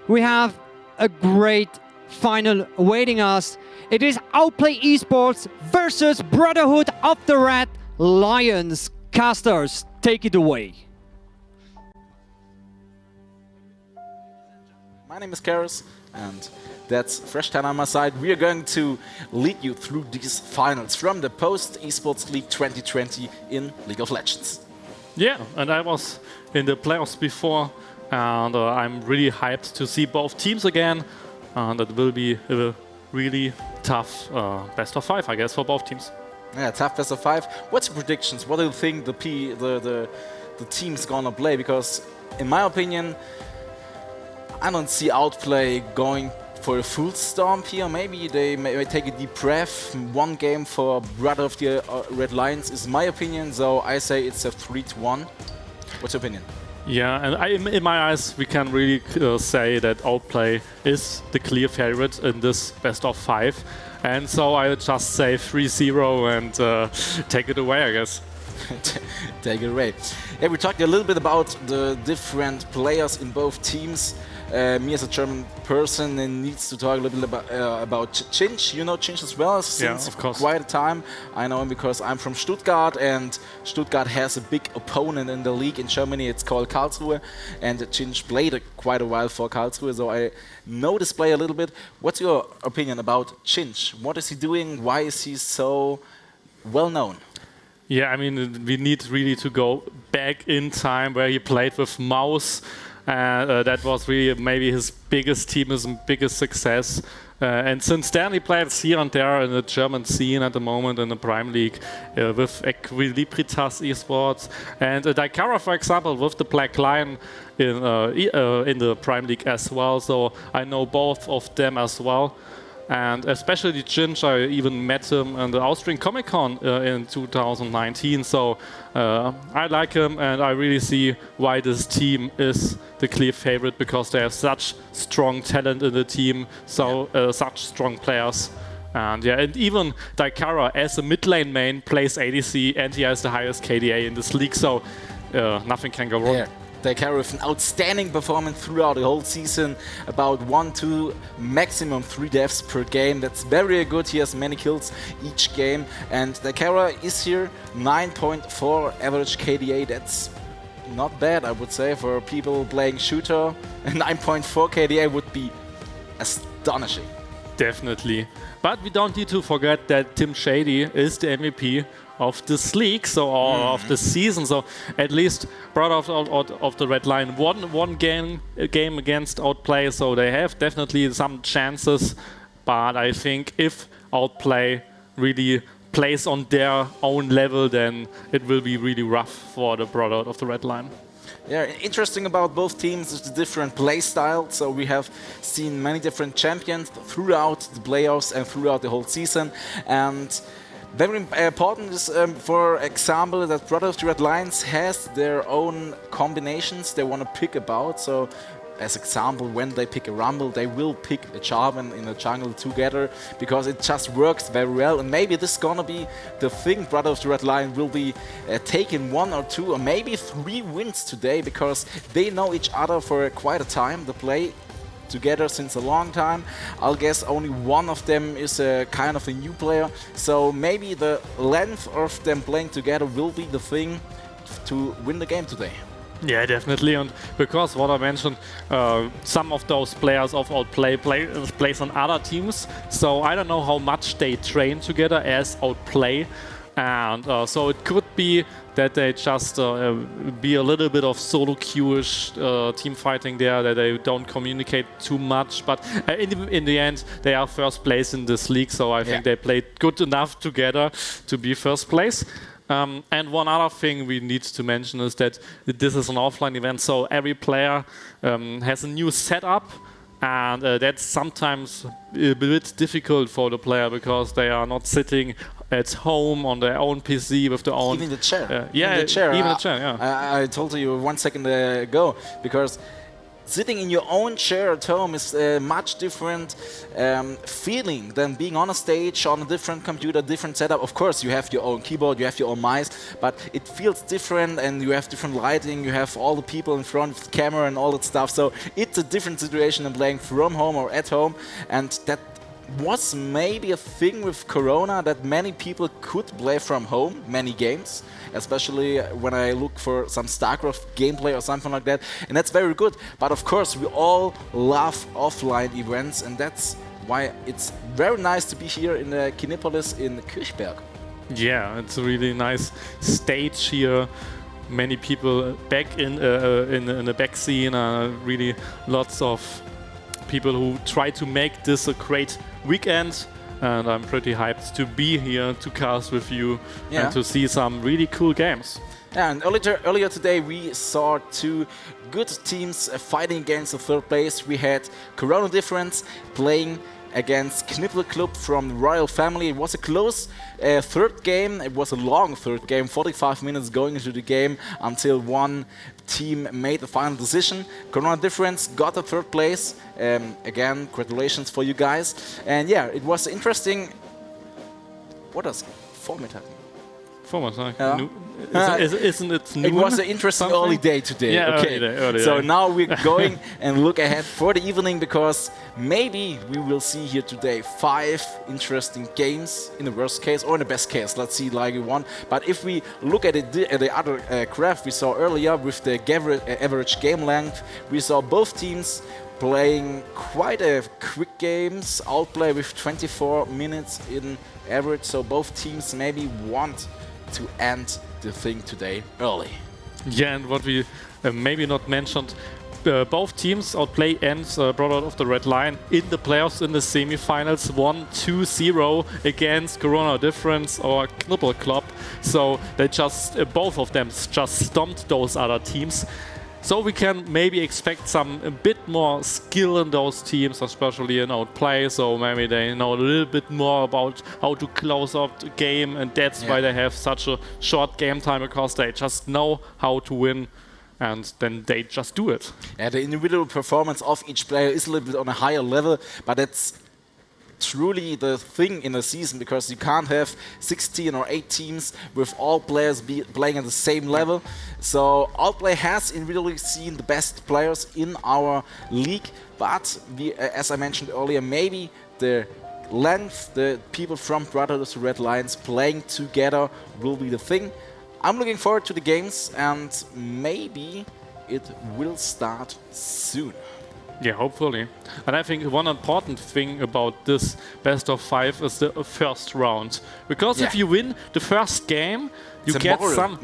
We have a great final awaiting us. It is Outplay eSports versus Brotherhood of the Red Lions. Casters, take it away. My name is Karis, and that's Fresh 10 on my side. We are going to lead you through these finals from the Post Esports League 2020 in League of Legends. Yeah, and I was in the playoffs before, and I'm really hyped to see both teams again. And it will be a really tough best of 5, I guess, for both teams. Yeah, tough best of 5. What's your predictions? What do you think the team's gonna play? Because in my opinion, I don't see Outplay going for a full stomp here. Maybe they may take a deep breath. One game for Brother of the Red Lions is my opinion, so I say it's a 3-1. What's your opinion? Yeah, and in my eyes, we can really say that Outplay is the clear favorite in this best of 5. And so I would just say 3-0 and take it away, I guess. Take it away. Yeah, we talked a little bit about the different players in both teams. Me as a German person needs to talk a little bit about Cinch. You know Cinch as well since of course. quite a time. I know him because I'm from Stuttgart, and Stuttgart has a big opponent in the league in Germany. It's called Karlsruhe, and Cinch played quite a while for Karlsruhe, so I know this player a little bit. What's your opinion about Cinch? What is he doing? Why is he so well known? Yeah, I mean, we need really to go back in time where he played with Maus. That was really maybe his biggest team, his biggest success. And since then, he plays here and there in the German scene at the moment in the Prime League with Equilibritas eSports. And Daikara, for example, with the Black Lion in the Prime League as well. So I know both of them as well. And especially Cinch, I even met him in the Austrian Comic Con in 2019. So I like him, and I really see why this team is the clear favorite, because they have such strong talent in the team, such strong players. And yeah, and even Daikara, as a mid lane main, plays ADC, and he has the highest KDA in this league. So nothing can go wrong. Yeah. Daikara with an outstanding performance throughout the whole season, about 1, 2, maximum 3 deaths per game. That's very good. He has many kills each game, and Daikara is here 9.4 average KDA. That's not bad, I would say, for people playing shooter. 9.4 KDA would be astonishing. Definitely. But we don't need to forget that Tim Shady is the MVP of this league, of the season. So at least brought out of the red line one game against Outplay. So they have definitely some chances. But I think if Outplay really plays on their own level, then it will be really rough for the brought out of the red line. Yeah, interesting about both teams is the different play style. So we have seen many different champions throughout the playoffs and throughout the whole season. And very important is, for example, that Brother of the Red Lions has their own combinations they want to pick about. So as example, when they pick a Rumble, they will pick a Jarvan in the jungle together, because it just works very well. And maybe this is gonna be the thing. Brother of the Red Lion will be taking 1 or 2 or maybe 3 wins today, because they know each other for quite a time. They play together since a long time. I'll guess only one of them is a kind of a new player. So maybe the length of them playing together will be the thing to win the game today. Yeah, definitely, and because what I mentioned, some of those players of Outplay plays on other teams, so I don't know how much they train together as Outplay, and so it could be that they just be a little bit of solo queue-ish team fighting there, that they don't communicate too much, but in the end they are first place in this league, so I think they played good enough together to be first place. And one other thing we need to mention is that this is an offline event, so every player has a new setup, and that's sometimes a bit difficult for the player, because they are not sitting at home on their own PC with their own... Even the chair. Yeah, even the chair. Even the chair, yeah. I told you 1 second ago, because sitting in your own chair at home is a much different feeling than being on a stage, on a different computer, different setup. Of course, you have your own keyboard, you have your own mice, but it feels different, and you have different lighting, you have all the people in front of the camera and all that stuff. So it's a different situation than playing from home or at home, and that was maybe a thing with Corona, that many people could play from home, many games, especially when I look for some StarCraft gameplay or something like that, and that's very good. But of course, we all love offline events, and that's why it's very nice to be here in Kinepolis in Kirchberg. Yeah, it's a really nice stage here. Many people back in the back scene, really lots of people who try to make this a great weekend, and I'm pretty hyped to be here to cast with you and to see some really cool games. Yeah, and earlier today we saw 2 good teams fighting against the 3rd place. We had Corona Difference playing against Knippel Club from the Royal Family. It was a close 3rd game. It was a long 3rd game, 45 minutes going into the game until one team made the final decision. Corona Difference got the 3rd place. Again, congratulations for you guys. And yeah, it was interesting. What does format happen? performance. Huh? Yeah. Isn't it noon? It was an interesting something? early day today. Yeah, okay. early So day. now we're going and look ahead for the evening because maybe we will see here today 5 interesting games in the worst case or in the best case. Let's see like one. But if we look at the other graph we saw earlier with the average game length, we saw both teams playing quite a quick games, outplay with 24 minutes in average. So both teams maybe want to end the thing today early. Yeah, and what we maybe not mentioned, both teams outplay and brought out of the red line in the playoffs in the semifinals 1-2-0 against Corona Difference or Knuppel Club. So they just both of them just stomped those other teams. So we can maybe expect a bit more skill in those teams, especially in outplay. So maybe they know a little bit more about how to close out the game, and that's why they have such a short game time, because they just know how to win, and then they just do it. Yeah, the individual performance of each player is a little bit on a higher level, but it's truly the thing in a season, because you can't have 16 or 8 teams with all players playing at the same level. So Outplay has individually seen the best players in our league, but as I mentioned earlier, maybe the length, the people from Brotherhood of the Red Lions playing together will be the thing. I'm looking forward to the games, and maybe it will start soon. Yeah, hopefully. And I think one important thing about this best of 5 is the first round. Because if you win the first game, you get some...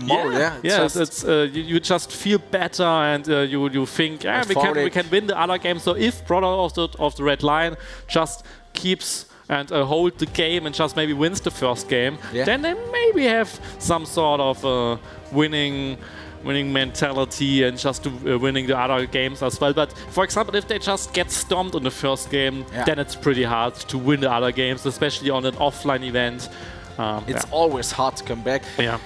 you just feel better, and you think, we can win the other game. So if Brother of the Red Line just keeps and hold the game and just maybe wins the first game, then they maybe have some sort of winning mentality and just winning the other games as well. But for example, if they just get stomped in the first game, then it's pretty hard to win the other games, especially on an offline event. It's always hard to come back. Yeah.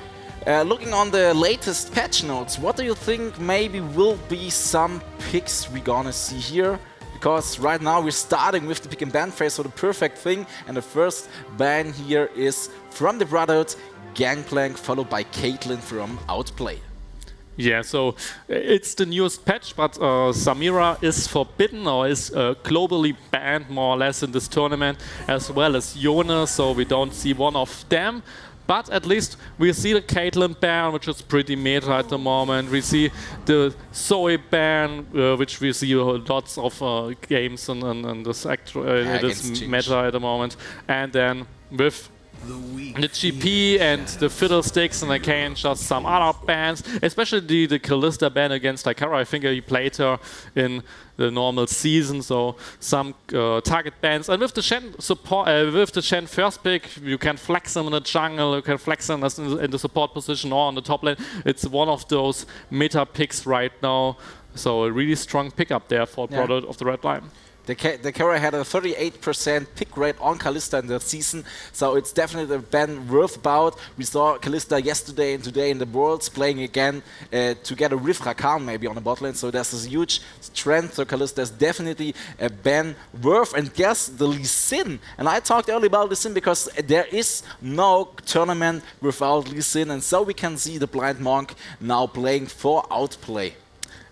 Looking on the latest patch notes, what do you think maybe will be some picks we're gonna see here? Because right now we're starting with the pick and ban phase, so the perfect thing. And the first ban here is from the Brotherhood, Gangplank, followed by Caitlyn from Outplay. Yeah, so it's the newest patch, but Samira is forbidden or is globally banned more or less in this tournament, as well as Yona, so we don't see one of them. But at least we see the Caitlyn ban, which is pretty meta at the moment. We see the Zoe ban, which we see lots of games in this meta at the moment. And then with the GP and the Fiddlesticks and again just some other bans, especially the Kalista ban against Ikara. I think he played her in the normal season, so some target bans. And with the Shen support, with the Shen first pick, you can flex him in the jungle, you can flex him in the support position or on the top lane. It's one of those meta picks right now, so a really strong pickup there for Brotherhood of the Red Line. The Kara had a 38% pick rate on Kalista in the season, so it's definitely a ban worth about. We saw Kalista yesterday and today in the Worlds playing again together with Rakan maybe on the bot lane, so there's this huge strength. So Kalista is definitely a ban worth. And guess the Lee Sin. And I talked earlier about Lee Sin because there is no tournament without Lee Sin, and so we can see the Blind Monk now playing for Outplay.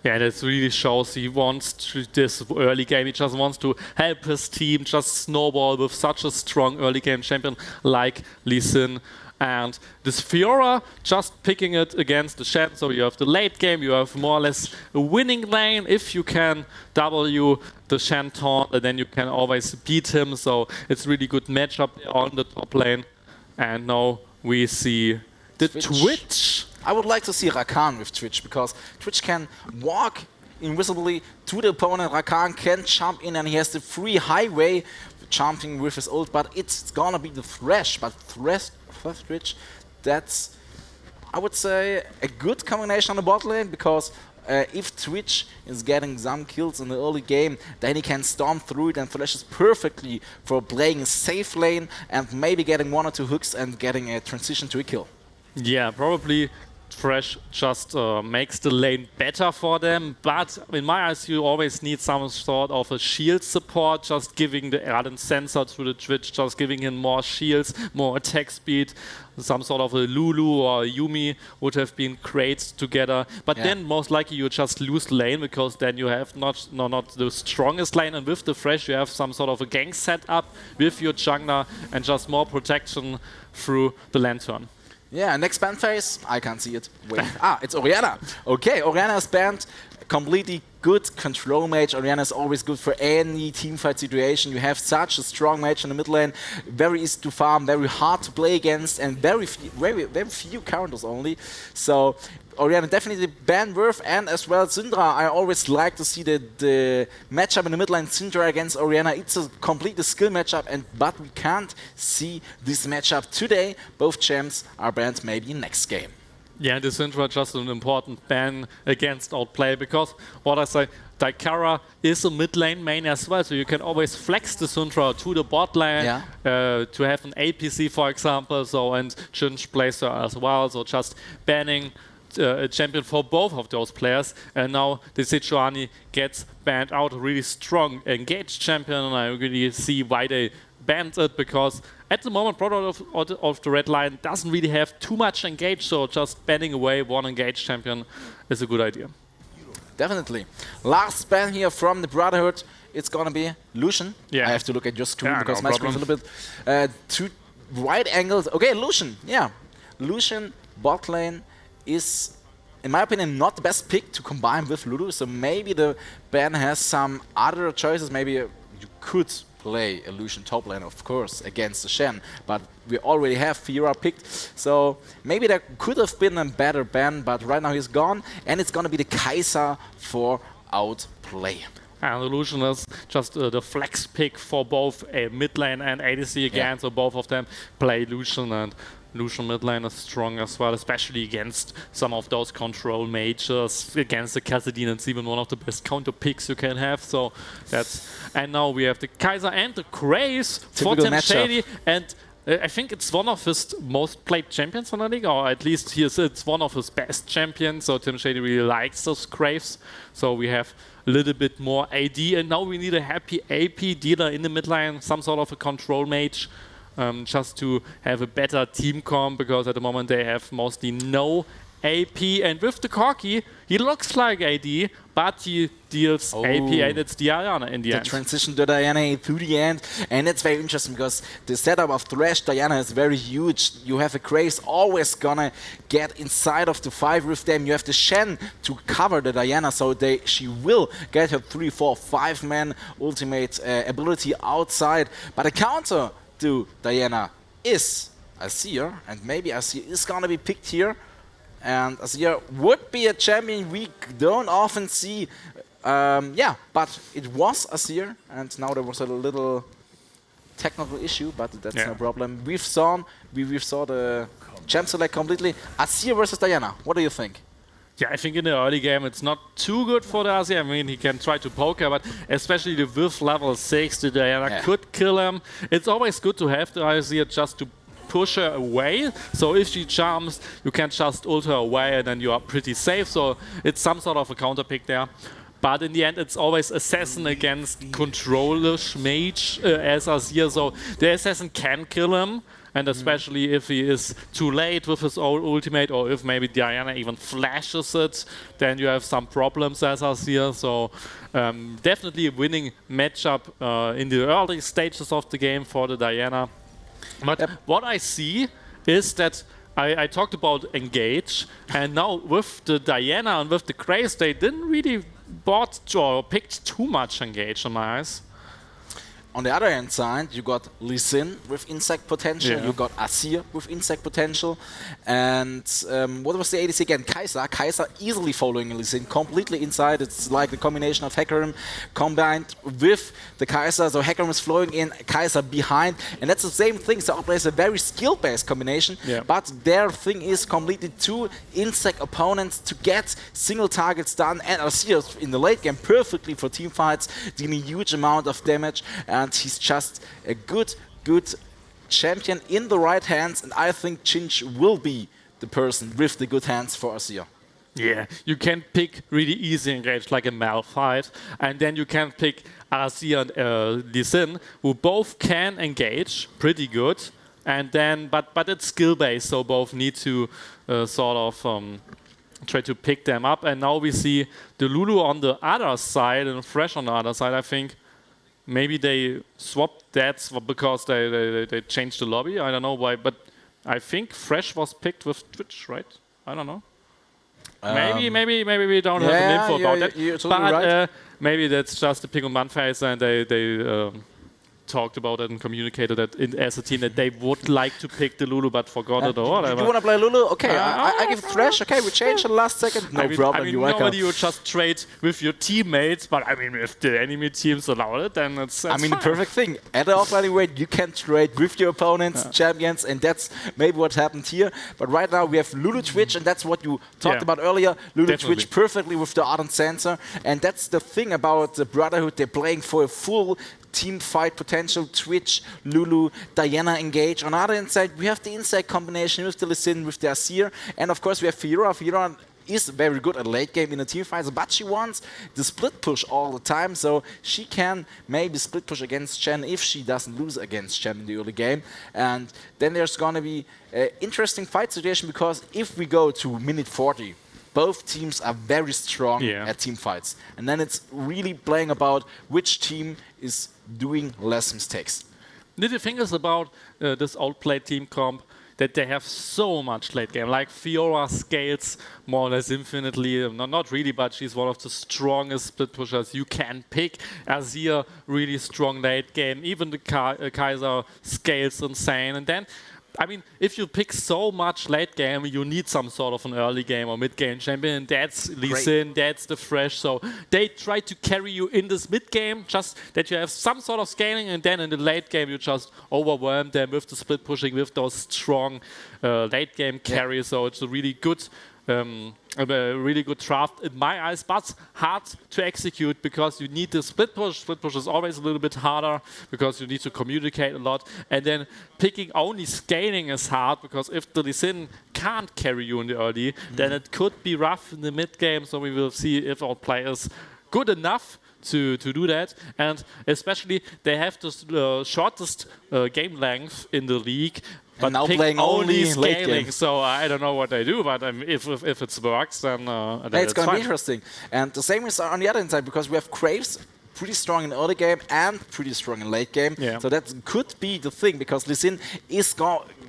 Yeah, and it really shows he wants to this early game. He just wants to help his team just snowball with such a strong early game champion like Lee Sin. And this Fiora just picking it against the Shen. So you have the late game, you have more or less a winning lane. If you can W the Shen taunt, and then you can always beat him. So it's really good matchup on the top lane. And now we see the Twitch. I would like to see Rakan with Twitch, because Twitch can walk invisibly to the opponent. Rakan can jump in, and he has the free highway jumping with his ult, but it's gonna be the Thresh. But Twitch, that's, I would say, a good combination on the bot lane, because if Twitch is getting some kills in the early game, then he can storm through it and flashes perfectly for playing a safe lane and maybe getting 1 or 2 hooks and getting a transition to a kill. Yeah, probably Thresh just makes the lane better for them, but in my eyes you always need some sort of a shield support, just giving the Erden sensor to the Twitch, just giving him more shields, more attack speed. Some sort of a Lulu or a Yumi would have been great together, but then most likely you just lose lane, because then you have not the strongest lane, and with the Thresh you have some sort of a gank setup with your jungler and just more protection through the Lantern. Yeah, next ban phase. I can't see it. Wait. It's Orianna. Okay, Orianna is banned. Completely good control mage. Orianna is always good for any teamfight situation. You have such a strong mage in the mid lane. Very easy to farm, very hard to play against, and very few counters only. So Orianna definitely ban worth, and as well Syndra. I always like to see the matchup in the mid lane, Syndra against Orianna. It's a completely skill matchup, but we can't see this matchup today. Both champs are banned, maybe next game. Yeah, the Syndra just an important ban against outplay, because what I say, Daikara is a mid lane main as well, so you can always flex the Syndra to the bot lane to have an APC, for example. So, and Jinj plays her as well, so just banning a champion for both of those players. And now the Sejuani gets banned out, a really strong engaged champion, and I really see why they banned it, because at the moment Product of the Red Lion doesn't really have too much engaged, so just banning away one engaged champion is a good idea. Definitely. Last ban here from the Brotherhood, it's gonna be Lucian. I have to look at your screen because my screen's a little bit too wide angles. Okay, Lucian, Lucian bot lane is, in my opinion, not the best pick to combine with Lulu, so maybe the ban has some other choices. Maybe you could play a Lucian top lane, of course, against the Shen, but we already have Fiora picked, so maybe there could have been a better ban, but right now he's gone, and it's gonna be the Kai'Sa for outplay. And the Lucian is just the flex pick for both a mid lane and ADC again, so both of them play Lucian, and Lucian mid lane is strong as well, especially against some of those control mages. Against the Kassadin, it's even one of the best counter picks you can have. So that's, and now we have the Kai'Sa and the Graves for Tim Shady, and I think it's one of his most played champions in the league, or at least it's one of his best champions. So Tim Shady really likes those Graves. So we have a little bit more AD, and now we need a happy AP dealer in the mid lane, some sort of a control mage. Just to have a better team comp, because at the moment they have mostly no AP, and with the Corki, he looks like AD, but he deals AP, and it's Diana in the end. The transition to Diana to the end, and it's very interesting because the setup of Thresh Diana is very huge. You have a Graves always gonna get inside of the fight with them. You have the Shen to cover the Diana, so she will get her 3, 4, 5-man ultimate ability outside, but a counter to Diana is Azir, and maybe Azir is gonna be picked here, and Azir would be a champion we don't often see, but it was Azir, and now there was a little technical issue, but that's no problem. We saw the champ select completely. Azir versus Diana, what do you think? Yeah, I think in the early game it's not too good for the Azir. I mean, he can try to poke her, but especially the with level 6, the Diana could kill him. It's always good to have the Azir just to push her away. So if she jumps, you can just ult her away, and then you are pretty safe. So it's some sort of a counter pick there. But in the end, it's always Assassin against controlish mage as Azir. So the Assassin can kill him. And especially if he is too late with his own ultimate, or if maybe Diana even flashes it, then you have some problems as Azir. So definitely a winning matchup in the early stages of the game for the Diana. But what I see is that I talked about engage, and now with the Diana and with the Grace, they didn't really bought or picked too much engage in my eyes. On the other hand side, you got Lee Sin with insect potential, you got Azir with insect potential, and what was the ADC again? Kai'Sa easily following Lee Sin, completely inside. It's like the combination of Hecarim combined with the Kai'Sa, so Hecarim is flowing in, Kai'Sa behind, and that's the same thing. So Outplay is a very skill-based combination, but their thing is completely two insect opponents to get single targets done, and Azir in the late game perfectly for team fights, dealing a huge amount of damage. And he's just a good champion in the right hands, and I think Jinj will be the person with the good hands for Azir. Yeah, you can pick really easy engage like a Malphite, and then you can pick Azir and Lee Sin, who both can engage pretty good, and then but it's skill based, so both need to sort of try to pick them up. And now we see the Lulu on the other side and Fresh on the other side. I think maybe they swapped that because they changed the lobby. I don't know why, but I think Fresh was picked with Twitch, right? I don't know. Maybe we don't have the info about that. You're totally right. Maybe that's just the pick on one phase, and they talked about it and communicated that as a team that they would like to pick the Lulu, but forgot it or whatever. You want to play Lulu? Okay, I give Thresh. Okay, we change in the last second. No problem. I mean, you're welcome. normally you just trade with your teammates, but I mean, if the enemy teams allow it, then it's I mean, fine. the perfect thing. At the offline rate, you can trade with your opponents, champions, and that's maybe what happened here. But right now we have Lulu Twitch, and that's what you talked about earlier. Lulu Twitch perfectly with the Ardent Sensor, and that's the thing about the Brotherhood. They're playing for a full team fight potential. Twitch, Lulu, Diana engage. On the other hand side, we have the inside combination with the Lee Sin, with the Azir, and of course we have Fiora. Fiora is very good at late game in the team fights, but she wants the split push all the time, so she can maybe split push against Chen if she doesn't lose against Chen in the early game. And then there's gonna be an interesting fight situation, because if we go to minute 40, both teams are very strong at team fights. And then it's really playing about which team is doing less mistakes. The thing is about this outplay team comp that they have so much late game. Like Fiora scales more or less infinitely. Not really, but she's one of the strongest split pushers you can pick. Azir, really strong late game. Even the Kaiser scales insane. And then, I mean, if you pick so much late game, you need some sort of an early game or mid game champion. That's Lee Sin, that's the Fresh. So they try to carry you in this mid game, just that you have some sort of scaling, and then in the late game you just overwhelm them with the split pushing, with those strong late game carries. So it's a really good draft in my eyes, but hard to execute because you need the split push. Split push is always a little bit harder because you need to communicate a lot. And then picking only scaling is hard, because if the Lee Sin can't carry you in the early, then it could be rough in the mid game. So we will see if our players good enough to do that. And especially they have the shortest game length in the league, but now pick playing only late scaling. game. So I don't know what they do, but if it works, then It's going to fine. be interesting. And the same is on the other hand side, because we have Kraves pretty strong in early game and pretty strong in late game. So that could be the thing, because Lee Sin is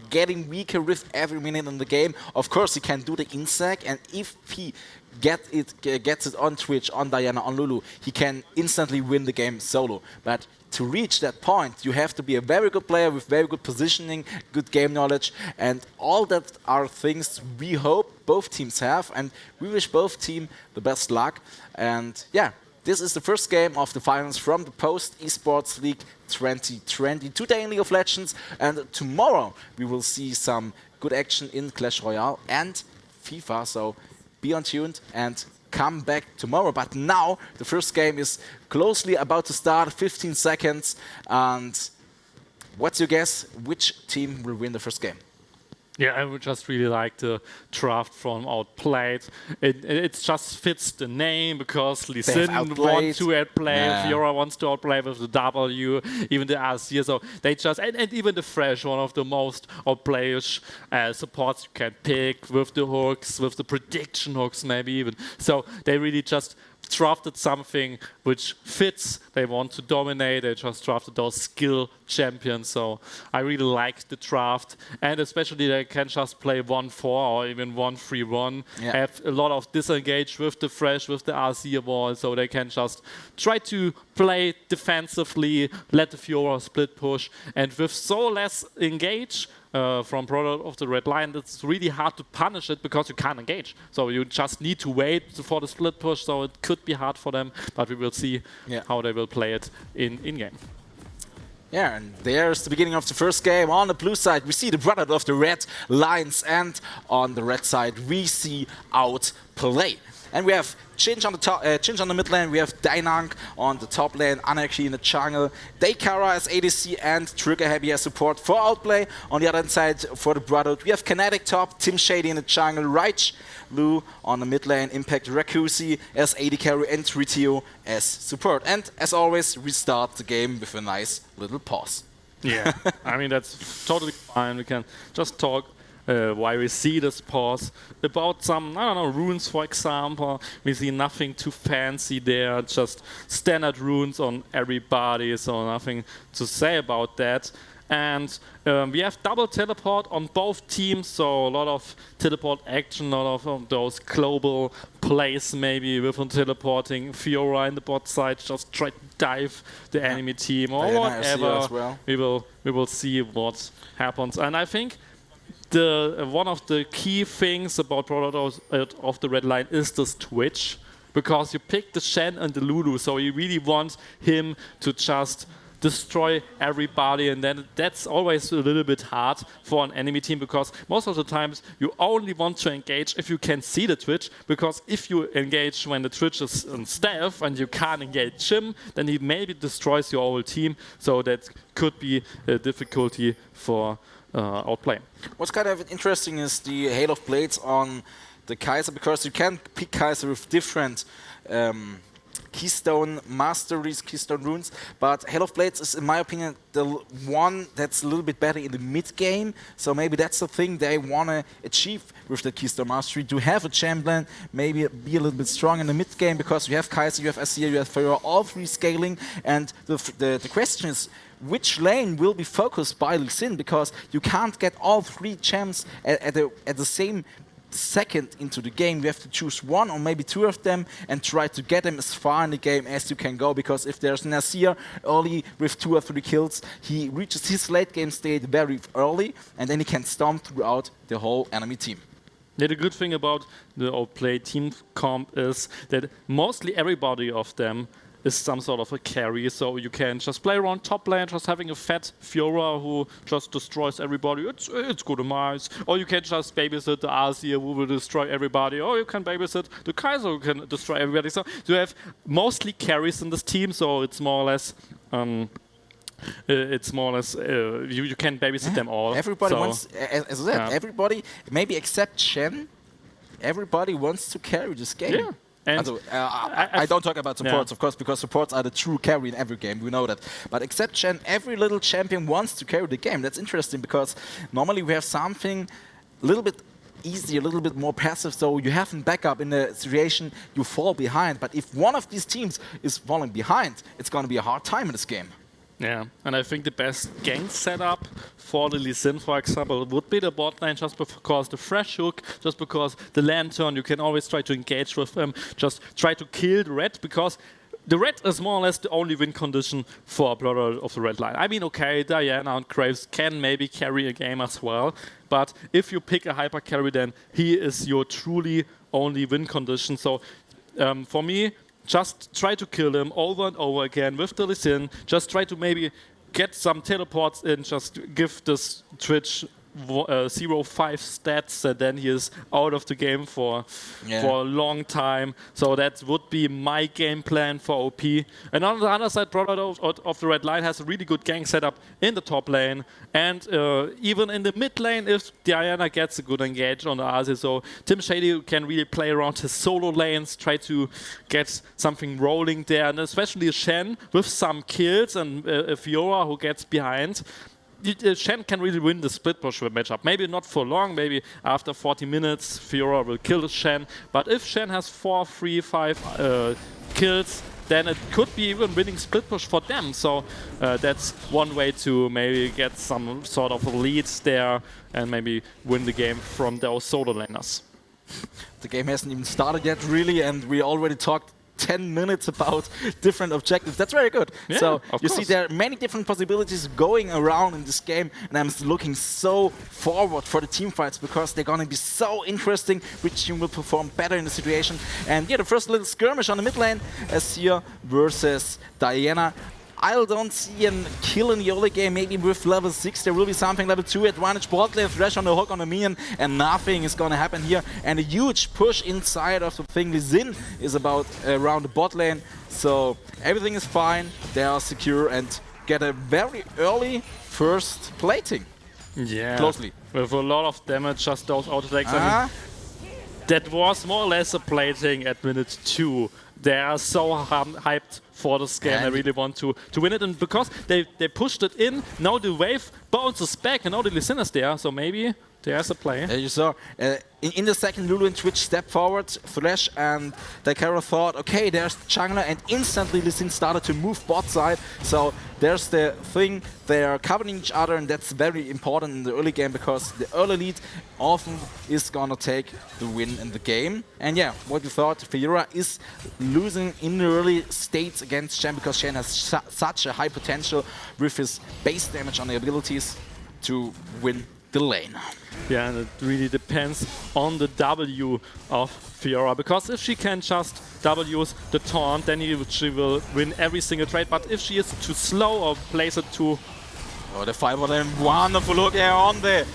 getting weaker with every minute in the game. Of course, he can do the insec, and if he gets it on Twitch, on Diana, on Lulu, he can instantly win the game solo. But to reach that point, you have to be a very good player with very good positioning, good game knowledge, and all that are things we hope both teams have, and we wish both teams the best luck. And yeah, this is the first game of the finals from the Post eSports League 2020 today in League of Legends, and tomorrow we will see some good action in Clash Royale and FIFA, so be on tuned and come back tomorrow. But now the first game is closely about to start, 15 seconds. And what's your guess? Which team will win the first game? Yeah, I would just really like the draft from Outplayed. It just fits the name, because Lee Sin wants to outplay, Fiora wants to outplay with the W, even the Azir. So they just, and even the Fresh, one of the most outplayish supports you can pick, with the hooks, with the prediction hooks maybe even. So they really just drafted something which fits. They want to dominate. They just drafted those skill champions. So I really like the draft, and especially they can just play 1-4 or even 1-3-1. Have a lot of disengage with the Fresh, with the Azir wall, so they can just try to play defensively, let the Fiora split push, and with so less engage from Product of the Red Lion, it's really hard to punish it because you can't engage. So you just need to wait for the split push, so it could be hard for them, but we will see how they will play it in-game. Yeah, and there's the beginning of the first game. On the blue side, we see the Brotherhood of the Red Lions, and on the red side, we see Outplay. And we have Chinch on the top, Chinch on the mid lane. We have Dainang on the top lane, Anarchy in the jungle, Daikara as ADC, and Trigger Heavy as support for Outplay. On the other side, for the Brotherhood, we have Kinetic top, Tim Shady in the jungle, Raich, Lu on the mid lane, Impact Rakusi as AD carry, and Tritio as support. And as always, we start the game with a nice little pause. Yeah, I mean, that's totally fine. We can just talk why we see this pause. About some, I don't know, runes, for example. We see nothing too fancy there, just standard runes on everybody, so nothing to say about that. And we have double teleport on both teams, so a lot of teleport action, a lot of those global plays maybe with teleporting. Fiora in the bot side just try to dive the enemy team or whatever. As well. We will see what happens. And I think the one of the key things about Protoss of the Red Line is this Twitch, because you pick the Shen and the Lulu, so you really want him to just destroy everybody, and then that's always a little bit hard for an enemy team, because most of the times you only want to engage if you can see the Twitch, because if you engage when the Twitch is in stealth and you can't engage him, then he maybe destroys your whole team, so that could be a difficulty for Outplay. What's kind of interesting is the Hail of Blades on the Kaiser, because you can pick Kaiser with different Keystone Masteries, Keystone Runes, but Hail of Blades is, in my opinion, the one that's a little bit better in the mid-game, so maybe that's the thing they want to achieve with the Keystone Mastery, to have a champion, maybe be a little bit strong in the mid-game, because you have Kaiser, you have Asir, you have Pharaoh, all three scaling, and the question is, which lane will be focused by Lee Sin, because you can't get all three champs at the same second into the game. You have to choose one or maybe two of them and try to get them as far in the game as you can go, because if there's Nasir early with 2 or 3 kills, he reaches his late game state very early, and then he can stomp throughout the whole enemy team. Yeah, the good thing about the Outplay team comp is that mostly everybody of them is some sort of a carry, so you can just play around top lane, just having a fat Fiora who just destroys everybody. It's good and nice. Or you can just babysit the Azir who will destroy everybody, or you can babysit the Kaiser who can destroy everybody. So you have mostly carries in this team, so it's more or less you can babysit them all. Everybody so, wants, as I said, everybody, maybe except Shen, everybody wants to carry this game. Yeah. And I don't talk about supports, of course, because supports are the true carry in every game. We know that. But except Shen, every little champion wants to carry the game. That's interesting, because normally we have something a little bit easy, a little bit more passive, so you have a backup in the situation you fall behind. But if one of these teams is falling behind, it's going to be a hard time in this game. Yeah, and I think the best gank setup for the Lee Sin, for example, would be the bot lane, just because the fresh hook, just because the lantern, you can always try to engage with them, just try to kill the red, because the red is more or less the only win condition for a Brother of the Red Line. I mean, okay, Diana and Graves can maybe carry a game as well, but if you pick a hyper carry, then he is your truly only win condition. So for me, just try to kill him over and over again with the Lee Sin. Just try to maybe get some teleports in, just give this Twitch 0.5 stats, and then he is out of the game for a long time. So that would be my game plan for OP. And on the other side, Brother of the Red Line has a really good gank setup in the top lane, and even in the mid lane if Diana gets a good engage on the Azir. So Tim Shady can really play around his solo lanes, try to get something rolling there, and especially Shen with some kills and Fiora who gets behind. Shen can really win the split push matchup. Maybe not for long, maybe after 40 minutes Fiora will kill Shen. But if Shen has 4, 3, 5 kills, then it could be even winning split push for them. So that's one way to maybe get some sort of leads there and maybe win the game from those solo laners. The game hasn't even started yet, really, and we already talked 10 minutes about different objectives. That's very good. Yeah, so you see there are many different possibilities going around in this game, and I'm looking so forward for the team fights, because they're going to be so interesting. Which team will perform better in the situation? And yeah, the first little skirmish on the mid lane, Asir versus Diana. I don't see a kill in the early game. Maybe with level 6 there will be something. Level 2 advantage, bot lane, Thresh on the hook on the minion, and nothing is gonna happen here. And a huge push inside of the thing. Lee Sin is about around the bot lane, so everything is fine. They are secure and get a very early first plating. Yeah, closely. With a lot of damage, just those auto attacks. I mean, that was more or less a plating at minute 2. They are so hyped for this game. And they really want to win it, and because they pushed it in, now the wave bounces back, and now the Lee Sin is there. So maybe there's a play. You saw in the second, Lulu and Twitch step forward, Thresh and Daikara thought, okay, there's the jungler, and instantly Lee Sin started to move bot side. So there's the thing, they are covering each other, and that's very important in the early game because the early lead often is gonna take the win in the game. And yeah, what we thought, Fiora is losing in the early states against Shen because Shen has such a high potential with his base damage on the abilities to win the lane. Yeah, and it really depends on the W of Fiora, because if she can just W's the taunt, then she will win every single trade, but if she is too slow or plays it too... Oh, the 5 of them, wonderful look here on the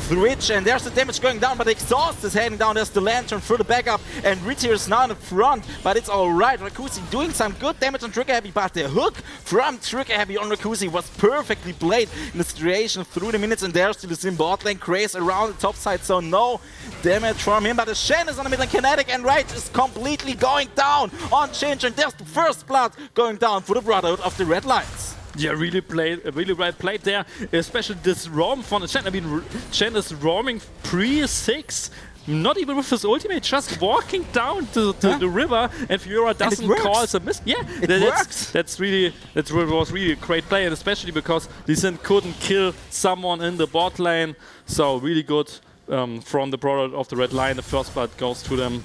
Twitch, and there's the damage going down, but the exhaust is heading down. There's the lantern through the backup, and Ritter is now in the front, but it's alright. Rakuzi doing some good damage on Trigger Happy, but the hook from Trigger Happy on Rakuzi was perfectly played in the situation through the minutes, and there's the Lee Sin bot lane craze around the top side, so no damage from him, but the Shen is on the mid lane, Kinetic, and Right is completely going down on Change, and there's the first blood going down for the Brotherhood of the Red Lions. Yeah, really well played there, especially this roam from the Shen. I mean, Shen is roaming pre-6, not even with his ultimate, just walking down to the river, and Fiora doesn't call a miss. Yeah, that was really a great play, and especially because Lee Sin couldn't kill someone in the bot lane, so really good from the Brotherhood of the Red Lion. The first blood goes to them.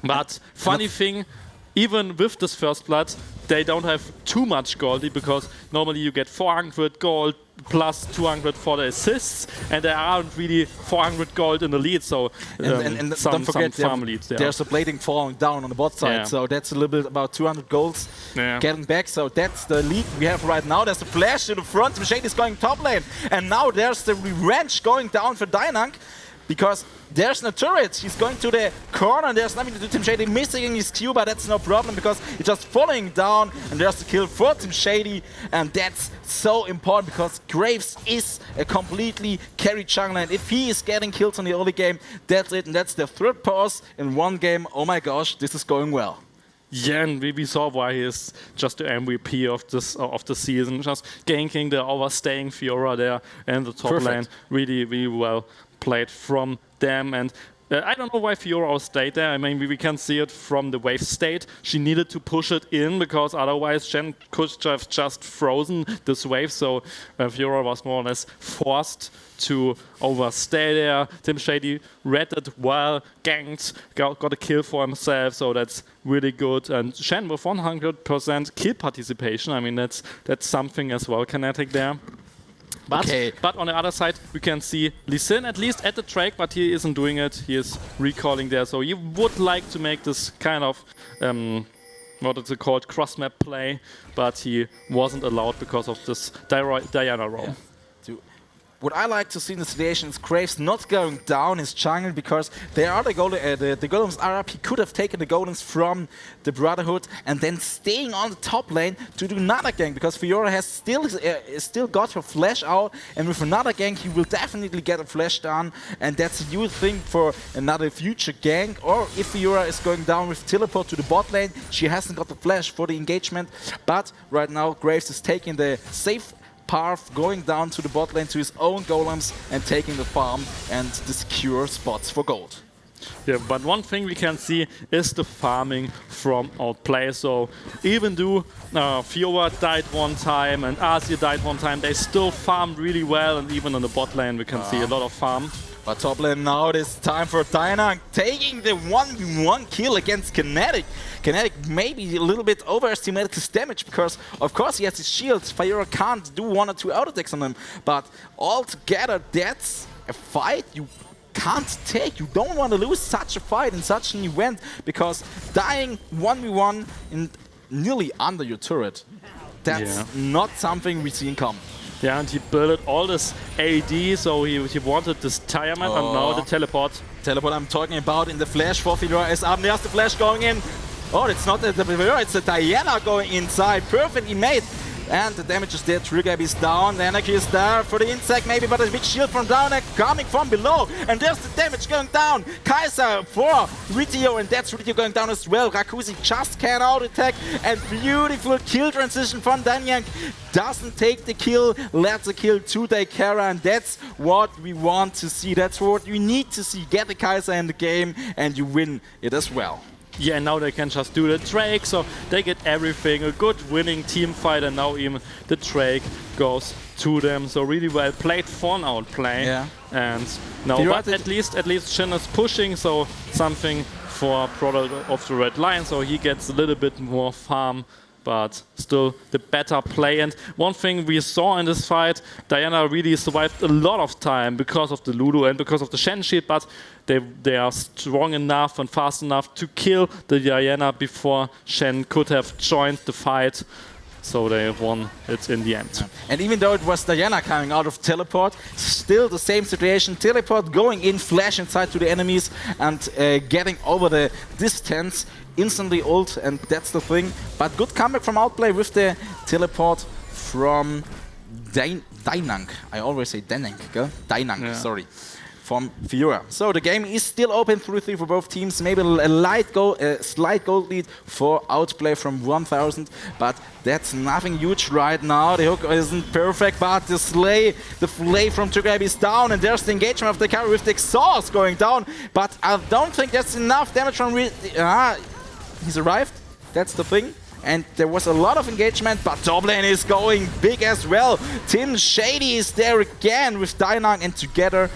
But funny thing, even with this first blood, they don't have too much goldie, because normally you get 400 gold plus 200 for the assists, and there aren't really 400 gold in the lead, so and don't forget, farm leads there. There's a blading falling down on the bot side, so that's a little bit about 200 golds getting back, so that's the lead we have right now. There's a flash to the front, Shade is going top lane, and now there's the revenge going down for Dynank, because there's no turret. He's going to the corner, and there's nothing to do. Team Shady missing his Q, but that's no problem because he's just falling down, and there's the kill for Team Shady, and that's so important because Graves is a completely carry jungler, and if he is getting kills in the early game, that's it, and that's the third pause in one game. Oh my gosh, this is going well. Yeah, and we saw why he is just the MVP of the season, just ganking the overstaying Fiora there and the top lane. Really well played from them, and I don't know why Fiora stayed there. I mean, we can see it from the wave state. She needed to push it in because otherwise Shen could have just frozen this wave, so Fiora was more or less forced to overstay there. Team Shady read it well, ganked, got a kill for himself, so that's really good. And Shen with 100% kill participation, I mean, that's something as well, Kinetic there. But on the other side, we can see Lee Sin at least at the track, but he isn't doing it. He is recalling there. So he would like to make this kind of, what is it called, cross-map play, but he wasn't allowed because of this Diana roam. Yeah. What I like to see in the situation is Graves not going down his jungle because there are the golems are up. He could have taken the golems from the Brotherhood and then staying on the top lane to do another gank because Fiora has still got her flash out, and with another gank he will definitely get a flash down, and that's a huge thing for another future gank. Or if Fiora is going down with teleport to the bot lane, she hasn't got the flash for the engagement. But right now Graves is taking the safe path, going down to the bot lane to his own golems and taking the farm and the secure spots for gold. Yeah, but one thing we can see is the farming from Outplay. So even though Fiora died one time and Asia died one time, they still farmed really well, and even on the bot lane we can see a lot of farm. But top lane now, it is time for Dynank taking the 1v1 kill against Kinetic. Kinetic maybe a little bit overestimated his damage because, of course, he has his shields. Fiora can't do 1 or 2 auto attacks on him. But altogether, that's a fight you can't take. You don't want to lose such a fight in such an event because dying 1v1 in nearly under your turret That's not something we see in common. Yeah, and he built all this AD, so he wanted this Tireman, and now the teleport. Teleport I'm talking about in the flash for Fedora is up. There's the flash going in. Oh, it's not the Fedora, it's the Diana going inside. Perfectly made. And the damage is there. Trigger is down. The Anarchy is there for the insect maybe, but a big shield from down there coming from below. And there's the damage going down. Kaiser for Ritio, and that's Ritio going down as well. Rakuzi just can out attack, and beautiful kill transition from Danyang. Doesn't take the kill, lets the kill to Daikara, and that's what we want to see. That's what you need to see. Get the Kaiser in the game, and you win it as well. Yeah, now they can just do the Drake, so they get everything, a good winning team fight, and now even the Drake goes to them. So really well played, fun outplay. Yeah. And now, but at least Shin is pushing, so something for product of the Red Lion, so he gets a little bit more farm, but still the better play. And one thing we saw in this fight, Diana really survived a lot of time because of the Lulu and because of the Shen shield, but they are strong enough and fast enough to kill the Diana before Shen could have joined the fight. So they won it in the end. Yeah. And even though it was Diana coming out of teleport, still the same situation. Teleport going in, flash inside to the enemies and getting over the distance. Instantly ult, and that's the thing. But good comeback from Outplay with the teleport from Dainang. I always say Dainang, girl. Dainang, sorry. From Fiora. So the game is still open 3-3 for both teams. Maybe a slight gold lead for Outplay from 1000, but that's nothing huge right now. The hook isn't perfect, but the flay from Tugrab is down, and there's the engagement of the carry with the exhaust going down. But I don't think that's enough damage from. He's arrived. That's the thing. And there was a lot of engagement, but top lane is going big as well. Tim Shady is there again with Dainang, and together.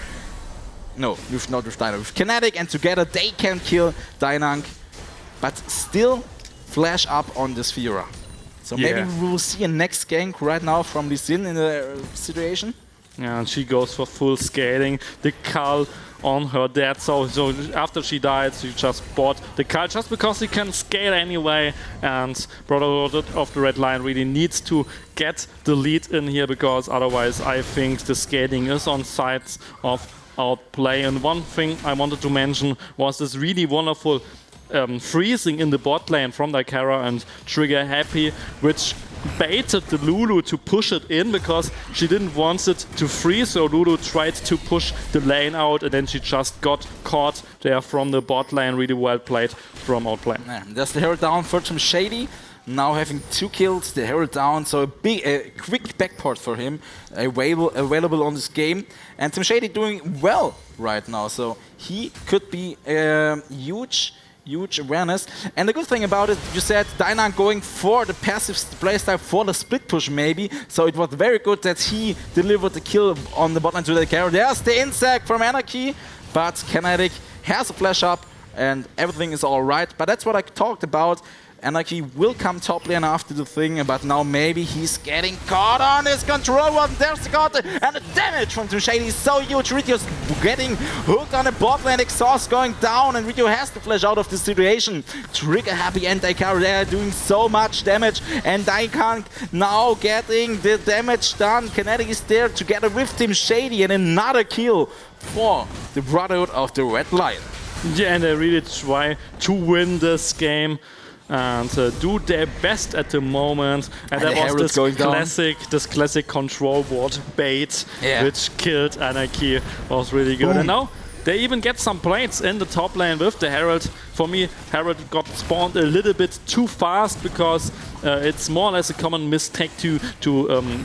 No, not with Dainang, with Kinetic, and together they can kill Dainang, but still flash up on this Fiora. So maybe we will see a next gank right now from Lee Sin in the situation. Yeah, and she goes for full scaling. The Cull on her dead, so after she died, she just bought the Cull just because he can scale anyway, and Brotherhood of the Red Lion really needs to get the lead in here, because otherwise I think the scaling is on sides of Outplay. And one thing I wanted to mention was this really wonderful freezing in the bot lane from Daikara and Trigger Happy, which baited the Lulu to push it in because she didn't want it to freeze, so Lulu tried to push the lane out, and then she just got caught there from the bot lane. Really well played from Outplay. Yeah, there's the Herald down for Tim Shady. Now having 2 kills, the Herald down, so a quick backport for him available on this game. And Tim Shady doing well right now, so he could be huge awareness. And the good thing about it, you said Dainang going for the passive playstyle for the split push maybe, so it was very good that he delivered the kill on the botline to the carry. There's the insect from Anarchy, but Kinetic has a flash up and everything is alright. But that's what I talked about. Anarchy will come top lane after the thing, but now maybe he's getting caught on his control one. There's the counter, and the damage from Tim Shady is so huge. Ritio's getting hooked on the bot lane, exhaust going down, and Ritio has to flash out of this situation. Trigger Happy and Daikara, they are doing so much damage, and Daikang now getting the damage done. Kinetic is there together with Tim Shady, and another kill for the Brotherhood of the Red Lion. Yeah, and they really try to win this game and do their best at the moment. And that was this classic control ward bait, which killed Anarchy. Was really good. And now they even get some plates in the top lane with the Herald. For me, Herald got spawned a little bit too fast, because it's more or less a common mistake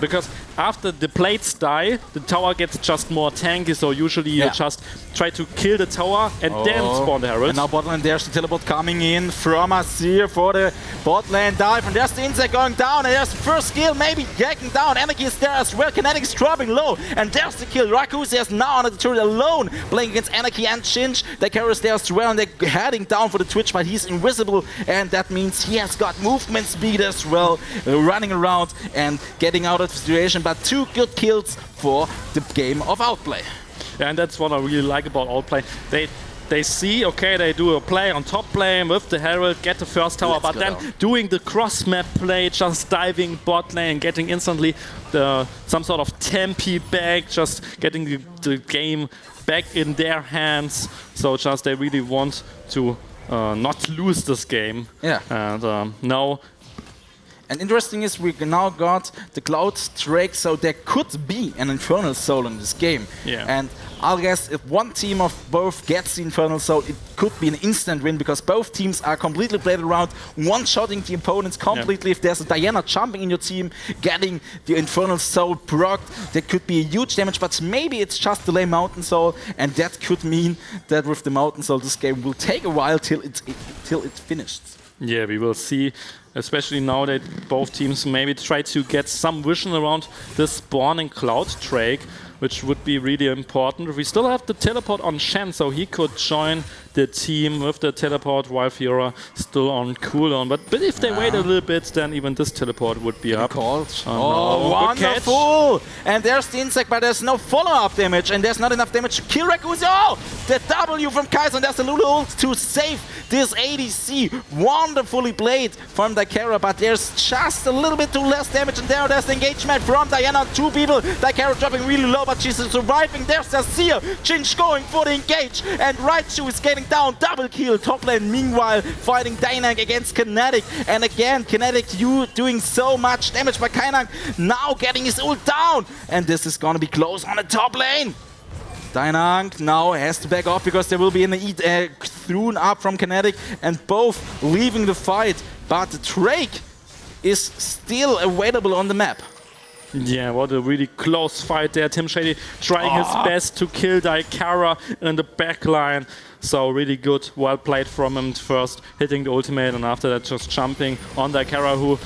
because after the plates die, the tower gets just more tanky, so usually you just try to kill the tower and then spawn the Herald. And now bot lane, there's the teleport coming in from Azir for the bot lane dive, and there's the insect going down, and there's the first skill maybe getting down. Anarchy is there as well, Kinetic is dropping low, and there's the kill. Rakuzi is now on the turret alone, playing against Anarchy and Shinj. The carries there as well, and they're heading down for the Twitch, but he's invisible, and that means he has got movement speed as well, running around and getting out of the situation. But 2 good kills for the game of Outplay. Yeah, and that's what I really like about Outplay. They they see, okay, they do a play on top lane with the Herald, get the first tower, but then doing the cross-map play, just diving bot lane, getting instantly some sort of tempi back, just getting the game back in their hands. So just they really want to not lose this game. Yeah. And now. And interesting is we now got the Cloud Drake, so there could be an Infernal Soul in this game. Yeah. And I'll guess if one team of both gets the Infernal Soul, it could be an instant win because both teams are completely played around, one-shotting the opponents completely. If there's a Diana jumping in your team, getting the Infernal Soul procced, that could be a huge damage, but maybe it's just delay Mountain Soul, and that could mean that with the Mountain Soul this game will take a while till it's finished. Yeah, we will see, especially now that both teams maybe try to get some vision around the spawning Cloud Drake, which would be really important. We still have the teleport on Shen, so he could join the team with the teleport while Fiora still on cooldown. But if they wait a little bit, then even this teleport would be up. Oh, no. Wonderful! And there's the insect, but there's no follow-up damage, and there's not enough damage to kill Rakuzi. Oh! The W from Kaiser, and there's the Lulu ult to save this ADC. Wonderfully played from Daikara, but there's just a little bit too less damage, and there's the engagement from Diana. Two people, Daikara dropping really low, but she's surviving. There's Azir, Jinx going for the engage, and Raichu is getting down, double kill, top lane meanwhile fighting Dainang against Kinetic, and again Kinetic you doing so much damage, but Kainang now getting his ult down, and this is gonna be close on the top lane. Dainang now has to back off because there will be an thrown up from Kinetic and both leaving the fight, but the Drake is still available on the map. Yeah, what a really close fight there. Tim Shady trying his best to kill Daikara in the backline. So really good, well played from him first, hitting the ultimate, and after that just jumping on Daikara, who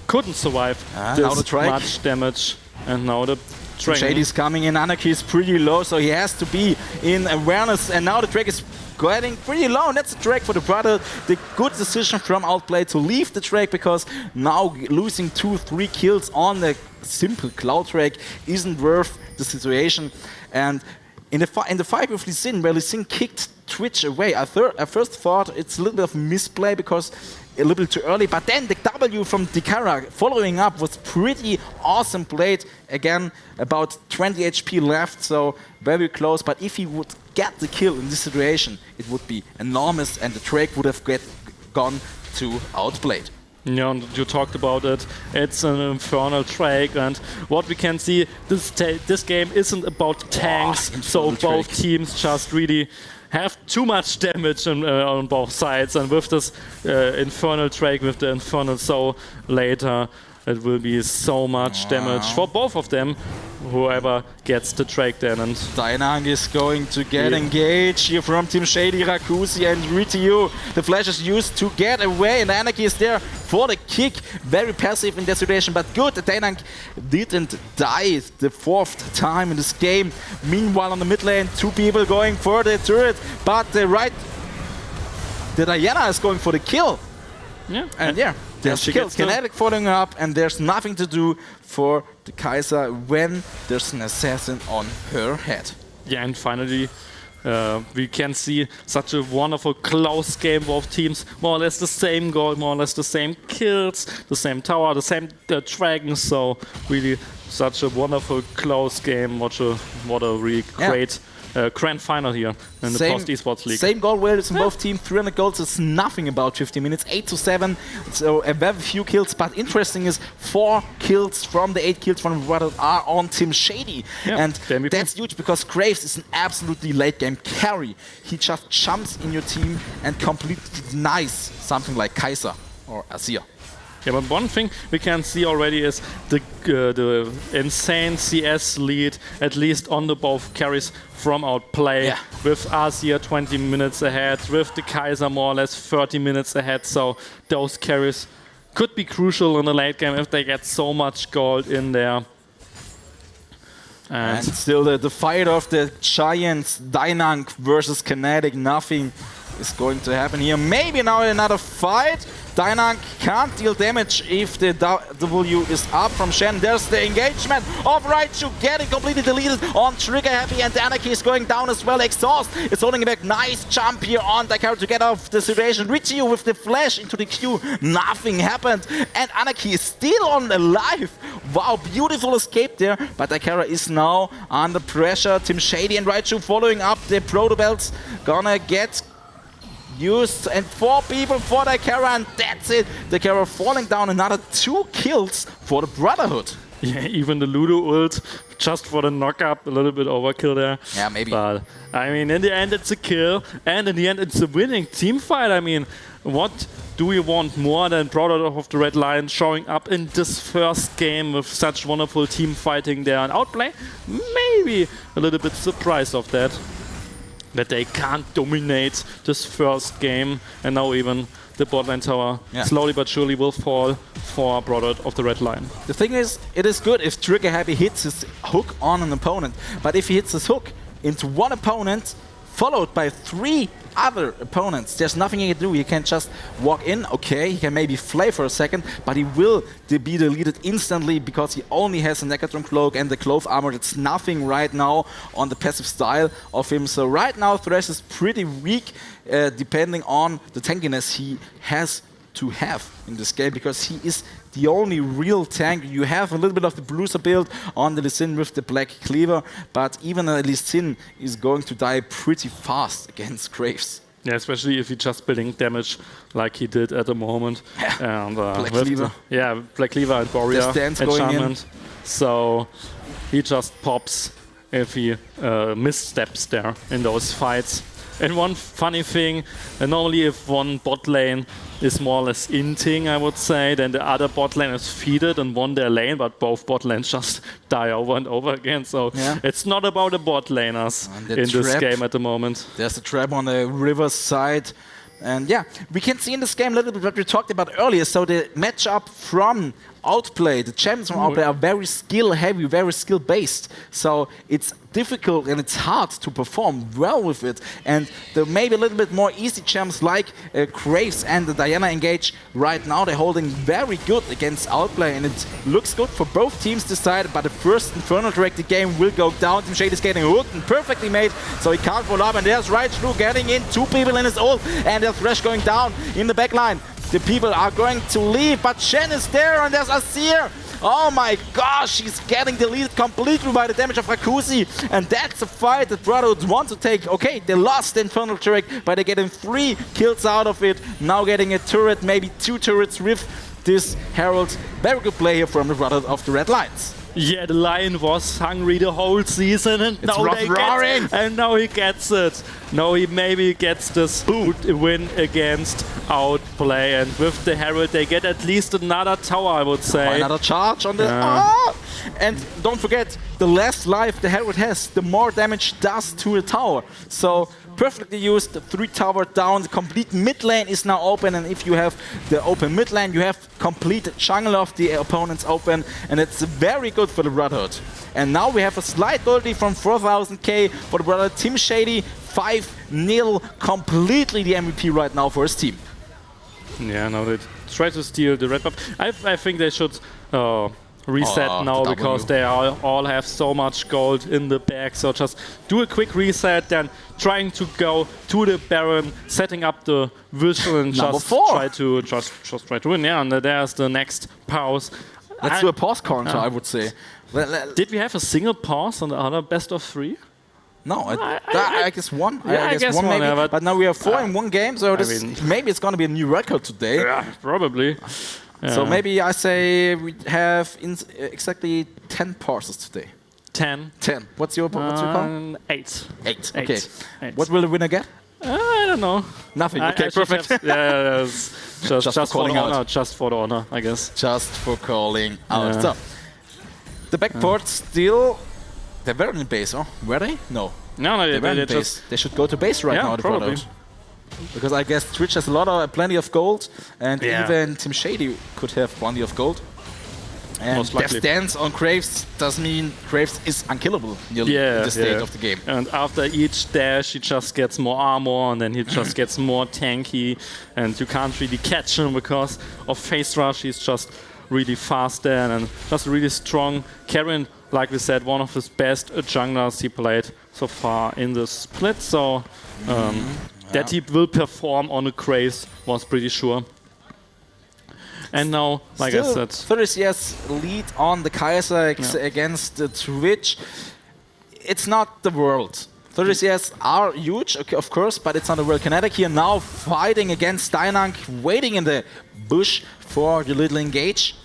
couldn't survive this much damage. And now the Drake. Shady's coming in, Anarchy is pretty low, so he has to be in awareness, and now the Drake is getting pretty low, and that's the Drake for the brother. The good decision from Outplay to leave the Drake, because now losing 2-3 kills on the simple Cloud Drake isn't worth the situation. And in the fight with Lee Sin, where Lee Sin kicked Twitch away, I first thought it's a little bit of misplay because a little bit too early, but then the W from Daikara following up was pretty awesome played. Again, about 20 HP left, so very close, but if he would get the kill in this situation, it would be enormous, and the Drake would have gone to Outplayed. Yeah, and you talked about it. It's an Infernal Drake, and what we can see, this game isn't about tanks, so both teams just really have too much damage on both sides, and with this Infernal Drake, with the Infernal Soul later, it will be so much damage for both of them, whoever gets the Drake then. And Dainang is going to get engaged here from Team Shady, Rakuzi and Ryu. The flash is used to get away, and Anarchy is there for the kick. Very passive in that situation, but good. Dainang didn't die the 4th time in this game. Meanwhile on the mid lane, 2 people going for the turret, but the Diana is going for the kill. Yeah. And there's kill. Kinetic following up, and there's nothing to do for the Kaiser when there's an assassin on her head. Yeah, and finally we can see such a wonderful close game. Both teams more or less the same goal, more or less the same kills, the same tower, the same dragons. So really such a wonderful close game. What a really great grand final here in the Post eSports League. Same goal values in both teams. 300 goals is nothing about 50 minutes. 8-7, so a very few kills. But interesting is 4 kills from the 8 kills from the brothers are on Team Shady. Yeah, and that's huge because Graves is an absolutely late game carry. He just jumps in your team and completely denies something like Kaiser or Azir. Yeah, but one thing we can see already is the insane CS lead, at least on the both carries from Outplay. Yeah. With Azir 20 minutes ahead, with the Kaiser more or less 30 minutes ahead. So those carries could be crucial in the late game if they get so much gold in there. And still the fight of the giants, Dainang versus Kinetic, nothing is going to happen here. Maybe now another fight Dynank can't deal damage if the W is up from Shen. There's the engagement of Raichu getting completely deleted on Trigger Happy, and Anarchy is going down as well. Exhaust is holding it back. Nice jump here on Daikara to get off the situation. Richiu with the flash into the queue. Nothing happened, and Anarchy is still on alive. Wow, beautiful escape there, but Daikara is now under pressure. Team Shady and Raichu following up. The Proto Belts gonna get used, and 4 people for Daikara, and that's it. Daikara falling down. Another 2 kills for the Brotherhood. Yeah, even the Ludo ult, just for the knock-up, a little bit overkill there. Yeah, maybe. But, I mean, in the end it's a kill, and in the end it's a winning team fight. I mean, what do we want more than Brotherhood of the Red Lion showing up in this first game with such wonderful team fighting there and outplay? Maybe a little bit surprised of that they can't dominate this first game, and now even the bot lane tower slowly but surely will fall for Brotherhood of the Red Lion. The thing is, it is good if Trigger Happy hits his hook on an opponent, but if he hits his hook into one opponent, followed by 3 other opponents, there's nothing he can do. He can just walk in, okay, he can maybe flay for a second, but he will be deleted instantly because he only has a Negatron Cloak and the Clove Armor. It's nothing right now on the passive style of him. So right now Thresh is pretty weak, depending on the tankiness he has to have in this game, because he is the only real tank. You have a little bit of the Bruiser build on the Lee Sin with the Black Cleaver, but even Lee Sin is going to die pretty fast against Graves. Yeah, especially if he's just building damage like he did at the moment. Yeah. And, Black Cleaver. Black Cleaver and Warrior enchantment. So he just pops if he missteps there in those fights. And one funny thing, normally if one bot lane is more or less inting, I would say, then the other bot lane is feeded and won their lane, but both bot lanes just die over and over again. So it's not about the bot laners in this game at the moment. There's the trap on the river side. And yeah, we can see in this game a little bit what we talked about earlier. So the matchup from Outplay, the champions from Outplay are very skill heavy, very skill based. So it's difficult and it's hard to perform well with it. And there may be a little bit more easy champs like Graves and the Diana Engage right now. They're holding very good against Outplay, and it looks good for both teams this side. But the first Infernal directed game will go down. Team Shade is getting hooked and perfectly made, so he can't follow up. And there's Raichu getting in, 2 people in his ult, and there's Thresh going down in the backline. The people are going to leave, but Shen is there, and there's Azir. Oh my gosh, he's getting deleted completely by the damage of Rakuzi. And that's a fight that Brotherhood want to take. Okay, they lost the Infernal Turret, but they're getting 3 kills out of it. Now getting a turret, maybe 2 turrets with this Herald. Very good play here from the Brotherhood of the Red Lions. Yeah, the Lion was hungry the whole season, and now he gets it. Now he maybe gets this win against Outplay, and with the Herald they get at least another tower, I would say. Another charge on the... And don't forget, the less life the Herald has, the more damage does to a tower. So perfectly used, 3 tower down, the complete mid lane is now open, and if you have the open mid lane, you have complete jungle of the opponents open, and it's very good for the Brotherhood. And now we have a slight goldie from 4000k for the Brotherhood. Team Shady 5-0, completely the MVP right now for his team. Yeah, now they try to steal the red buff. I think they should reset now, because they all have so much gold in the bag. So just do a quick reset, then trying to go to the Baron, setting up the visual, and just try to win. Yeah, and there's the next pause. Let's do a pause counter, I would say. Did we have a single pause on the other best of 3? No, I guess one. Yeah, I guess one maybe. Yeah, but now we have 4 in one game, so maybe it's going to be a new record today. Yeah, probably. Yeah. So maybe I say we have exactly 10 pauses today. 10? 10. What's your call? 8. 8, okay. 8. What will the winner get? I don't know. Nothing, okay, perfect. Just for the honor. Just for the honor, I guess. Just for calling out. So, the backport still... They weren't in base, huh? Were they? No. No, they weren't in base. They should go to base right now, the probably. Because I guess Twitch has plenty of gold, and even Team Shady could have plenty of gold. And most their likely. stance on Graves does mean Graves is unkillable in the state of the game. And after each dash, he just gets more armor, and then he just gets more tanky, and you can't really catch him because of face rush. He's just really fast there and just really strong. Karen, like we said, one of his best junglers he played so far in the split. So that he will perform on a Graves was pretty sure. And now, like I said, 30CS lead on the Kaiser against the Twitch. It's not the world. 30CS are huge, okay, of course, but it's not the world. Kinetic here now fighting against Steinank, waiting in the bush for the little engage.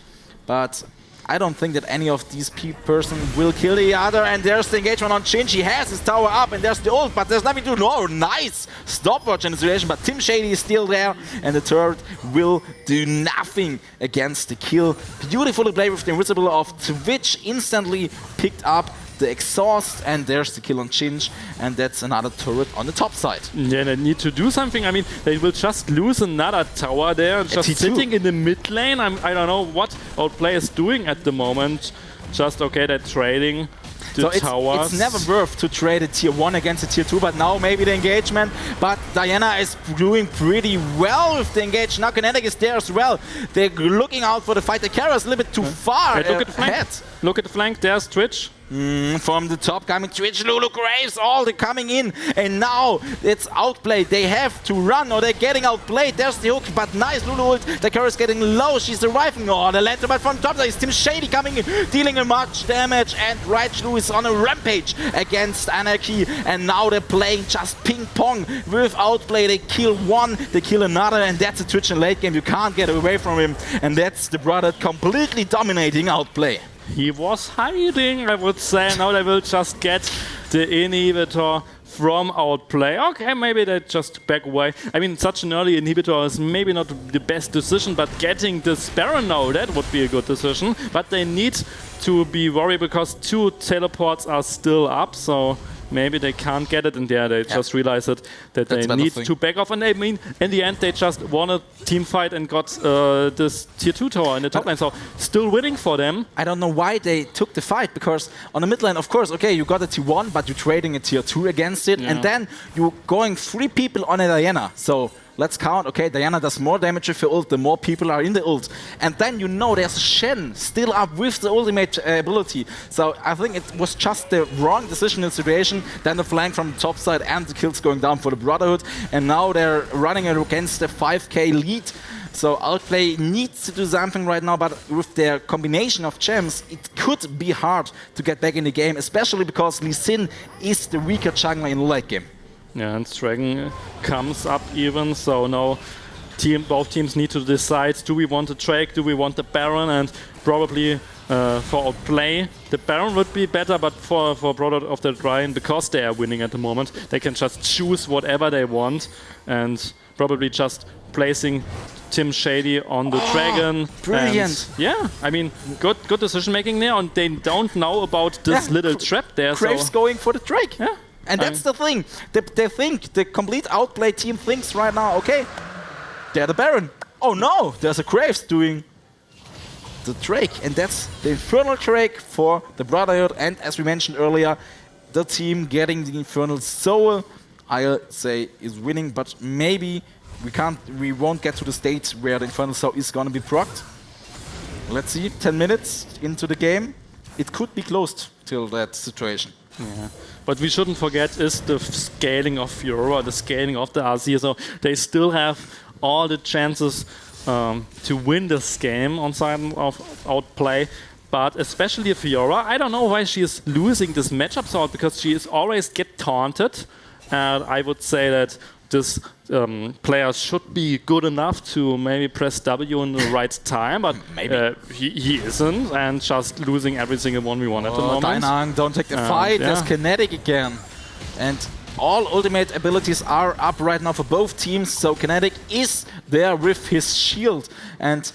But I don't think that any of these person will kill the other. And there's the engagement on Chinch. He has his tower up, and there's the ult, but there's nothing to do. No, nice stopwatch in the situation, but Tim Shady is still there, and the turret will do nothing against the kill. Beautifully played with the invisible of Twitch, instantly picked up the exhaust, and there's the kill on Chinch, and that's another turret on the top side. Yeah, they need to do something. I mean, they will just lose another tower there, just sitting in the mid lane. I don't know what Outplay is doing at the moment. Just, okay, they're trading the towers. It's never worth to trade a tier 1 against a tier 2, but now maybe the engagement. But Diana is doing pretty well with the engage. Now Kinetic is there as well. They're looking out for the fight. The Kara is a little bit too far look at the flank. Look at the flank, there's Twitch. From the top coming Twitch, Lulu Graves, all the coming in, and now it's outplayed. They have to run, or they're getting outplayed. There's the hook, but nice Lulu ult. The Kara is getting low, she's arriving. Oh, the lantern, but from top there is Tim Shady coming in, dealing much damage, and Raichu is on a rampage against Anarchy, and now they're playing just ping pong with outplay. They kill one, they kill another, and that's a Twitch in late game. You can't get away from him, and that's the brother completely dominating outplay. He was hiding, I would say. Now they will just get the inhibitor from Outplay. Okay, maybe they just back away. I mean, such an early inhibitor is maybe not the best decision, but getting this Baron now, that would be a good decision. But they need to be worried because 2 teleports are still up, so maybe they can't get it in there. They just realize it, that they need to back off. And I mean, in the end, they just won a team fight and got this tier 2 tower in the top lane. So still winning for them. I don't know why they took the fight, because on the mid lane, of course, okay, you got a tier 1, but you're trading a tier 2 against it. And then you're going 3 people on a Diana. So let's count, okay, Diana does more damage with her ult, the more people are in the ult. And then you know there's Shen still up with the ultimate ability. So I think it was just the wrong decision in the situation. Then the flank from the top side and the kills going down for the Brotherhood. And now they're running against the 5k lead. So Outplay needs to do something right now, but with their combination of gems, it could be hard to get back in the game, especially because Lee Sin is the weaker jungler in the late game. Yeah, and Dragon comes up even, so now both teams need to decide, do we want the Drake, do we want the Baron, and probably for Outplay, the Baron would be better, but for Brother of the Rhine, because they are winning at the moment, they can just choose whatever they want, and probably just placing Tim Shady on the Dragon. Brilliant! And yeah, I mean, good decision making there, and they don't know about this little trap there. Graves going for the Drake. Yeah. And that's the thing. They think, the complete Outplay team thinks right now, okay, they're the Baron. Oh no, there's a Graves doing the Drake. And that's the Infernal Drake for the Brotherhood. And as we mentioned earlier, the team getting the Infernal Soul, I'll say, is winning. But maybe we won't get to the state where the Infernal Soul is going to be procced. Let's see, 10 minutes into the game. It could be closed till that situation. Yeah. But we shouldn't forget is the scaling of Fiora, the scaling of the RC. So they still have all the chances to win this game on side of Outplay. But especially Fiora, I don't know why she is losing this matchup sort, because she is always get taunted. And I would say that this player should be good enough to maybe press W in the right time, but he isn't, and just losing every single 1v1 at the moment. Dainang, don't take the fight, there's Kinetic again. And all ultimate abilities are up right now for both teams, so Kinetic is there with his shield. And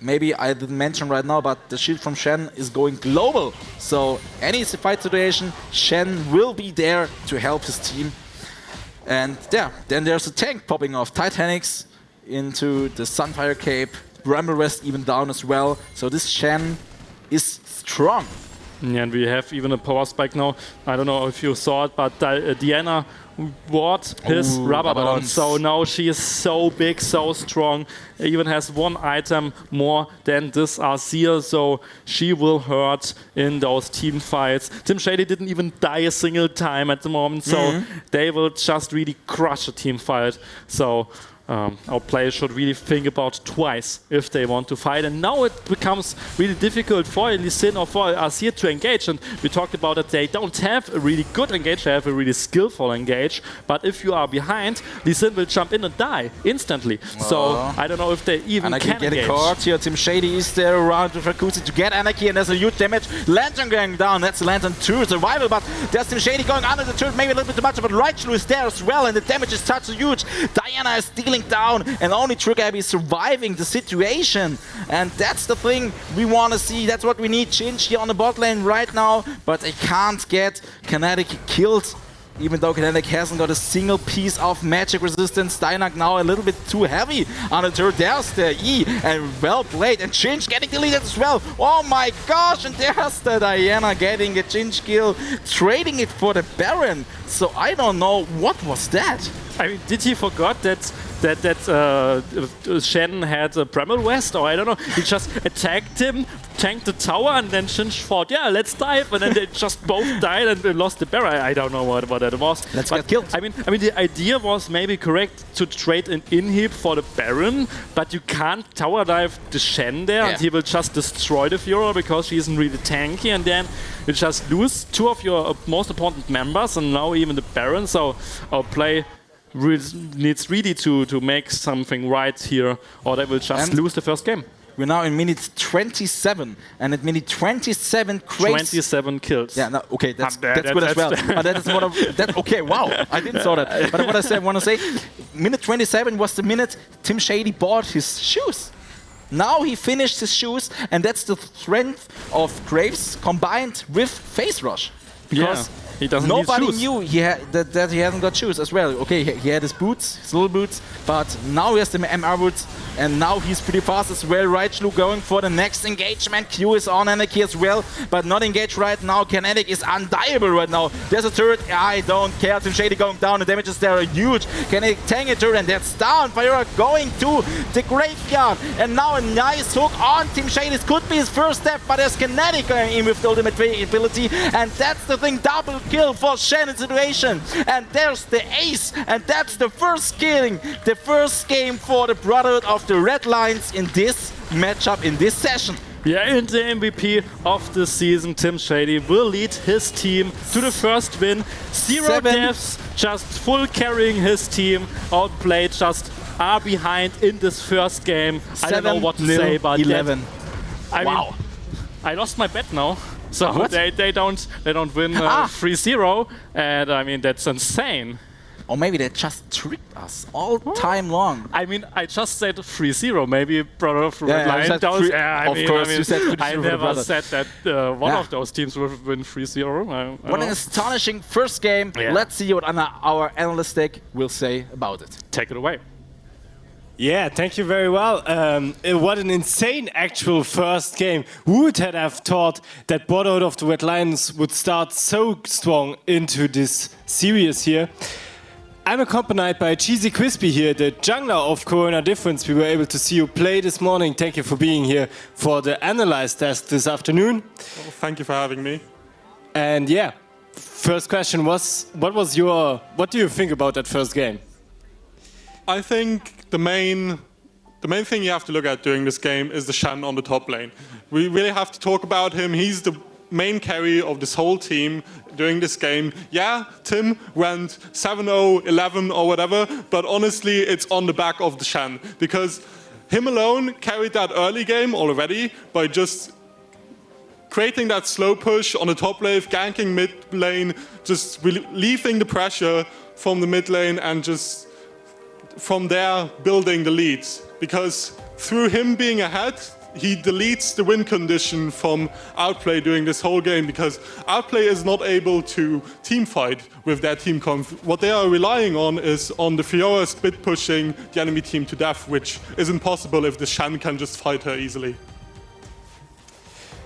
maybe I didn't mention right now, but the shield from Shen is going global. So any fight situation, Shen will be there to help his team. And yeah, then there's a tank popping off. Titanics into the Sunfire Cape. Bramble West even down as well. So this Shen is strong. Yeah, and we have even a power spike now. I don't know if you saw it, but Diana bought his rubber bond. So now she is so big, so strong. Even has one item more than this Azir, so she will hurt in those team fights. Team Shady didn't even die a single time at the moment, so they will just really crush a team fight. So our players should really think about twice if they want to fight. And now it becomes really difficult for Lee Sin or for Azir to engage. And we talked about that they don't have a really good engage, they have a really skillful engage. But if you are behind, Lee Sin will jump in and die instantly. So I don't know if they even Anarchy can getting engage. caught here. Team Shady is there around with Rakuzi to get Anarchy, and there's a huge damage. Lantern going down. That's Lantern 2 survival, but there's Team Shady going under the turret, maybe a little bit too much, but Raichu is there as well, and the damage is such huge. Diana is stealing down, and only Trick Abby is surviving the situation. And that's the thing we want to see. That's what we need. Chinch here on the bot lane right now, but they can't get Kinetic killed. Even though Kinetic hasn't got a single piece of magic resistance. Dynak now a little bit too heavy on the turret. There's the E, and well played. And Chinch getting deleted as well. Oh my gosh, and there's the Diana getting a Chinch kill, trading it for the Baron. So I don't know, what was that? I mean, did he forgot that Shen had a Bramble West, or I don't know, he just attacked him, tanked the tower, and then Shinj thought, yeah, let's dive, and then they just both died and lost the Baron. I don't know what that was. Let's get killed. I mean, the idea was maybe correct to trade an inhib for the Baron, but you can't tower dive the Shen there, and he will just destroy the Fiora because she isn't really tanky, and then you just lose two of your most important members, and now even the Baron. So our play needs really to make something right here, or they will just lose the first game. We're now in minute 27, and at minute 27, Craves... 27 kills. Yeah, no, okay, that's good as well. But that is what okay, wow, I didn't saw that. But what I want to say, minute 27 was the minute Team Shady bought his shoes. Now he finished his shoes, and that's the strength of Graves combined with Phase Rush. Because he doesn't nobody need shoes. knew that he hasn't got shoes as well. Okay, he had his boots, his little boots, but now he has the MR boots, and now he's pretty fast as well. Raichu going for the next engagement. Q is on Anarchy as well, but not engaged right now. Kinetic is undieable right now. There's a turret. I don't care. Team Shady going down. The damages there are huge. Kinetic tank a turret, and that's down. Fiora going to the graveyard, and now a nice hook on Team Shady. This could be his first step, but there's Kinetic going in with the ultimate ability, and that's the thing. Double kill for Shen in situation, and there's the ace, and that's the first killing, the first game for the Brotherhood of the Red Lions in this matchup, in this session. Yeah, and the MVP of the season, Team Shady, will lead his team to the first win. Zero deaths, just full carrying his team. Outplayed, just are behind in this first game. I don't know what to say about 11. I mean, I lost my bet now. So they don't win 3-0, and I mean that's insane. Or maybe they just tricked us all time long. I mean, I just said 3-0. Maybe Brother of Red Lion. You said I never said that one of those teams will win 3-0. What an astonishing first game. Let's see what our analyst deck will say about it. Take it away. Yeah, thank you very well. What an insane actual first game. Who would have thought that Brotherhood of the Red Lions would start so strong into this series here? I'm accompanied by Cheesy Crispy here, the jungler of Corona Difference. We were able to see you play this morning. Thank you for being here for the Analyze test this afternoon. Well, thank you for having me. And yeah, first question was, what do you think about that first game? I think the main thing you have to look at during this game is the Shen on the top lane. We really have to talk about him. He's the main carry of this whole team during this game. Yeah, Tim went 7-0, 11 or whatever, but honestly, it's on the back of the Shen, because him alone carried that early game already by just creating that slow push on the top lane, ganking mid lane, just relieving the pressure from the mid lane, and just from there building the leads. Because through him being ahead, he deletes the win condition from Outplay during this whole game because Outplay is not able to team fight with their team conf. What they are relying on is on the Fiora split pushing the enemy team to death, which is impossible if the Shen can just fight her easily.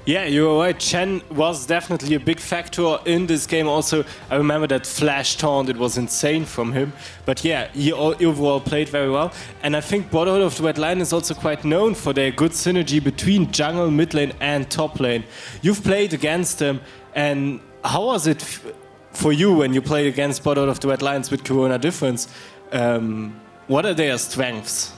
Yeah, you're right. Chen was definitely a big factor in this game. Also, I remember that flash taunt, it was insane from him. But yeah, he overall played very well. And I think Brotherhood of the Red Lion is also quite known for their good synergy between jungle, mid lane and top lane. You've played against them, and how was it for you when you played against Brotherhood of the Red Lions with Corona Difference? What are their strengths?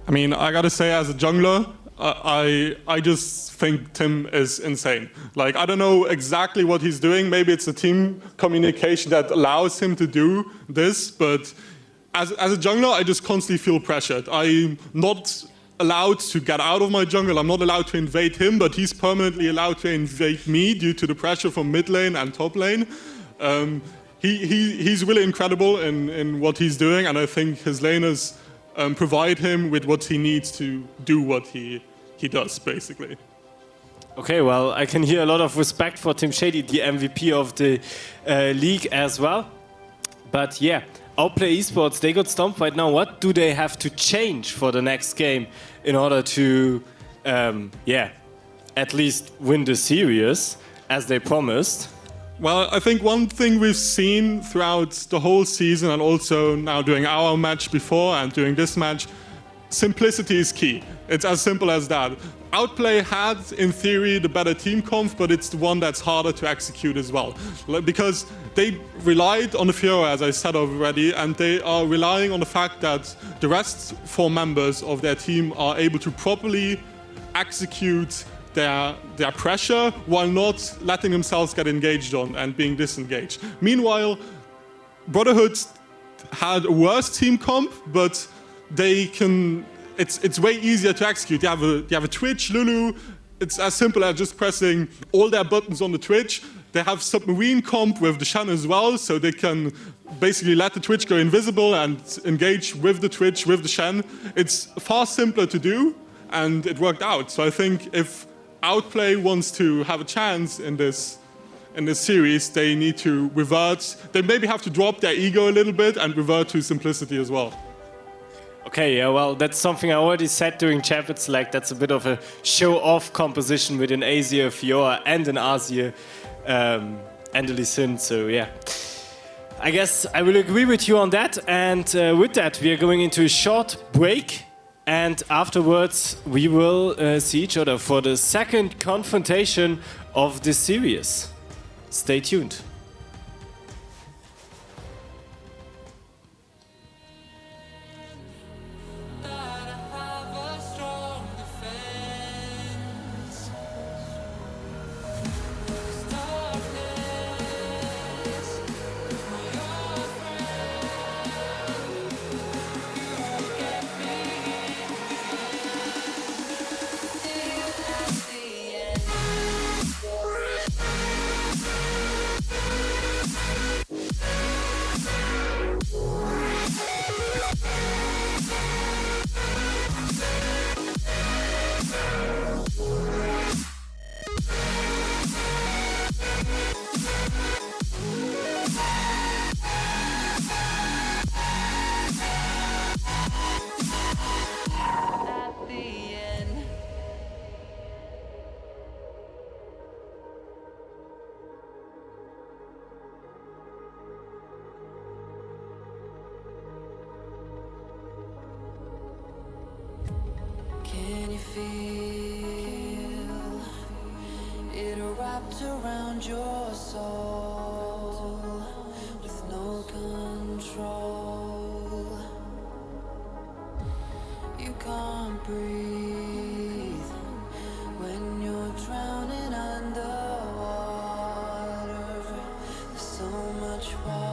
I mean, I gotta say, as a jungler, I just think Tim is insane. Like, I don't know exactly what he's doing. Maybe it's the team communication that allows him to do this, but as a jungler, I just constantly feel pressured. I'm not allowed to get out of my jungle. I'm not allowed to invade him, but he's permanently allowed to invade me due to the pressure from mid lane and top lane. He's really incredible in what he's doing, and I think his laners provide him with what he needs to do what he does, basically. Okay, well, I can hear a lot of respect for Tim Shady, the MVP of the league as well. But yeah, Outplay eSports, they got stomped right now. What do they have to change for the next game in order to, at least win the series as they promised? Well, I think one thing we've seen throughout the whole season and also now during our match before and during this match, simplicity is key. It's as simple as that. Outplay had, in theory, the better team conf, but it's the one that's harder to execute as well. Because they relied on the Fiora, as I said already, and they are relying on the fact that the rest 4 members of their team are able to properly execute their pressure while not letting themselves get engaged on and being disengaged. Meanwhile, Brotherhood had a worse team comp, but they can. It's way easier to execute. You have a Twitch, Lulu. It's as simple as just pressing all their buttons on the Twitch. They have Submarine comp with the Shen as well, so they can basically let the Twitch go invisible and engage with the Twitch, with the Shen. It's far simpler to do, and it worked out. So I think if Outplay wants to have a chance in this series, they need to revert. They maybe have to drop their ego a little bit and revert to simplicity as well. Okay, yeah, well, that's something I already said during Champions Select. That's a bit of a show-off composition with an Azir, Fiora, and an Azir, and a Lee Sin. So yeah, I guess I will agree with you on that. And with that, we are going into a short break. And afterwards, we will see each other for the second confrontation of this series. Stay tuned. Can you feel it wrapped around your soul with no control? You can't breathe when you're drowning underwater. There's so much water.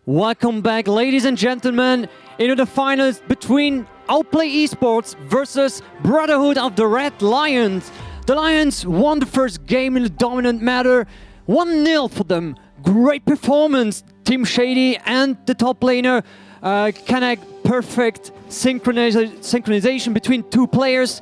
Welcome back, ladies and gentlemen, into the finals between Outplay Esports versus Brotherhood of the Red Lions. The Lions won the first game in the dominant manner, 1-0 for them. Great performance. Team Shady and the top laner connect perfect synchronization between two players.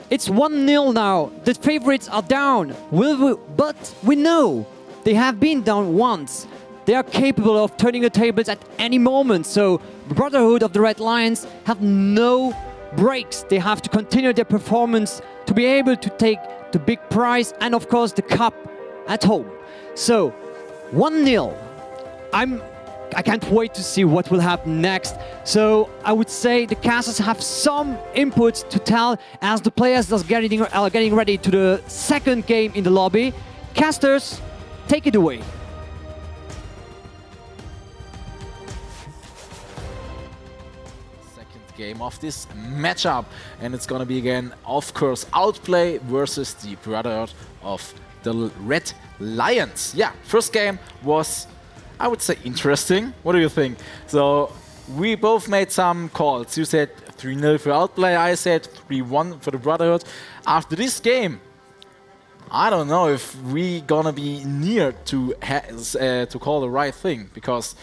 It's 1-0 now. The favorites are down. But we know they have been down once. They are capable of turning the tables at any moment. So Brotherhood of the Red Lions have no breaks. They have to continue their performance to be able to take the big prize and of course the cup at home. So 1-0. I can't wait to see what will happen next. So I would say the casters have some input to tell as the players are getting ready to the second game in the lobby. Casters, take it away. Game of this matchup, and it's gonna be again, of course, Outplay versus the Brotherhood of the Red Lions. Yeah, first game was, I would say, interesting. What do you think? So we both made some calls. You said 3-0 for Outplay, I said 3-1 for the Brotherhood. After this game, I don't know if we gonna be near to call the right thing, because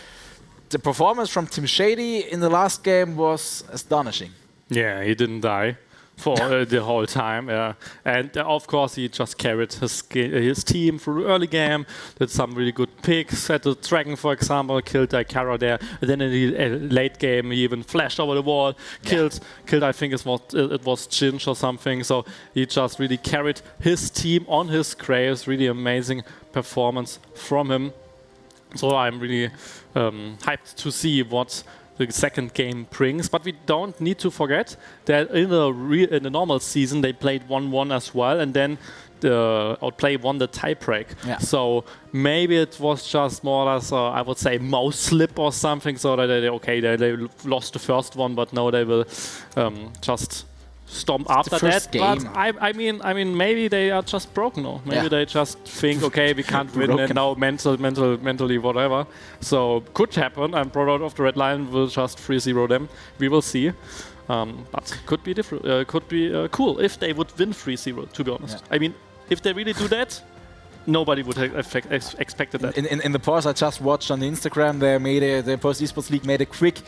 the performance from Team Shady in the last game was astonishing. Yeah, he didn't die for the whole time. Yeah. And of course, he just carried his team through the early game, did some really good picks. At the Dragon, for example, killed Ikara there. And then in the late game, he even flashed over the wall, killed I think it was Jinch or something. So he just really carried his team on his graves. Really amazing performance from him. So I'm really hyped to see what the second game brings. But we don't need to forget that in the normal season they played 1-1 as well, and then the Outplay won the tiebreak. Yeah. So maybe it was just more or less, I would say, mouse slip or something. So that they lost the first one, but now they will just stomp after that. Game. But I mean, maybe they are just broken now. Maybe they just think, okay, we can't win, and now mentally, whatever. So could happen. And Brotherhood of the Red Lion will just 3-0 them. We will see. But could be different. Could be cool if they would win 3-0. To be honest, I mean, if they really do that, nobody would have expected that. In the pause I just watched on the Instagram, the Post Esports League made a quick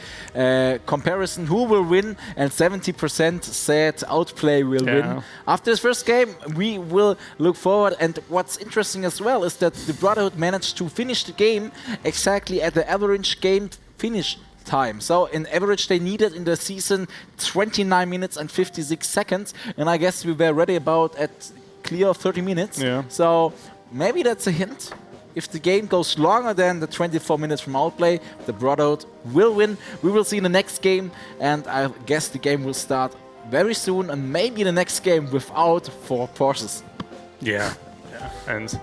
comparison who will win, and 70% said Outplay will win. After this first game, we will look forward. And what's interesting as well is that the Brotherhood managed to finish the game exactly at the average game finish time. So in average they needed in the season 29 minutes and 56 seconds, and I guess we were ready about at clear 30 minutes. Yeah. So maybe that's a hint. If the game goes longer than the 24 minutes from Outplay, the Brotherhood will win. We will see in the next game, and I guess the game will start very soon, and maybe the next game without 4 pauses. Yeah. And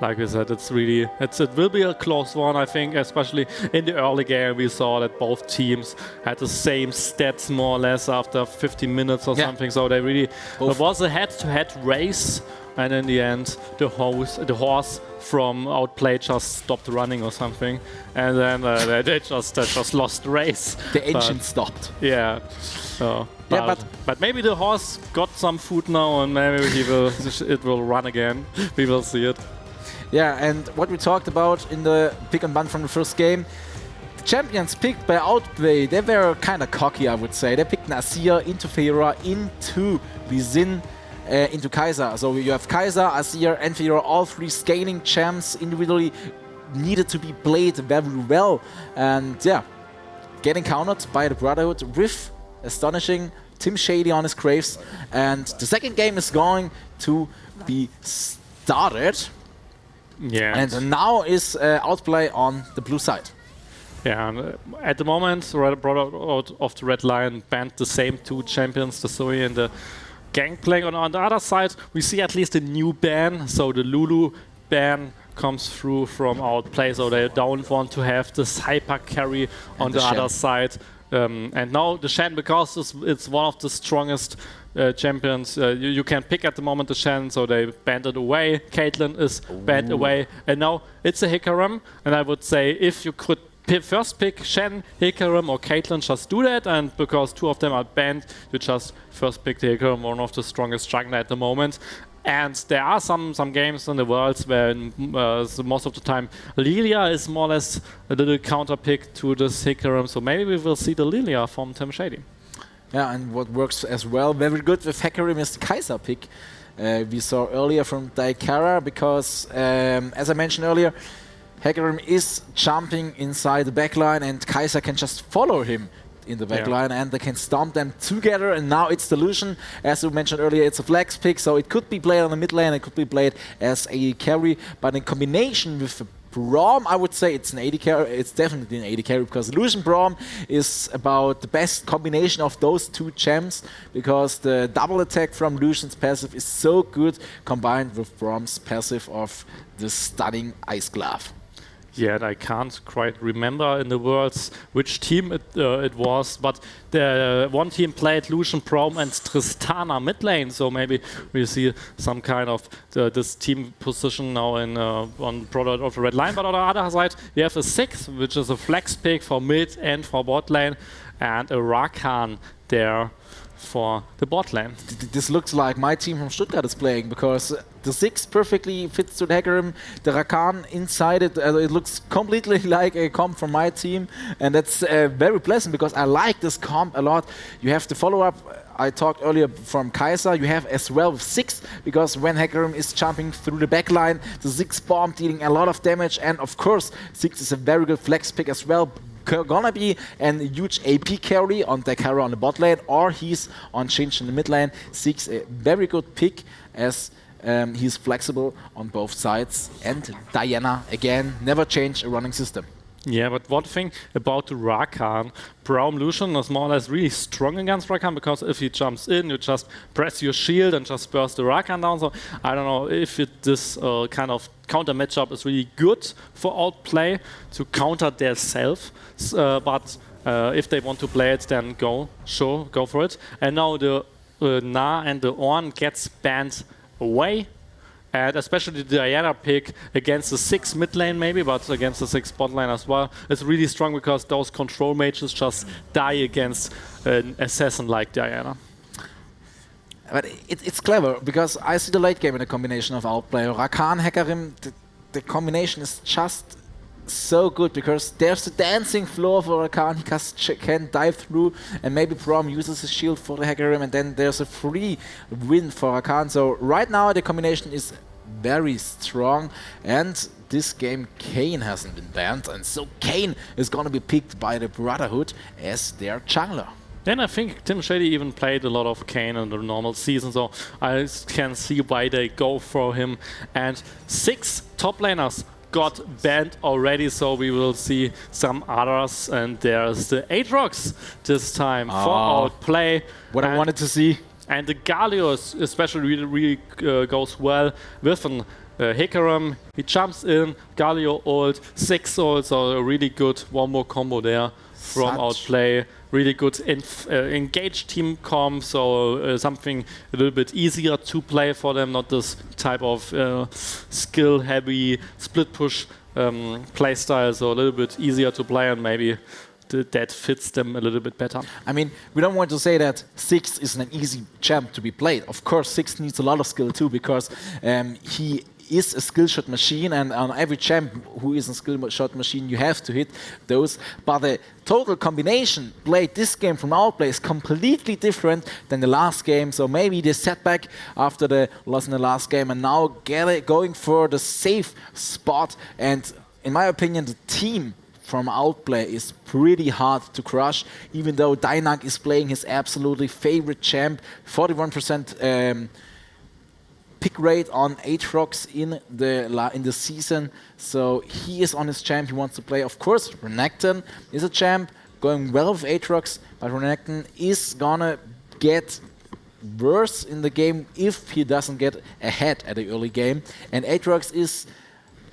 like we said, it will be a close one, I think, especially in the early game. We saw that both teams had the same stats more or less after 15 minutes or something. So they really, it was a head-to-head race. And in the end, the horse from Outplay just stopped running or something, and then they just lost the race. The engine stopped. Yeah. So, but maybe the horse got some food now, and maybe it will run again. We will see it. Yeah, and what we talked about in the pick and ban from the first game, the champions picked by Outplay, they were kind of cocky, I would say. They picked Nasir into Feira, into Bizin, into Kaiser. So you have Kaiser, Azir, and Feira, all 3 scaling champs individually needed to be played very well. And yeah, getting countered by the Brotherhood with astonishing Team Shady on his graves. And the second game is going to be started. Yeah. And now is Outplay on the blue side. Yeah, and at the moment, Brotherhood of the Red Lion banned the same 2 champions, the Zoe and the Gangplank. On the other side, we see at least a new ban. So the Lulu ban comes through from Outplay, so they don't want to have this hyper carry on the other side. And now the Shen, because it's one of the strongest champions you can pick at the moment, the Shen, so they banned it away. Caitlyn is banned away, and now it's a Hikaram. And I would say if you could first pick Shen, Hecarim or Caitlyn, just do that, and because 2 of them are banned, you just first pick the Hecarim, one of the strongest jungler at the moment. And there are some games in the worlds where most of the time Lilia is more or less a little counter pick to this Hecarim, so maybe we will see the Lilia from Tim Shady. Yeah, and what works as well very good with Hecarim is the Kai'Sa pick. We saw earlier from Daikara because, as I mentioned earlier, Hecarim is jumping inside the backline and Kai'Sa can just follow him in the backline and they can stomp them together, and now it's Delusion. As we mentioned earlier, it's a flex pick, so it could be played on the mid lane, it could be played as a carry, but in combination with Braum, I would say it's an AD carry. It's definitely an AD carry because Illusion Braum is about the best combination of those 2 champs, because the double attack from Illusion's passive is so good combined with Braum's passive of the stunning Ice Glove. Yeah, and I can't quite remember in the Worlds which team it was, but the one team played Lucian, Braum and Tristana mid lane, so maybe we see some kind of this team position now in on product of the red line. But on the other side, we have a 6, which is a flex pick for mid and for bot lane, and a Rakan there for the bot lane. This looks like my team from Stuttgart is playing, because the 6 perfectly fits to the Hecarim, the Rakan inside it, it looks completely like a comp from my team, and that's very pleasant because I like this comp a lot. You have the follow-up I talked earlier from Kai'Sa, you have as well with 6, because when Hecarim is jumping through the backline, the 6 bomb dealing a lot of damage, and of course 6 is a very good flex pick as well. Gonna be a huge AP carry on Daikara on the bot lane, or he's on Shinj in the mid lane. 6 a very good pick as he's flexible on both sides. And Diana, again, never change a running system. Yeah, but one thing about the Rakan, Braum Lucian is more or less really strong against Rakan, because if he jumps in, you just press your shield and just burst the Rakan down. So I don't know if this kind of counter matchup is really good for outplay to counter their self, but if they want to play it, then go for it. And now the Na and the Ornn gets banned away. And especially the Diana pick against the 6 mid lane maybe, but against the 6 bot lane as well. It's really strong because those control mages just die against an assassin like Diana. But it's clever, because I see the late game in a combination of outplay. Rakan, Hecarim, the combination is just so good, because there's a dancing floor for Rakan, he can dive through, and maybe Braum uses his shield for the Hecarim, and then there's a free win for Rakan. So right now the combination is very strong, and this game Kayn hasn't been banned, and so Kayn is gonna be picked by the Brotherhood as their jungler. Then I think Tim Shady even played a lot of Kayn in the normal season, so I can see why they go for him. And 6 top laners got banned already, so we will see some others, and there's the Aatrox this time for outplay. What I wanted to see. And the Galio especially really goes well with an Hecarim. He jumps in, Galio ult, 6 ult, so a really good one more combo there from outplay. Really good engaged team comp, so something a little bit easier to play for them, not this type of skill-heavy split push playstyle, so a little bit easier to play, and maybe that fits them a little bit better. I mean, we don't want to say that 6 is an easy champ to be played. Of course, 6 needs a lot of skill too, because he is a skill shot machine, and on every champ who is a skill shot machine, you have to hit those. But the total combination played this game from outplay is completely different than the last game. So maybe the setback after the loss in the last game, and now going for the safe spot. And in my opinion, the team from outplay is pretty hard to crush, even though Dynak is playing his absolutely favorite champ, 41% pick rate on Aatrox in the season, so he is on his champ he wants to play. Of course, Renekton is a champ going well with Aatrox, but Renekton is gonna get worse in the game if he doesn't get ahead at the early game, and Aatrox is,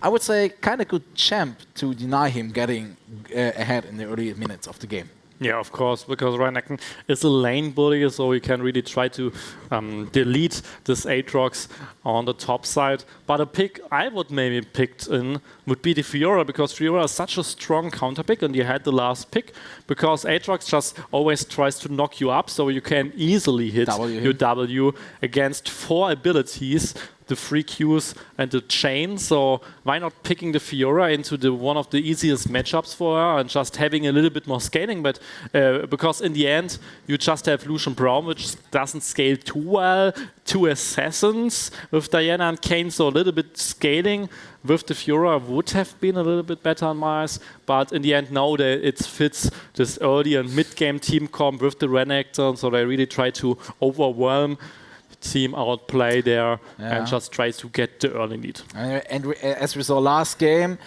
I would say, kind of good champ to deny him getting ahead in the early minutes of the game. Yeah, of course, because Renekton is a lane bully, so you can really try to delete this Aatrox on the top side. But a pick I would maybe picked in would be the Fiora, because Fiora is such a strong counter pick, and you had the last pick, because Aatrox just always tries to knock you up, so you can easily hit your W against 4 abilities, the free Qs and the chain. So why not picking the Fiora into the one of the easiest matchups for her and just having a little bit more scaling? But because in the end you just have Lucian Brown, which doesn't scale too well, 2 assassins with Diana and Kayn, so a little bit scaling with the Fiora would have been a little bit better on my eyes. But in the end, now it fits this early and mid-game team comp with the Renekton, so they really try to overwhelm team outplay there and just try to get the early lead. And as we saw last game,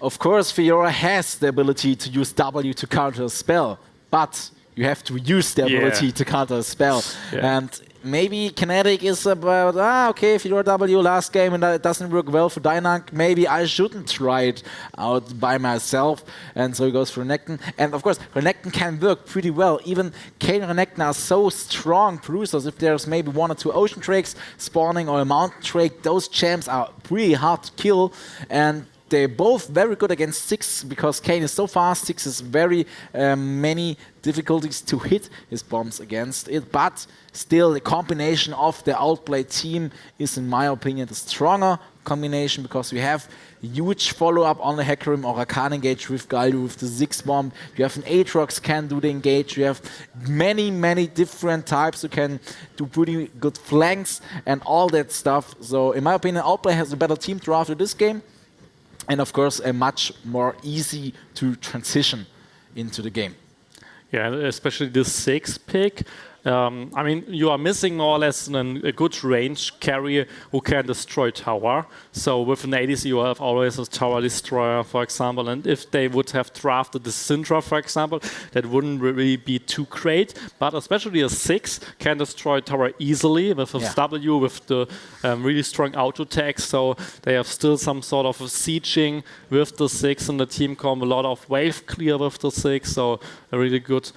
of course, Fiora has the ability to use W to counter a spell, but you have to use the ability to counter a spell. And maybe Kinetic is about, okay, Fiora W last game and it doesn't work well for Dynank, maybe I shouldn't try it out by myself. And so he goes for Renekton. And of course, Renekton can work pretty well. Even Kayn and Renekton are so strong producers. If there's maybe 1 or 2 Ocean Drakes spawning or a Mountain Drake, those champs are pretty hard to kill. And they're both very good against 6 because Kayn is so fast. 6 is very many difficulties to hit his bombs against it. But still, the combination of the outplay team is, in my opinion, the stronger combination because we have huge follow-up on the Hecarim or Rakan engage with Galio with the 6 bomb. You have an Aatrox can do the engage. You have many different types who can do pretty good flanks and all that stuff. So, in my opinion, outplay has a better team draft in this game. And of course, a much more easy to transition into the game. Yeah, especially the 6 pick. I mean, you are missing more or less a good range carrier who can destroy tower. So with an ADC, you have always a tower destroyer, for example. And if they would have drafted the Syndra, for example, that wouldn't really be too great. But especially a 6 can destroy tower easily with a W, with the really strong auto tag. So they have still some sort of sieging with the 6 in the team comp, a lot of wave clear with the 6. So a really good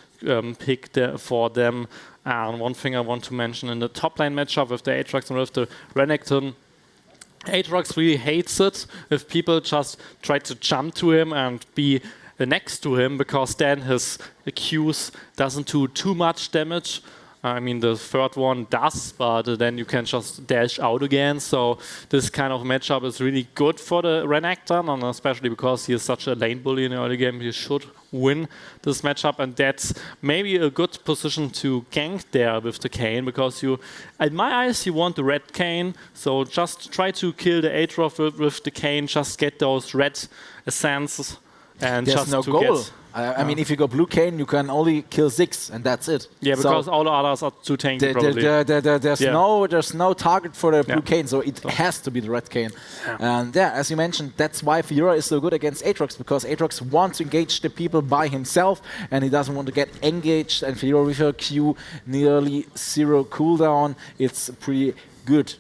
pick there for them. And one thing I want to mention in the top lane matchup with the Aatrox and with the Renekton, Aatrox really hates it if people just try to jump to him and be next to him, because then his Qs doesn't do too much damage. I mean, the third one does, but then you can just dash out again. So this kind of matchup is really good for the Renekton, and especially because he is such a lane bully in the early game, he should win this matchup. And that's maybe a good position to gank there with the Kayn, because you, in my eyes, you want the red Kayn. So just try to kill the Aatrox with the Kayn, just get those red essences and there's just no to goal. get... I mean, if you go blue Kayn, you can only kill 6, and that's it. Yeah, because all the others are too tanky, probably. There's no target for the blue Kayn, so it has to be the red Kayn. And as you mentioned, that's why Fiora is so good against Aatrox, because Aatrox wants to engage the people by himself, and he doesn't want to get engaged. And Fiora with her Q, nearly 0 cooldown, it's pretty good.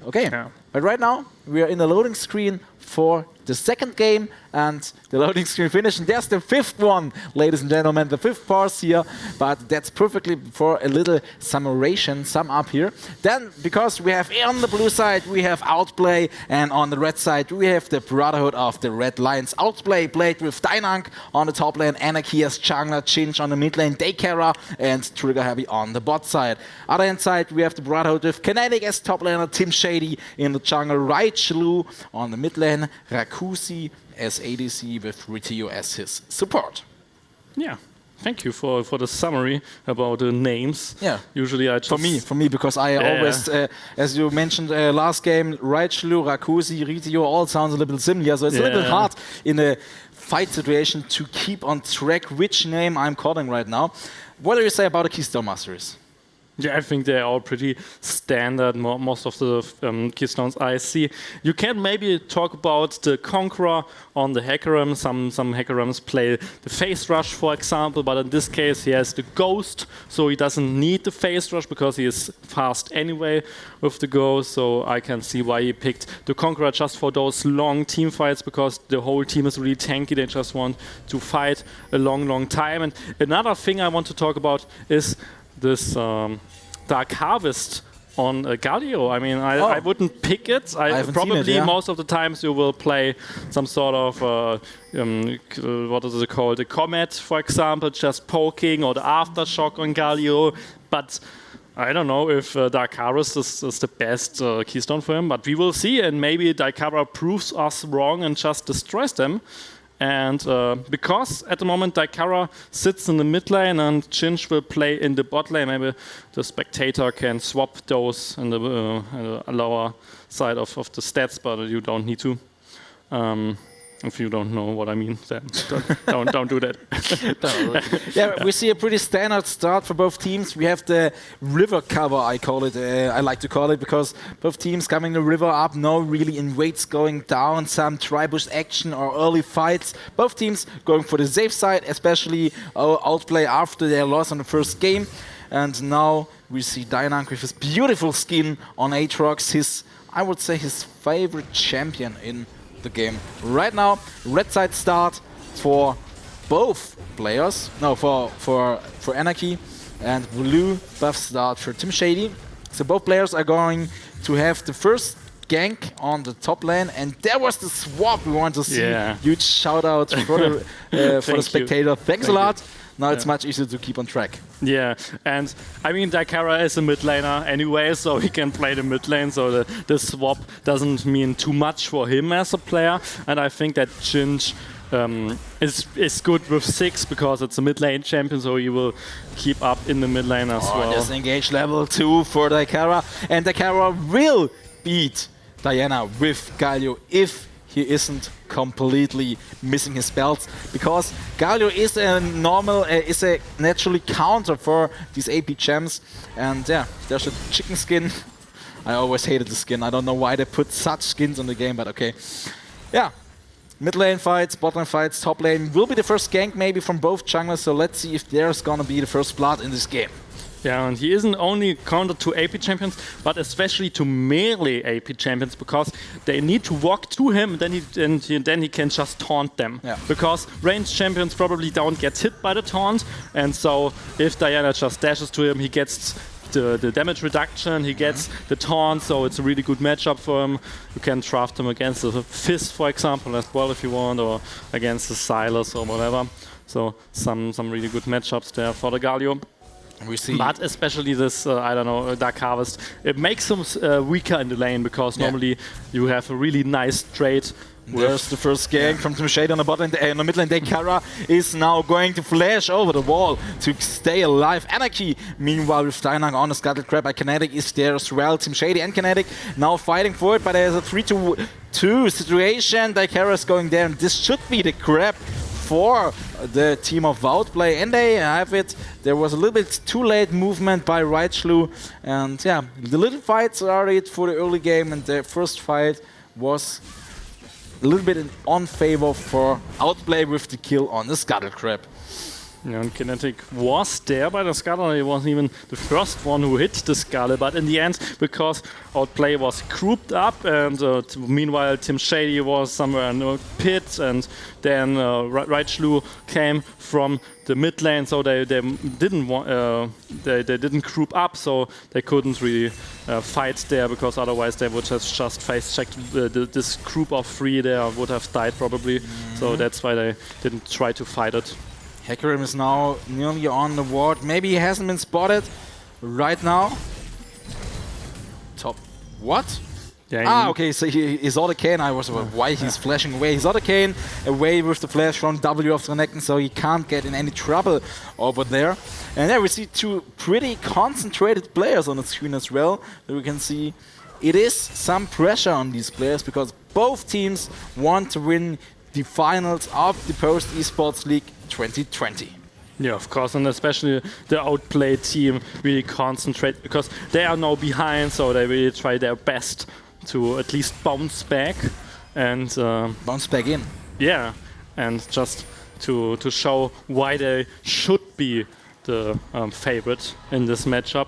Okay, but right now, we are in the loading screen for the second game, and the loading screen finished. And there's the 5th one, ladies and gentlemen, the 5th parse here. But that's perfectly for a little sum up here. Then, because we have on the blue side, we have Outplay, and on the red side, we have the Brotherhood of the Red Lions. Outplay played with Dynank on the top lane, Anarchy as jungler, Chinch on the mid lane, Daykara, and Trigger Heavy on the bot side. Other hand side, we have the Brotherhood with Kinetic as top laner, Tim Shady in the jungle, Raichu on the mid lane, Rakusi as ADC with Ritio as his support. Yeah, thank you for the summary about the names. Yeah, usually I just... For me, because I always, as you mentioned last game, Raichu, Rakusi, Ritio, all sounds a little bit similar, so it's a little bit hard in a fight situation to keep on track which name I'm calling right now. What do you say about the Keystone Masters? Yeah, I think they're all pretty standard. Most of the Keystones I see. You can maybe talk about the Conqueror on the Hecarim. Some Hecarims play the Phase Rush, for example, but in this case he has the Ghost, so he doesn't need the Phase Rush because he is fast anyway with the Ghost. So I can see why he picked the Conqueror just for those long team fights, because the whole team is really tanky. They just want to fight a long time. And another thing I want to talk about is this Dark Harvest on Galio. I mean, I wouldn't pick it. I probably most of the times you will play some sort of what is it called? A Comet, for example, just poking, or the Aftershock on Galio. But I don't know if Dark Harvest is the best keystone for him, but we will see. And maybe Daikara proves us wrong and just destroys them. And because at the moment Daikara sits in the mid lane and Chinch will play in the bot lane, maybe the spectator can swap those in the lower side of the stats, but you don't need to. If you don't know what I mean, then don't do that. Yeah, we see a pretty standard start for both teams. We have the river cover, I call it. I like to call it, because both teams coming the river up, no really in weights going down, some tri-bush action or early fights. Both teams going for the safe side, especially outplay after their loss on the first game. And now we see Dynank with his beautiful skin on Aatrox, I would say his favorite champion in the game right now. Red side start for both players. No, for Anarchy, and blue buff start for Team Shady. So both players are going to have the first gank on the top lane, and there was the swap we want to see. Yeah. Huge shout out for the spectator. Thanks a lot. Now it's much easier to keep on track. Yeah, and I mean Daikara is a mid laner anyway, so he can play the mid lane, so the swap doesn't mean too much for him as a player. And I think that Chinch is good with 6 because it's a mid lane champion, so he will keep up in the mid lane as well. Disengage level 2 for Daikara, and Daikara will beat Diana with Galio if he isn't completely missing his spells, because Galio is a naturally counter for these AP gems. And yeah, there's a chicken skin. I always hated the skin. I don't know why they put such skins in the game, but okay. Yeah, mid lane fights, bot lane fights, top lane will be the first gank maybe from both junglers, so let's see if there's gonna be the first blood in this game. Yeah, and he isn't only countered to AP champions, but especially to melee AP champions, because they need to walk to him, and then he can just taunt them. Yeah. Because ranged champions probably don't get hit by the taunt, and so if Diana just dashes to him, he gets the damage reduction, he gets the taunt, so it's a really good matchup for him. You can draft him against the Fist, for example, as well if you want, or against the Silas or whatever. So some really good matchups there for the Galio. We see. But especially this, I don't know, Dark Harvest, it makes him weaker in the lane, because normally you have a really nice trade. There's the first gank from Team Shade on the bot lane, on the mid lane. Daikara is now going to flash over the wall to stay alive. Anarchy, meanwhile, with Dynank on the Scuttle Crab, Kinetic is there as well. Team Shady and Kinetic now fighting for it, but there's a 3-2 situation. Daikara is going there, and this should be the grab for the team of Outplay, and they have it. There was a little bit too late movement by Reitschlu, and yeah, the little fights are it for the early game, and the first fight was a little bit on favor for Outplay with the kill on the Scuttle Crab. Yeah, and Kinetic was there by the Scuttle. He wasn't even the first one who hit the Scuttle, but in the end, because Outplay was grouped up, and meanwhile Team Shady was somewhere in the pit, and then Reitschlu came from the mid lane, so they didn't group up, so they couldn't really fight there, because otherwise they would have just face checked this group of 3 there, would have died probably. So that's why they didn't try to fight it. Hecarim is now nearly on the ward. Maybe he hasn't been spotted right now. Top. What? Yeah, okay, so he saw the cane. I was why he's flashing away. He saw the cane away with the flash from W of Renekton, so he can't get in any trouble over there. And there we see 2 pretty concentrated players on the screen as well. So we can see it is some pressure on these players, because both teams want to win the finals of the Post Esports League 2020. Yeah, of course, and especially the outplayed team really concentrate because they are now behind, so they really try their best to at least bounce back and bounce back in. Yeah, and just to show why they should be the favorite in this matchup.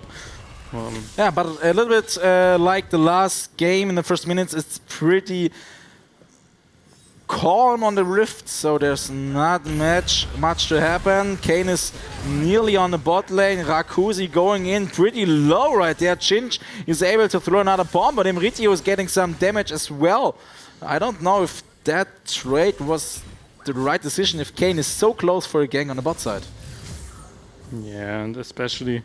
Yeah, but a little bit like the last game in the first minutes, it's pretty calm on the Rift, so there's not much to happen. Kane is nearly on the bot lane. Rakuzi going in pretty low right there. Chinch is able to throw another bomb, but Emritio is getting some damage as well. I don't know if that trade was the right decision if Kane is so close for a gang on the bot side. Yeah, and especially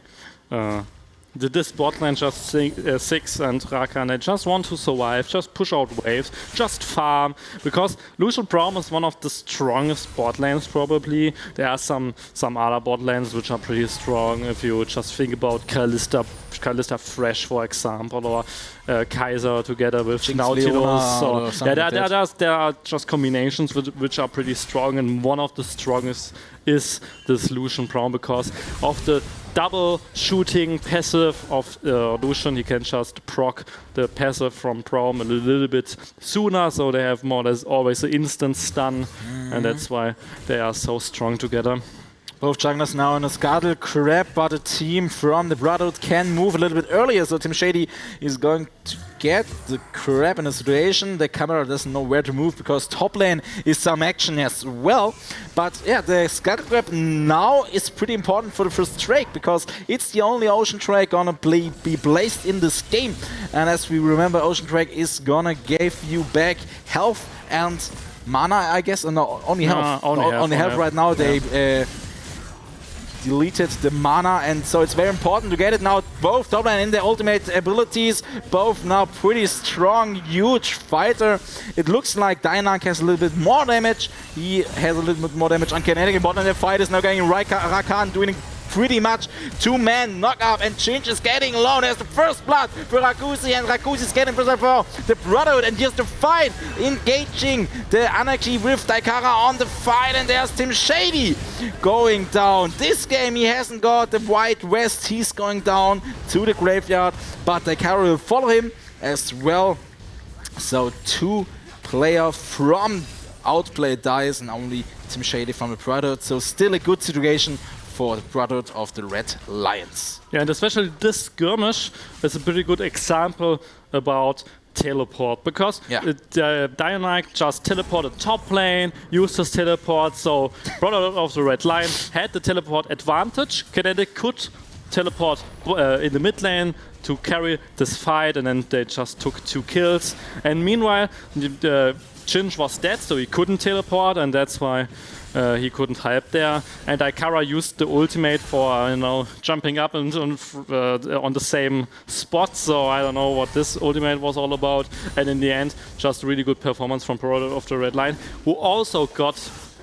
this bot lane just 6 and Rakan, they just want to survive, just push out waves, just farm, because Lucian Braum is one of the strongest bot lanes probably. There are some other bot lanes which are pretty strong, if you just think about Kalista Fresh, for example, or Kaiser together with Nautilus. So yeah, there are just combinations which are pretty strong, and one of the strongest is this Lucian Braum because of the double shooting passive of Lucian. He can just proc the passive from Braum a little bit sooner, so they have more or less always an instant stun, and that's why they are so strong together. Both junglers now in a Scuttle Crab, but a team from the Brotherhood can move a little bit earlier, so Team Shady is going to get the Crab in a situation. The camera doesn't know where to move because top lane is some action as well. But yeah, the Scuttle Crab now is pretty important for the first Drake because it's the only Ocean Drake gonna be placed in this game. And as we remember, Ocean Drake is gonna give you back health and mana, I guess, and only health. Only health right now. They deleted the mana, and so it's very important to get it now. Both top lane in their ultimate abilities, both now pretty strong, huge fighter. It looks like Dynark has a little bit more damage. He has a little bit more damage on Kinetic, but the fight is now going Rakan doing pretty much two-man knock-up, and Chinch is getting low. There's the first blood for Rakuzi, and Rakuzi is getting present for the Brotherhood, and here's the fight, engaging the Anarchy with Daikara on the fight, and there's Team Shady going down. This game he hasn't got the White West, he's going down to the graveyard, but Daikara will follow him as well. So 2 players from Outplay dies, and only Team Shady from the Brotherhood, so still a good situation for the Brotherhood of the Red Lions. Yeah, and especially this skirmish is a pretty good example about teleport, because Dynark just teleported top lane, used his teleport, so Brotherhood of the Red Lion had the teleport advantage. Kinetic could teleport in the mid lane to carry this fight, and then they just took 2 kills. And meanwhile, Chinch was dead, so he couldn't teleport, and that's why he couldn't help there. And Daikara used the ultimate for, jumping up and on the same spot. So I don't know what this ultimate was all about. And in the end, just really good performance from Brotherhood of the Red Line, who also got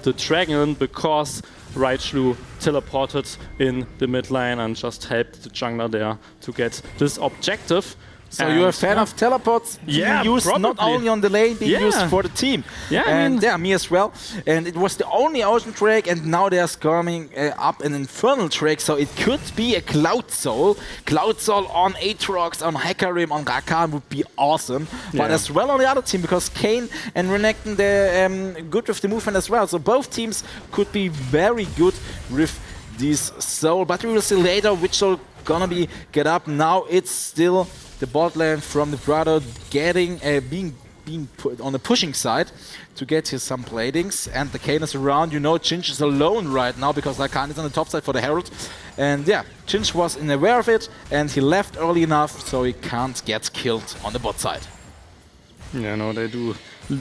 the Dragon because Raichu teleported in the mid lane and just helped the jungler there to get this objective. So you're a fan of teleports being used not only on the lane, being used for the team. Yeah, and me as well. And it was the only Ocean Drake, and now there's coming up an Infernal Drake, so it could be a Cloud Soul. Cloud Soul on Aatrox, on Hecarim, on Rakan would be awesome. But as well on the other team, because Kayn and Renekton, they're good with the movement as well. So both teams could be very good with this Soul. But we will see later which Soul gonna be get up. Now it's still the bot lane from the Brotherhood getting being put on the pushing side to get his some platings, and the Kayn is around. Chinch is alone right now because Rakan is on the top side for the Herald, and yeah, Chinch was aware of it and he left early enough so he can't get killed on the bot side. Yeah, no, they do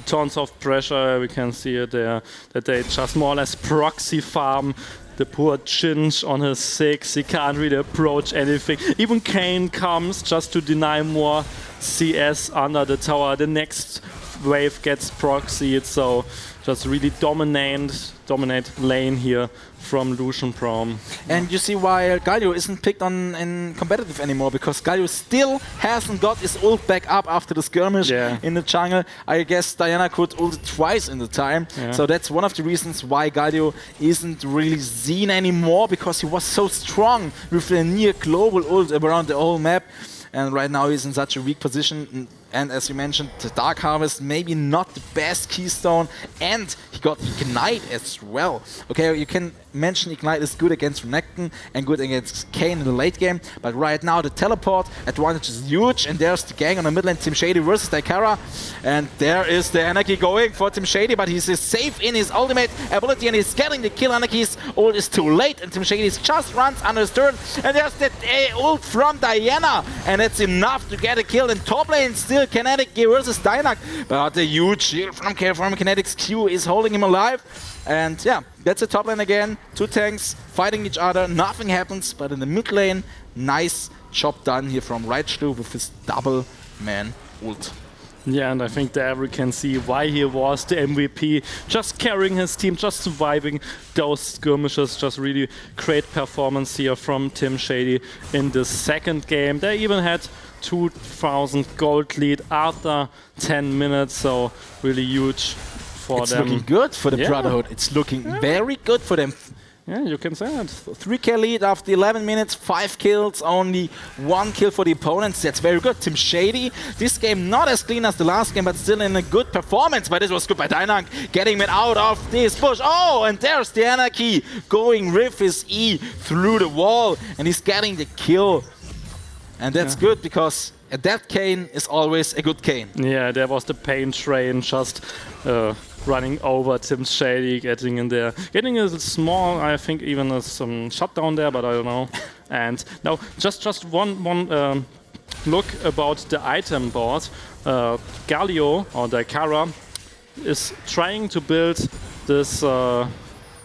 tons of pressure. We can see it there that they just more or less proxy farm the poor Chinch on his 6, he can't really approach anything. Even Kayn comes just to deny more CS under the tower. The next wave gets proxied, so just really dominate lane here from Lucian Prom. And you see why Galio isn't picked on in competitive anymore, because Galio still hasn't got his ult back up after the skirmish in the jungle. I guess Diana could ult twice in the time, so that's one of the reasons why Galio isn't really seen anymore, because he was so strong with a near global ult around the whole map. And right now he's in such a weak position. And as you mentioned, the Dark Harvest maybe not the best keystone, and he got Ignite as well. Okay, you can mention Ignite is good against Renekton and good against Kayn in the late game, but right now the teleport advantage is huge, and there's the gang on the middle lane, Team Shady versus Daikara, and there is the Anarchy going for Team Shady, but he's safe in his ultimate ability and he's getting the kill. Anarchy's ult is too late, and Team Shady just runs under his turret, and there's the ult from Diana, and it's enough to get a kill. In top lane still Kinetic versus Dynak, but the huge shield from Kinetic's Q is holding him alive. And yeah, that's a top lane again. Two tanks fighting each other, nothing happens, but in the mid lane, nice job done here from Reichlu with his double man ult. Yeah, and I think there we can see why he was the MVP, just carrying his team, just surviving those skirmishes, just really great performance here from Team Shady in the second game. They even had 2,000 gold lead after 10 minutes, so really huge for them. It's looking good for the Brotherhood. It's looking very good for them. Yeah, you can say that. 3k lead after 11 minutes, 5 kills, only 1 kill for the opponents. That's very good. Team Shady, this game not as clean as the last game, but still in a good performance. But this was good by Dynak, getting him out of this push. Oh, and there's the Anarchy going with his E through the wall, and he's getting the kill. And that's good, because a dead Kayn is always a good Kayn. Yeah, there was the pain train just running over Team Shady, getting in there. Getting a small, I think even some shutdown there, but I don't know. And now, just one look about the item board. Galio, or Daikara, is trying to build this, I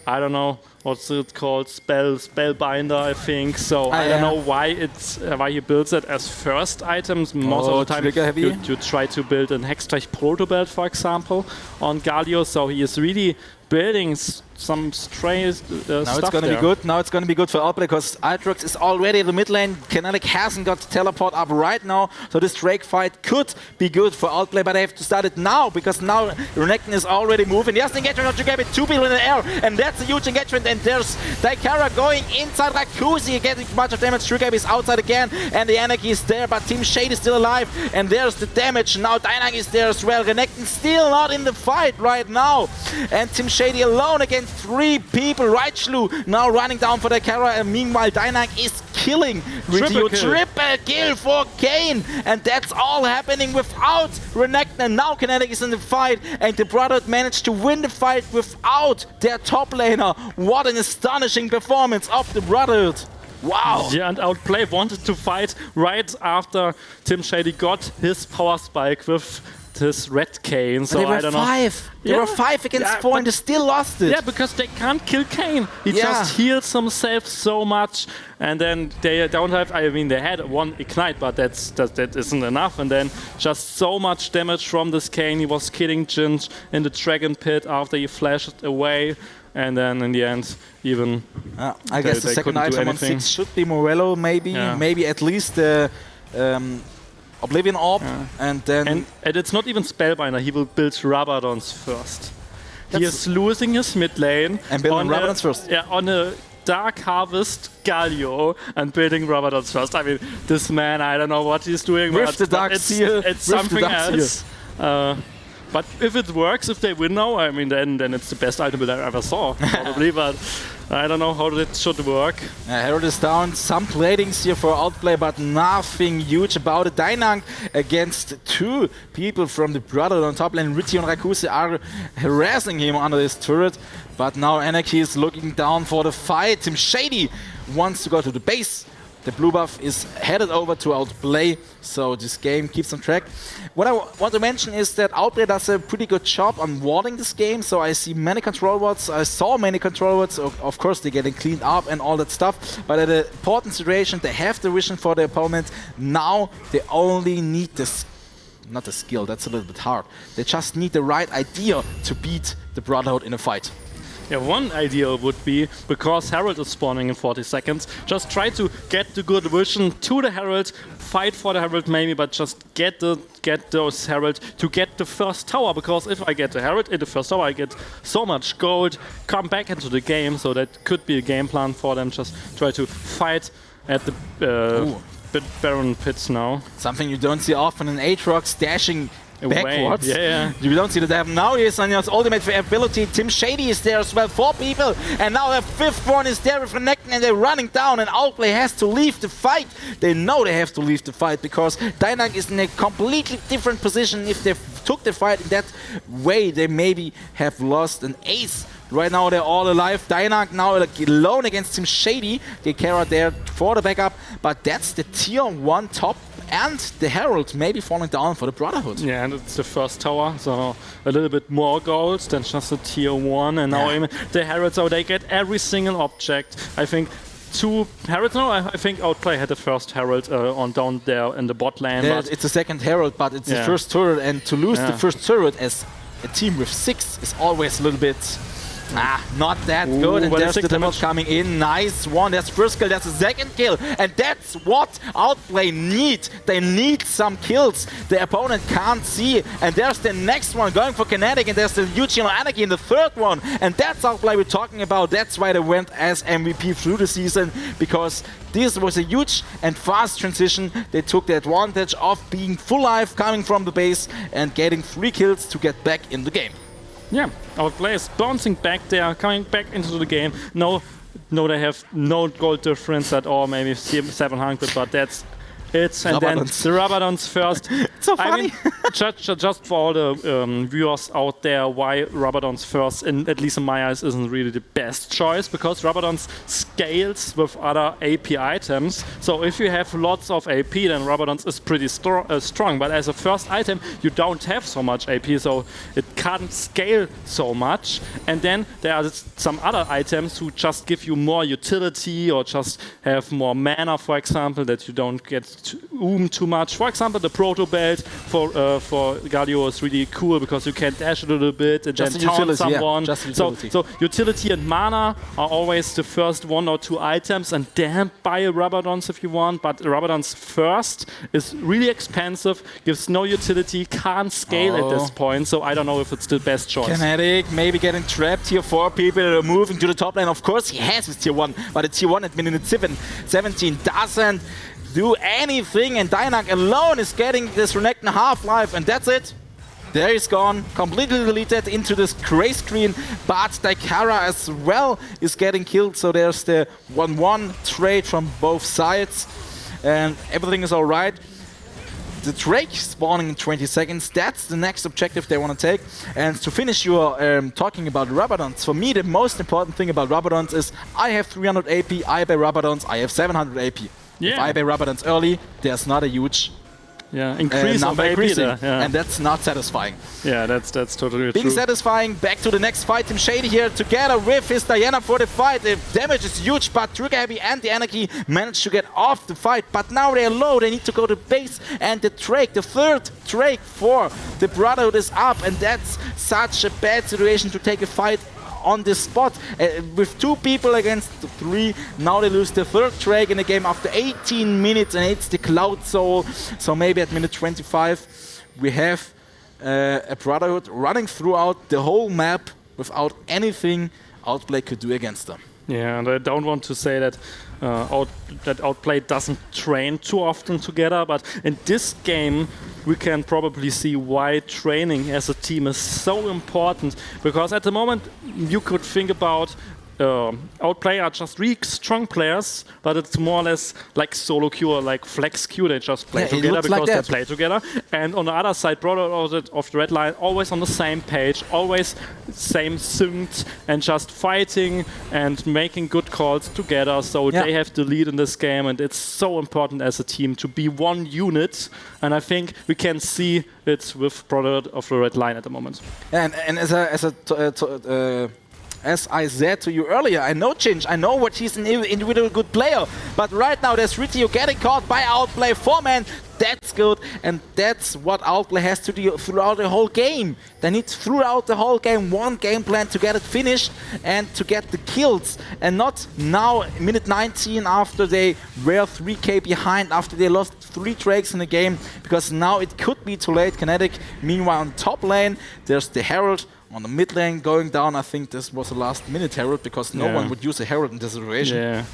don't know, what's it called? Spellbinder, I think. So I don't know why he builds it as first items. Most of the time you try to build an Hextech Protobelt, for example, on Galio. So he is really building some strange now stuff it's gonna be good. Now it's gonna be good for Outplay, because Aatrox is already in the mid lane. Kinetic hasn't got the teleport up right now, so this Drake fight could be good for Outplay, but I have to start it now, because now Renekton is already moving. Yes, the engagement of Jugabe, 2 people in the air, and that's a huge engagement, and there's Daikara going inside Rakuzi, getting much of damage. Jugabe is outside again, and the Anarchy is there, but Team Shade is still alive, and there's the damage. Now Dynak is there as well. Renekton still not in the fight right now, and Team Shady alone against 3 people. Reichlu now running down for the Daikara, and meanwhile Dynak is killing Ritio. Triple kill for Kayn, and that's all happening without Renekton. And now Kinetic is in the fight, and the Brotherhood managed to win the fight without their top laner. What an astonishing performance of the Brotherhood. Wow! Yeah, and Outplay wanted to fight right after Team Shady got his power spike with his red Kayn. So they were I don't know. 5. They were 5 against 4, and they still lost it. Yeah, because they can't kill Kayn. He just heals himself so much, and then they don't have. I mean, they had 1 ignite, but that isn't enough. And then just so much damage from this Kayn. He was killing Jinj in the Dragon Pit after he flashed away. And then in the end, even I guess the second item on 6 should be Morello, maybe. Maybe at least the Oblivion Orb, and then... And it's not even Spellbinder, he will build Rabadons first. He is losing his mid lane. And building Rabadons first. Yeah, on a Dark Harvest Galio and building Rabadons first. I mean, this man, I don't know what he's doing, with the Dark Seal. It's something else. But if it works, if they win now, I mean, then it's the best item that I ever saw, probably. But I don't know how it should work. Herald is down. Some platings here for Outplay, but nothing huge about it. Dynak against 2 people from the Brotherhood on top lane. Ritio and Rakuzi are harassing him under his turret. But now Anarchy is looking down for the fight. Team Shady wants to go to the base. The blue buff is headed over to Outplay, so this game keeps on track. What I want to mention is that Outplay does a pretty good job on warding this game, so I see many control wards, I saw many control wards, of course they're getting cleaned up and all that stuff, but at an important situation they have the vision for the opponent. Now they only need this not a skill, that's a little bit hard. They just need the right idea to beat the Brotherhood in a fight. Yeah, one idea would be, because Herald is spawning in 40 seconds, just try to get the good vision to the Herald, fight for the Herald maybe, but just get those Herald to get the first tower, because if I get the Herald in the first tower, I get so much gold, come back into the game, so that could be a game plan for them, just try to fight at the Baron pits now. Something you don't see often in Aatrox, dashing backwards. Yeah. You don't see that happen. Now he is on his ultimate ability. Tim Shady is there as well. 4 people. And now the 5th one is there with Renekton and they're running down and Outplay has to leave the fight. They know they have to leave the fight because Dynamite is in a completely different position. If they took the fight in that way, they maybe have lost an ace. Right now they're all alive. Dynamite now alone against Tim Shady. Gekara there for the backup. But that's the tier 1 top. And the Herald maybe falling down for the Brotherhood. Yeah, and it's the first tower, so a little bit more gold than just a tier 1. And now the Herald, so they get every single object. I think 2 Heralds now. I think Outplay had the first Herald on down there in the bot lane. Yeah, but it's the second Herald, but it's the first turret. And to lose the first turret as a team with 6 is always a little bit... not that good, and there's the damage coming in. Nice one, there's first kill, there's a second kill, and that's what Outplay need. They need some kills the opponent can't see, and there's the next one going for Kinetic, and there's the Eugene Anarchy in the 3rd one, and that's Outplay we're talking about. That's why they went as MVP through the season, because this was a huge and fast transition. They took the advantage of being full life, coming from the base, and getting 3 kills to get back in the game. Yeah, Outplay is bouncing back there, coming back into the game. No, they have no gold difference at all, maybe 700, but that's it. And then the Rabadons first. It's so funny. I mean, just for all the viewers out there, why Rabadons first, at least in my eyes, isn't really the best choice, because Rabadons scales with other AP items. So if you have lots of AP, then Rabadons is pretty strong. But as a first item, you don't have so much AP, so it can't scale so much. And then there are some other items who just give you more utility or just have more mana, for example, that you don't get too much. For example, the Proto Belt for Galio is really cool because you can dash a little bit and just then taunt someone. Yeah, just utility. So utility and mana are always the first 1 or 2 items, and then buy a Rabadons if you want. But Rabadons first is really expensive, gives no utility, can't scale at this point. So I don't know if it's the best choice. Kinetic maybe getting trapped here. 4 people moving to the top lane. Of course he has his tier 1, but the tier 1 at minute 17 doesn't do anything, and Dynak alone is getting this Renekton half-life, and that's it. There he's gone, completely deleted into this gray screen, but Daikara as well is getting killed, so there's the 1-1 trade from both sides, and everything is alright. The Drake spawning in 20 seconds, that's the next objective they want to take. And to finish your talking about Rabadons, for me the most important thing about Rabadons is I have 300 AP, I buy Rabadons, I have 700 AP. Yeah. If I buy Rabadons early, there's not a huge increase of AP there, and that's not satisfying. Yeah, that's totally Being true. satisfying, back to the next fight. Tim Shady here together with his Diana for the fight. The damage is huge, but Trigger Happy and the Anarchy managed to get off the fight. But now they're low, they need to go to base, and the Drake, the 3rd Drake for the Brotherhood is up, and that's such a bad situation to take a fight on this spot. With 2 people against 3, now they lose the 3rd Drake in the game after 18 minutes, and it's the Cloud Soul. So maybe at minute 25 we have a Brotherhood running throughout the whole map without anything Outplay could do against them. Yeah, and I don't want to say that Outplay doesn't train too often together, but in this game we can probably see why training as a team is so important, because at the moment you could think about Outplay are just really strong players, but it's more or less like solo queue or like flex queue. They just play together because they play together. And on the other side, Brotherhood of the Red Line, always on the same page, always same synced, and just fighting and making good calls together. So they have the lead in this game, and it's so important as a team to be one unit. And I think we can see it with Brotherhood of the Red Line at the moment. And as as I said to you earlier, I know Chinch, I know what he's an individual good player, but right now there's Ritio getting caught by Outplay 4-man. That's good, and that's what Outplay has to do throughout the whole game. They need throughout the whole game one game plan to get it finished and to get the kills, and not now, minute 19, after they were 3k behind, after they lost 3 Drakes in the game, because now it could be too late. Kinetic, meanwhile, on top lane, there's the Herald on the mid lane going down. I think this was a last-minute Herald, because no one would use a Herald in this situation. Yeah.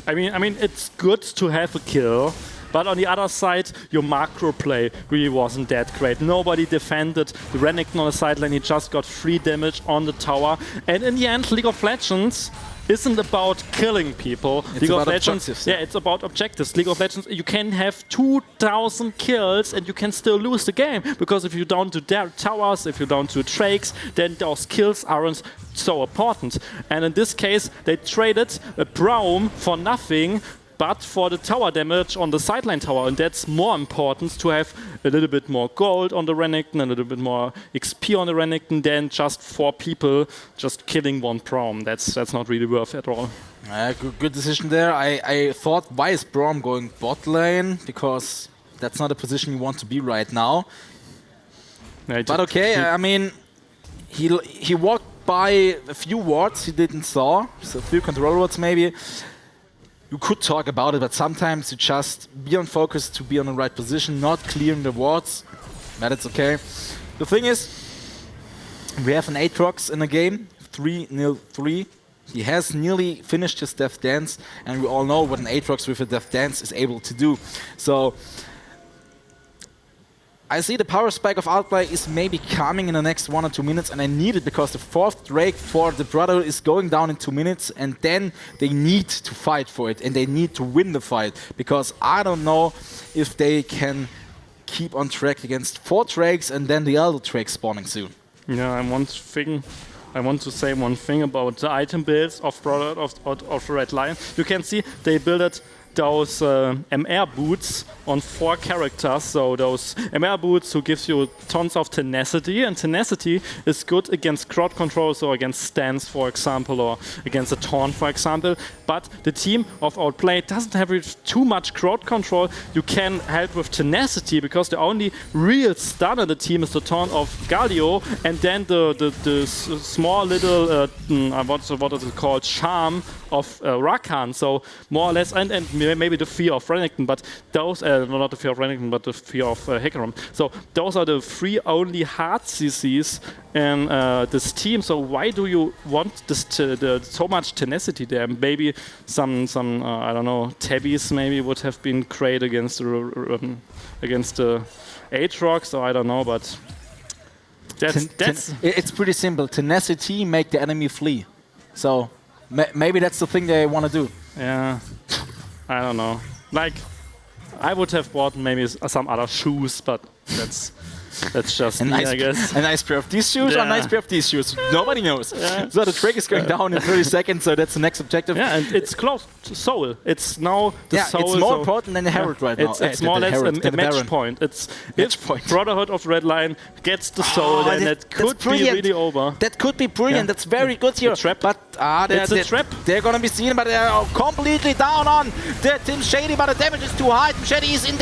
I mean, it's good to have a kill. But on the other side, your macro play really wasn't that great. Nobody defended the Renekton on the side lane. He just got 3 damage on the tower. And in the end, League of Legends isn't about killing people. It's League about of Legends, objectives. yeah, it's about objectives. League of Legends, you can have 2,000 kills and you can still lose the game. Because if you don't do towers, if you don't do Drakes, then those kills aren't so important. And in this case, they traded a Braum for nothing, but for the tower damage on the sideline tower, and that's more important, to have a little bit more gold on the Renekton, a little bit more XP on the Renekton than just 4 people just killing 1 Braum. That's not really worth it at all. Good decision there. I thought, why is Braum going bot lane? Because that's not a position you want to be right now. But okay, I mean, he walked by a few wards he didn't saw, so a few control wards maybe. You could talk about it, but sometimes you just be on focus to be on the right position, not clearing the wards. But it's okay. The thing is, we have an Aatrox in the game, 3-0-3. He has nearly finished his Death Dance, and we all know what an Aatrox with a Death Dance is able to do. So I see the power spike of Outplay is maybe coming in the next 1 or 2 minutes, and I need it because the 4th Drake for the Brotherhood is going down in 2 minutes, and then they need to fight for it, and they need to win the fight, because I don't know if they can keep on track against 4 Drakes and then the other Drake spawning soon. Yeah, I want to say one thing about the item builds of Brotherhood of the Red Lion. You can see they built those MR boots on 4 characters, so those MR boots who gives you tons of tenacity, and tenacity is good against crowd control, so against stands, for example, or against a taunt, for example. But the team of Outplay doesn't have too much crowd control. You can help with tenacity, because the only real stun in the team is the taunt of Galio, and then the small little what is it called, charm of Rakan. So more or less, and maybe the fear of Renekton, but those, not the fear of Renekton, but the fear of Hecarim. So those are the 3 only hard CCs in this team. So why do you want this so much tenacity there? Maybe some I don't know, Tabbies maybe would have been great against the Aatrox, or I don't know, but it's pretty simple. Tenacity make the enemy flee. So maybe that's the thing they want to do. Yeah, I don't know. Like, I would have bought maybe some other shoes, but that's just me, I guess. A nice pair of these shoes or a nice pair of these shoes. Nobody knows. Yeah. So the Drake is going down in 30 seconds, so that's the next objective. Yeah, and it's close to Soul. It's now the Soul. It's more important than the Herald right now. It's more or less a match point. It's if Brotherhood of Red Lion gets the Soul, then it could be really over. That could be brilliant. That's very good here. But it's a trap. They're gonna be seen, but they're completely down on the Team Shady, but the damage is too high. Team Shady is in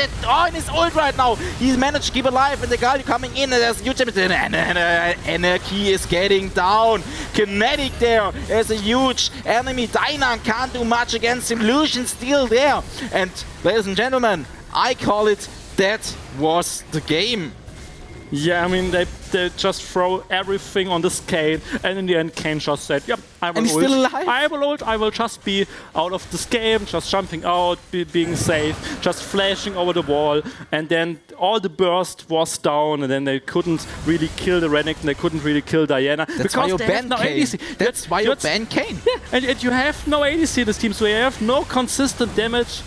his ult right now. He's managed to keep alive, and the guy coming in, and there's huge damage, and Anarchy is getting down. Kinetic there's a huge enemy. Dainan can't do much against him. Lucian still there. And ladies and gentlemen, I call it, that was the game. Yeah, I mean, they just throw everything on the scale, and in the end, Kane just said, yep, I will ult. Still alive? I will ult. I will just be out of this game, just jumping out, being safe, just flashing over the wall, and then all the burst was down, and then they couldn't really kill the Renekton, they couldn't really kill Diana. That's why you ban Kane. That's why you ban Kane. Yeah, and you have no ADC in this team, so you have no consistent damage.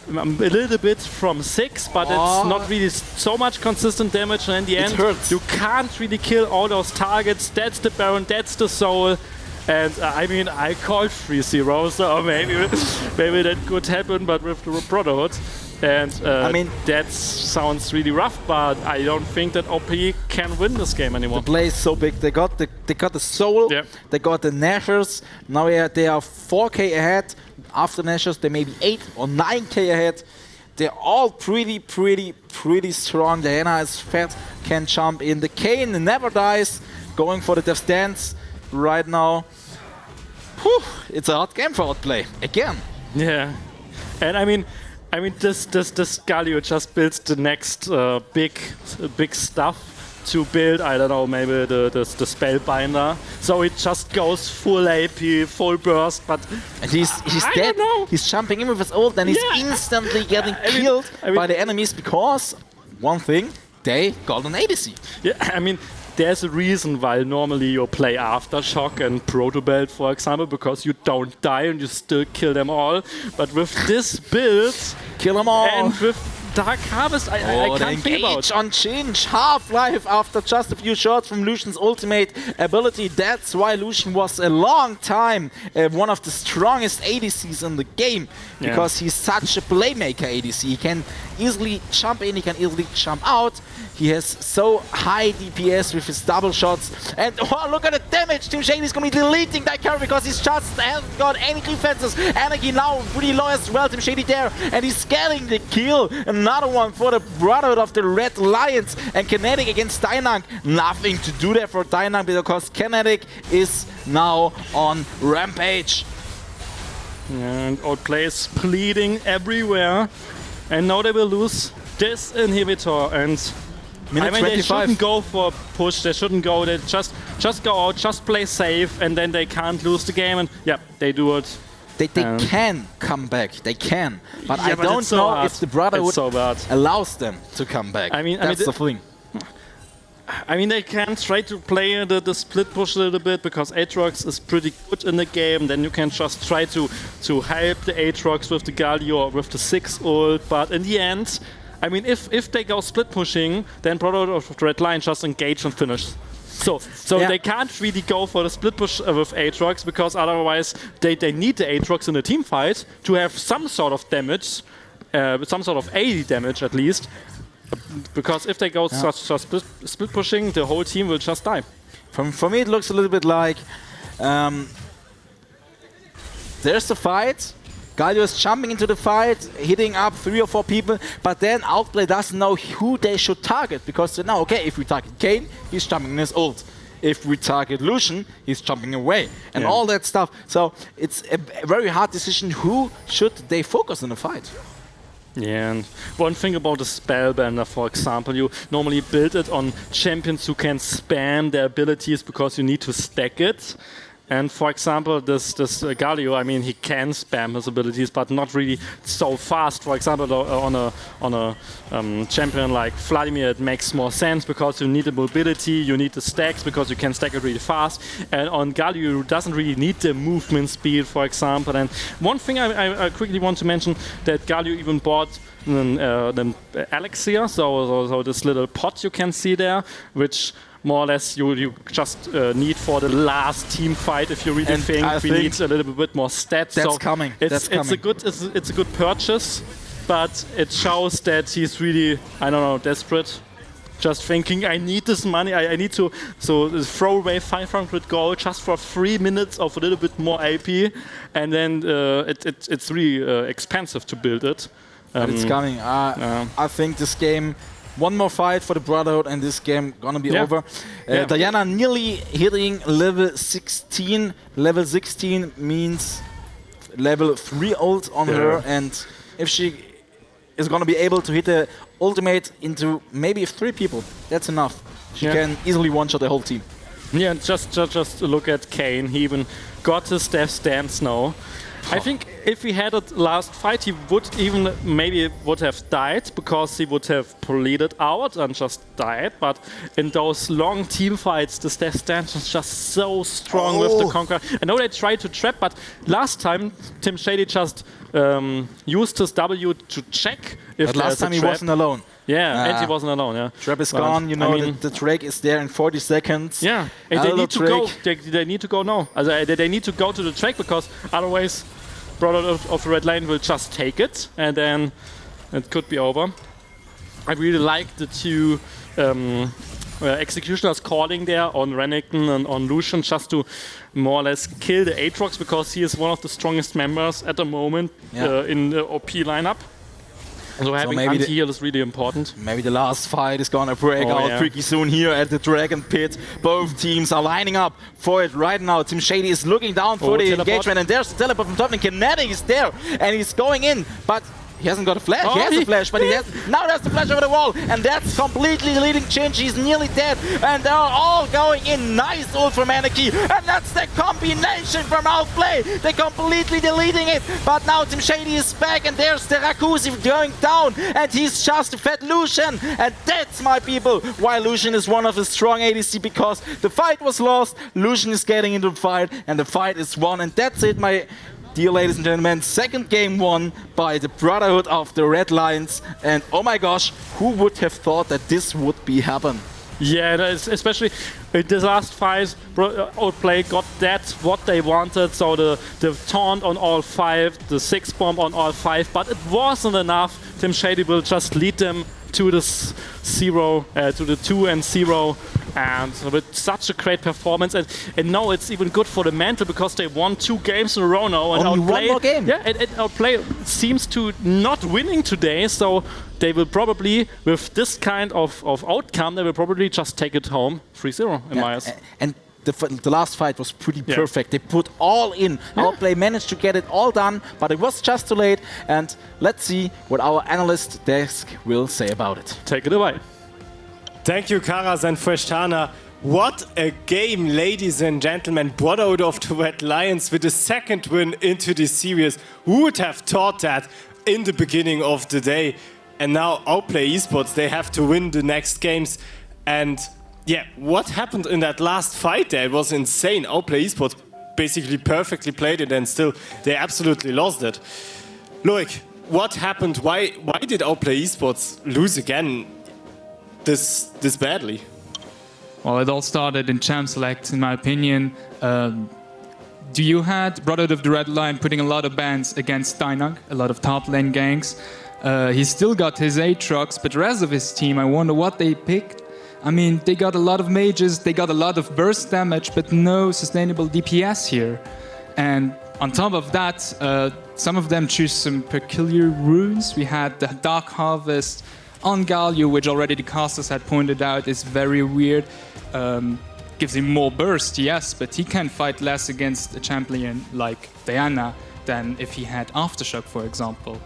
A little bit from 6, but it's not really so much consistent damage, and in the end, you can't really kill all those targets. That's the Baron, that's the Soul, and I mean, I called 3-0, so maybe that could happen, but with the Brotherhood, And I mean, that sounds really rough, but I don't think that OP can win this game anymore. The play is so big. They got the Soul, they got the Nashers. Now they are 4k ahead. After Nashers, they may be 8 or 9k ahead. They're all pretty strong. Diana is fat, can jump in. The Kane never dies, going for the death stance right now. Whew, it's a hard game for Outplay again. Yeah, and I mean, this Galio just builds the next big stuff to build. I don't know, maybe the Spellbinder. So it just goes full AP, full burst, but and he's dead. He's jumping in with his ult, and he's instantly getting killed by the enemies because one thing, they got an ADC. Yeah, I mean, there's a reason why normally you play Aftershock and Protobelt, for example, because you don't die and you still kill them all. But with this build, kill them all. And with Dark Harvest, I can't think about. On Chinch, Half-Life after just a few shots from Lucian's ultimate ability. That's why Lucian was a long time one of the strongest ADCs in the game, because he's such a playmaker ADC. He can easily jump in, he can easily jump out. He has so high DPS with his double shots. And oh, look at the damage! Team Shady's gonna be deleting that carry because he's just hasn't got any defenses. Energy now pretty low as well. Team Shady there, and he's getting the kill. Another one for the Brotherhood of the Red Lions. And Kinetic against Dynang. Nothing to do there for Dynang because Kinetic is now on Rampage. And Outplay is bleeding everywhere. And now they will lose this inhibitor. And Minute I mean, 25. they shouldn't go for a push, they shouldn't go, they just go out, just play safe, and then they can't lose the game, and yeah, they do it. They can come back, they can. But I but don't it's so know hard. if the Brotherhood so bad. allows them to come back. That's the thing. I mean, they can try to play the split push a little bit because Aatrox is pretty good in the game. Then you can just try to help the Aatrox with the Galio or with the 6 ult, but in the end, I mean, if they go split pushing, then Brotherhood of the Red Line just engage and finish. So they can't really go for the split push with Aatrox because otherwise they need the Aatrox in the team fight to have some sort of damage, some sort of AD damage at least. Because if they go just split pushing, the whole team will just die. For me, it looks a little bit like there's the fight. Galio is jumping into the fight, hitting up 3 or 4 people, but then Outplay doesn't know who they should target because they know, okay, if we target Kane, he's jumping in his ult. If we target Lucian, he's jumping away, and all that stuff. So it's a very hard decision. Who should they focus in the fight? Yeah, and one thing about the Spellbender, for example, you normally build it on champions who can spam their abilities because you need to stack it. And for example, this Galio, I mean, he can spam his abilities, but not really so fast. For example, on a champion like Vladimir, it makes more sense because you need the mobility, you need the stacks because you can stack it really fast. And on Galio, you doesn't really need the movement speed, for example. And one thing I quickly want to mention, that Galio even bought an elixir, so this little pot you can see there, which more or less you just need for the last team fight if you really think we need a little bit more stats. That's so coming. It's a good purchase, but it shows that he's really, I don't know, desperate. Just thinking, I need this money, I need to throw away 500 gold just for 3 minutes of a little bit more AP, and then it's really expensive to build it. But it's coming. I think this game, one more fight for the Brotherhood and this game gonna be over. Diana nearly hitting level 16. Level 16 means level 3 ult on her, and if she is gonna be able to hit the ultimate into maybe 3 people, that's enough. She can easily one-shot the whole team. Yeah, just look at Kane. He even got his death stance now. I think if he had it last fight, he would even maybe would have died because he would have pleaded out and just died. But in those long team fights, the death stance is just so strong with the Conqueror. I know they tried to trap, but last time Tim Shady just used his W to check if but last time he wasn't alone. Yeah, and he wasn't alone, Trap is gone, you know, I mean, the Drake is there in 40 seconds. Yeah, and they need to go. They need to go now. They need to go to the track because otherwise Brotherhood of the Red Line will just take it, and then It could be over. I really like the two executioners calling there on Renekton and on Lucian just to more or less kill the Aatrox because he is one of the strongest members at the moment in the OP lineup. So having anti-heal is really important. Maybe the last fight is gonna break out pretty soon here at the Dragon Pit. Both teams are lining up for it right now. Team Shady is looking down for the engagement, and there's the teleport from top, and Kinetic is there, and he's going in, but he hasn't got a flash. He has a flash, but now there's the flash over the wall, and that's completely leading Chinch. He's nearly dead, and they're all going in. Nice ult from Anarchy, and that's the combination from Outplay. They're completely deleting it, but now Team Shady is back, and there's the Rakuzi going down, and he's just a fat Lucian, and that's, my people, why Lucian is one of the strong ADC, because the fight was lost, Lucian is getting into the fight, and the fight is won, and that's it, my dear ladies and gentlemen, second game won by the Brotherhood of the Red Lions, and oh my gosh, who would have thought that this would be happen? Yeah, especially in the last fight, Outplay got that what they wanted, so the taunt on all 5, the 6 bomb on all 5, but it wasn't enough. Team Shady will just lead them to the 2 and 0, and with such a great performance, and now it's even good for the mental because they won 2 games in a row now. And only Outplay, one more game. Yeah, and Outplay seems to not winning today, so they will probably, with this kind of outcome, they will probably just take it home 3-0 in my eyes. And the last fight was pretty perfect. They put all in. Outplay managed to get it all done, but it was just too late. And let's see what our analyst desk will say about it. Take it away. Thank you, Karas and Freshtana. What a game, ladies and gentlemen. Brotherhood of the Red Lions with a second win into this series. Who would have thought that in the beginning of the day? And now Outplay eSports, they have to win the next games. And yeah, what happened in that last fight there? It was insane. Outplay eSports basically perfectly played it, and still they absolutely lost it. Loic, what happened? Why did Outplay eSports lose again this badly? Well, it all started in Champ Select, in my opinion. You had Brotherhood of the Red Lion putting a lot of bans against Dynag, a lot of top lane ganks. He still got his Aatrox, but the rest of his team, I wonder what they picked. I mean, they got a lot of mages, they got a lot of burst damage, but no sustainable DPS here. And on top of that, some of them choose some peculiar runes. We had the Dark Harvest on Galio, which already the casters had pointed out is very weird. Gives him more burst, yes, but he can fight less against a champion like Diana than if he had Aftershock, for example.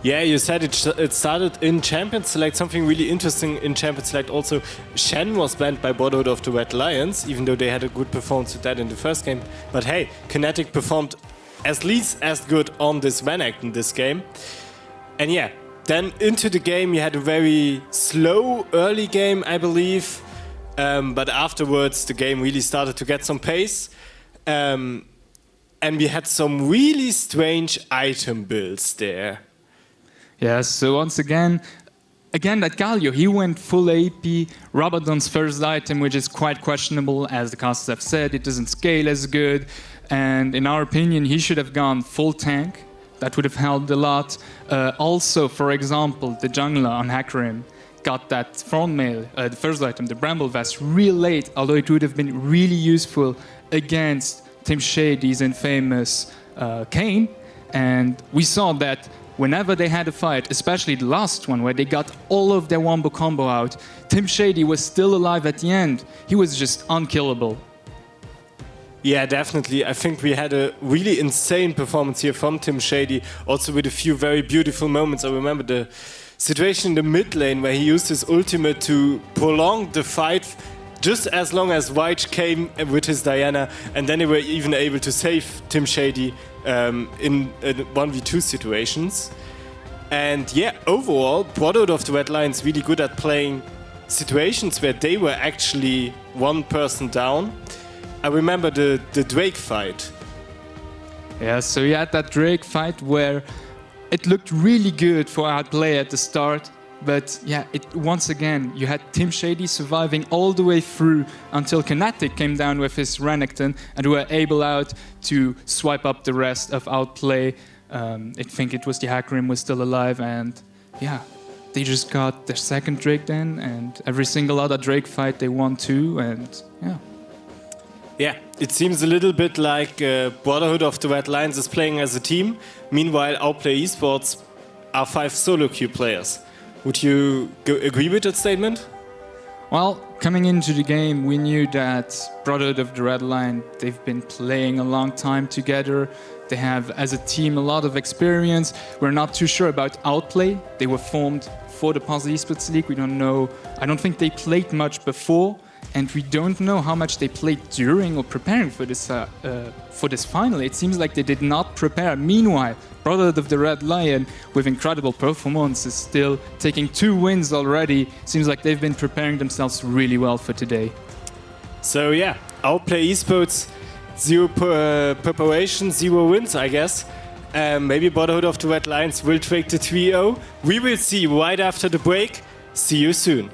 Yeah, you said it started in Champion Select. Something really interesting in Champion Select also, Shen was banned by Brotherhood of the Red Lions, even though they had a good performance with that in the first game. But hey, Kinetic performed at least as good on this Renekton in this game. And yeah, then into the game you had a very slow early game, I believe. But afterwards the game really started to get some pace. And we had some really strange item builds there. Yeah, so once again that Galio, he went full AP, Rabadon's first item, which is quite questionable, as the casters have said, it doesn't scale as good, and in our opinion, he should have gone full tank. That would have helped a lot. Also, for example, the jungler on Hakarim got that front mail, the first item, the Bramble Vest, real late, although it would have been really useful against Team Shady's infamous Kayn, and we saw that whenever they had a fight, especially the last one where they got all of their wombo combo out, Team Shady was still alive at the end. He was just unkillable. Yeah, definitely. I think we had a really insane performance here from Team Shady, also with a few very beautiful moments. I remember the situation in the mid lane where he used his ultimate to prolong the fight just as long as White came with his Diana, and then they were even able to save Team Shady in 1v2 situations. And yeah, overall, Brotherhood of the Red Lions really good at playing situations where they were actually one person down. I remember the Drake fight. Yeah, so you had that Drake fight where it looked really good for Outplay at the start, but yeah, once again, you had Team Shady surviving all the way through until Kinetic came down with his Renekton and were able out to swipe up the rest of Outplay. I think it was the Hackrim was still alive, and yeah, they just got their second Drake then, and every single other Drake fight they won too, and yeah. Yeah, it seems a little bit like Brotherhood of the Red Lions is playing as a team. Meanwhile, Outplay Esports are 5 solo queue players. Would you agree with that statement? Well, coming into the game, we knew that Brotherhood of the Red Lion, they've been playing a long time together. They have, as a team, a lot of experience. We're not too sure about Outplay. They were formed for the Puzzle Esports League. We don't know. I don't think they played much before, and we don't know how much they played during or preparing for this final. It seems like they did not prepare. Meanwhile, Brotherhood of the Red Lion, with incredible performances, still taking 2 wins already. Seems like they've been preparing themselves really well for today. So yeah, Outplay Esports, 0 preparation, 0 wins, I guess. Maybe Brotherhood of the Red Lions will take the 3-0. We will see right after the break. See you soon.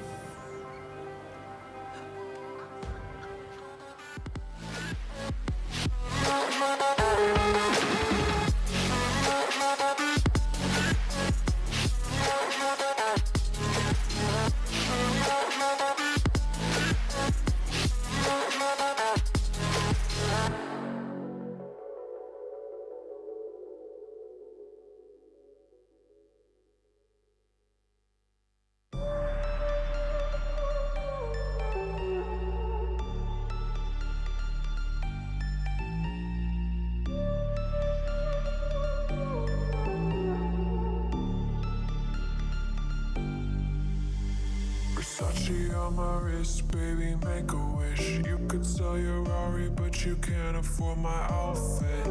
Versace on my wrist, baby, make a wish. You could sell your Rari, but you can't afford my outfit.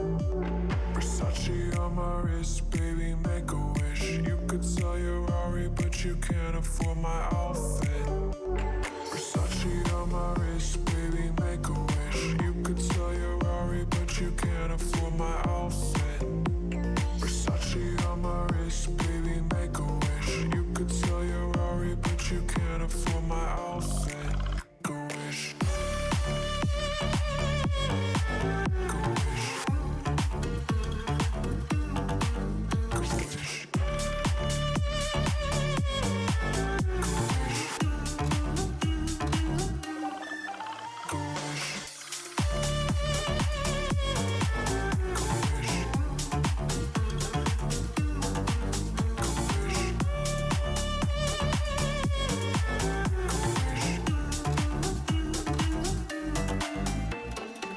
Versace on my wrist, baby, make a wish. You could sell your Rari, but you can't afford my outfit. Versace on my wrist, baby, make a wish. You could sell your Rari, but you can't afford my outfit. Versace on my wrist, baby, make a wish. You could sell your Rari, but you can't afford my outfit. Make a wish. Make a wish. Make a wish.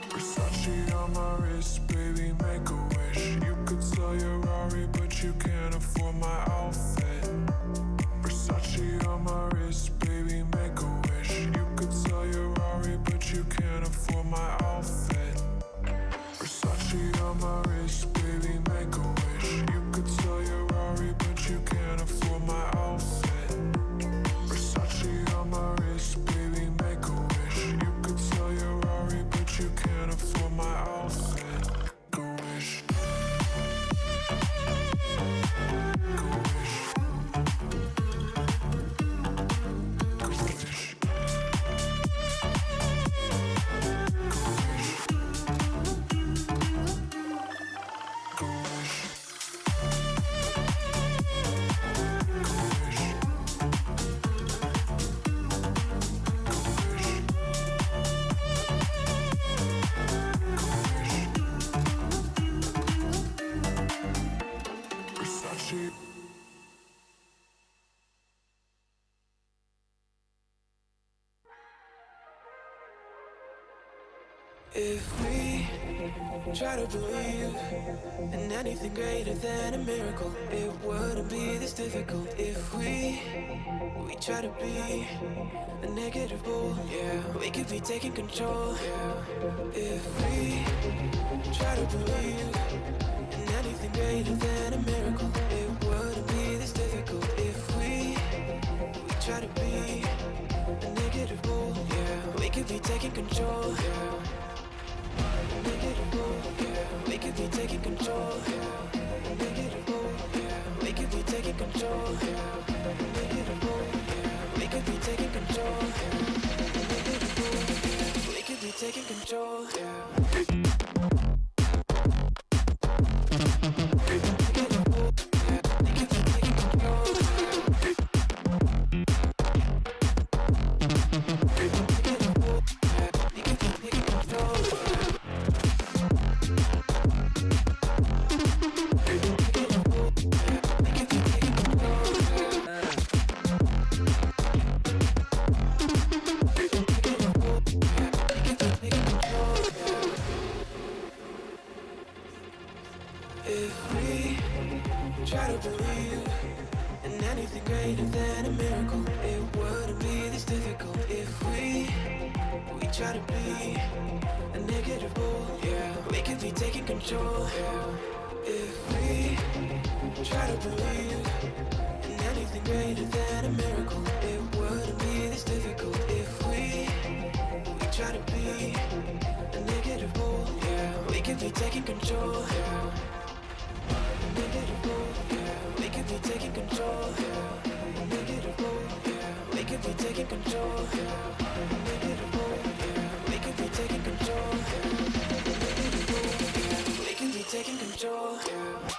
Versace on my wrist, baby, make a wish. You could sell your Rari, but you can't afford my outfit. Versace on my wrist, baby, make a wish. You could sell your Rari, but you can't afford my outfit. Versace on my wrist, baby, make a wish. You could sell your Rari, but you can't afford my outfit. Versace on my wrist, baby, make a wish. You could sell your Rari, but you can't afford my outfit. Make a wish. Make a wish. Make a wish. Versace. If we try to believe in anything greater than a miracle, it wouldn't be this difficult. If we try to be a negative bull, yeah, we could be taking control. Yeah. If we try to believe in anything greater than a miracle, it wouldn't be this difficult. If we try to be a negative bull, yeah, we could be taking control. Yeah. Negative bull, yeah, we could be taking control. Yeah. Negative bull, yeah, we could be taking control. Yeah. Negative bull, yeah, we could be taking control. Yeah. Negative bull, yeah, we could be taking control. Yeah. greater than a miracle. It wouldn't be this difficult if we try to be a negative bull. Yeah, we could be taking control. Yeah, if we try to believe in anything greater than a miracle. It wouldn't be this difficult if we try to be a negative bull. Yeah, we could be taking control. Yeah, negative bull. Yeah, we could be taking control. Yeah, negative bull. Yeah, we could be taking control. Yeah, negative bull. Yeah, we could be taking control. Yeah, negative bull. Yeah, we could be taking control. Yeah.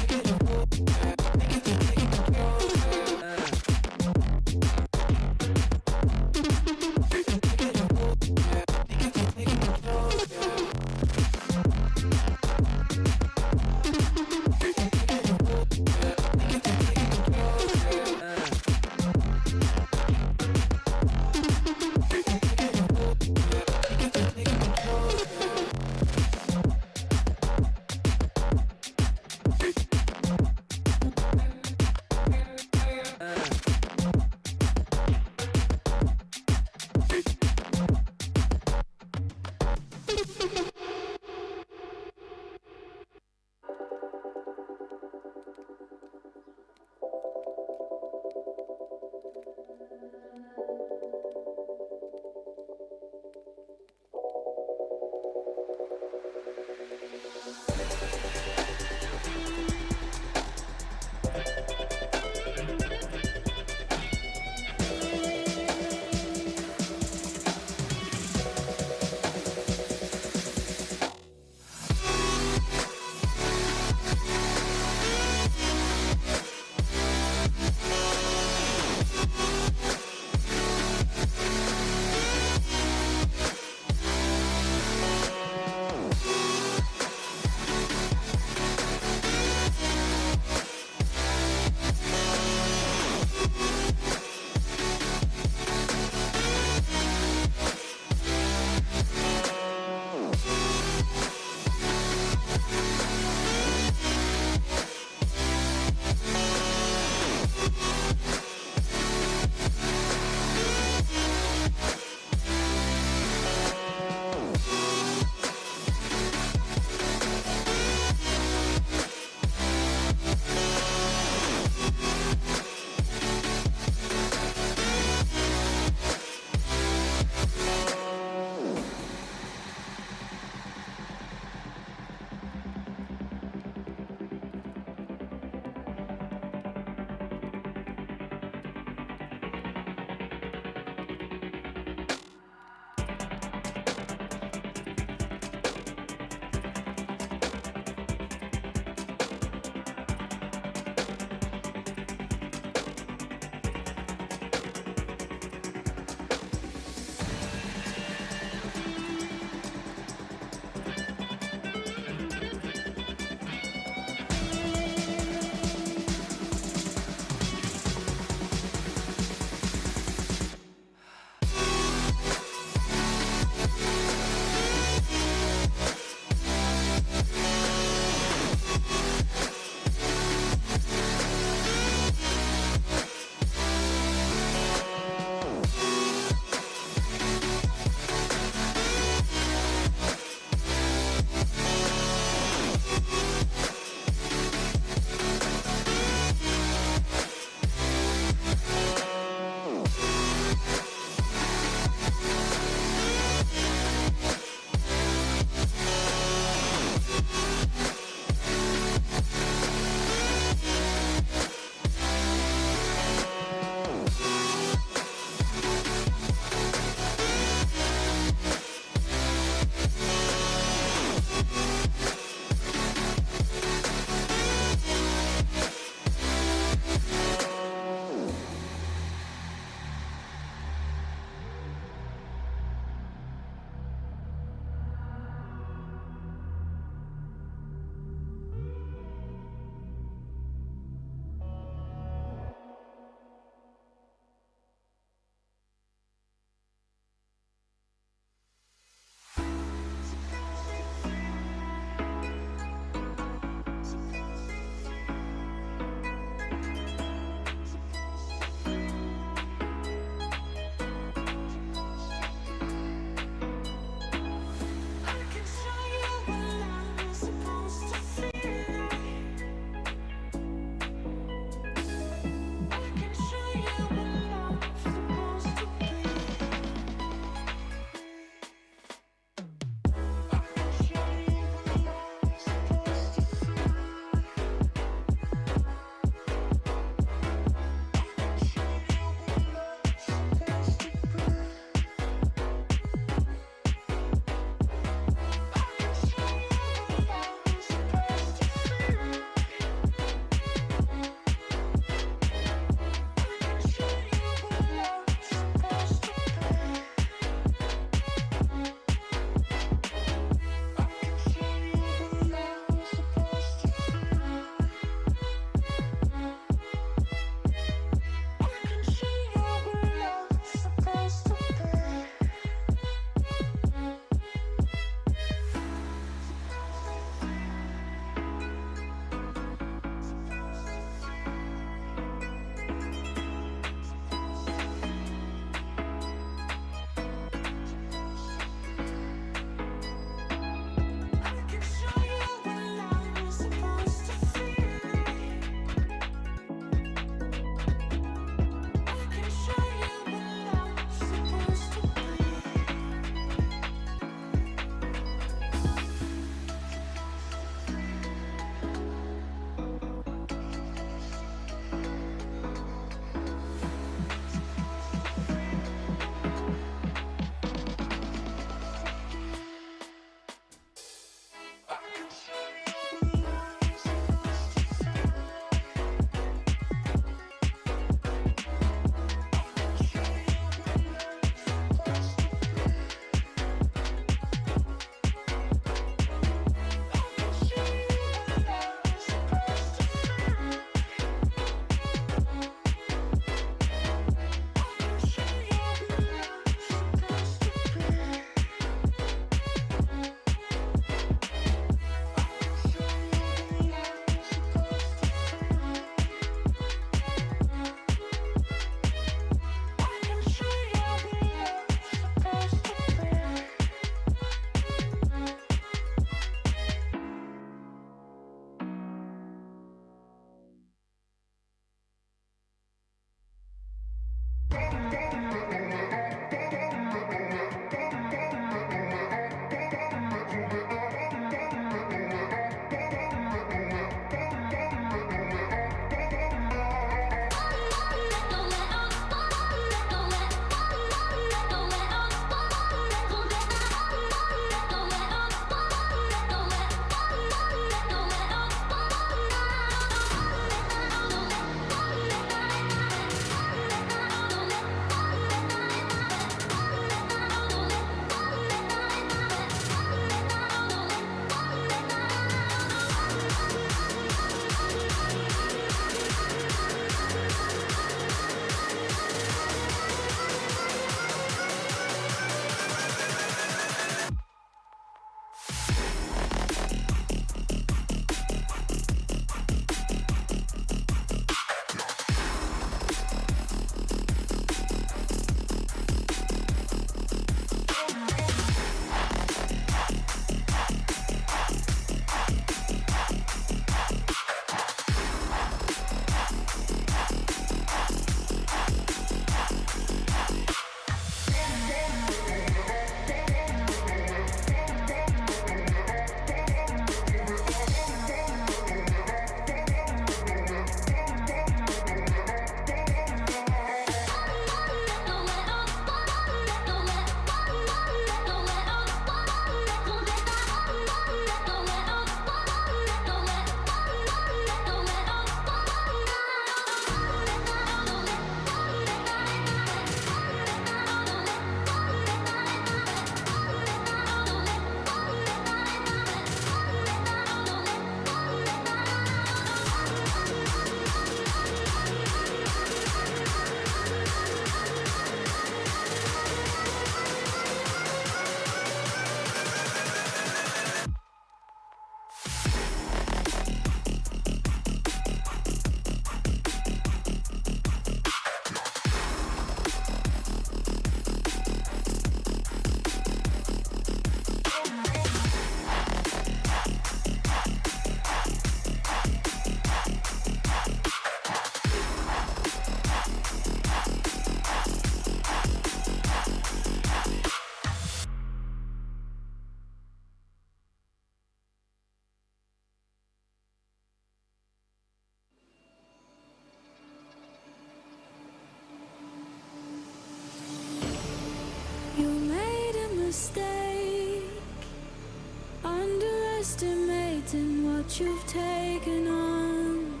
you've taken on.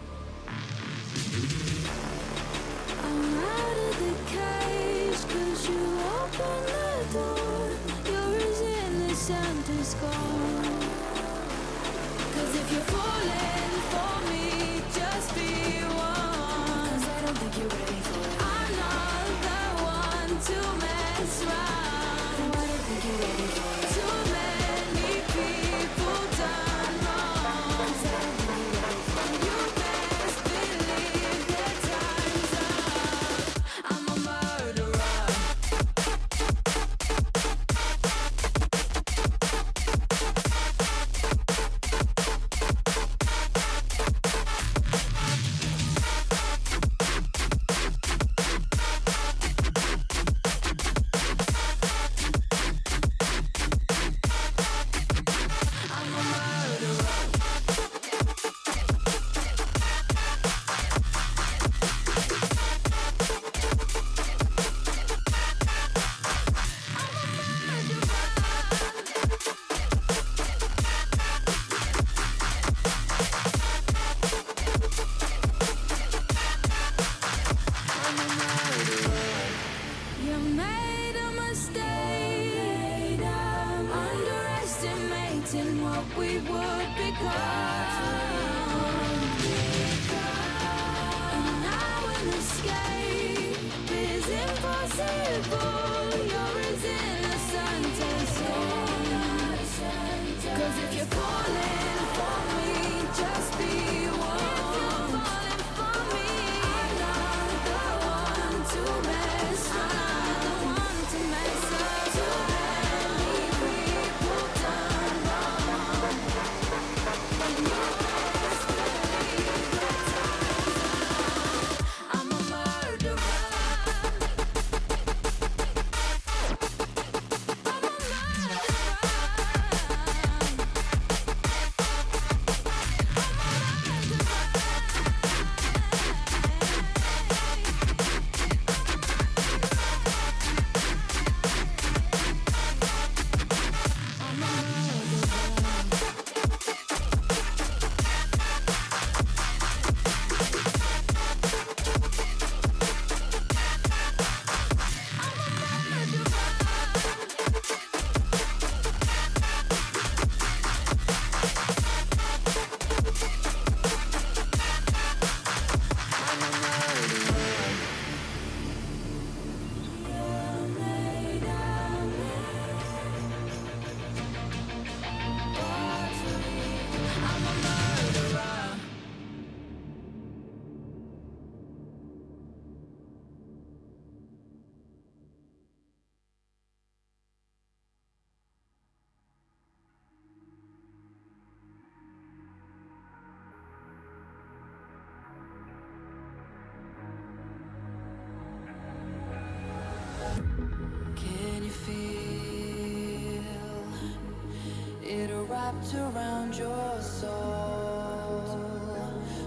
I'm out of the cage, 'cause you opened the door. You're as innocent as gone. 'Cause if you're falling for me, just be one. 'Cause I don't think you're ready for it. I'm not the one to mess around. No, I don't think you're ready for it. Too many people done wrong. 'Cause I don't think you're ready for it. You best believe that time's up. I'm a murderer. You made a mistake, underestimating what we would become. And now an escape is impossible. You're as innocent as gone. 'Cause if you're falling for me, just be one. If you're falling for me, I'm not the one to mess around. The one to mess up. Too many people done wrong. And you best believe that time's up. I'm a murderer. Can you feel it wrapped around your soul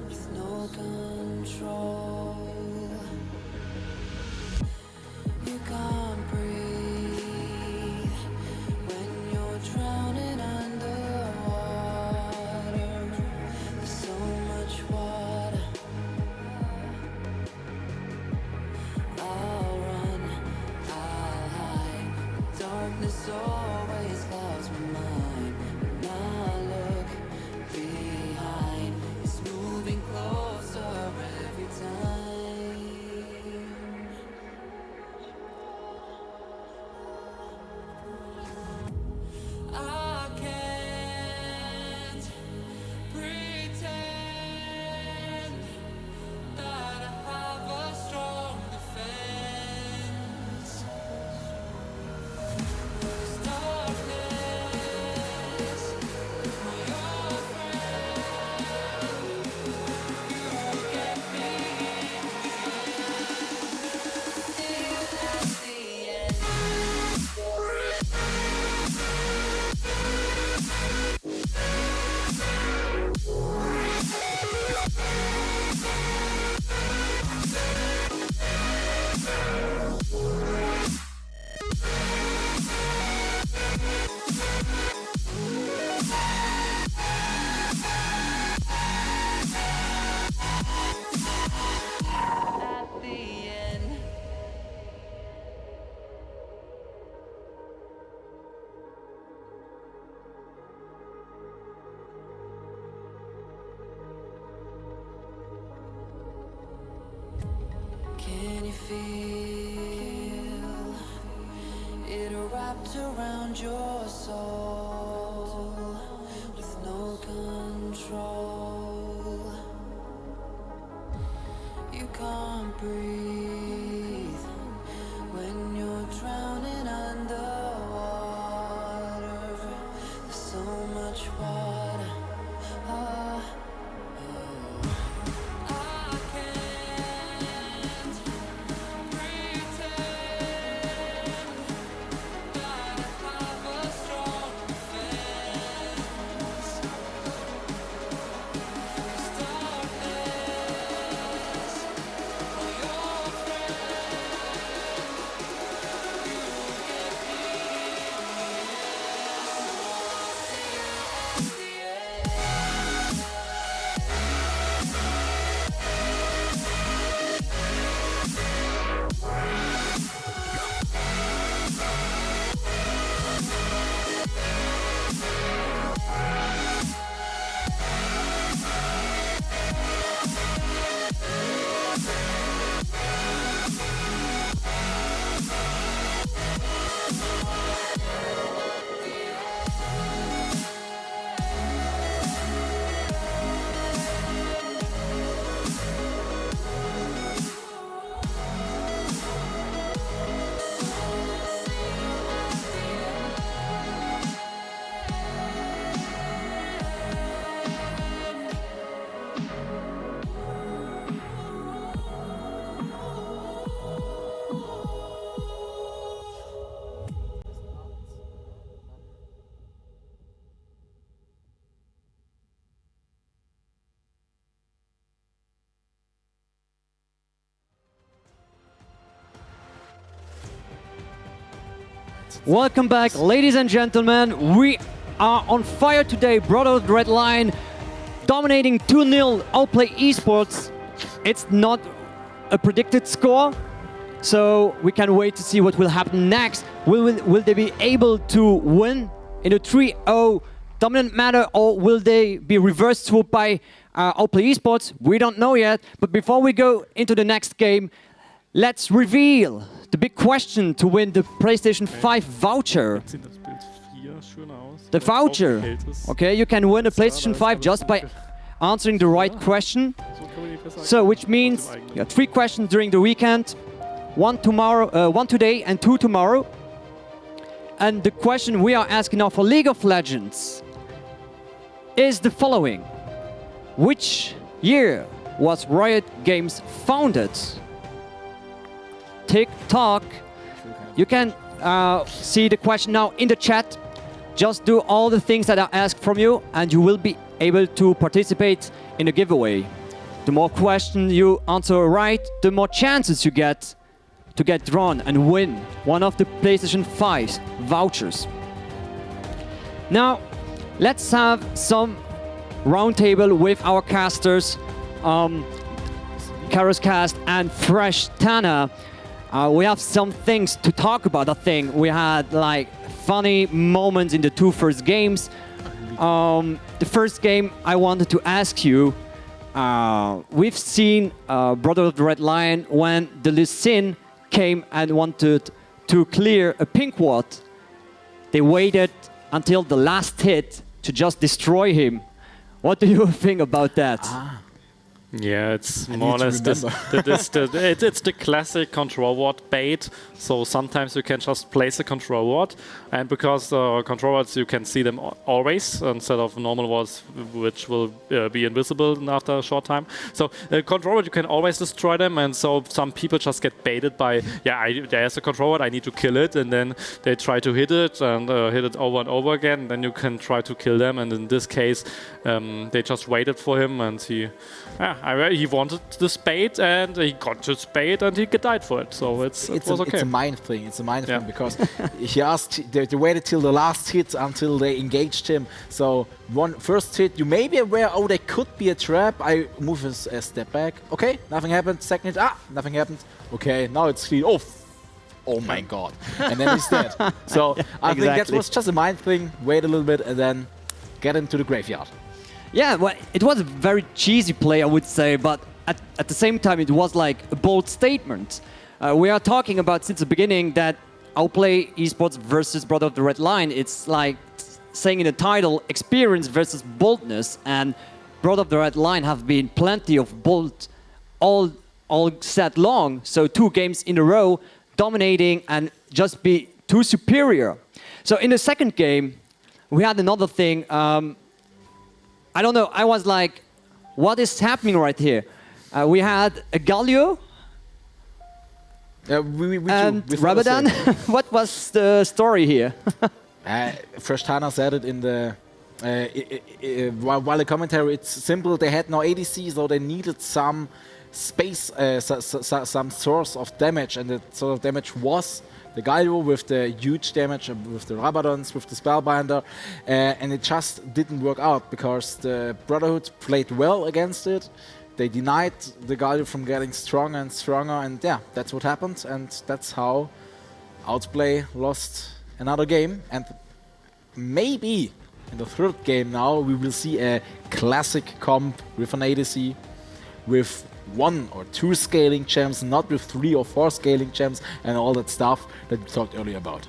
with no control? You can't breathe when you're drowning underwater. There's so much water. I'll run, I'll hide. Darkness always clouds my mind. When I look beyond. feel it wrapped around your soul with no control. You can't breathe when you're drowning underwater. There's so much water. Ah, I can't pretend that I have a strong defense. 'Cause darkness, all your friends, you get needed in the Welcome back, ladies and gentlemen. We are on fire today. Brotherhood Red Line dominating 2-0 Outplay Esports. It's not a predicted score, so we can wait to see what will happen next. Will they be able to win in a 3-0 dominant manner, or will they be reversed swooped by Outplay Esports? We don't know yet. But before we go into the next game, let's reveal the big question to win the PlayStation 5 voucher. The voucher. Okay, you can win a PlayStation 5 just by answering the right question. So, which means you have 3 questions during the weekend, one today and 2 tomorrow. And the question we are asking now for League of Legends is the following. Which year was Riot Games founded? Tick-tock. You can see the question now in the chat. Just do all the things that are asked from you and you will be able to participate in a giveaway. The more questions you answer right, the more chances you get to get drawn and win one of the PlayStation 5 vouchers. Now, let's have some roundtable with our casters, Karoscast and Fresh Tana. We have some things to talk about. I think we had like funny moments in the 2 first games. The first game I wanted to ask you, we've seen Brotherhood Red Lion when the Lee Sin came and wanted to clear a pink ward. They waited until the last hit to just destroy him. What do you think about that? Yeah, it's more or less it's the classic control ward bait. So sometimes you can just place a control ward, and because control wards you can see them always instead of normal wards which will be invisible after a short time. So control ward you can always destroy them, and so some people just get baited by there's a control ward, I need to kill it, and then they try to hit it and hit it over and over again. And then you can try to kill them, and in this case they just waited for him, and he wanted the spade and he got the spade and he died for it. So it was okay. It's a mind thing. It's a mind thing because he asked. They waited till the last hit until they engaged him. So first hit, you may be aware. Oh, there could be a trap. I move a step back. Okay, nothing happened. Second hit. Nothing happened. Okay, now it's clean. Oh my God! And then he's dead. So I think that was just a mind thing. Wait a little bit and then get into the graveyard. Yeah, well, it was a very cheesy play, I would say, but at the same time, it was like a bold statement. we are talking about since the beginning that Outplay eSports versus Brother of the Red Line. It's like saying in the title, experience versus boldness. And Brother of the Red Line have been plenty of bold all set long. So 2 games in a row, dominating and just be too superior. So in the second game, we had another thing. I don't know. I was like, what is happening right here? We had a Galio and Rabadan. What was the story here? First, Hannah said it in the while the commentary. It's simple. They had no ADC, so they needed some space, some source of damage, and the sort of damage was the Galio with the huge damage, with the Rabadons, with the Spellbinder, and it just didn't work out because the Brotherhood played well against it. They denied the Galio from getting stronger and stronger, and yeah, that's what happened, and that's how Outplay lost another game. And maybe in the third game now we will see a classic comp with an ADC, with 1 or 2 scaling gems, not with 3 or 4 scaling gems and all that stuff that we talked earlier about.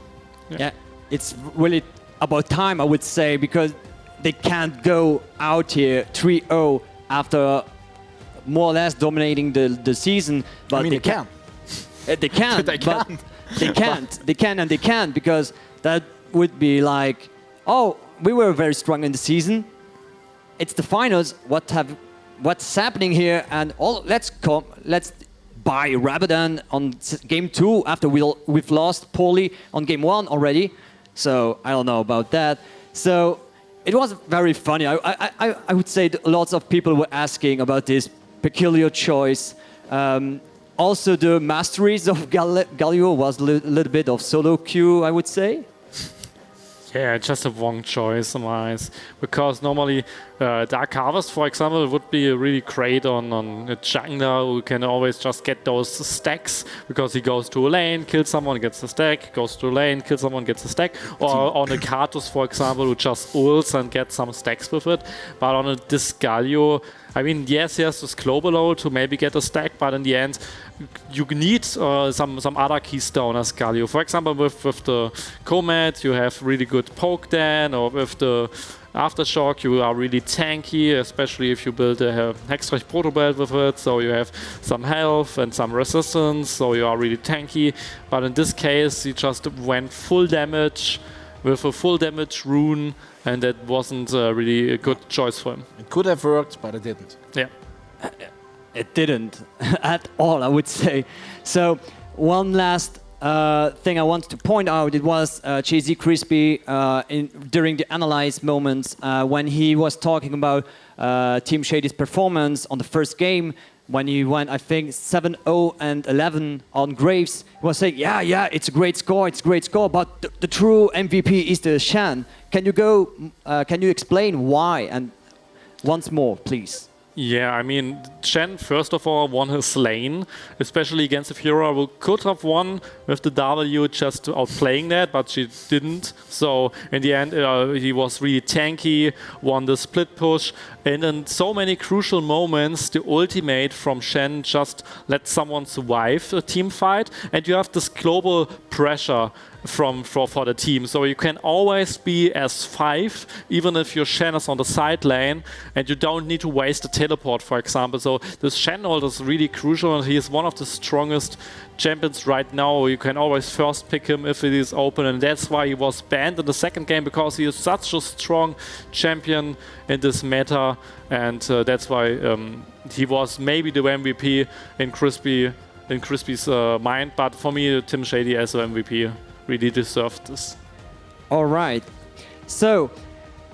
Yeah, it's really about time, I would say, because they can't go out here 3-0 after more or less dominating the season. But I mean, they can. They can, They but can't. they can't. They can and they can't, because that would be like, oh, we were very strong in the season. It's the finals. What's happening here? And let's buy Rabadan on game 2 after we've lost poorly on game 1 already. So I don't know about that. So it was very funny. I would say that lots of people were asking about this peculiar choice. Also, the masteries of Galio was a little bit of solo queue, I would say. Yeah, just a wrong choice, in my eyes. Because normally, Dark Harvest, for example, would be really great on a jungler who can always just get those stacks, because he goes to a lane, kills someone, gets a stack, goes to a lane, kills someone, gets a stack. Or on a Karthus, for example, who just ults and gets some stacks with it. But on a Galio, I mean, yes, he has this global ult to maybe get a stack, but in the end, you need some other keystone as Galio. For example, with the Comet, you have really good poke then, or with the Aftershock, you are really tanky, especially if you build a Hexreich Proto Belt with it, so you have some health and some resistance, so you are really tanky. But in this case, he just went full damage with a full damage rune, and that wasn't really a good choice for him. It could have worked, but it didn't. Yeah. It didn't at all, I would say. So one last thing I wanted to point out, it was Jay-Z Crispy during the analyze moments when he was talking about Team Shady's performance on the first game, when he went, I think, 7-0 and 11 on Graves. He was saying, yeah, it's a great score, but the true MVP is the Shan. Can you explain why? And once more, please. Yeah, I mean, Shen, first of all, won his lane, especially against a Fiora who could have won with the W just outplaying that, but she didn't. So in the end, he was really tanky, won the split push, and in so many crucial moments, the ultimate from Shen just let someone survive a team fight, and you have this global pressure for the team. So you can always be as 5, even if your Shen is on the side lane, and you don't need to waste a teleport, for example. So this Shen ult is really crucial, and he is one of the strongest champions right now. You can always first pick him if it is open, and that's why he was banned in the second game, because he is such a strong champion in this meta, and that's why he was maybe the MVP in Crispy's mind. But for me, Tim Shady as an MVP really deserved this. All right. So,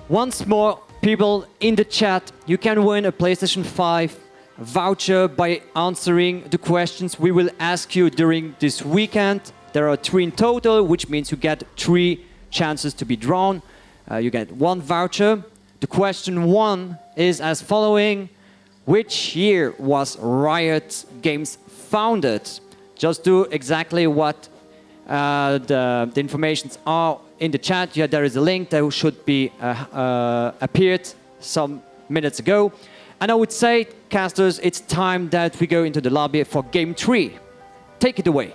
once more, people in the chat, you can win a PlayStation 5 voucher by answering the questions we will ask you during this weekend. There are 3 in total, which means you get 3 chances to be drawn. You get 1 voucher. The question 1 is as following. Which year was Riot Games founded? Just do exactly what the informations are in the chat. Yeah, there is a link that should be appeared some minutes ago. And I would say, casters, it's time that we go into the lobby for game 3. take it away.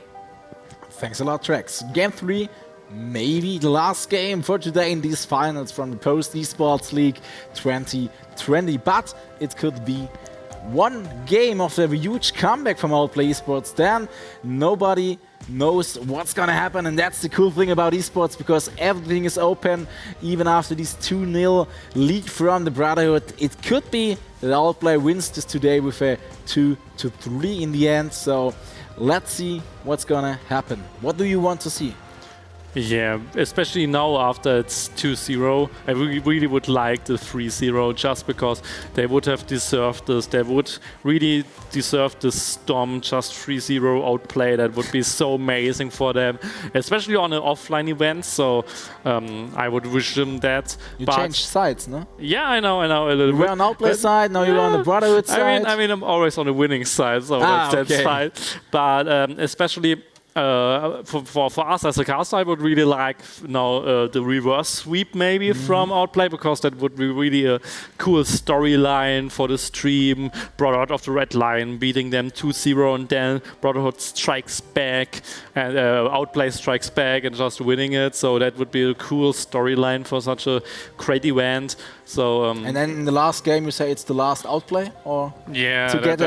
Thanks a lot, Trex. Game 3, maybe the last game for today in these finals from the Post Esports League 2020. But it could be one game of the huge comeback from Outplay Esports. Then nobody knows what's gonna happen, and that's the cool thing about esports, because everything is open. Even after this 2-0 lead from the Brotherhood, it could be that Outplay wins this today with a 2-3 in the end. So let's see what's gonna happen. What do you want to see? Yeah, especially now after it's 2-0, I really would like the 3-0, just because they would have deserved this. They would really deserve this Storm just 3-0 outplay. That would be so amazing for them, especially on an offline event. So I would wish them that. You changed sides, no? Yeah, I know. A little you were bit. on Outplay side, now you're on the Brotherhood side. I mean, I'm always on the winning side, so that's okay. fine. But especially for us as a caster, I would really like now the reverse sweep maybe from Outplay, because that would be really a cool storyline for the stream. Brotherhood of the Red Lion beating them 2-0, and then Brotherhood strikes back and Outplay strikes back and just winning it. So that would be a cool storyline for such a great event. So and then in the last game, you say it's the last Outplay, or yeah, to get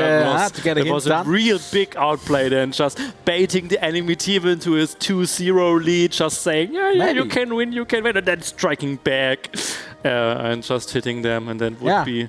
it was a real big Outplay, then just baiting the enemy team into his 2-0 lead, just saying yeah, you can win, and then striking back and just hitting them, and then would be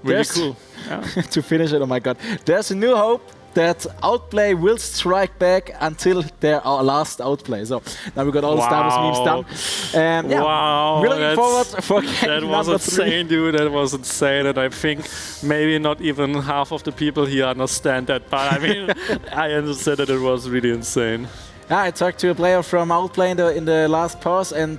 really cool. Yeah. To finish it, oh my god, there's a new hope that Outplay will strike back until their last Outplay. So now we got all the Star Wars memes done. Wow, we're looking forward for game that was number insane, 3. dude. That was insane, and I think maybe not even half of the people here understand that. But I mean, I understand that it was really insane. Yeah, I talked to a player from Outplay in the last pause, and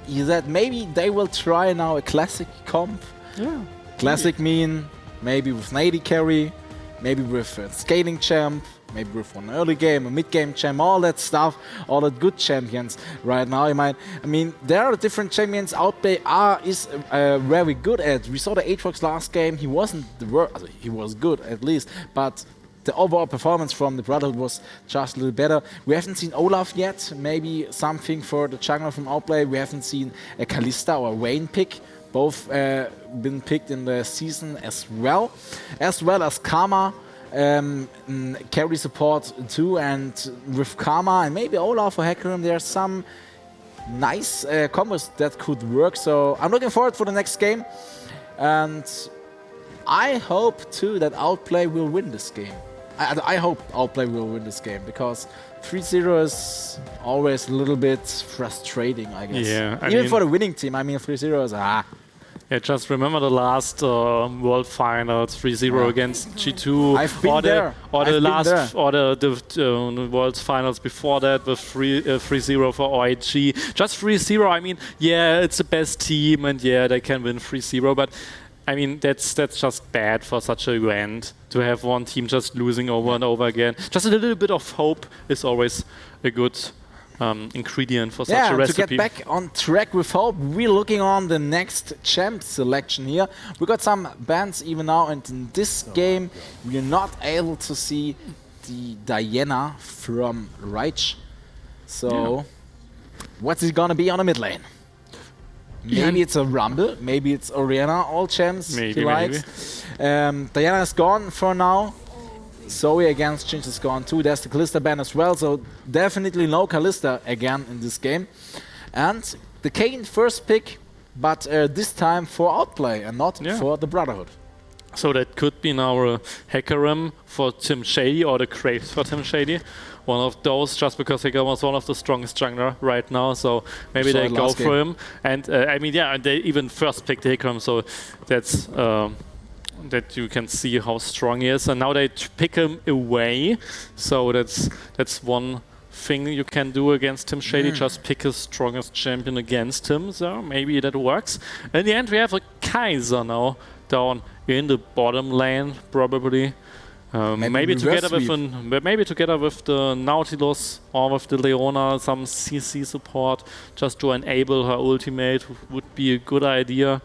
he said maybe they will try now a classic comp. Yeah. Classic mean maybe with an AD carry, maybe with a scaling champ, maybe with an early game, a mid game champ, all that stuff, all the good champions right now. I mean, there are different champions Outplay is very good at. We saw the Aatrox last game. He wasn't the worst. He was good at least, but the overall performance from the Brotherhood was just a little better. We haven't seen Olaf yet. Maybe something for the jungler from Outplay. We haven't seen a Kalista or a Vayne pick. Both been picked in the season as well as Karma, carry support too. And with Karma and maybe Olaf or Hecarim, there's some nice combos that could work. So I'm looking forward for the next game, and I hope too that Outplay will win this game. I hope Outplay will win this game, because 3-0 is always a little bit frustrating, I guess. Yeah, even for the winning team. I mean, 3-0 is Yeah, just remember the last World Finals 3-0 against G2. I've been there. Or the World Finals before that with 3-0 for OIG. Just 3-0. I mean, yeah, it's the best team, and yeah, they can win 3-0, but I mean, that's just bad for such an event, to have one team just losing over and over again. Just a little bit of hope is always a good ingredient for such a recipe. To get back on track with hope, we're looking on the next champ selection here. We got some bans even now, and in this game, we're not able to see the Diana from Reich. So, what's it gonna be on the mid lane? Maybe it's a Rumble, maybe it's Orianna, all champs he likes. Diana is gone for now. Zoe against Jinx is gone too. There's the Kalista ban as well, so definitely no Kalista again in this game. And the Kayn first pick, but this time for Outplay and not for the Brotherhood. So that could be now a Hecarim for Tim Shady, or the Kraves for Tim Shady. One of those, just because Hecarim was one of the strongest jungler right now, so maybe they go for him. And I mean, yeah, they even first picked Hecarim, so that's that you can see how strong he is. And now they pick him away, so that's one thing you can do against Tim Shady, just pick his strongest champion against him, so maybe that works. In the end, we have a Kaiser now down in the bottom lane, probably. Maybe together with the Nautilus or with the Leona, some CC support, just to enable her ultimate would be a good idea.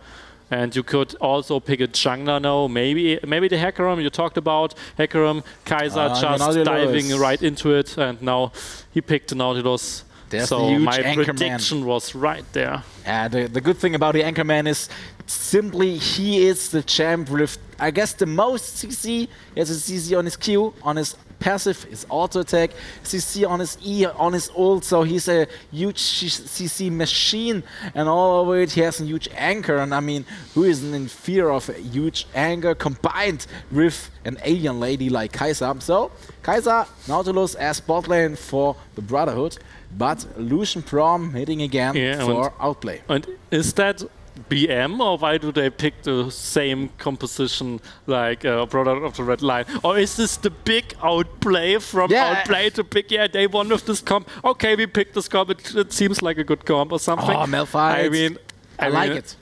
and you could also pick a jungler now. Maybe the Hecarim you talked about. Hecarim, Kaiser just diving right into it, and now he picked the Nautilus. There's so the huge my Anchorman. prediction was right there. The good thing about the Anchorman is simply he is the champ with, I guess, the most CC. He has a CC on his Q, on his passive, his auto attack, CC on his E, on his ult, so he's a huge CC machine, and all over it he has a huge anchor, and I mean, who isn't in fear of a huge anchor combined with an alien lady like Kaiser? So, Kaiser, Nautilus as bot lane for the Brotherhood, but Lucian Prom hitting again for outplay. And is that BM, or why do they pick the same composition like Brotherhood of the Red Line? Or is this the big outplay from outplay to pick, they won with this comp, okay, we picked this comp, it seems like a good comp or something. Oh, Malphite. I like it.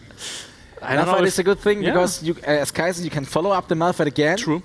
Malphite is a good thing because you, as Kaiser, you can follow up the Malphite again. True.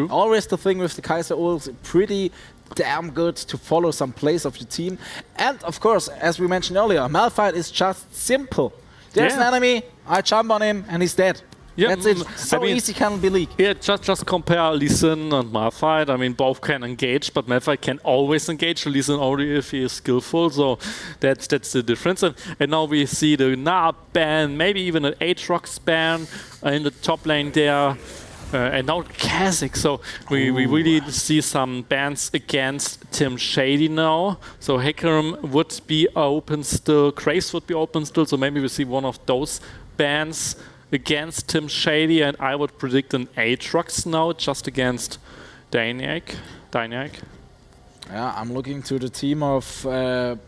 Always the thing with the Kaiser ult, pretty damn good to follow some plays of your team. And of course, as we mentioned earlier, Malphite is just simple. There's an enemy, I jump on him, and he's dead. Yeah, that's it. So easy can be league. Yeah, just compare Lee Sin and Malphite. I mean, both can engage, but Malphite can always engage. Lee Sin only if he is skillful. So that's the difference. And now we see the Nab ban, maybe even an Aatrox ban in the top lane there. And now Kha'Zix, so we really see some bans against Tim Shady now. So Hecarim would be open still, Graves would be open still, so maybe we see one of those bans against Tim Shady, and I would predict an Aatrox now just against Dynyak. Yeah, I'm looking to the team of the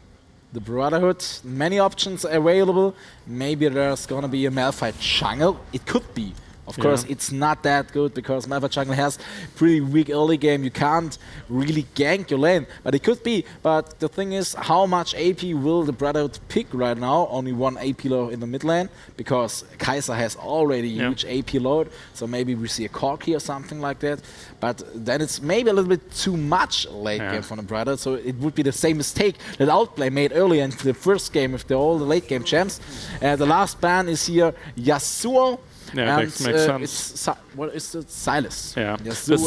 Brotherhood. Many options available. Maybe there's gonna be a Malphite jungle. It could be. Of course, it's not that good because Malphite jungle has pretty weak early game. You can't really gank your lane, but it could be. But the thing is, how much AP will the Brotherhood pick right now? Only one AP load in the mid lane because Kaiser has already huge AP load. So maybe we see a Corki or something like that. But then it's maybe a little bit too much late game from the Brotherhood. So it would be the same mistake that Outplay made earlier in the first game with all the late game champs. The last ban is here Yasuo. Yeah, makes sense. What is it? Silas. Yeah, the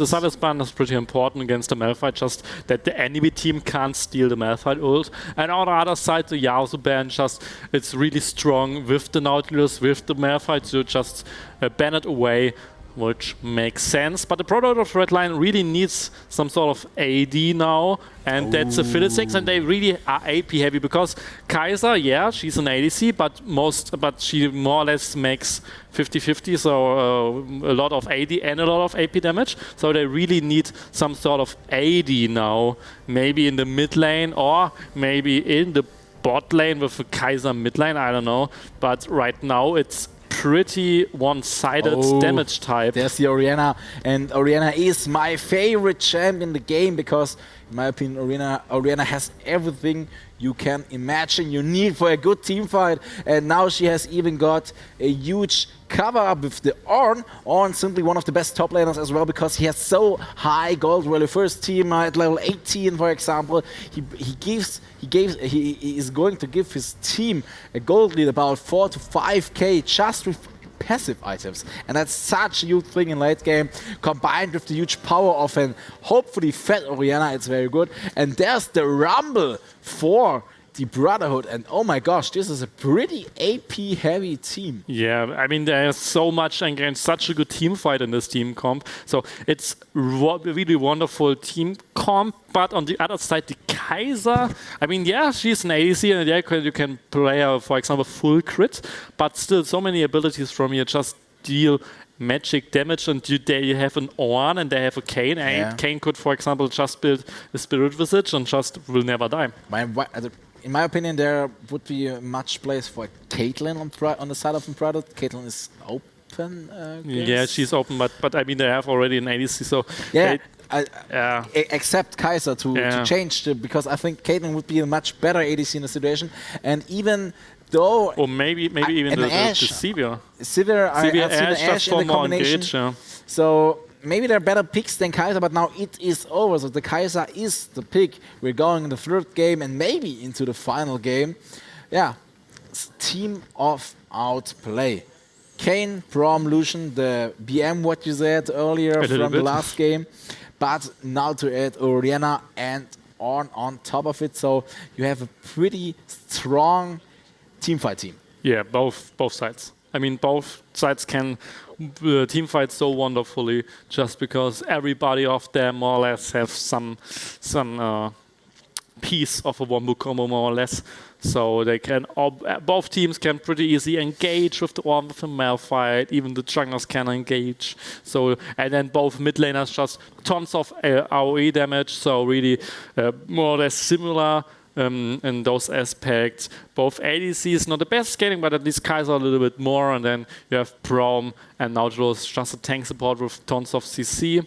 Silas ban is pretty important against the Malphite, just that the enemy team can't steal the Malphite ult. And on the other side, the Yasuo ban, it's really strong with the Nautilus, with the Malphite, so just ban it away, which makes sense. But the Brotherhood of Red Line really needs some sort of AD now, and that's a Philistix, and they really are AP heavy because Kaiser, she's an ADC, but she more or less makes 50-50, so a lot of AD and a lot of AP damage. So they really need some sort of AD now, maybe in the mid lane or maybe in the bot lane with a Kaiser mid lane, I don't know. But right now it's pretty one-sided damage type. There's the Orianna, and Orianna is my favorite champ in the game because, in my opinion, Orianna has everything you can imagine you need for a good team fight, and now she has even got a huge cover up with the Ornn. Ornn simply one of the best top laners as well because he has so high gold value. First team at level 18, for example, he is going to give his team a gold lead about 4 to 5k just with passive items, and that's such a huge thing in late game, combined with the huge power of an hopefully fat Orianna. It's very good. And there's the Rumble for the Brotherhood, and oh my gosh, this is a pretty AP heavy team. Yeah, I mean, there's so much against such a good team fight in this team comp, so it's really wonderful team comp. But on the other side, the Kaiser, I mean, she's an ADC, and you can play her, for example, full crit, but still so many abilities from here just deal magic damage, and you have an Ornn and they have a Kayn, and Kayn could, for example, just build a Spirit Visage and just will never die. In my opinion, there would be much place for Caitlyn on the side of Brotherhood. Caitlyn is open. She's open, but I mean, they have already an ADC, so except Kaiser to change, because I think Caitlyn would be a much better ADC in the situation, and even though... Or maybe even the Sivir. Sivir, I've seen the Ashe in the combination. So maybe they're better picks than Kaiser, but now it is over. So the Kaiser is the pick. We're going in the third game and maybe into the final game. Yeah, team of outplay. Kane from Lucian, the BM, what you said earlier little from the bit. last game. But now to add Oriana and Ornn on top of it. So you have a pretty strong teamfight team. Yeah, both sides. I mean, both sides can team fight so wonderfully just because everybody of them more or less have some piece of a wombo combo more or less. So they can both teams can pretty easily engage with the Ornn, with the Malphite. Even the junglers can engage. So and then both mid laners just tons of AoE damage. So really more or less similar. In those aspects, both ADC is not the best scaling, but at least Kaiser a little bit more, and then you have Braum and Nautilus, just a tank support with tons of CC.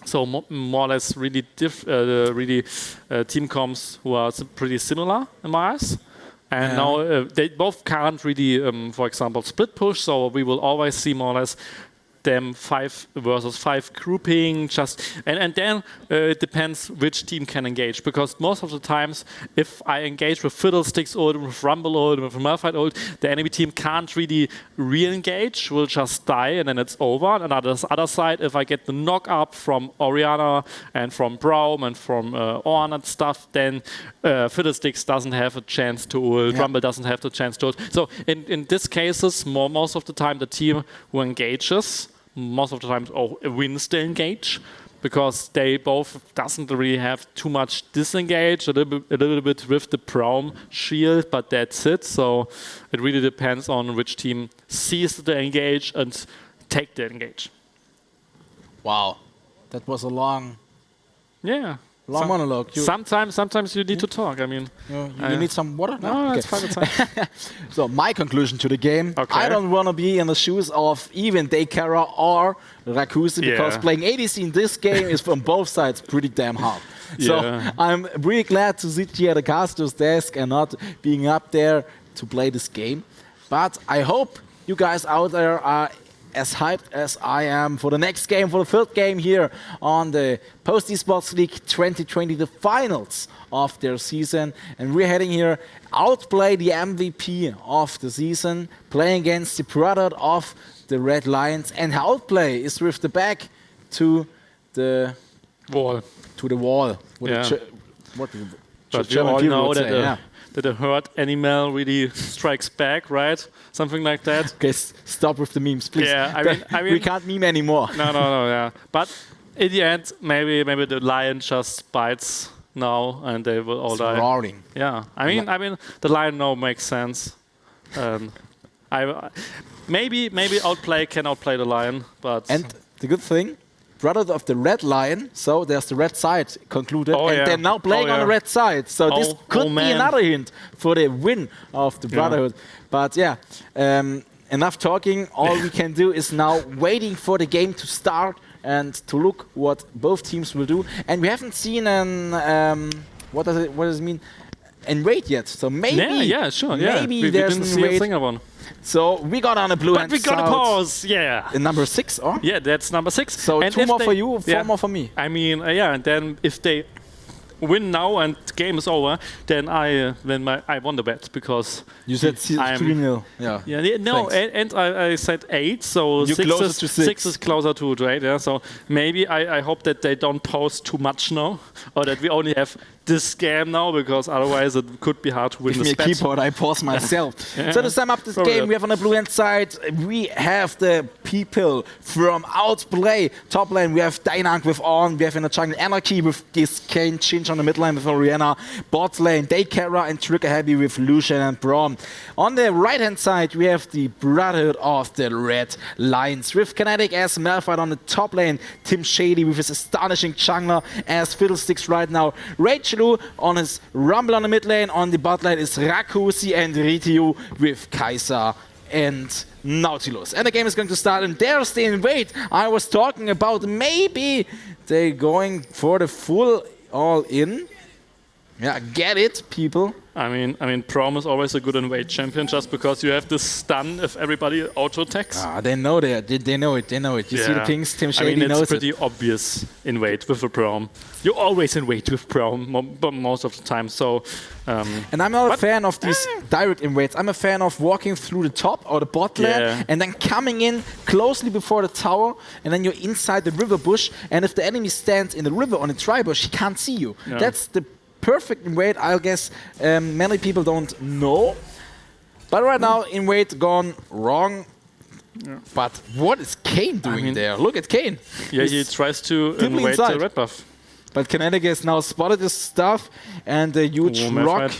So more or less really team comps who are pretty similar in my eyes. And now they both can't really, for example, split push, so we will always see more or less them 5 versus 5 grouping, and then it depends which team can engage, because most of the times if I engage with Fiddlesticks ult, with Rumble ult, with Malphite ult, the enemy team can't really re-engage, will just die and then it's over. And on the other side, if I get the knock up from Oriana and from Braum and from Ornn and stuff, then Fiddlesticks doesn't have a chance to ult, Rumble doesn't have the chance to ult. So in these cases, most of the time the team who engages most of the time wins the engage, because they both doesn't really have too much disengage, a little bit with the Braum shield, but that's it. So it really depends on which team sees the engage and take the engage. Wow, that was a long monologue. Sometimes you need to talk. I mean, you need some water? No, it's fine. It's fine. So my conclusion to the game, Okay. I don't want to be in the shoes of even Dekara or Rakusi, because playing ADC in this game is from both sides pretty damn hard. So I'm really glad to sit here at the caster's desk and not being up there to play this game. But I hope you guys out there are as hyped as I am for the next game, for the third game here on the Post eSports League 2020, the finals of their season. And we're heading here, outplay the MVP of the season, playing against the product of the Red Lions. And outplay is with the back to the wall. To the wall. But we all know that a hurt animal really strikes back, right? Something like that. Okay, stop with the memes, please. Yeah, I mean we can't meme anymore. No, yeah. But in the end, maybe the lion just bites now, and they will all die. Roaring. Yeah, I mean the lion now makes sense. Maybe outplay can outplay the lion, but and the good thing, brother of the red lion, so there's the red side concluded, and they're now playing on the red side. So this could be another hint for the win of the Brotherhood. But yeah, enough talking. All we can do is now waiting for the game to start and to look what both teams will do. And we haven't seen an what does it mean? An raid yet. So maybe maybe there's didn't a see raid. a single one. So we got on a blue But we got a pause, yeah. Number 6, or? Yeah, that's number 6. So and 2 more for you, 4 more for me. I mean, and then if they win now and the game is over, then I won the bet, because you said 3-0. No, and I said 8, so 6 is closer to it, right? Yeah, so maybe I hope that they don't pause too much now, or that we only have this game now, because otherwise it could be hard to win this bet. Give me a keyboard, I pause myself. So to sum up this game, we have on the blue hand side, we have the people from Outplay. Top lane, we have Dynank with Ornn, we have in the jungle Anarchy with this Kane Chinch on the mid lane with Oriana. Bot lane, Dekara and Trigger Happy with Lucian and Braum. On the right hand side, we have the Brotherhood of the Red Lions with Kinetic as Malphite on the top lane, Tim Shady with his astonishing jungler as Fiddlesticks right now. Rachel on his Rumble on the mid lane, on the bot lane is Rakusi and Ritiyu with Kaiser and Nautilus. And the game is going to start, and there's the invade I was talking about. Maybe they're going for the full all-in. Yeah, get it, people. I mean, Prom is always a good invade champion just because you have this stun if everybody auto attacks. Ah, they know that. They know it. They know it. You see the pings. Tim Shady knows it's pretty obvious invade with a Prom. You always invade with Prom most of the time. So. And I'm not a fan of these direct invades. I'm a fan of walking through the top or the bot lane and then coming in closely before the tower, and then you're inside the river bush. And if the enemy stands in the river on a tri bush, he can't see you. Yeah. That's the perfect invade. I guess many people don't know. But right now, invade gone wrong. Yeah. But what is Kane doing there? Look at Kane. Yeah, he tries to invade the red buff. But Kinetic has now spotted this stuff and a huge rock.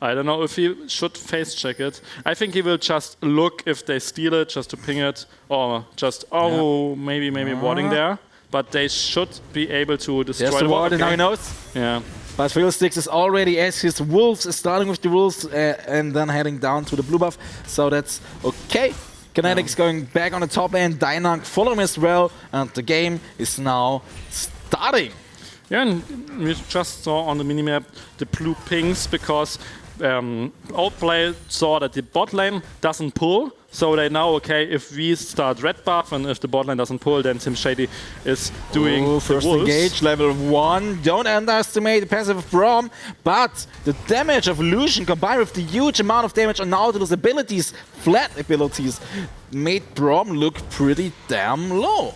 I don't know if he should face check it. I think he will just look if they steal it, just to ping it, or just maybe warding there. But they should be able to destroy the ward, and now he knows. Yeah. But Fiddlesticks is already as his wolves, starting with the wolves and then heading down to the blue buff. So that's okay. Kinetic's going back on the top lane. Dynang follow him as well, and the game is now starting. Yeah, and we just saw on the minimap the blue pings because Outplay saw that the bot lane doesn't pull. So they know, okay, if we start red buff and if the bot lane doesn't pull, then Tim Shady is doing first engage, level 1. Don't underestimate the passive of Braum, but the damage of Illusion combined with the huge amount of damage on Nautilus abilities, flat abilities, made Braum look pretty damn low.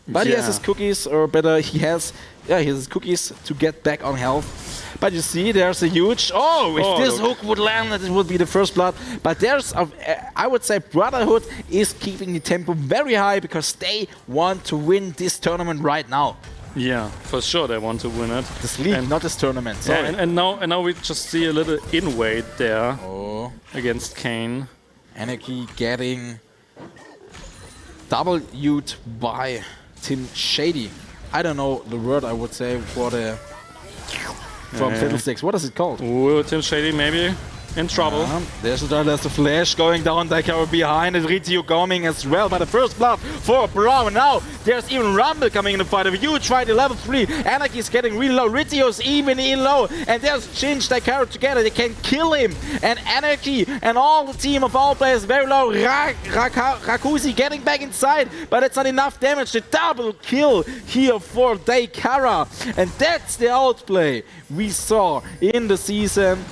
But he has his cookies, or better, he has his cookies to get back on health. But you see, there's a huge... if this hook would land, it would be the first blood. But there's, I would say, Brotherhood is keeping the tempo very high because they want to win this tournament right now. Yeah, for sure they want to win it. This league, not this tournament. Sorry. Yeah, and now we just see a little invade there against Kane. Anarchy getting W'd by Tim Shady. I don't know the word I would say for the from Fiddlesticks. What is it called? Ooh, Tim Shady maybe in trouble. There's the flash going down. Daikaro behind it. Ritio coming as well. But the first blood for Braum. Now there's even Rumble coming in the fight. A huge fight at level 3. Anarchy is getting really low. Ritio's even in low. And there's Shinj, Daikaro together. They can kill him. And Anarchy and all the team of all players very low. Rakuzi getting back inside. But it's not enough damage. The double kill here for Daikara. And that's the outplay we saw in the season.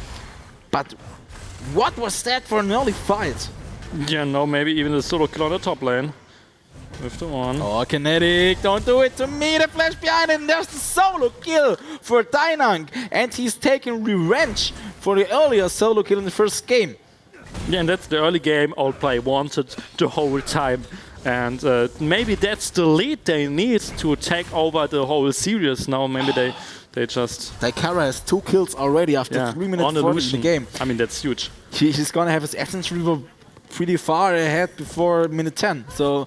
But what was that for an early fight? Yeah, no, maybe even the solo kill on the top lane. With the one. Oh, Kinetic, don't do it to me. The flash behind him. There's the solo kill for Dynang. And he's taking revenge for the earlier solo kill in the first game. Yeah, and that's the early game Outplay wanted the whole time. And maybe that's the lead they need to take over the whole series. Now maybe they just... Daikara has 2 kills already after 3 minutes 40 in the game. I mean, that's huge. He's gonna have his Essence Reaver pretty far ahead before minute 10. So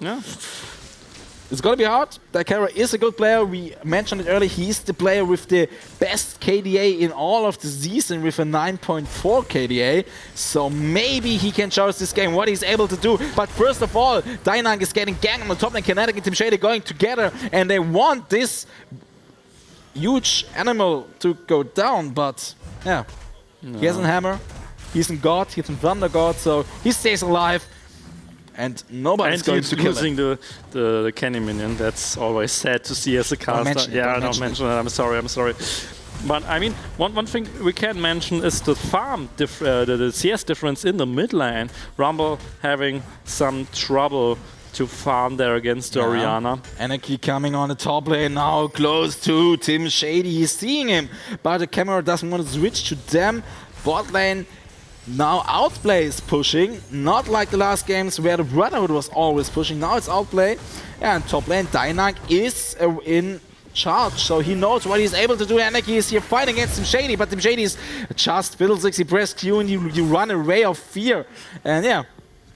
it's gonna be hard. Daikara is a good player. We mentioned it earlier. He's the player with the best KDA in all of the season with a 9.4 KDA. So maybe he can show us this game what he's able to do. But first of all, Dynang is getting gang on the top lane. Kinetic and Tim Shady going together. And they want this huge animal to go down, but he has a hammer, he's a god, he's a thunder god, so he stays alive, and nobody's going to kill him. And he's losing the Kenny minion. That's always sad to see as a caster. Don't mention it. I'm sorry. But I mean, one thing we can mention is the farm, the CS difference in the mid lane. Rumble having some trouble to farm there against the Orianna. Anarchy coming on the top lane now, close to Tim Shady. He's seeing him, but the camera doesn't want to switch to them. Bot lane now Outplay is pushing, not like the last games where the Brotherhood was always pushing. Now it's Outplay, and top lane Dynang is in charge, so he knows what he's able to do. Anarchy is here fighting against Tim Shady, but Tim Shady is just Fiddlesticks. He pressed Q and you run a ray of fear, and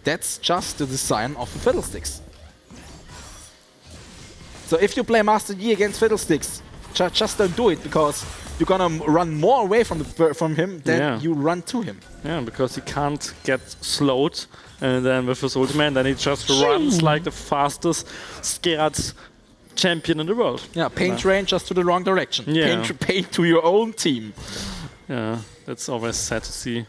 that's just the design of the Fiddlesticks. So if you play Master Yi against Fiddlesticks, just don't do it, because you're gonna run more away from him than you run to him. Yeah, because he can't get slowed, and then with his ultimate, then he just runs like the fastest, scared champion in the world. Yeah, paint rain just to the wrong direction. Yeah. Paint to your own team. Yeah, that's always sad to see.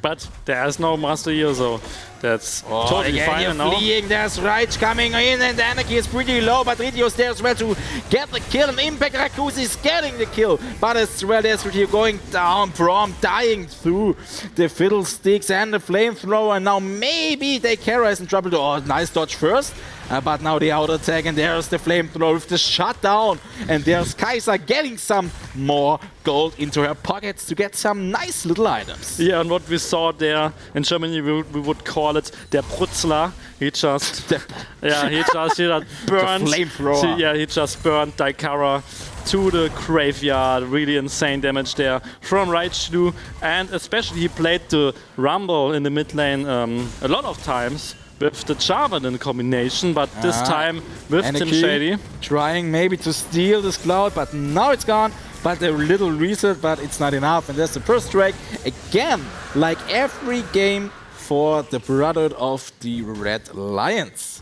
But there's no master here, so that's totally again, fine you're now. fleeing. There's Rage coming in, and the Anarchy is pretty low, but Ritio's there as well to get the kill, and Impact Raccoon is getting the kill. But as well, there's Ritio going down, Prom dying through the Fiddlesticks and the Flamethrower, and now maybe they Kara is in trouble. Oh, nice dodge first. But now the auto attack, and there's the Flamethrower with the shutdown. And there's Kaiser getting some more gold into her pockets to get some nice little items. Yeah, and what we saw there in Germany, we would call it der Brutzler. He just, he just burned. The flamethrower. He just burned Daikara to the graveyard. Really insane damage there from Raichu, and especially he played the Rumble in the mid lane a lot of times with the Jarvan in combination, but this time with Tim Shady. Trying maybe to steal this cloud, but now it's gone. But a little reset, but it's not enough. And there's the first strike again, like every game for the Brotherhood of the Red Lions.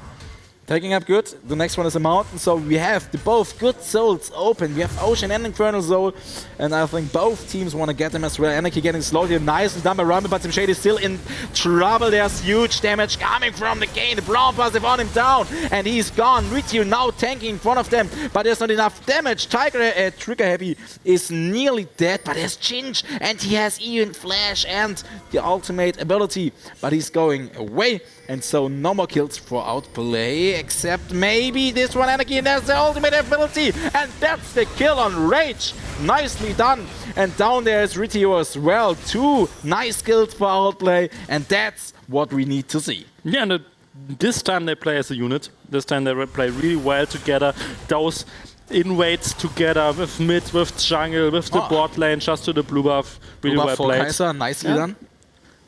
Taking up good. The next one is a mountain, so we have the both good souls open. We have Ocean and Infernal Soul, and I think both teams want to get them as well. Anarchy getting slowed here, nicely done by Rumble, but Tim Shady is still in trouble. There's huge damage coming from the Gane. The Brown passive on him down, and he's gone. Ritio now tanking in front of them, but there's not enough damage. Trigger Happy is nearly dead, but there's Ginge, and he has even Flash and the ultimate ability, but he's going away. And so no more kills for Outplay, except maybe this one Anarchy, and there's the ultimate ability, and that's the kill on Rage. Nicely done. And down there is Ritio as well. 2 nice kills for Outplay, and that's what we need to see. Yeah, and this time they play as a unit. This time they play really well together. Those invades together with mid, with jungle, with the bot lane, just to the blue buff. Really Blue well buff for played. Kaiser, nicely done.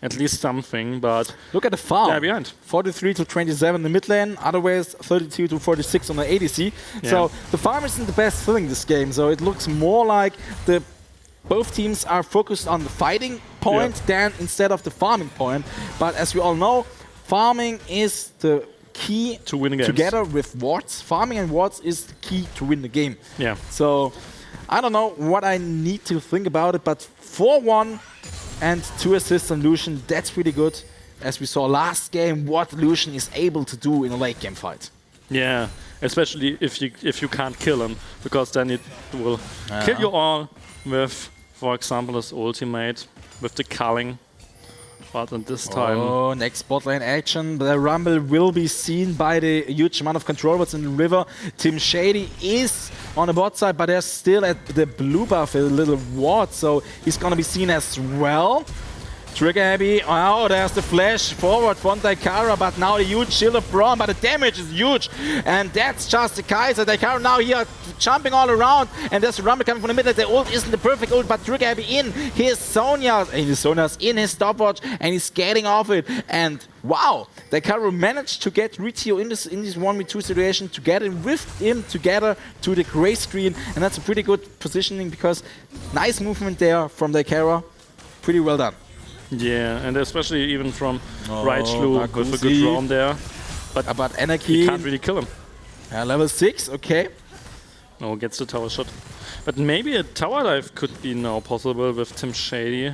At least something, but look at the farm. Yeah, behind. 43 to 27 in the mid lane, otherwise 32 to 46 on the ADC. Yeah. So the farm isn't the best thing this game, so it looks more like both teams are focused on the fighting point than instead of the farming point. But as we all know, farming is the key to win games. Together with wards. Farming and wards is the key to win the game. Yeah. So I don't know what I need to think about it, but 4-1 and 2 assists on Lucian, that's pretty good. As we saw last game, what Lucian is able to do in a late game fight. Yeah, especially if you can't kill him, because then it will kill you all with, for example, his ultimate, with the culling. But at this time... Oh, next bot lane action. The Rumble will be seen by the huge amount of control what's in the river. Tim Shady is on the bot side, but there's still at the blue buff a little ward, so he's gonna be seen as well. Trigger Happy. Oh, there's the flash forward from Daikara, but now the huge shield of Braum, but the damage is huge. And that's just the Kaiser. Daikara now here jumping all around, and there's a Rumble coming from the middle. The ult isn't the perfect ult, but Trigger Happy in his Sonya's in his stopwatch, and he's getting off it. And wow, Daikara managed to get Ritio in this 1v2 situation, to get him with him together to the gray screen, and that's a pretty good positioning because nice movement there from Daikara. Pretty well done. Yeah, and especially even from Raichu with a good roam there. But Anarchy, you can't really kill him. Level 6, okay. No, gets the tower shot. But maybe a tower dive could be now possible with Tim Shady.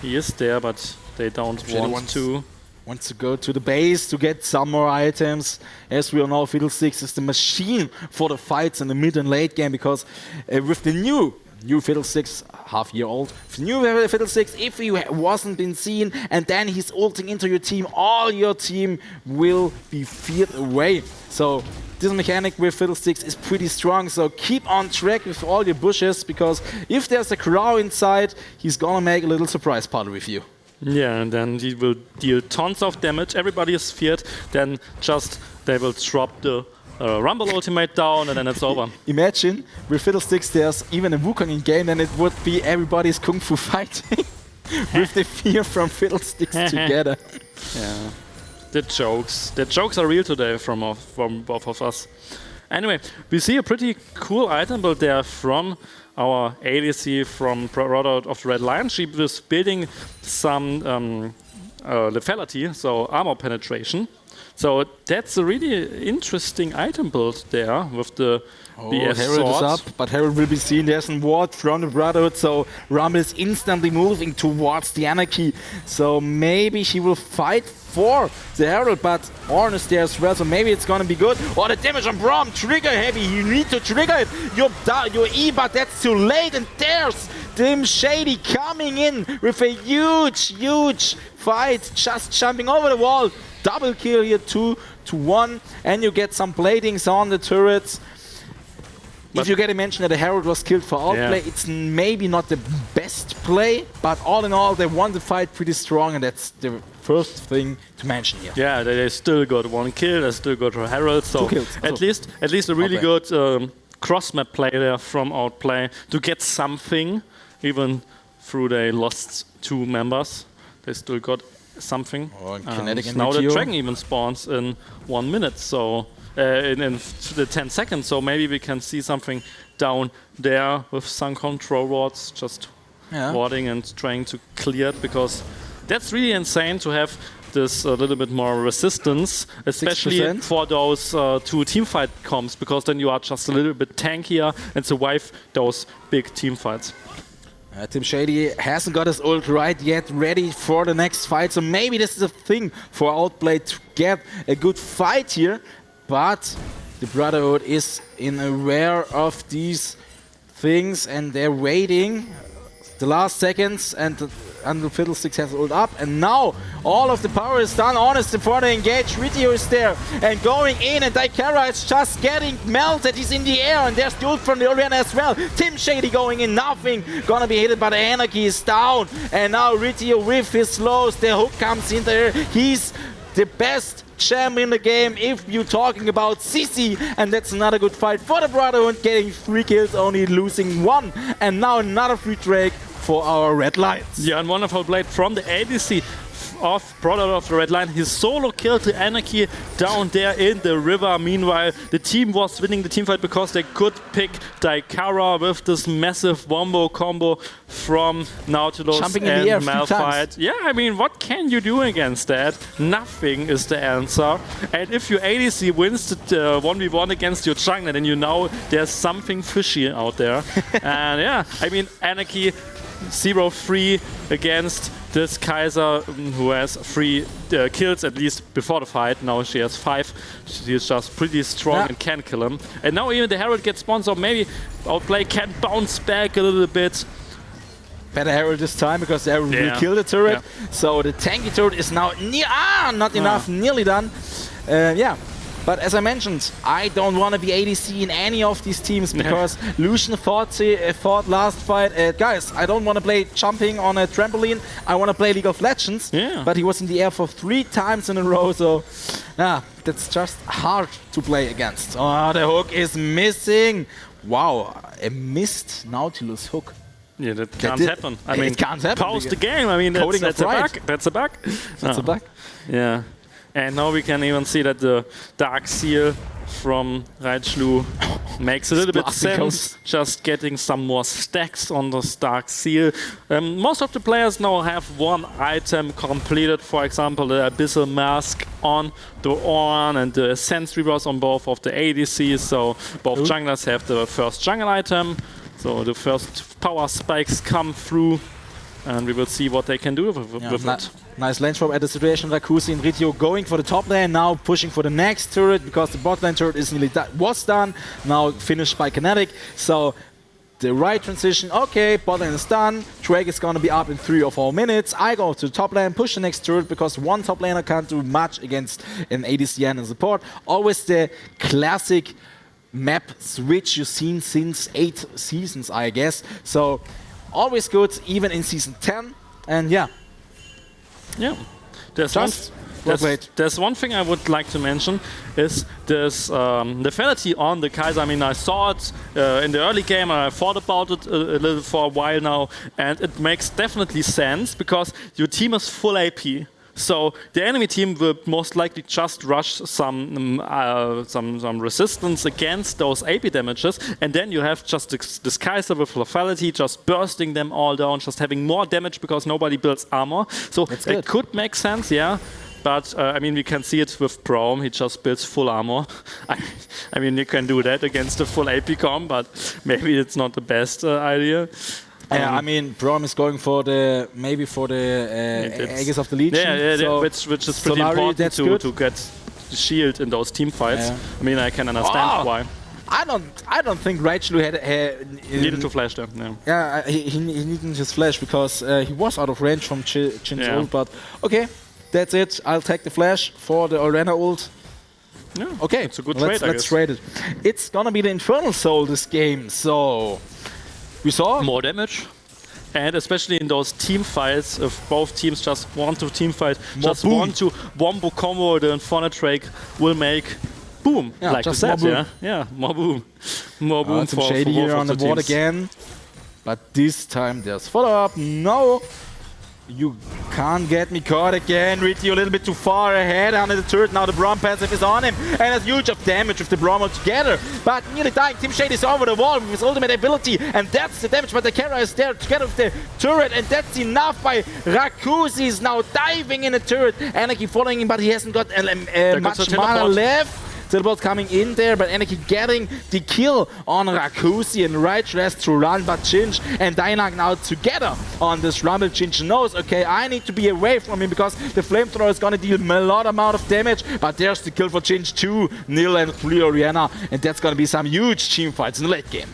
He is there, but they don't want to. Wants to go to the base to get some more items. As we all know, Fiddlesticks is the machine for the fights in the mid and late game, because with the new Fiddlesticks, half-year-old, new Fiddlesticks, if he wasn't been seen and then he's ulting into your team, all your team will be feared away. So this mechanic with Fiddlesticks is pretty strong, so keep on track with all your bushes, because if there's a crow inside, he's gonna make a little surprise party with you. Yeah, and then he will deal tons of damage, everybody is feared, then just they will drop the Rumble ultimate down, and then it's over. Imagine, with Fiddlesticks there's even a Wukong in game, and it would be everybody's Kung Fu fighting with the fear from Fiddlesticks together. Yeah, the jokes are real today from both of us. Anyway, we see a pretty cool item build there from our ADC from Brotherhood of the Red Lion. She was building some lethality, so armor penetration. So that's a really interesting item build there with the Herald is sword. up, but Herald will be seen. There's a ward from the Brotherhood, so Rumble is instantly moving towards the Anarchy. So maybe he will fight for the Herald, but Ornn is there as well, so maybe it's gonna be good. Oh, the damage on Braum, trigger heavy. You need to trigger it. Your E, but that's too late. And there's Tim Shady coming in with a huge fight, just jumping over the wall. Double kill here, 2-1, and you get some bladings on the turrets. If you get to mention that the Herald was killed for outplay, it's maybe not the best play, but all in all, they won the fight pretty strong, and that's the first thing to mention here. Yeah, they still got 1 kill, they still got a Herald, so 2 kills. at least a really good cross-map play there from outplay to get something, even through they lost 2 members. They still got something. Kinetic and now the Meteor. Dragon even spawns in 1 minute, so in the 10 seconds, so maybe we can see something down there with some control wards, just warding and trying to clear it, because that's really insane to have this a little bit more resistance, especially 6%. for those 2 teamfight comps, because then you are just a little bit tankier and survive those big teamfights. Tim Shady hasn't got his ult right yet, ready for the next fight, so maybe this is a thing for Outplay to get a good fight here, but the Brotherhood is aware of these things and they're waiting the last seconds, and Unreal Fiddlesticks has ult up, and now all of the power is done. Honest before they engage, Ritio is there and going in, and Daikara is just getting melted. He's in the air, and there's the ult from the Oriana as well. Tim Shady going in, nothing gonna be hit, but the Anarchy is down, and now Ritio with his slows, the hook comes in there. He's the best champ in the game if you're talking about CC, and that's another good fight for the Brotherhood, getting 3 kills, only losing 1, and now another free Drake for our Red Lions. Yeah, and wonderful blade from the ADC of Brotherhood of the Red Line. He solo killed the Anarchy down there in the river. Meanwhile, the team was winning the teamfight because they could pick Daikara with this massive wombo combo from Nautilus Jumping in the air and 3 times. Malphite. Yeah, I mean, what can you do against that? Nothing is the answer. And if your ADC wins the 1v1 against your jungler, then you know there's something fishy out there. And yeah, I mean, Anarchy 0-3 against this Kaiser, who has 3 kills at least before the fight. Now she has 5. She is just pretty strong and can kill him. And now even the Herald gets spawned, so maybe Outplay can bounce back a little bit. Better Herald this time, because the Herald will kill the turret. So the tanky turret is now not enough, nearly done. But as I mentioned, I don't want to be ADC in any of these teams, because Lucian thought last fight, guys, I don't want to play jumping on a trampoline, I want to play League of Legends. But he was in the air for 3 times in a row, so that's just hard to play against. Oh, the hook is missing. Wow, a missed Nautilus hook. Yeah, that can't happen. I mean, it can't happen. Pause the game. I mean, that's a bug. That's a bug. That's a bug. Yeah. And now we can even see that the Dark Seal from Raichlu makes a little bit sense, just getting some more stacks on the Dark Seal. Most of the players now have 1 item completed, for example, the Abyssal Mask on the Ornn and the Sense Reverse on both of the ADCs, so both junglers have the first jungle item, so the first power spikes come through, and we will see what they can do with it. Nice lane swap at the situation. Rakusi and Ritio going for the top lane, now pushing for the next turret, because the bot lane turret is nearly was done, now finished by Kinetic. So the right transition, okay, bot lane is done, Drake is gonna be up in 3 or 4 minutes. I go to the top lane, push the next turret, because 1 top laner can't do much against an ADC and a support. Always the classic map switch you've seen since 8 seasons, I guess. So always good, even in season 10, and yeah. There's one thing I would like to mention is this lethality on the Kaiser. I mean, I saw it in the early game, and I thought about it a little for a while now, and it makes definitely sense, because your team is full AP. So the enemy team will most likely just rush some resistance against those AP damages, and then you have just this Kaiser with lethality, just bursting them all down, just having more damage because nobody builds armor. So it could make sense, but I mean, we can see it with Braum. He just builds full armor. I mean, you can do that against a full AP comp, but maybe it's not the best idea. Yeah, I mean, Braum is going for the Aegis of the Legion. Yeah, so which is pretty important to get the shield in those team fights. Yeah. I mean, I can understand why. I don't think Raichlu needed to flash there. No. Yeah, he needed his flash because he was out of range from Chin's ult. But okay, that's it. I'll take the flash for the Arena ult. Yeah, okay, it's a good trade. Let's trade it. It's gonna be the Infernal Soul this game. So we saw more damage. And especially in those team fights, if both teams just want to team fight, want to wombo combo, the Inferno Drake will make boom, yeah, like just you said, more boom. Yeah, more boom. More boom some for Shady here both on the of board teams. again. But this time there's follow-up. No, you can't get me caught again. Ritty a little bit too far ahead under the turret. Now the Braum passive is on him. And it's huge of damage with the Braum all together. But nearly dying. Team Shade is over the wall with his ultimate ability. And that's the damage. But the Kara is there together with the turret. And that's enough by Rakuzi. Is now diving in the turret. Anarchy following him, but he hasn't got much mana left. Teleport coming in there, but Anarchy getting the kill on Rakuzi, and Right has to run, but Chinch and Dynag now together on this rumble. Chinch knows, okay, I need to be away from him because the flamethrower is gonna deal a lot amount of damage, but there's the kill for Chinch, 2 Nil and 3 Oriana, and that's gonna be some huge team fights in the late game.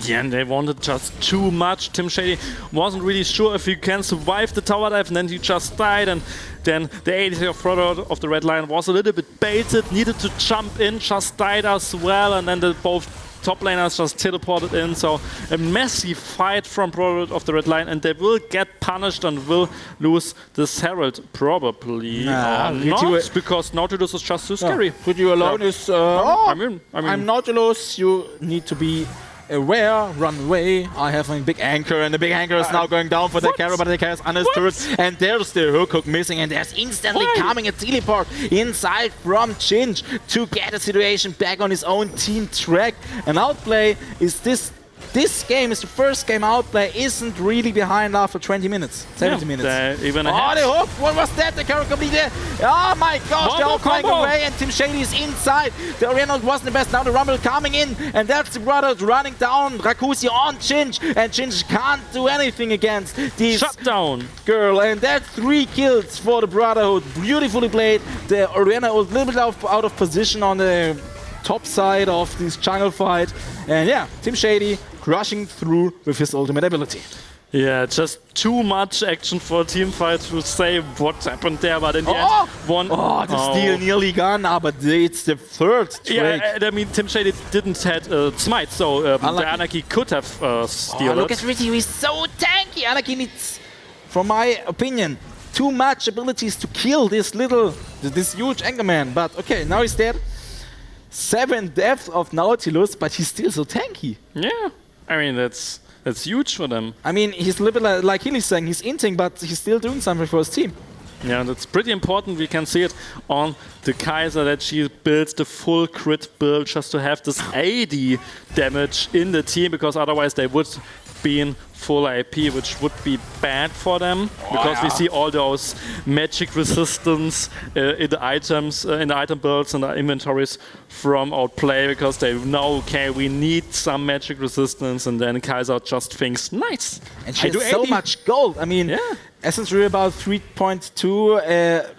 Yeah, and they wanted just too much. Tim Shady wasn't really sure if he can survive the tower dive, and then he just died. And then the AD of Brotherhood of the Red Lion was a little bit baited, needed to jump in, just died as well. And then both top laners just teleported in. So a messy fight from Brotherhood of the Red Lion, and they will get punished and will lose this Herald probably. Not, because Nautilus is just too scary. Put you alone is... I mean, I'm Nautilus, you need to be aware, run away. I have a big anchor, and the big anchor is now going down for the Kara, but the Kara is under his turret, and there's the hook missing, and there's instantly coming a teleport inside from Chinch to get the situation back on his own team track. And Outplay is this game is the first game Outplay isn't really behind after 20 minutes, 70 minutes. Even the hook, what was that? The Kara completed. Oh my gosh, they're all flying away, and Team Shady is inside. The Arena wasn't the best, now the Rumble coming in, and that's the Brothers running down Rakuzi on Chinch, and Chinch can't do anything against this shutdown girl, and that's 3 kills for the Brotherhood. Beautifully played. The Arena was a little bit out of position on the top side of this jungle fight, and yeah, Team Shady rushing through with his ultimate ability. Yeah, just too much action for a team fight to say what happened there, but in the end, one... Oh, the steal nearly gone, but it's the third trick. Yeah, I mean, Team Shady didn't have Smite, so the Anarchy could have steal look at Ritty, he's so tanky. Anarchy needs, from my opinion, too much abilities to kill this huge Angerman, but okay, now he's dead. 7 deaths of Nautilus, but he's still so tanky. Yeah, I mean, that's huge for them. I mean, he's a little bit like Healy's saying, he's inting, but he's still doing something for his team. Yeah, that's pretty important. We can see it on the Kaiser that she builds the full crit build just to have this AD damage in the team, because otherwise they would be in full AP, which would be bad for them, because we see all those magic resistance in the items, in the item builds and the inventories from Outplay, because they know, okay, we need some magic resistance, and then Kaiser just thinks, nice. And she has so much gold. I mean, Essence Rune about 3.2,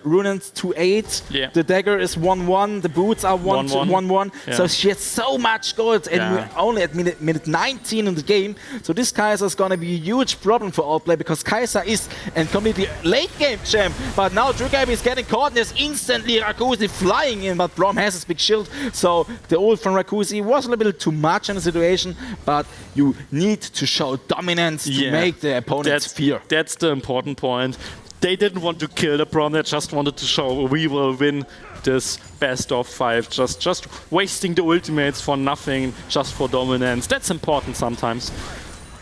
Runens 2.8. Yeah. The dagger is 1.1. The boots are 1.1. Yeah. So she has so much gold, and we're only at minute 19 in the game. So this Kaiser is gonna be a huge problem for Outplay, because Kaiser is a completely late game champ. But now Drugab is getting caught, and there's instantly Rakuzi flying in, but Braum has his big shield. So the ult from Rakuzi was a little bit too much in the situation, but you need to show dominance to make the opponents fear. That's the important point. They didn't want to kill the Braum, they just wanted to show we will win this best of 5. Just wasting the ultimates for nothing, just for dominance. That's important sometimes.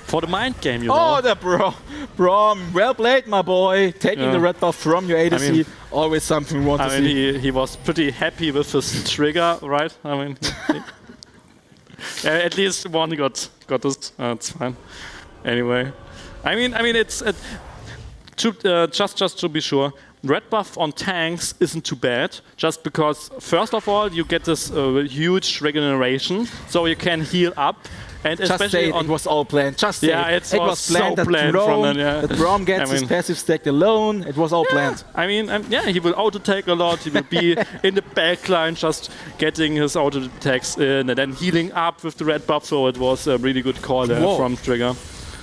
For the mind game, you know. Oh, the Braum, well played, my boy. Taking the red buff from your ADC, always something we want to see. He was pretty happy with his trigger, right? I mean, at least one got this. It's fine. Anyway, I mean, it's just to be sure, red buff on tanks isn't too bad, just because first of all you get this huge regeneration, so you can heal up. And just especially say it was all planned. Just say it was planned. so planned from then, that Braum gets his passive stacked alone. It was all planned. I mean, he will auto-take a lot. He will be in the backline just getting his auto-attacks in and then healing up with the red buff. So it was a really good call there from Trigger.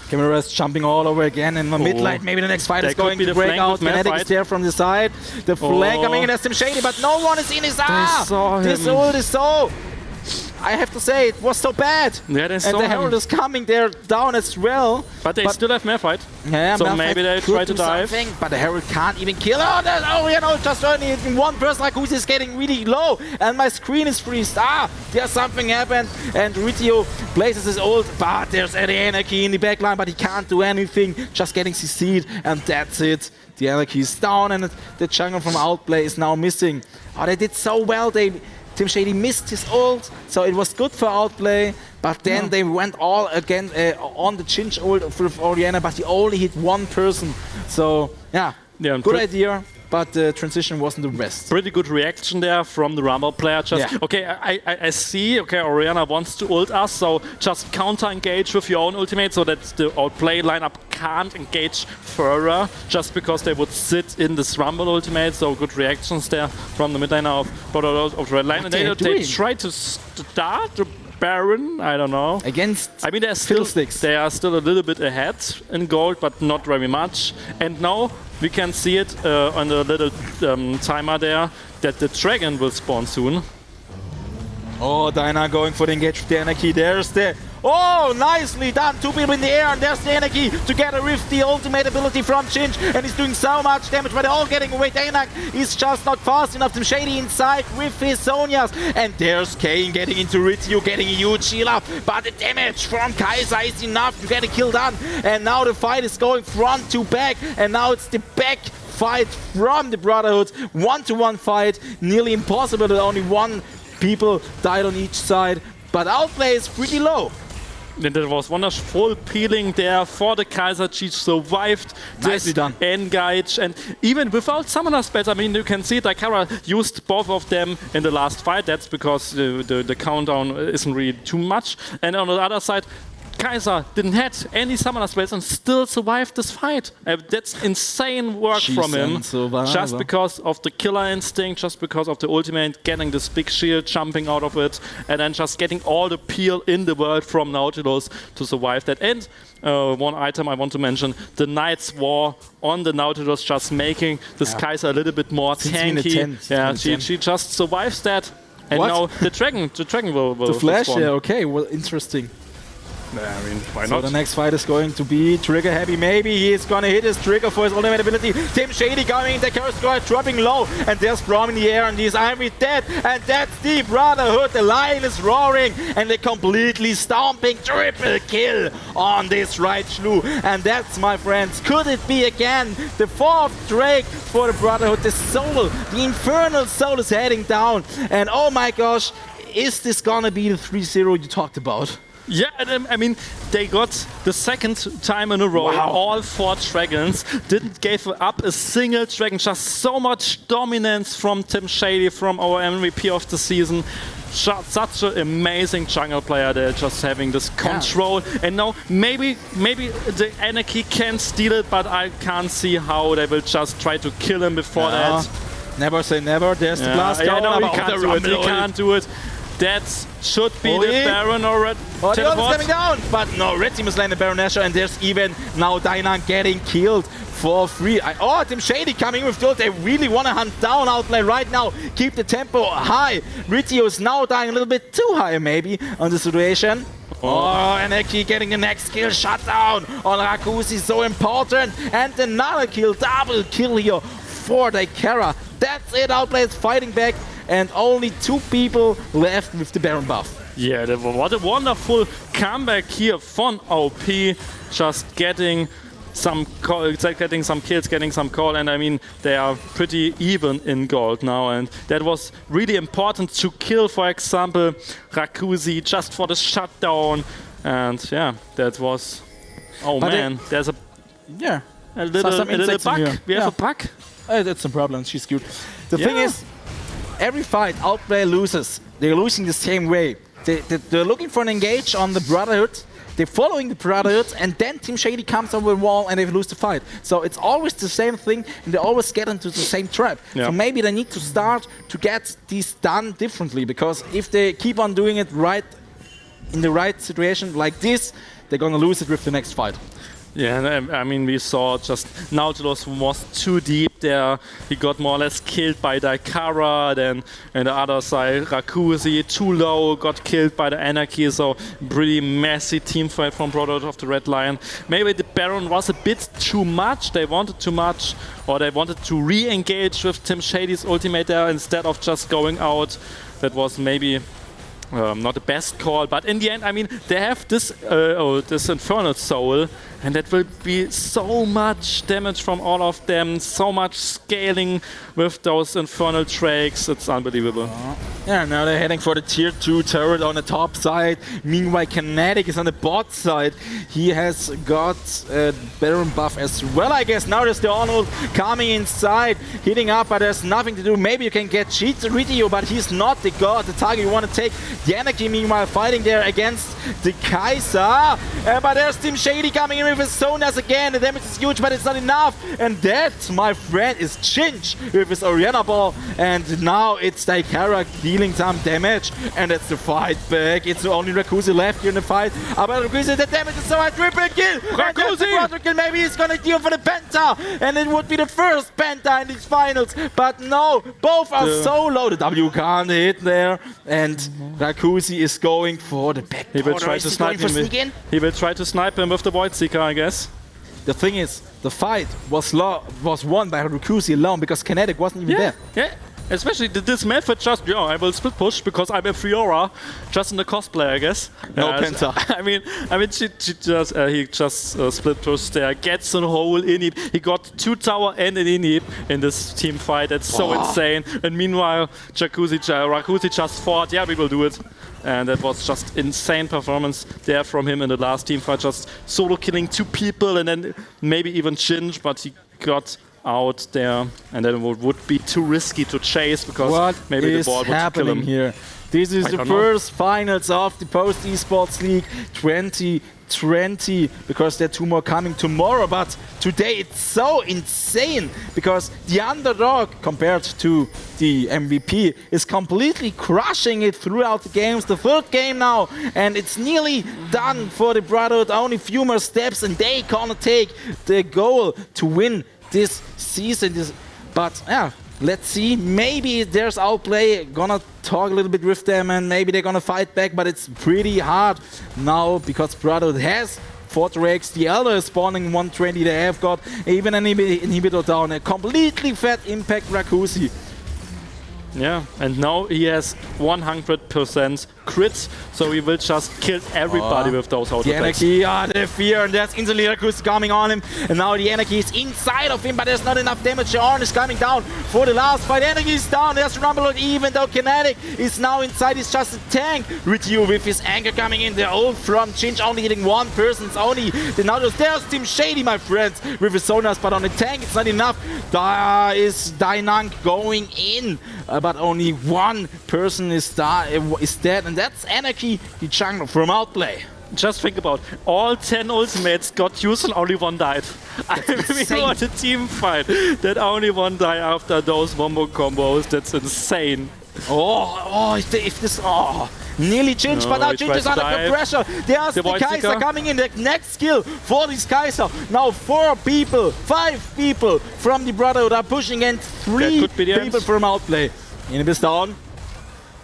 Camera's jumping all over again in the mid lane. Maybe the next fight is going to break out. Kinetic is there from the side. The flank coming in as Tim Shady, but no one is in his This ult is so... I have to say, it was so bad. Yeah, they saw and the Herald is coming there down as well. But they still have Malphite. Yeah, so maybe they try to dive. But the Herald can't even kill. Just only one person. Rakuzi is getting really low. And my screen is freezed. There's something happened. And Ritio places his ult. But there's the Anarchy in the backline. But he can't do anything. Just getting CC'd. And that's it. The Anarchy is down. And the jungle from Outplay is now missing. They did so well. Tim Shady missed his ult, so it was good for Outplay, but then they went all again on the Chinch ult with Orianna, but he only hit one person. So, good idea, but the transition wasn't the best. Pretty good reaction there from the Rumble player. I see, Orianna wants to ult us, so just counter-engage with your own ultimate so that the Outplay lineup can't engage further, just because they would sit in this Rumble ultimate. So good reactions there from the mid laner of Red Line. And they try to start the Baron, I don't know. They're they are still a little bit ahead in gold, but not very much. And now we can see it on the little timer there that the dragon will spawn soon. Dyna going for the engage with the Anarchy. There's the... nicely done. 2 people in the air, and there's the Anarchy together with the ultimate ability from Chinch, and he's doing so much damage, but they're all getting away. Dyna is just not fast enough. Tim Shady inside with his Zonias, and there's Kane getting into Ritio, getting a huge heal up, but the damage from Kaiser is enough to get a kill done, and now the fight is going front to back, and now it's the back fight from the Brotherhood. 1-to-1 fight, nearly impossible that only one people died on each side, but Outplay is pretty low. And there was wonderful peeling there for the Kaiser. She survived this engage, and even without summoner spells, I mean, you can see Daikara used both of them in the last fight. That's because the countdown isn't really too much. And on the other side, Kaiser didn't have any summoner spells and still survived this fight. That's insane work from him. Just because of the killer instinct, just because of the ultimate, getting this big shield, jumping out of it, and then just getting all the peel in the world from Nautilus to survive that. And one item I want to mention, the Knight's War on the Nautilus, just making this Kaiser a little bit more tanky. She just survives that. And now the dragon will the flash, spawn. Well, interesting. I mean, why so not? The next fight is going to be trigger heavy. Maybe he's gonna hit his trigger for his ultimate ability. Tim Shady coming in, the Curse Squad dropping low, and there's Braum in the air, and he's Ivory dead, and that's the Brotherhood. The lion is roaring, and they're completely stomping. Triple kill on this right Shlu, and that's, my friends, could it be again the 4th Drake for the Brotherhood? The soul, the infernal soul is heading down, and oh my gosh, is this gonna be the 3-0 you talked about? Yeah, I mean, they got the 2nd time in a row. All 4 dragons. Didn't give up a single dragon. Just so much dominance from Tim Shady, from our MVP of the season. Such an amazing jungle player. They're just having this control. And now maybe the Anarchy can steal it, but I can't see how they will just try to kill him before that. Never say never. There's the blast down. He can't do it. That should be the Baron already. The ult is coming down, but no, red team is landing Baron Nashor, and there's even now Dyna getting killed for free. Tim Shady coming with the ult. They really want to hunt down Outplay right now. Keep the tempo high. Ritio is now dying a little bit too high, maybe, on the situation. Anarchy getting the next kill. Shut down on Rakuzi, so important. And another kill, double kill here for Daikara. That's it, Outplay is fighting back. And only 2 people left with the Baron buff. Yeah, what a wonderful comeback here from OP. Just getting some kills, getting some call, and I mean, they are pretty even in gold now, and that was really important to kill, for example, Rakuzi just for the shutdown, and yeah, that was... Oh but man, there's a little bug. We have a bug. That's no problem. She's cute. The thing is, every fight, Outplay loses. They're losing the same way. They're looking for an engage on the Brotherhood. They're following the Brotherhood, and then Team Shady comes over the wall and they lose the fight. So it's always the same thing, and they always get into the same trap. Yeah. So maybe they need to start to get these done differently, because if they keep on doing it right in the right situation like this, they're gonna lose it with the next fight. Yeah, and I mean, we saw just Nautilus was too deep there. He got more or less killed by Daikara. Then on the other side, Rakuzi, too low, got killed by the Anarchy. So pretty messy team fight from Brotherhood of the Red Lion. Maybe the Baron was a bit too much. They wanted too much, or they wanted to re-engage with Team Shady's ultimate there instead of just going out. That was maybe not the best call, but in the end, I mean, they have this this Infernal Soul, and that will be so much damage from all of them, so much scaling with those Infernal Drakes. It's unbelievable. Yeah, now they're heading for the tier 2 turret on the top side. Meanwhile, Kinetic is on the bot side. He has got a Baron buff as well, I guess. Now there's the Arnold coming inside, hitting up, but there's nothing to do. Maybe you can get Ritio, but he's not the god, the target you want to take. The Anarchy, meanwhile, fighting there against the Kaiser. But there's Team Shady coming in with his Zonas again. The damage is huge, but it's not enough. And that, my friend, is Chinch with his Oriana Ball. And now it's Daikara dealing some damage. And that's the fight back. It's only Rakuzi left here in the fight. But Rakuzi, the damage is so high. Triple kill. Rakuzi! Maybe he's gonna deal for the Penta. And it would be the first Penta in these finals. But no, both are so low. The W can't hit there. And Rakuzi is going for the back. He will try to snipe him. He will try to snipe him with the Void Seeker, I guess. The thing is, the fight was won by Rakuzi alone because Kinetic wasn't even there. Yeah, especially this method just, I will split push because I'm a Fiora, just in the cosplay, I guess. No Penta. I mean, he just split push there, gets a whole inhib. He got 2 tower and an inhib in this team fight. That's so insane. And meanwhile, Rakuzi just thought, yeah, we will do it. And that was just insane performance there from him in the last team fight, just solo killing 2 people and then maybe even Chinch, but he got out there, and then it would be too risky to chase because maybe the ball would kill him. Here? This is the first finals of the Post Esports League 2020, because there are 2 more coming tomorrow. But today it's so insane because the underdog compared to the MVP is completely crushing it throughout the games. The 3rd game now, and it's nearly done for the Brotherhood. Only few more steps, and they gonna take the goal to win this season. But yeah, let's see. Maybe there's Outplay gonna talk a little bit with them, and maybe they're gonna fight back, but it's pretty hard now because Brotherhood has 4 Drakes. The Elder is spawning 120. They have got even an inhibitor down. A completely fat impact Rakuzi. Yeah, and now he has 100% crits, so he will just kill everybody with those auto The Anarchy, the fear, and there's instantly Rakuzi coming on him, and now the Anarchy is inside of him, but there's not enough damage. The Orn is coming down for the last fight. Anarchy is down, there's Rumble, even though Kinetic is now inside, he's just a tank. Ritio with his anger coming in, the ult from Chinch only hitting 1 person, it's only the Nautilus. There's Team Shady, my friends, with his Zonas, but on the tank it's not enough. There is Dainang going in, but only 1 person is dead, and that's Anarchy, the jungle from Outplay. Just think about all 10 ultimates got used and only 1 died. I mean, what a team fight that only 1 died after those wombo combos. That's insane. Nearly Chinch, but now Chinch is under good pressure. There's the Kaiser coming in, the next skill for this Kaiser. Now 5 people from the Brotherhood are pushing, and 3 people from Outplay. Inhib is down.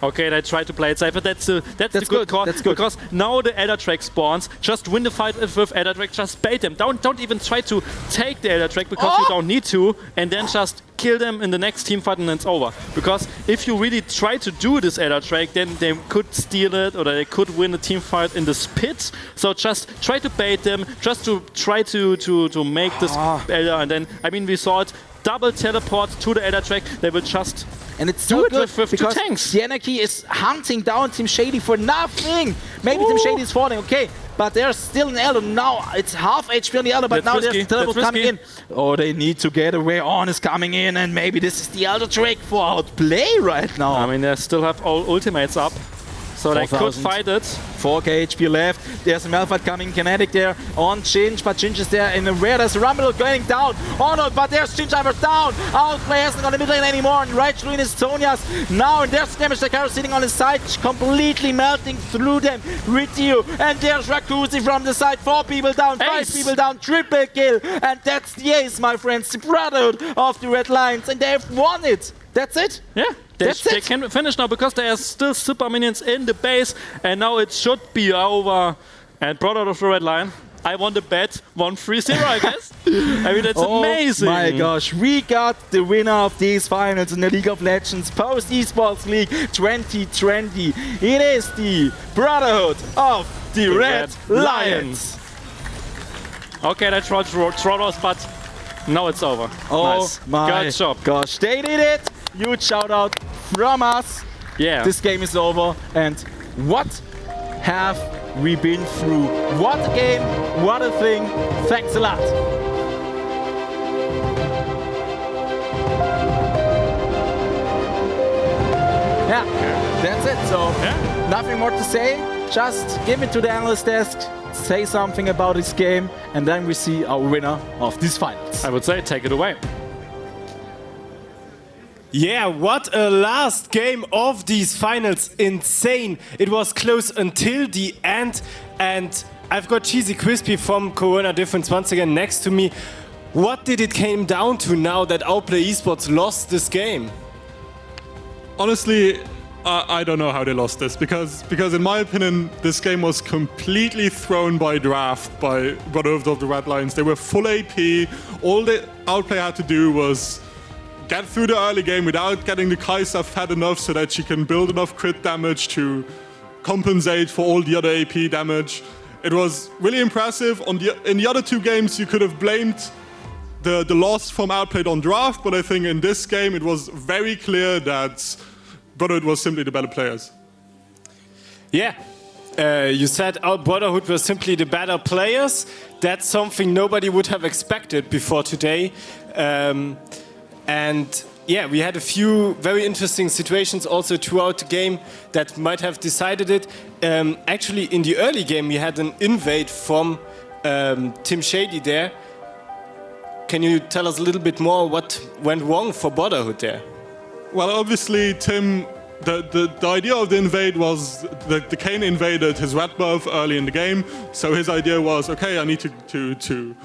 Okay, they try to play it safer. That's the good call. That's good. Because now the Elder Drake spawns. Just win the fight with Elder Drake. Just bait them. Don't even try to take the Elder Drake because you don't need to. And then just kill them in the next team fight and then it's over. Because if you really try to do this Elder Drake, then they could steal it or they could win the team fight in this pit. So just try to bait them. Just to try to make this Elder. And then, I mean, we saw it. Double teleport to the Elder Drake. They will just and it's so good with because 2 tanks. The Anarchy is hunting down Team Shady for nothing. Maybe Team Shady is falling. Okay, but there's still an Elder. Now it's half HP on the Elder, but That's now risky. there's Teleport That's coming in. Oh, they need to get away. On is coming in, and maybe this is the Elder trick for outplay right now. I mean, they still have all ultimates up, so they could 4,000. fight it. 4k HP left. There's a Malphite coming kinetic there on Ginge, but Ginge is there in the rear. There's a Rumble going down. Oh no, but there's Ginge Iver down. Outplay isn't on the mid lane anymore. And right through in is Tonias. Now, and there's Damage Dakar sitting on his side, completely melting through them. Ritio, and there's Rakuzi from the side. 4 people down, 5 people down, triple kill. And that's the ace, my friends. The Brotherhood of the Red Lions, and they've won it. That's it. Yeah. They can finish now because there are still super minions in the base, and now it should be over. And Brotherhood of the Red Lion, I want to bet 1-3-0, I guess. I mean, that's amazing. Oh my gosh, we got the winner of these finals in the League of Legends Post Esports League 2020. It is the Brotherhood of the Red Lions. Okay, that's Trollers, but now it's over. Oh nice. my Good job. gosh, they did it. Huge shout out from us. Yeah. This game is over, and what have we been through? What a game, what a thing. Thanks a lot. Yeah, that's it. So nothing more to say. Just give it to the analyst desk, say something about this game, and then we see our winner of these finals. I would say take it away. Yeah, what a last game of these finals. Insane. It was close until the end. And I've got Cheesy Crispy from Corona Difference once again next to me. What did it came down to now that Outplay Esports lost this game? Honestly, I don't know how they lost this because in my opinion, this game was completely thrown by draft by Brotherhood of the Red Lions. They were full AP. All the Outplay had to do was get through the early game without getting the Kai'Sa fed enough so that she can build enough crit damage to compensate for all the other AP damage. It was really impressive. In the other 2 games, you could have blamed the loss from Outplayed on draft, but I think in this game it was very clear that Brotherhood was simply the better players. Yeah. You said our Brotherhood were simply the better players. That's something nobody would have expected before today. And yeah, we had a few very interesting situations also throughout the game that might have decided it. Actually, in the early game, we had an invade from Tim Shady there. Can you tell us a little bit more what went wrong for Brotherhood there? Well, obviously, Tim, the idea of the invade was that the Kayn invaded his red buff early in the game. So his idea was, okay, I need to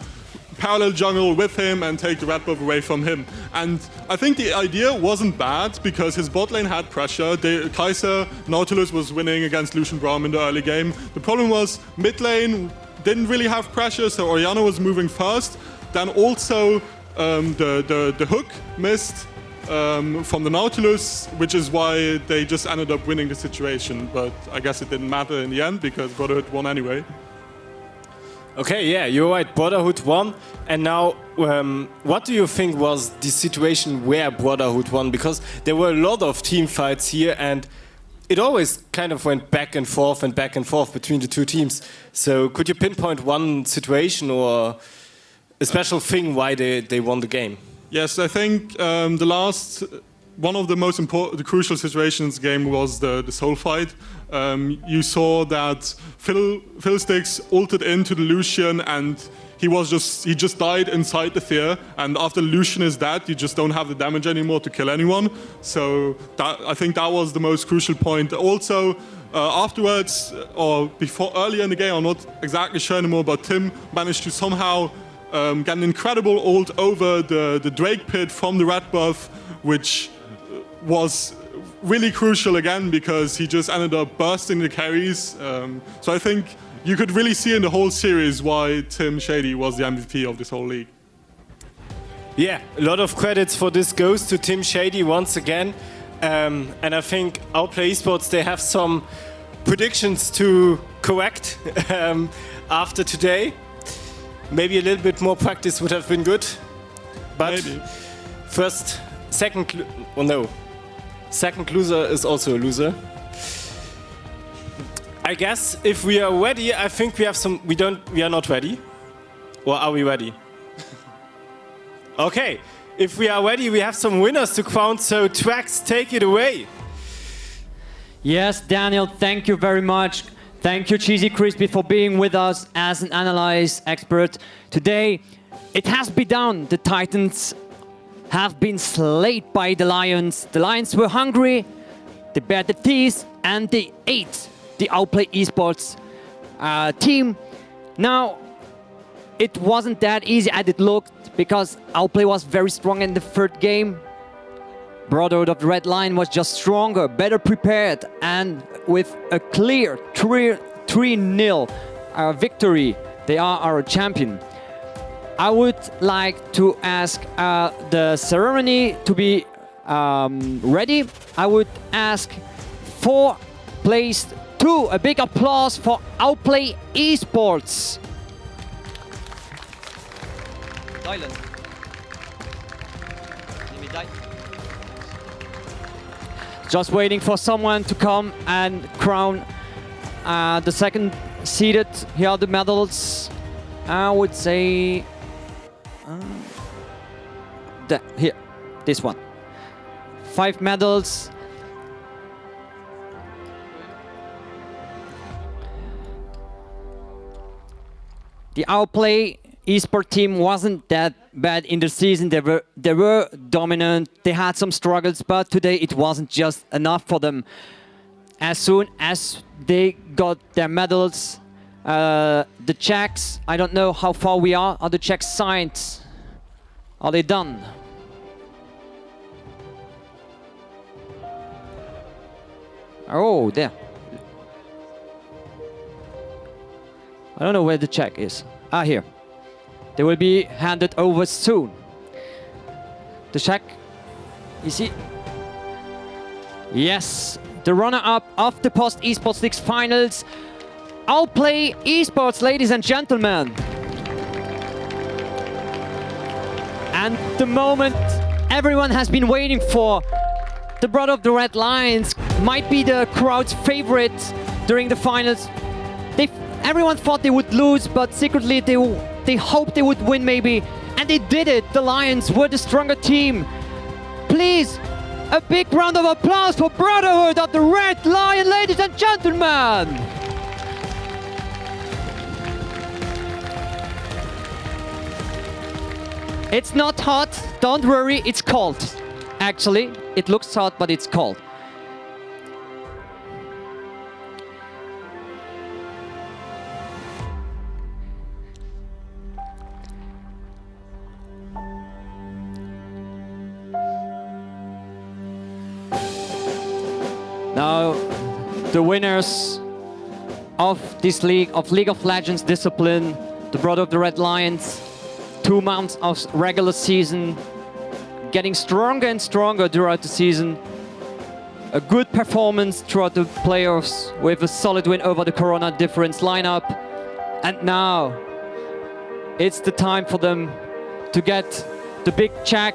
parallel jungle with him and take the red buff away from him. And I think the idea wasn't bad because his bot lane had pressure. Kai'Sa Nautilus was winning against Lucian Braum in the early game. The problem was mid lane didn't really have pressure, so Orianna was moving first. Then also the hook missed from the Nautilus, which is why they just ended up winning the situation. But I guess it didn't matter in the end because Brotherhood won anyway. Okay, yeah, you're right. Brotherhood won. And now, what do you think was the situation where Brotherhood won? Because there were a lot of team fights here, and it always kind of went back and forth between the 2 teams. So could you pinpoint one situation or a special thing why they won the game? Yes, I think one of the most important, the crucial situations game was the soul fight. You saw that Fiddlesticks ulted into the Lucian and he just died inside the Fear. And after Lucian is dead, you just don't have the damage anymore to kill anyone. So I think that was the most crucial point. Also, afterwards or earlier in the game, I'm not exactly sure anymore, but Tim managed to somehow get an incredible ult over the Drake pit from the red buff, which was really crucial again because he just ended up bursting the carries. So I think you could really see in the whole series why Tim Shady was the MVP of this whole league. Yeah, a lot of credits for this goes to Tim Shady once again. And I think Outplay Esports, they have some predictions to correct after today. Maybe a little bit more practice would have been good. But maybe. Second loser is also a loser. I guess if we are ready, I think we have some. We are not ready, or are we ready? Okay. If we are ready, we have some winners to crown. So Trax, take it away. Yes, Daniel, thank you very much. Thank you, Cheesy Crispy, for being with us as an analyze expert today. It has been done. The Titans have been slayed by the Lions. The Lions were hungry, they bared the teeth, and they ate the Outplay eSports team. Now, it wasn't that easy as it looked because Outplay was very strong in the third game. Brotherhood of the Red Lion was just stronger, better prepared, and with a clear 3-0 victory, they are our champion. I would like to ask the ceremony to be ready. I would ask for place 2. A big applause for Outplay eSports. Just waiting for someone to come and crown the second seeded. Here are the medals. I would say here, this one. 5 medals. The Outplay eSport team wasn't that bad in the season. They were dominant. They had some struggles, but today it wasn't just enough for them. As soon as they got their medals, the checks, I don't know how far we are. Are the checks signed? Are they done? Oh, there. I don't know where the check is. Ah, here. They will be handed over soon. The check, you see? Yes, the runner-up of the Post Esports Leagues finals, Outplay eSports, ladies and gentlemen. And the moment everyone has been waiting for, the Brother of the Red Lions might be the crowd's favorite during the finals. Everyone thought they would lose, but secretly they hoped they would win maybe. And they did it. The Lions were the stronger team. Please, a big round of applause for Brotherhood of the Red Lion, ladies and gentlemen. It's not hot, don't worry, it's cold. Actually, it looks hot, but it's cold. Now, the winners of this League of Legends discipline, the Brother of the Red Lions, 2 months of regular season, getting stronger and stronger throughout the season. A good performance throughout the playoffs with a solid win over the Corona Difference lineup. And now, it's the time for them to get the big check.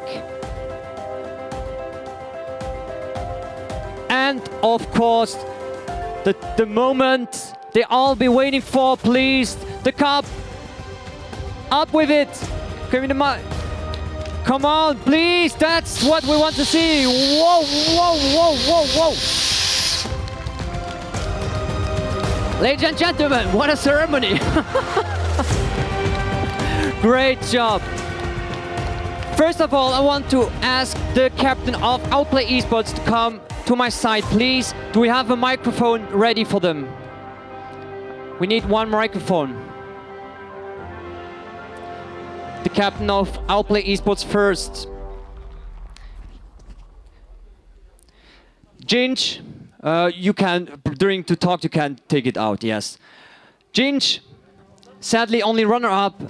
And of course, the moment they all be waiting for, please, the cup, up with it. Come on, please, that's what we want to see. Whoa, whoa, whoa, whoa, whoa. Ladies and gentlemen, what a ceremony. Great job. First of all, I want to ask the captain of Outplay eSports to come to my side, please. Do we have a microphone ready for them? We need one microphone. The captain of Outplay eSports first. Ginge, you can, during the talk, you can take it out, yes. Ginge, sadly only runner-up.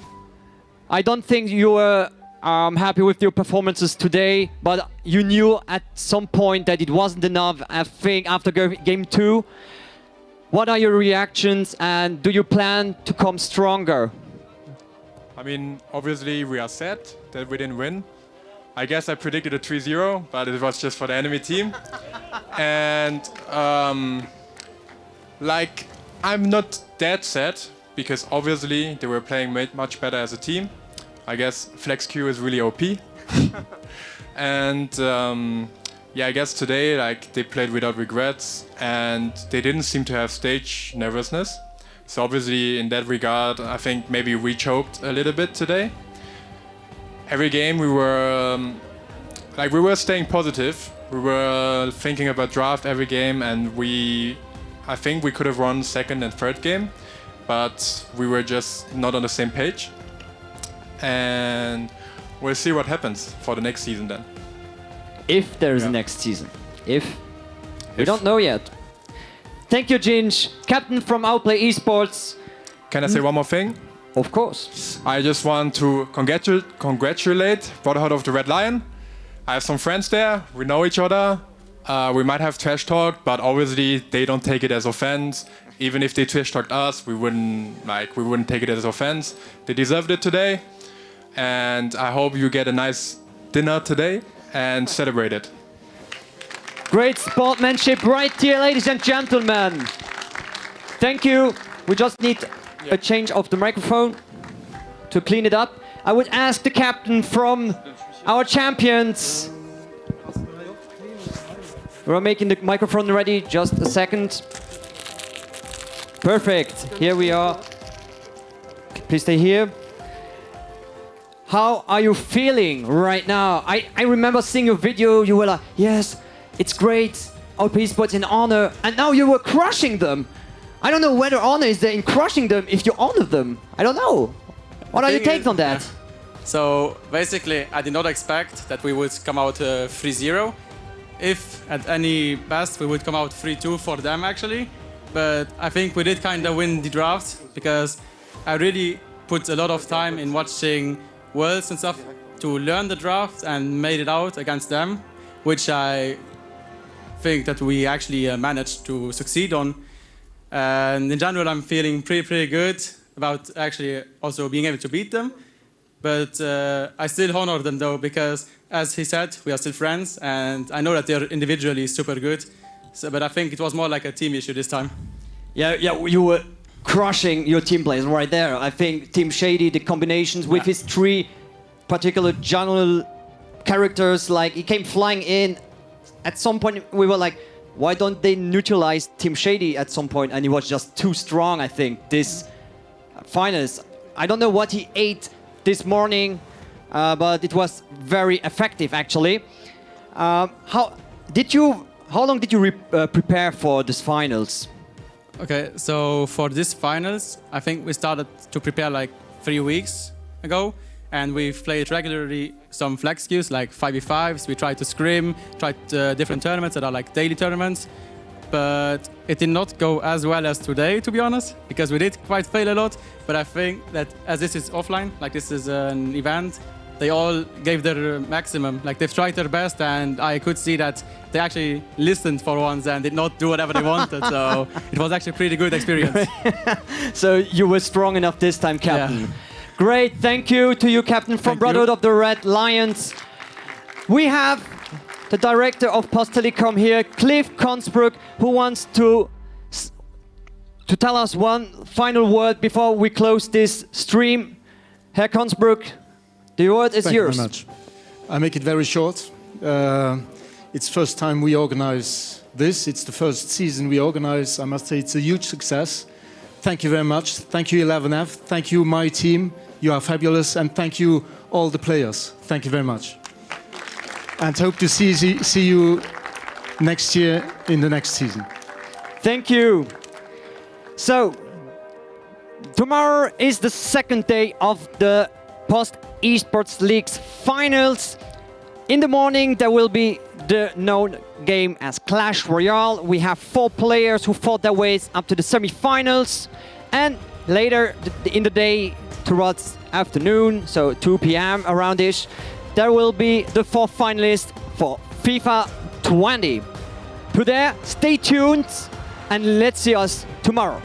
I don't think you were happy with your performances today, but you knew at some point that it wasn't enough, I think, after game 2. What are your reactions, and do you plan to come stronger? I mean, obviously we are sad that we didn't win. I guess I predicted a 3-0, but it was just for the enemy team. And like I'm not that sad because obviously they were playing much better as a team. I guess Flex Q is really OP. And yeah, I guess today like they played without regrets and they didn't seem to have stage nervousness. So obviously in that regard, I think maybe we choked a little bit today. Every game we were staying positive. We were thinking about draft every game, and I think we could have won second and third game, but we were just not on the same page. And we'll see what happens for the next season then. If there is a next season. We don't know yet. Thank you, Ginge, captain from Outplay Esports. Can I say one more thing? Of course. I just want to congratulate Brotherhood of the Red Lion. I have some friends there. We know each other. We might have trash talk, but obviously they don't take it as offense. Even if they trash talked us, we wouldn't take it as offense. They deserved it today, and I hope you get a nice dinner today and celebrate it. Great sportsmanship right here, ladies and gentlemen. Thank you. We just need a change of the microphone to clean it up. I would ask the captain from our champions. We're making the microphone ready. Just a second. Perfect. Here we are. Please stay here. How are you feeling right now? I remember seeing your video. You were like, yes, it's great. Outplay Esports in honor. And now you were crushing them. I don't know whether honor is there in crushing them if you honor them. I don't know. What are your takes on that? So basically, I did not expect that we would come out 3-0. If at any best, we would come out 3-2 for them actually. But I think we did kind of win the draft because I really put a lot of time in watching Worlds and stuff to learn the draft and made it out against them, which I think that we actually managed to succeed on. And in general, I'm feeling pretty good about actually also being able to beat them. But I still honor them though, because as he said, we are still friends, and I know that they're individually super good. So, but I think it was more like a team issue this time. Yeah, you were crushing your team players right there. I think Team Shady, the combinations with his three particular jungle characters, like he came flying in. At some point, we were like, why don't they neutralize Team Shady at some point? And he was just too strong, I think, this finals. I don't know what he ate this morning, but it was very effective, actually. How long did you prepare for this finals? Okay, so for this finals, I think we started to prepare like 3 weeks ago, and we've played regularly some flex queues like 5v5s. We tried to scrim, tried different tournaments that are like daily tournaments, but it did not go as well as today, to be honest, because we did quite fail a lot. But I think that as this is offline, like this is an event, they all gave their maximum. Like they've tried their best, and I could see that they actually listened for once and did not do whatever they wanted. So it was actually a pretty good experience. So you were strong enough this time, Captain. Yeah. Great, thank you to you, Captain from Brotherhood of the Red Lions. We have the director of Post Telecom here, Cliff Consbrook, who wants to tell us one final word before we close this stream. Herr Consbrook, the word is yours. Thank you very much. I make it very short. It's first time we organize this. It's the first season we organize. I must say it's a huge success. Thank you very much. Thank you 11F. Thank you my team. You are fabulous. And thank you all the players. Thank you very much. And hope to see you next year in the next season. Thank you. So, tomorrow is the second day of the Post Esports League's finals. In the morning, there will be the known game as Clash Royale. We have 4 players who fought their ways up to the semi-finals. And later in the day, towards afternoon, so 2 p.m. around-ish, there will be the 4th finalist for FIFA 20. To there, stay tuned and let's see us tomorrow.